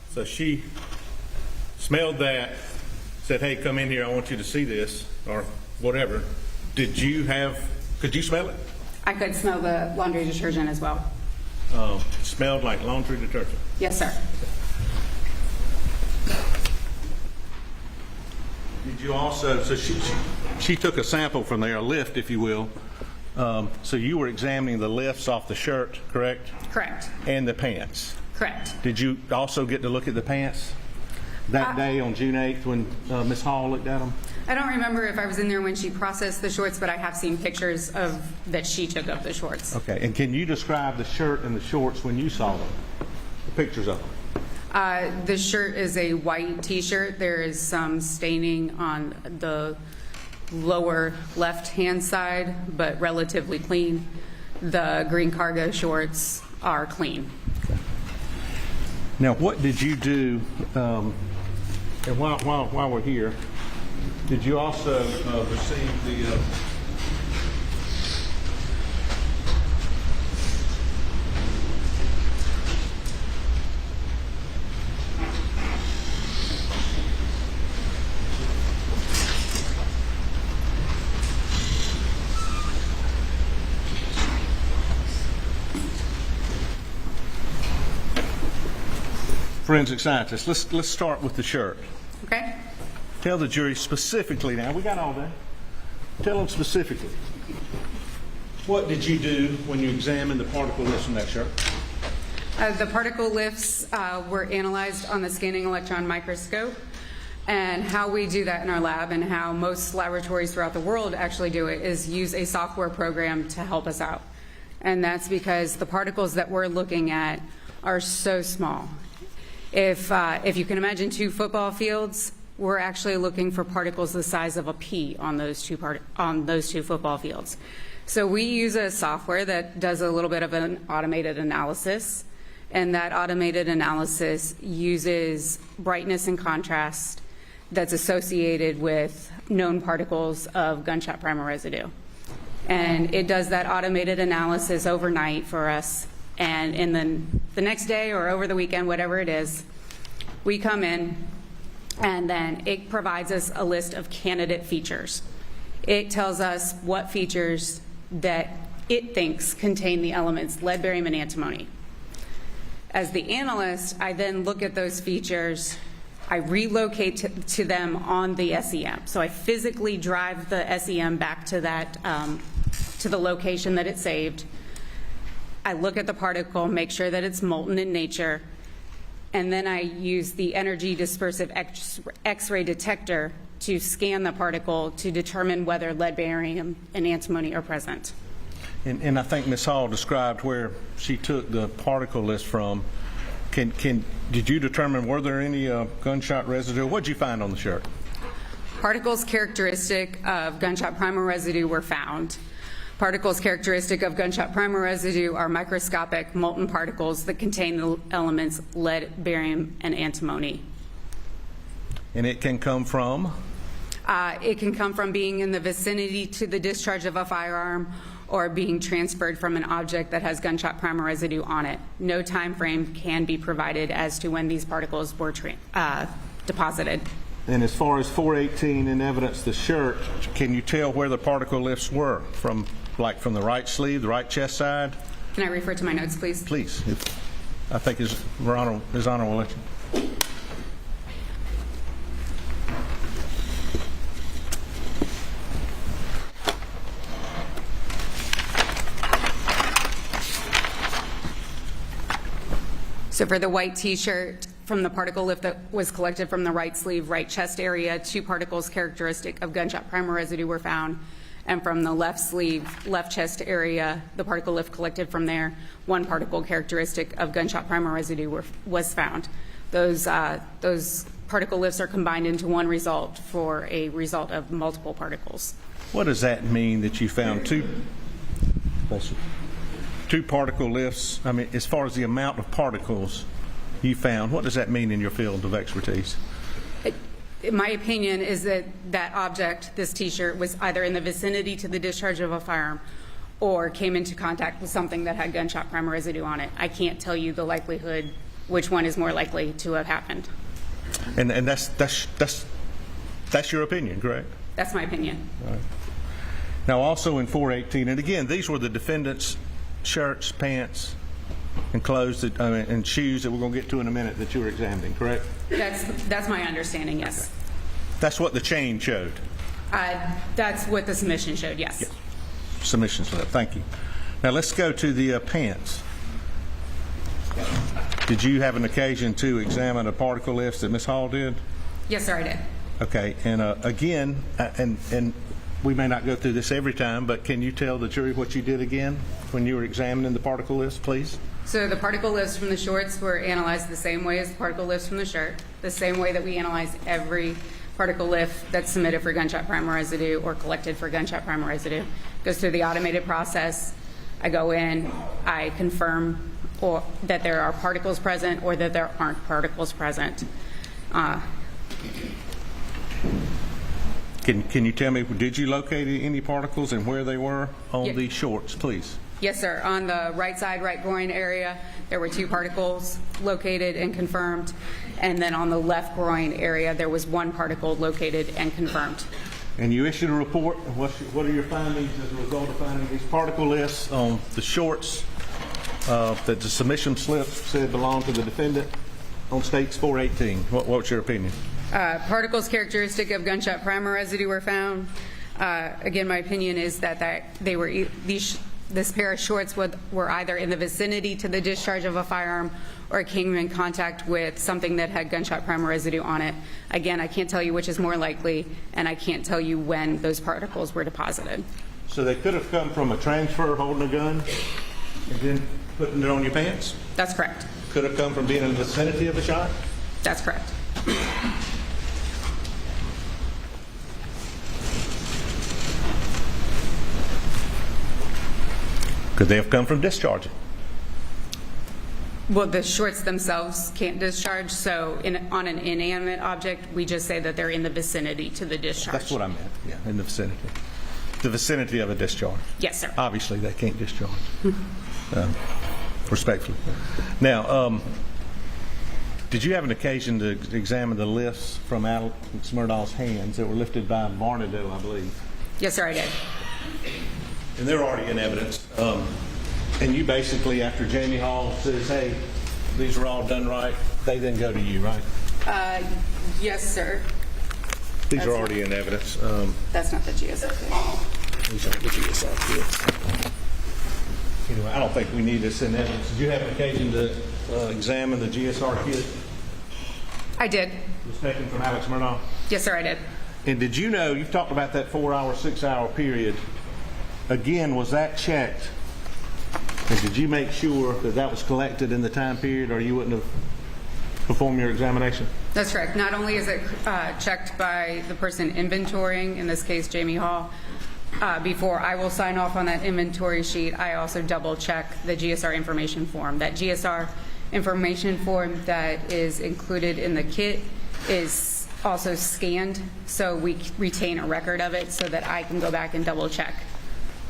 So she smelled that, said, hey, come in here, I want you to see this, or whatever. Could you smell it? I could smell the laundry detergent as well. It smelled like laundry detergent. Yes, sir. Did you also, so she took a sample from there, a lift, if you will. So you were examining the lifts off the shirt, correct? Correct. And the pants. Correct. Did you also get to look at the pants that day on June 8th when Ms. Hall looked at them? I don't remember if I was in there when she processed the shorts, but I have seen pictures that she took of the shorts. Okay, and can you describe the shirt and the shorts when you saw them, the pictures of them? The shirt is a white t-shirt. There is some staining on the lower left-hand side, but relatively clean. The green cargo shorts are clean. Okay. Now, what did you do, and while we're here, did you also receive the forensic scientist? Let's start with the shirt. Okay? Tell the jury specifically now, we got all that. Tell them specifically. What did you do when you examined the particle lifts in that shirt? The particle lifts were analyzed on the scanning electron microscope, and how we do that in our lab and how most laboratories throughout the world actually do it is use a software program to help us out. And that's because the particles that we're looking at are so small. If you can imagine 2 football fields, we're actually looking for particles the size of a pea on those two football fields. So we use a software that does a little bit of an automated analysis, and that automated analysis uses brightness and contrast that's associated with known particles of gunshot primer residue. And it does that automated analysis overnight for us, and in the next day or over the weekend, whatever it is, we come in, and then it provides us a list of candidate features. It tells us what features that it thinks contain the elements lead, barium, and antimony. As the analyst, I then look at those features, I relocate to them on the SEM. So I physically drive the SEM back to that, to the location that it saved. I look at the particle, make sure that it's molten in nature, and then I use the energy dispersive X-ray detector to scan the particle to determine whether lead, barium, and antimony are present. And I think Ms. Hall described where she took the particle list from. Did you determine, were there any gunshot residue? What did you find on the shirt? Particles characteristic of gunshot primer residue were found. Particles characteristic of gunshot primer residue are microscopic molten particles that contain the elements lead, barium, and antimony. And it can come from? It can come from being in the vicinity to the discharge of a firearm or being transferred from an object that has gunshot primer residue on it. No time frame can be provided as to when these particles were deposited. And as far as 418 in evidence, the shirt, can you tell where the particle lifts were? From the right sleeve, the right chest side? Can I refer to my notes, please? Please. I think His Honor will let you. So for the white T-shirt, from the particle lift that was collected from the right sleeve, right chest area, 2 particles characteristic of gunshot primer residue were found. And from the left sleeve, left chest area, the particle lift collected from there, 1 particle characteristic of gunshot primer residue was found. Those particle lifts are combined into one result for a result of multiple particles. What does that mean that you found two particle lifts? I mean, as far as the amount of particles you found, what does that mean in your field of expertise? My opinion is that that object, this T-shirt, was either in the vicinity to the discharge of a firearm or came into contact with something that had gunshot primer residue on it. I can't tell you the likelihood which one is more likely to have happened. And that's your opinion, correct? That's my opinion. All right. Now, also in 418, and again, these were the defendant's shirts, pants, and clothes and shoes that we're going to get to in a minute that you were examining, correct? That's my understanding, yes. Okay. That's what the chain showed? That's what the submission showed, yes. Submission slip, thank you. Now let's go to the pants. Did you have an occasion to examine a particle list that Ms. Hall did? Yes, sir, I did. Okay, and again, and we may not go through this every time, but can you tell the jury what you did again when you were examining the particle list, please? So the particle lifts from the shorts were analyzed the same way as the particle lifts from the shirt, the same way that we analyze every particle lift that's submitted for gunshot primer residue or collected for gunshot primer residue. Goes through the automated process. I go in, I confirm that there are particles present or that there aren't particles present. Can you tell me, did you locate any particles and where they were on the shorts, please? Yes, sir. On the right side, right groin area, there were 2 particles located and confirmed. And then on the left groin area, there was 1 particle located and confirmed. And you issued a report. What are your findings as a result of finding these particle lists on the shorts that the submission slip said belonged to the defendant on States 418? What's your opinion? Particles characteristic of gunshot primer residue were found. Again, my opinion is that they were this pair of shorts were either in the vicinity to the discharge of a firearm or came in contact with something that had gunshot primer residue on it. Again, I can't tell you which is more likely, and I can't tell you when those particles were deposited. So they could have come from a transfer holding a gun and then putting it on your pants? That's correct. Could have come from being in the vicinity of a shot? That's correct. Could they have come from discharging? Well, the shorts themselves can't discharge, so on an inanimate object, we just say that they're in the vicinity to the discharge. That's what I meant, yeah, in the vicinity. The vicinity of a discharge. Yes, sir. Obviously, they can't discharge. Respectfully. Now, did you have an occasion to examine the lists from Alex Murdaugh's hands that were lifted by Murdaugh, I believe? Yes, sir, I did. And they're already in evidence. And you basically, after Jamie Hall says, hey, these are all done right, they then go to you, right? Yes, sir. These are already in evidence. That's not the GSR kit. These aren't the GSR kits. Anyway, I don't think we need this in evidence. Did you have an occasion to examine the GSR kit? I did. It was taken from Alex Murdaugh? Yes, sir, I did. And did you know, you've talked about that 4-hour, 6-hour period. Again, was that checked? And did you make sure that that was collected in the time period, or you wouldn't have performed your examination? That's correct. Not only is it checked by the person inventorying, in this case, Jamie Hall, before I will sign off on that inventory sheet, I also double check the GSR information form. That GSR information form that is included in the kit is also scanned, so we retain a record of it so that I can go back and double check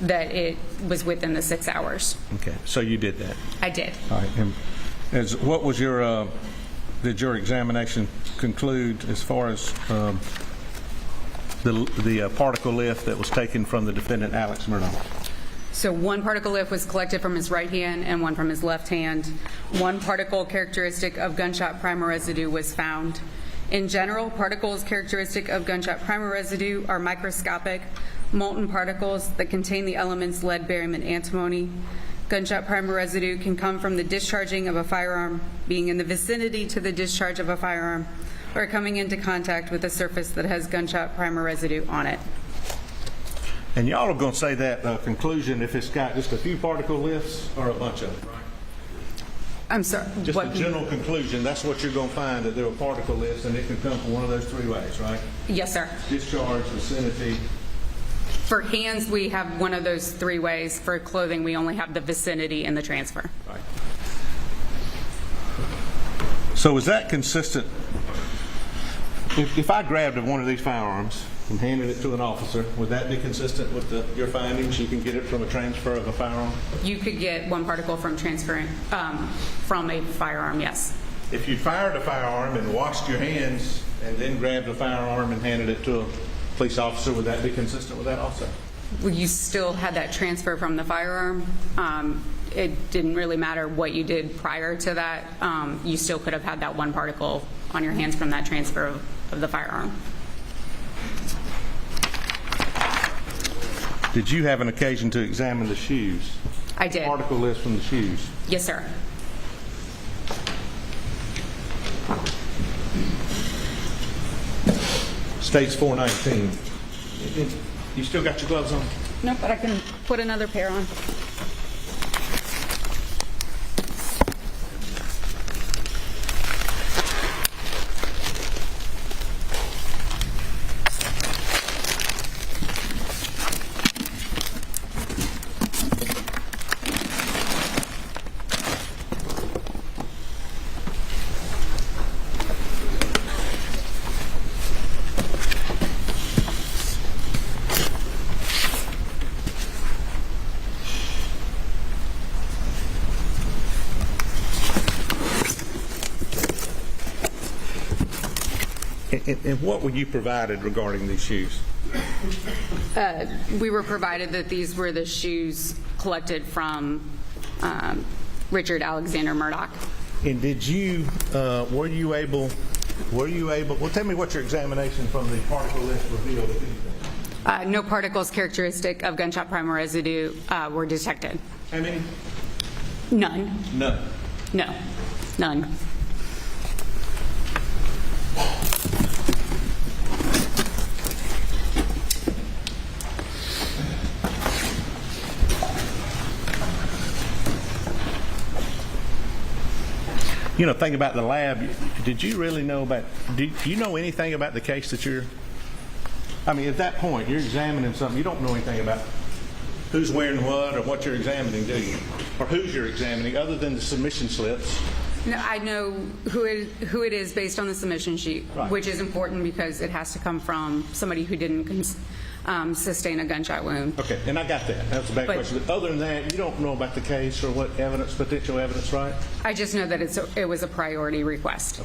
that it was within the 6 hours. Okay, so you did that. I did. All right. And what was your, did your examination conclude as far as the particle lift that was taken from the defendant, Alex Murdaugh? So one particle lift was collected from his right hand and one from his left hand. One particle characteristic of gunshot primer residue was found. In general, particles characteristic of gunshot primer residue are microscopic, molten particles that contain the elements lead, barium, and antimony. Gunshot primer residue can come from the discharging of a firearm, being in the vicinity to the discharge of a firearm, or coming into contact with a surface that has gunshot primer residue on it. And y'all are going to say that conclusion if it's got just a few particle lifts or a bunch of them, right? I'm sorry. Just a general conclusion, that's what you're going to find, that there are particle lifts, and it can come from one of those 3 ways, right? Yes, sir. Discharge, vicinity. For hands, we have one of those 3 ways. For clothing, we only have the vicinity and the transfer. Right. So is that consistent? If I grabbed one of these firearms and handed it to an officer, would that be consistent with your findings? You can get it from a transfer of a firearm? You could get one particle from transferring from a firearm, yes. If you fired a firearm and washed your hands and then grabbed a firearm and handed it to a police officer, would that be consistent with that also? Well, you still had that transfer from the firearm. It didn't really matter what you did prior to that. You still could have had that one particle on your hands from that transfer of the firearm. Did you have an occasion to examine the shoes? I did. Particle list from the shoes? Yes, sir. States 419. You still got your gloves on? No, but I can put another pair on. And what were you provided regarding these shoes? We were provided that these were the shoes collected from Richard Alexander Murdaugh. And did you, were you able, well, tell me what your examination from the particle list revealed, if anything. No particles characteristic of gunshot primer residue were detected. How many? None. None. No, none. You know, think about the lab. Did you really know about, do you know anything about the case that you're, I mean, at that point, you're examining something, you don't know anything about who's wearing what or what you're examining, do you? Or who's you're examining, other than the submission slips. No, I know who it is based on the submission sheet, Right. which is important because it has to come from somebody who didn't sustain a gunshot wound. Okay, and I got that. That's a bad question. But other than that, you don't know about the case or what evidence, potential evidence, right? I just know that it was a priority request.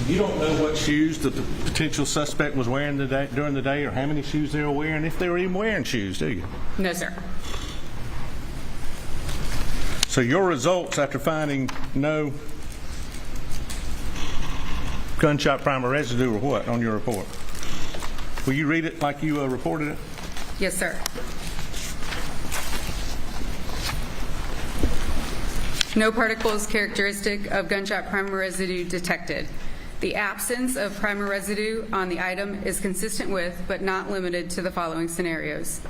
You don't know what shoes the potential suspect was wearing during the day, or how many shoes they were wearing, if they were even wearing shoes, do you? No, sir. So your results after finding no gunshot primer residue were what on your report? Will you read it like you reported it? Yes, sir. No particles characteristic of gunshot primer residue detected. The absence of primer residue on the item is consistent with, but not limited to, the following scenarios: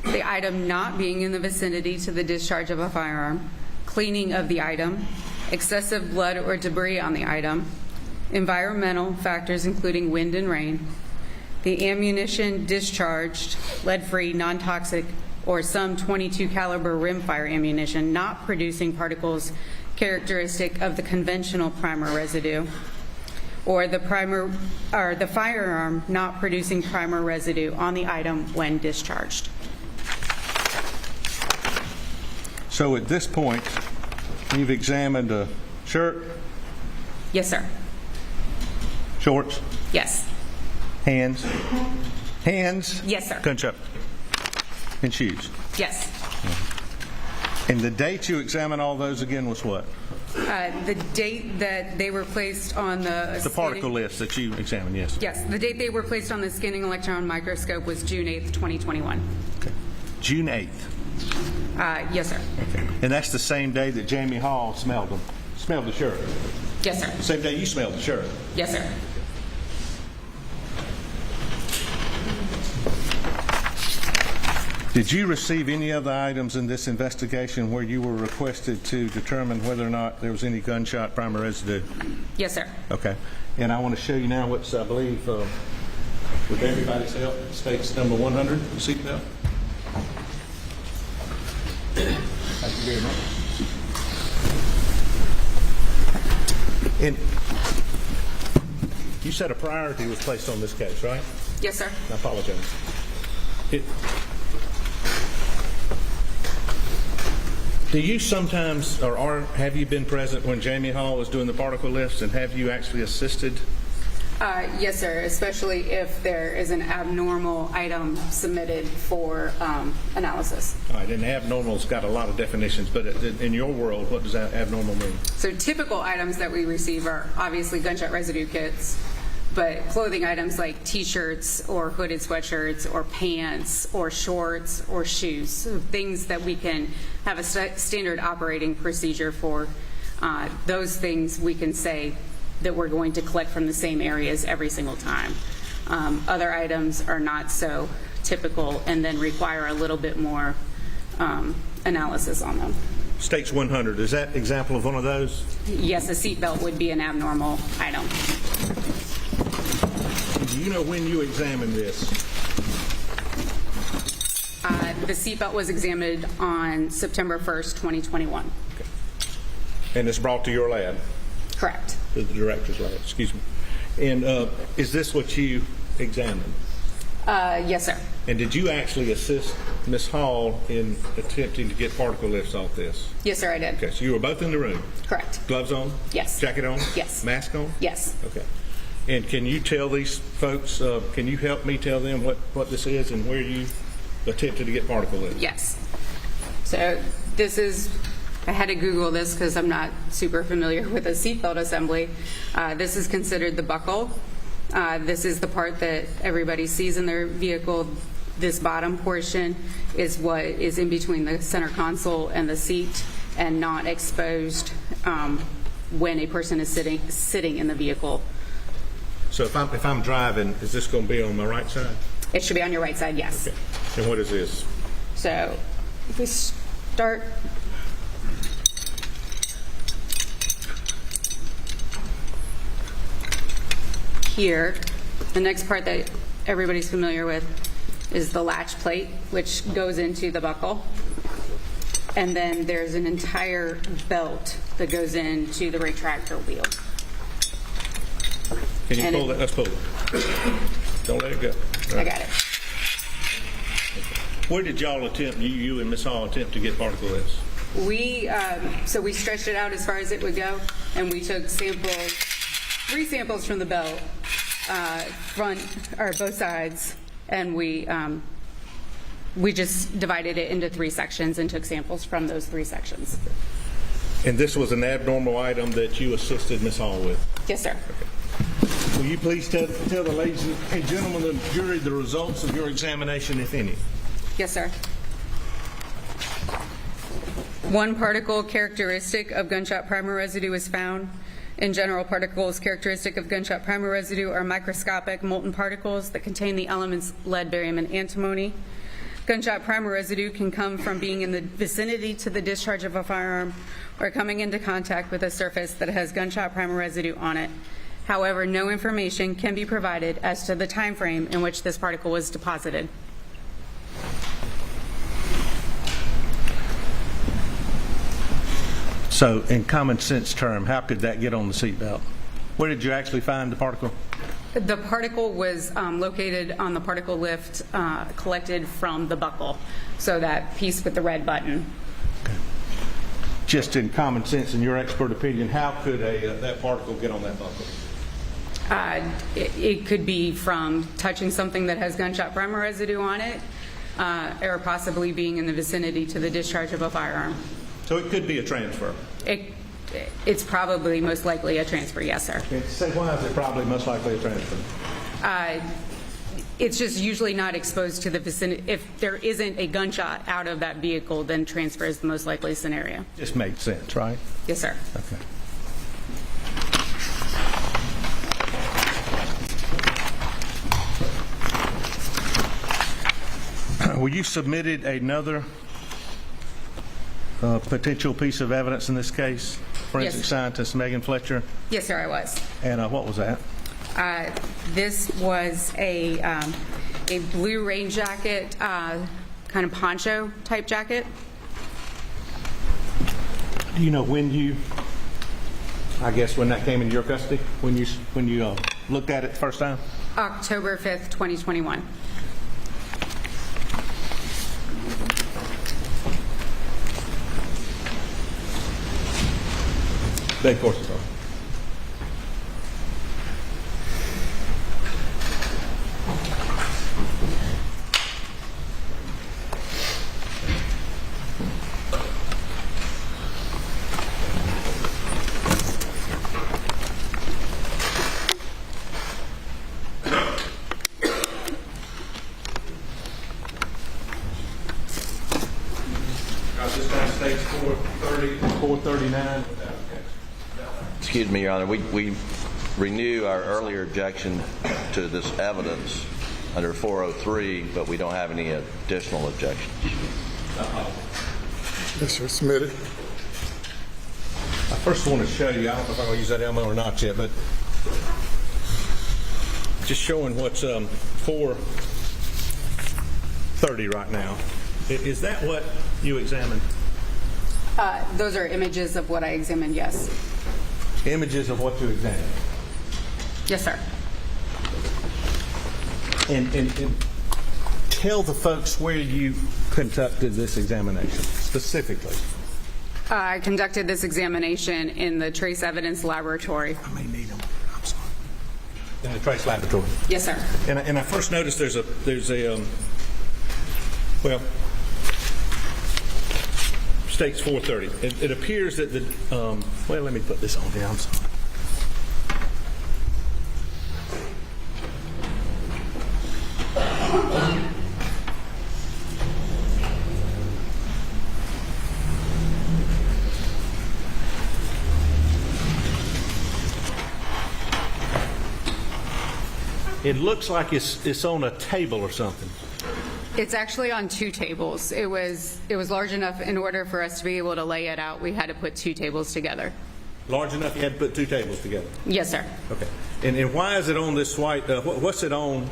the item not being in the vicinity to the discharge of a firearm, cleaning of the item, excessive blood or debris on the item, environmental factors including wind and rain, the ammunition discharged, lead-free, non-toxic, or some .22 caliber rimfire ammunition not producing particles characteristic of the conventional primer residue, or the firearm not producing primer residue on the item when discharged. So at this point, you've examined a shirt, Yes, sir. shorts, Yes. hands, Yes, sir. gunshot, and shoes. Yes. And the date you examined all those again was what? The date that they were placed on The particle list that you examined, yes. Yes, the date they were placed on the scanning electron microscope was June 8th, 2021. Okay. June 8th. Yes, sir. Okay. And that's the same day that Jamie Hall smelled the shirt. Yes, sir. Same day you smelled the shirt. Yes, sir. Did you receive any other items in this investigation where you were requested to determine whether or not there was any gunshot primer residue? Yes, sir. Okay. And I want to show you now what's, I believe, with everybody's help, states number 100, the seatbelt. Thank you very much. And you said a priority was placed on this case, right? Yes, sir. I apologize. Do you sometimes, or have you been present when Jamie Hall was doing the particle lifts, and have you actually assisted? Yes, sir, especially if there is an abnormal item submitted for analysis. All right, and abnormal's got a lot of definitions, but in your world, what does that abnormal mean? So typical items that we receive are obviously gunshot residue kits, but clothing items like T-shirts or hooded sweatshirts or pants or shorts or shoes, so things that we can have a standard operating procedure for, those things we can say that we're going to collect from the same areas every single time. Other items are not so typical and then require a little bit more analysis on them. States 100, is that example of one of those? Yes, a seatbelt would be an abnormal item. Do you know when you examined this? The seatbelt was examined on September 1st, 2021. Okay. And it's brought to your lab? Correct. To the director's lab, excuse me. And is this what you examined? Yes, sir. And did you actually assist Ms. Hall in attempting to get particle lifts off this? Yes, sir, I did. Okay, so you were both in the room? Correct. Gloves on? Yes. Jacket on? Yes. Mask on? Yes. Okay. And can you tell these folks, can you help me tell them what this is and where you attempted to get particle lifts? Yes. So this is, I had to Google this because I'm not super familiar with a seatbelt assembly. This is considered the buckle. This is the part that everybody sees in their vehicle. This bottom portion is what is in between the center console and the seat and not exposed when a person is sitting in the vehicle. So if I'm driving, is this going to be on my right side? It should be on your right side, yes. Okay. And what is this? So if we start here, the next part that everybody's familiar with is the latch plate, which goes into the buckle. And then there's an entire belt that goes into the retractor wheel. Can you pull that? Let's pull it. Don't let it go. I got it. Where did y'all attempt, you and Ms. Hall attempt to get particle lifts? So we stretched it out as far as it would go, and we took samples 3 samples from the belt, front or both sides, and we just divided it into 3 sections and took samples from those 3 sections. And this was an abnormal item that you assisted Ms. Hall with? Yes, sir. Will you please tell the ladies and gentlemen of the jury the results of your examination, if any? Yes, sir. 1 particle characteristic of gunshot primer residue was found. In general, particles characteristic of gunshot primer residue are microscopic molten particles that contain the elements lead, barium, and antimony. Gunshot primer residue can come from being in the vicinity to the discharge of a firearm or coming into contact with a surface that has gunshot primer residue on it. However, no information can be provided as to the time frame in which this particle was deposited. So, in common sense term, how could that get on the seatbelt? Where did you actually find the particle? The particle was located on the particle lift collected from the buckle, so that piece with the red button. Okay. Just in common sense, in your expert opinion, how could that particle get on that buckle? It could be from touching something that has gunshot primer residue on it, or possibly being in the vicinity to the discharge of a firearm. So it could be a transfer? It's probably most likely a transfer, yes, sir. Say why is it probably most likely a transfer? It's just usually not exposed to the vicinity. If there isn't a gunshot out of that vehicle, then transfer is the most likely scenario. Just makes sense, right? Yes, sir. Okay. Well, you submitted another potential piece of evidence in this case, forensic scientist Megan Fletcher. Yes, sir, I was. And what was that? This was a blue rain jacket, kind of poncho type jacket. Do you know when when that came into your custody? When you looked at it the first time? October 5th, 2021. Of course it's over. This time states 439. Excuse me, Your Honor. We renew our earlier objection to this evidence under 403, but we don't have any additional objections. Yes, sir. Submitted. I first want to show you, I don't know if I'm going to use that ammo or not yet, but just showing what's 430 right now. Is that what you examined? Those are images of what I examined, yes. Images of what you examined? Yes, sir. And tell the folks where you conducted this examination, specifically. I conducted this examination in the trace evidence laboratory. I may need them. I'm sorry. In the trace laboratory? Yes, sir. And I first noticed there's a states 430. It appears that the well, let me put this on here. I'm sorry. It looks like it's on a table or something. It's actually on 2 tables. It was large enough in order for us to be able to lay it out. We had to put 2 tables together. Large enough you had to put 2 tables together? Yes, sir. Okay. And why is it on this white, what's it on,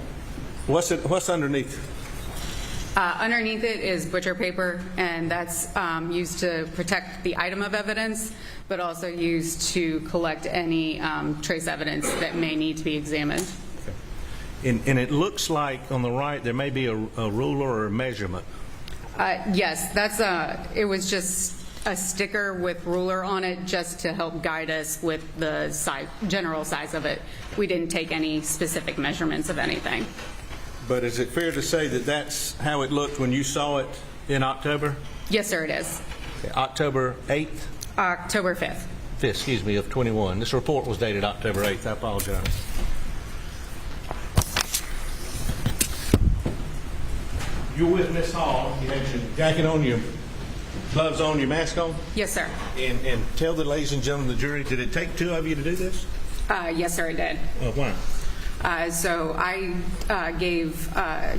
what's underneath? Underneath it is butcher paper, and that's used to protect the item of evidence, but also used to collect any trace evidence that may need to be examined. And it looks like on the right there may be a ruler or a measurement. Yes, that's it was just a sticker with ruler on it just to help guide us with the general size of it. We didn't take any specific measurements of anything. But is it fair to say that that's how it looked when you saw it in October? Yes, sir, it is. Okay, October 8th? October 5th. 5th, excuse me, of 21. This report was dated October 8th. I apologize. You were with Miss Hall. You had your jacket on, your gloves on, your mask on? Yes, sir. And tell the ladies and gentlemen of the jury, did it take two of you to do this? Yes, sir, it did. Why? So I gave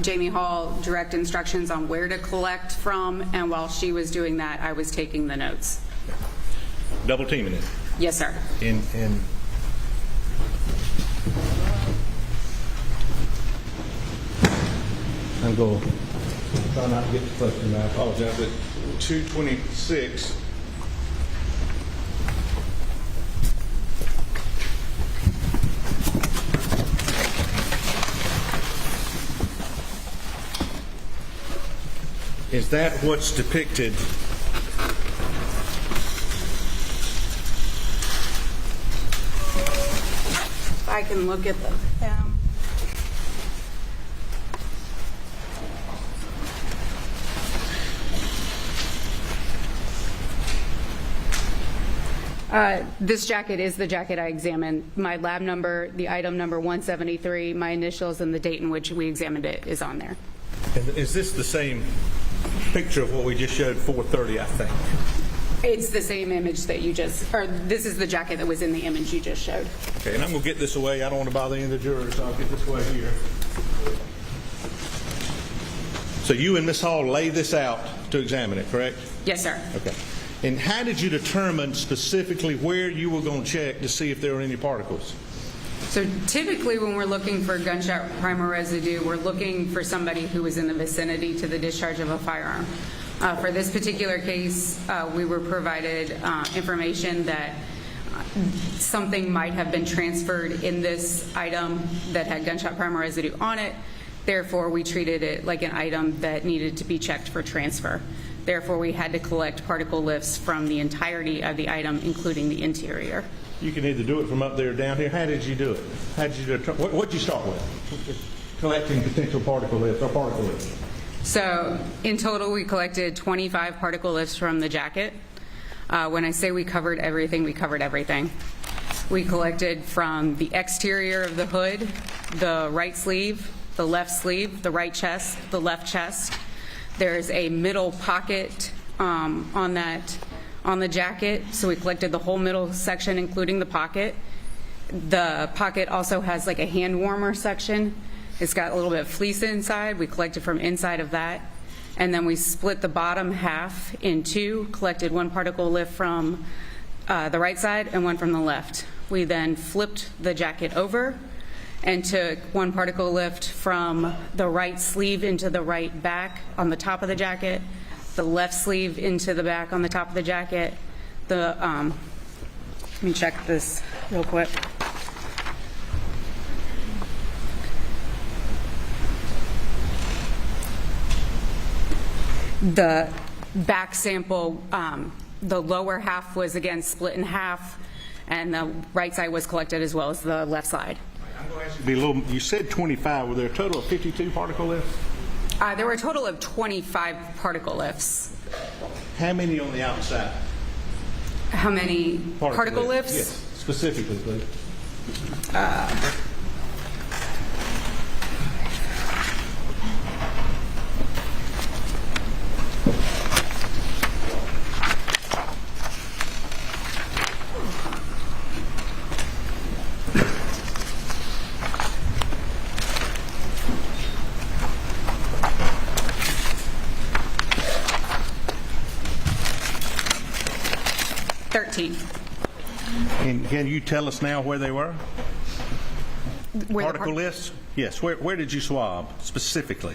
Jamie Hall direct instructions on where to collect from, and while she was doing that, I was taking the notes. Double teaming it? Yes, sir. And I'm going to try not to get the question. I apologize, but 226. Is that what's depicted? I can look at the this jacket is the jacket I examined. My lab number, the item number 173, my initials, and the date in which we examined it is on there. And is this the same picture of what we just showed, 430, I think? It's the same image that you just, or this is the jacket that was in the image you just showed. Okay, and I'm going to get this away. I don't want to bother any of the jurors, so I'll get this away here. So you and Ms. Hall laid this out to examine it, correct? Yes, sir. Okay. And how did you determine specifically where you were going to check to see if there were any particles? So typically when we're looking for gunshot primer residue, we're looking for somebody who was in the vicinity to the discharge of a firearm. For this particular case, we were provided information that something might have been transferred in this item that had gunshot primer residue on it. Therefore, we treated it like an item that needed to be checked for transfer. Therefore, we had to collect particle lifts from the entirety of the item, including the interior. You can either do it from up there or down here. How did you do it? How did you what did you start with? Collecting potential particle lifts or particle lifts. So in total, we collected 25 particle lifts from the jacket. When I say we covered everything, we covered everything. We collected from the exterior of the hood, the right sleeve, the left sleeve, the right chest, the left chest. There's a middle pocket on the jacket, so we collected the whole middle section, including the pocket. The pocket also has like a hand warmer section. It's got a little bit of fleece inside. We collected from inside of that. And then we split the bottom half in two, collected one particle lift from the right side and one from the left. We then flipped the jacket over and took one particle lift from the right sleeve into the right back on the top of the jacket, the left sleeve into the back on the top of the jacket. Let me check this real quick. The back sample, the lower half was again split in half, and the right side was collected as well as the left side. I'm going to ask you to be a little. You said 25. Were there a total of 52 particle lifts? There were a total of 25 particle lifts. How many on the outside? How many particle lifts? Yes, specifically, please. And can you tell us now where they were? Particle lifts? Yes. Where did you swab specifically?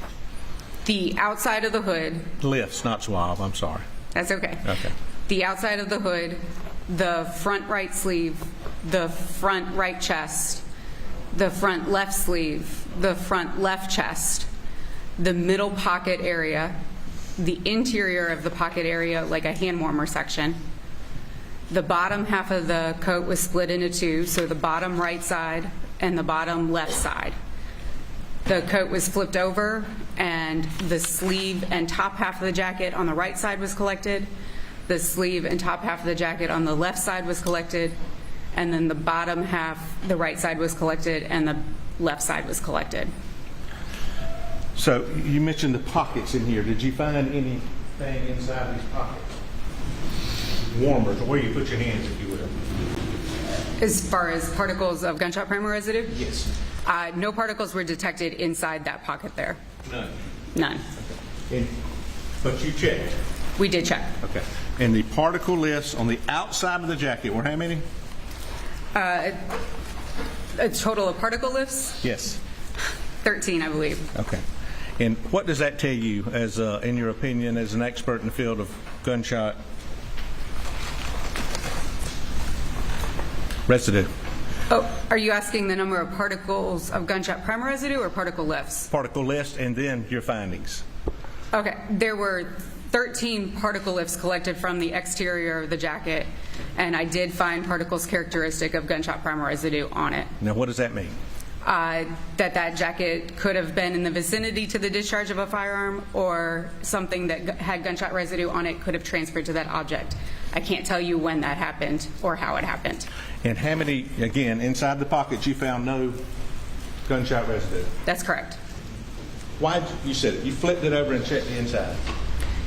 The outside of the hood. Lifts, not swab. I'm sorry. That's okay. Okay. The outside of the hood, the front right sleeve, the front right chest, the front left sleeve, the front left chest, the middle pocket area, the interior of the pocket area like a hand warmer section. The bottom half of the coat was split into two, so the bottom right side and the bottom left side. The coat was flipped over, and the sleeve and top half of the jacket on the right side was collected. The sleeve and top half of the jacket on the left side was collected, and then the bottom half, the right side was collected, and the left side was collected. So you mentioned the pockets in here. Did you find anything inside these pockets? Warmers, or where you put your hands, if you will. As far as particles of gunshot primer residue? Yes. No particles were detected inside that pocket there. None. None. But you checked. We did check. Okay. And the particle lists on the outside of the jacket were how many? A total of particle lifts? Yes. 13, I believe. Okay. And what does that tell you, as in your opinion, as an expert in the field of gunshot residue? Oh, are you asking the number of particles of gunshot primer residue or particle lifts? Particle list and then your findings. Okay. There were 13 particle lifts collected from the exterior of the jacket, and I did find particles characteristic of gunshot primer residue on it. Now, what does that mean? That jacket could have been in the vicinity to the discharge of a firearm, or something that had gunshot residue on it could have transferred to that object. I can't tell you when that happened or how it happened. And how many, again, inside the pockets you found no gunshot residue? That's correct. Why, you said it, you flipped it over and checked the inside?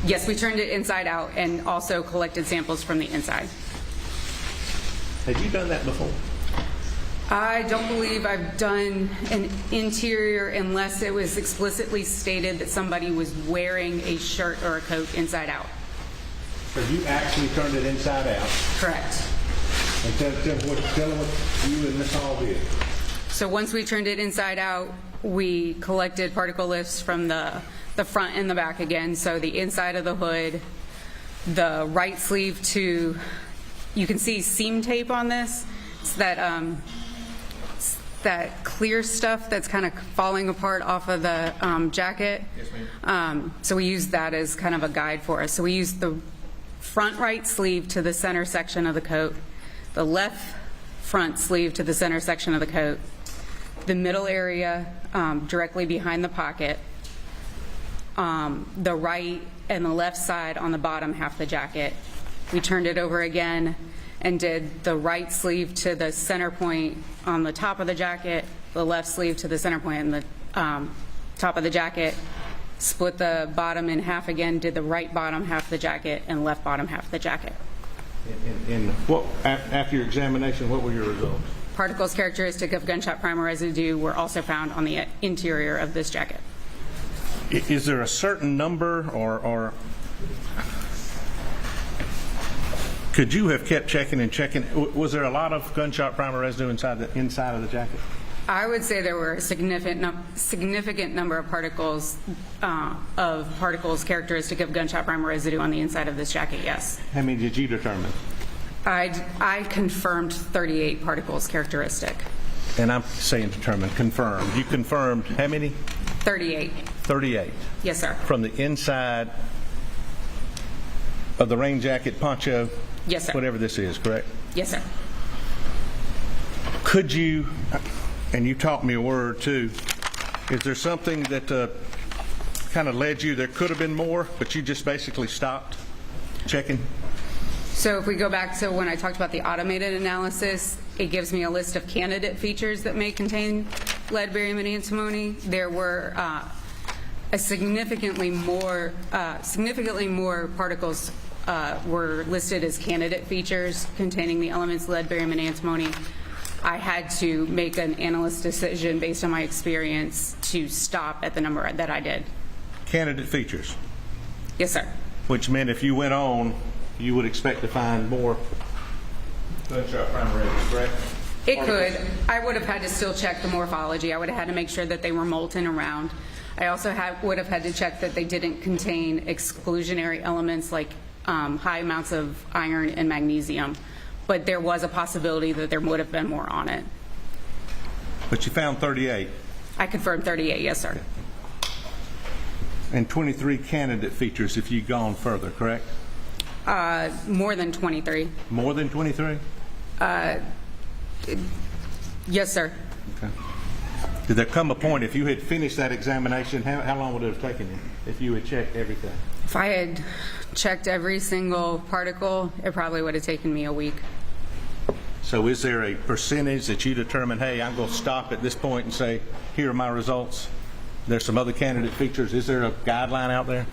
Yes, we turned it inside out and also collected samples from the inside. Had you done that before? I don't believe I've done an interior unless it was explicitly stated that somebody was wearing a shirt or a coat inside out. So you actually turned it inside out? Correct. And tell them what you and Ms. Hall did. So once we turned it inside out, we collected particle lifts from the front and the back again. So the inside of the hood, the right sleeve to, you can see seam tape on this. It's that clear stuff that's kind of falling apart off of the jacket. Yes, ma'am. So we used that as kind of a guide for us. So we used the front right sleeve to the center section of the coat, the left front sleeve to the center section of the coat, the middle area directly behind the pocket, the right and the left side on the bottom half of the jacket. We turned it over again and did the right sleeve to the center point on the top of the jacket, the left sleeve to the center point on the top of the jacket, split the bottom in half again, did the right bottom half of the jacket and left bottom half of the jacket. And what, after your examination, what were your results? Particles characteristic of gunshot primer residue were also found on the interior of this jacket. Is there a certain number, or could you have kept checking and checking? Was there a lot of gunshot primer residue inside of the jacket? I would say there were a significant number of particles characteristic of gunshot primer residue on the inside of this jacket, yes. How many did you determine? I confirmed 38 particles characteristic. And I'm saying determined, confirmed. You confirmed how many? 38. 38. Yes, sir. From the inside of the rain jacket, poncho? Yes, sir. Whatever this is, correct? Yes, sir. Could you, and you taught me a word too, is there something that kind of led you, there could have been more, but you just basically stopped checking? So if we go back to when I talked about the automated analysis, it gives me a list of candidate features that may contain lead, barium, and antimony. There were significantly more particles were listed as candidate features containing the elements lead, barium, and antimony. I had to make an analyst decision based on my experience to stop at the number that I did. Candidate features? Yes, sir. Which meant if you went on, you would expect to find more gunshot primer residue, correct? It could. I would have had to still check the morphology. I would have had to make sure that they were molten around. I also would have had to check that they didn't contain exclusionary elements like high amounts of iron and magnesium. But there was a possibility that there would have been more on it. But you found 38? I confirmed 38, yes, sir. and 23 candidate features if you'd gone further, correct? More than 23. More than 23? Yes, sir. Okay. Did there come a point, if you had finished that examination, how long would it have taken you if you had checked everything? If I had checked every single particle, it probably would have taken me a week. So is there a percentage that you determine, hey, I'm going to stop at this point and say, here are my results? There's some other candidate features. Is there a guideline out there?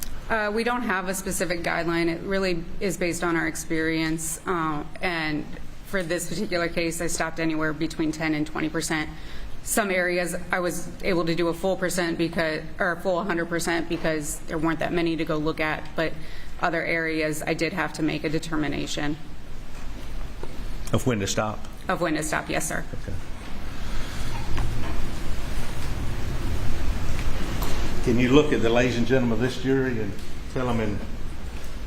We don't have a specific guideline. It really is based on our experience. And for this particular case, I stopped anywhere between 10 and 20%. Some areas I was able to do a full percent or a full 100% because there weren't that many to go look at. But other areas, I did have to make a determination. Of when to stop? Of when to stop, yes, sir. Okay. Can you look at the ladies and gentlemen of this jury and tell them in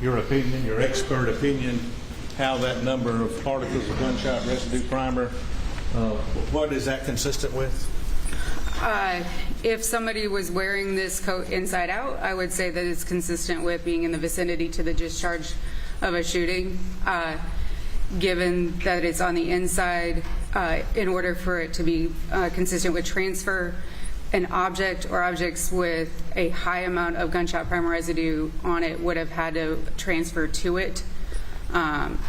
your opinion, your expert opinion, how that number of particles of gunshot residue primer, what is that consistent with? If somebody was wearing this coat inside out, I would say that it's consistent with being in the vicinity to the discharge of a shooting. Given that it's on the inside, in order for it to be consistent with transfer, an object or objects with a high amount of gunshot primer residue on it would have had to transfer to it.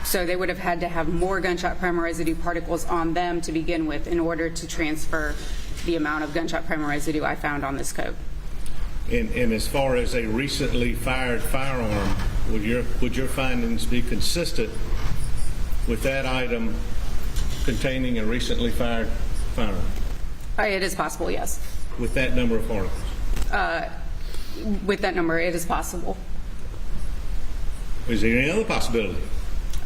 So they would have had to have more gunshot primer residue particles on them to begin with in order to transfer the amount of gunshot primer residue I found on this coat. And as far as a recently fired firearm, would your findings be consistent with that item containing a recently fired firearm? It is possible, yes. With that number of particles? With that number, it is possible. Is there any other possibility?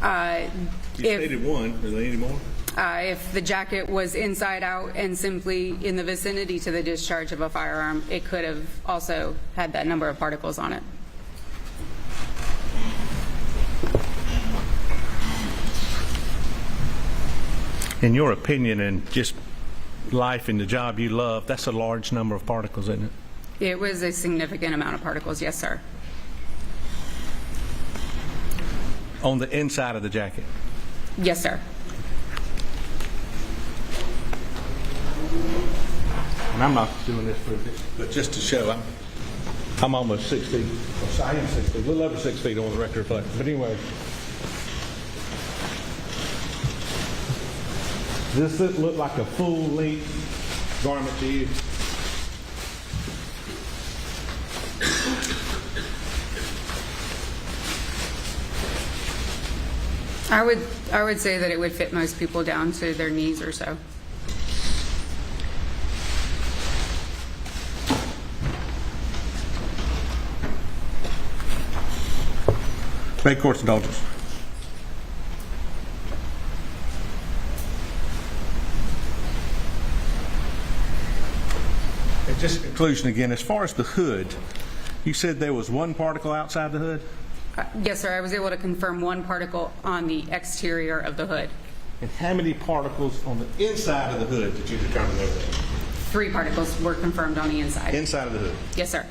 You stated one. Are there any more? If the jacket was inside out and simply in the vicinity to the discharge of a firearm, it could have also had that number of particles on it. In your opinion, and just life and the job you love, that's a large number of particles, isn't it? It was a significant amount of particles, yes, sir. On the inside of the jacket? Yes, sir. And I'm not doing this but just to show, I'm almost 6 feet. I am 6 feet, a little over 6 feet on the record reflect. But anyway, does this look like a full-length garment to you? I would say that it would fit most people down to their knees or so. Make court's indulgence. And just conclusion again, as far as the hood, you said there was one particle outside the hood? Yes, sir. I was able to confirm one particle on the exterior of the hood. And how many particles on the inside of the hood did you determine there were? 3 particles were confirmed on the inside. Inside of the hood? Yes, sir.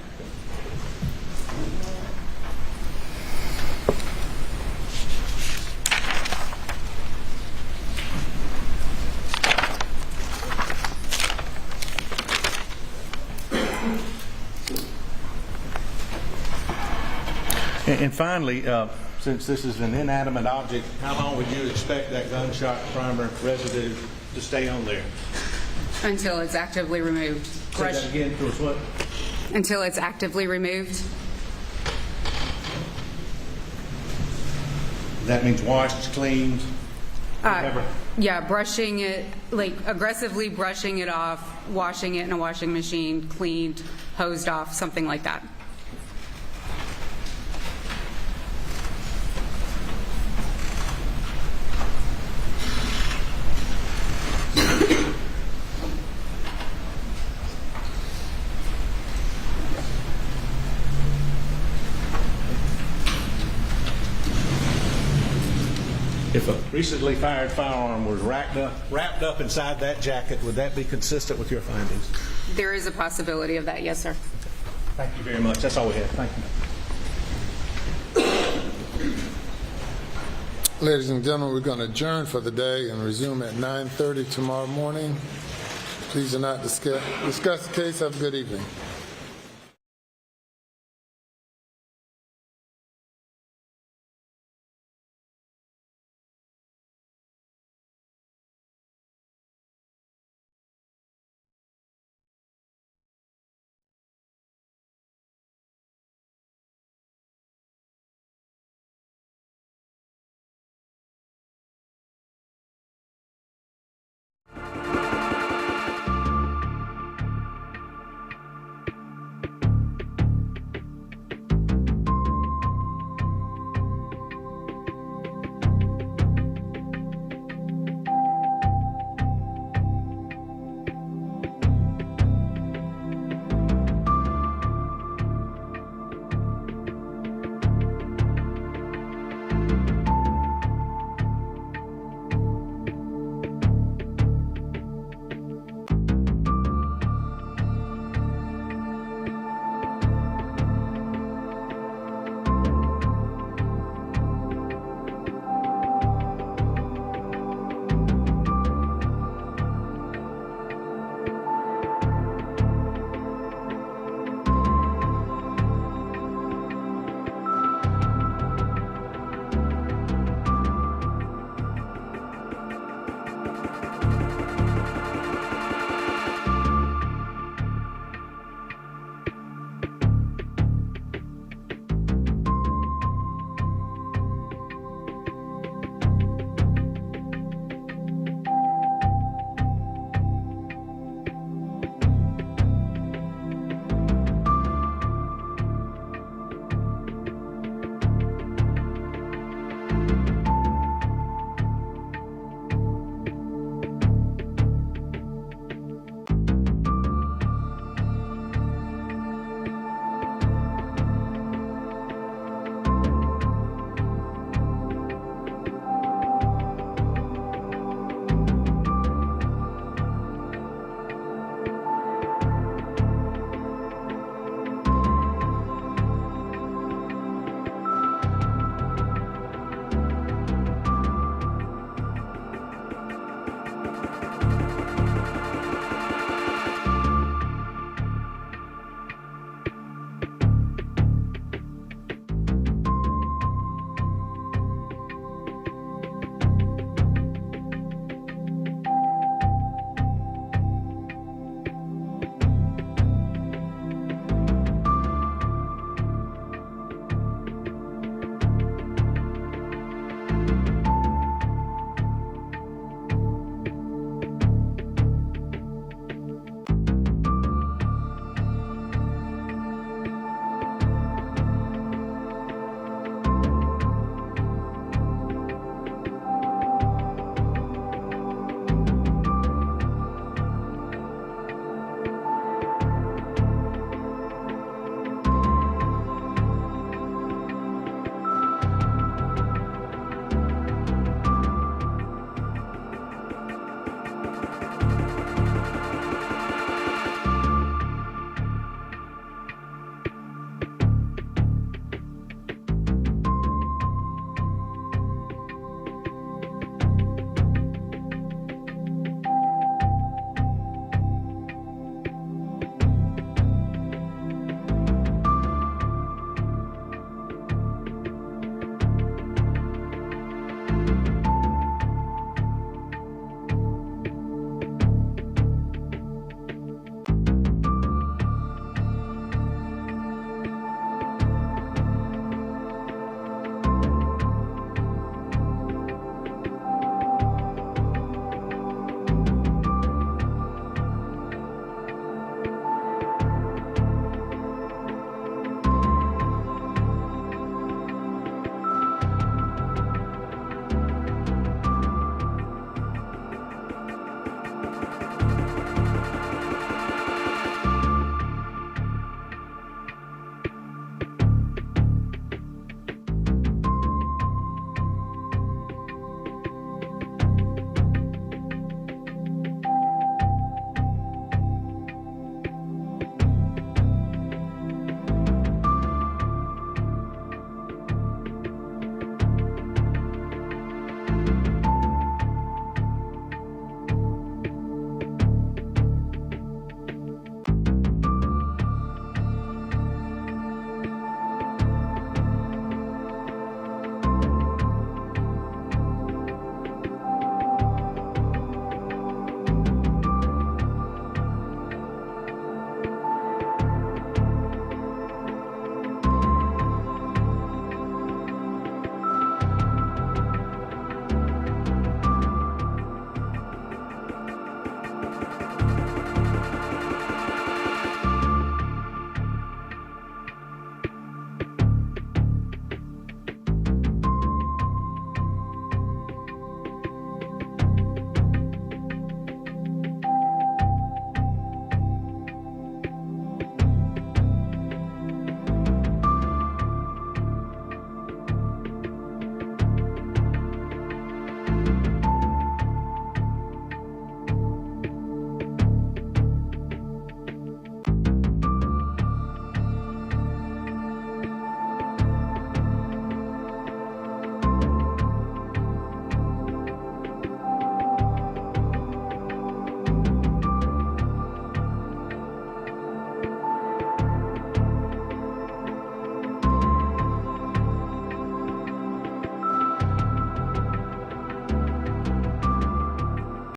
And finally, since this is an inanimate object, how long would you expect that gunshot primer residue to stay on there? Until it's actively removed. Say that again, to us what? Until it's actively removed. That means washed, cleaned, whatever? Yeah, brushing it, like aggressively brushing it off, washing it in a washing machine, cleaned, hosed off, something like that. If a recently fired firearm was wrapped up inside that jacket, would that be consistent with your findings? There is a possibility of that, yes, sir. Thank you very much. That's all we have. Thank you. Ladies and gentlemen, we're going to adjourn for the day and resume at 9:30 tomorrow morning. Please do not discuss the case. Have a good evening.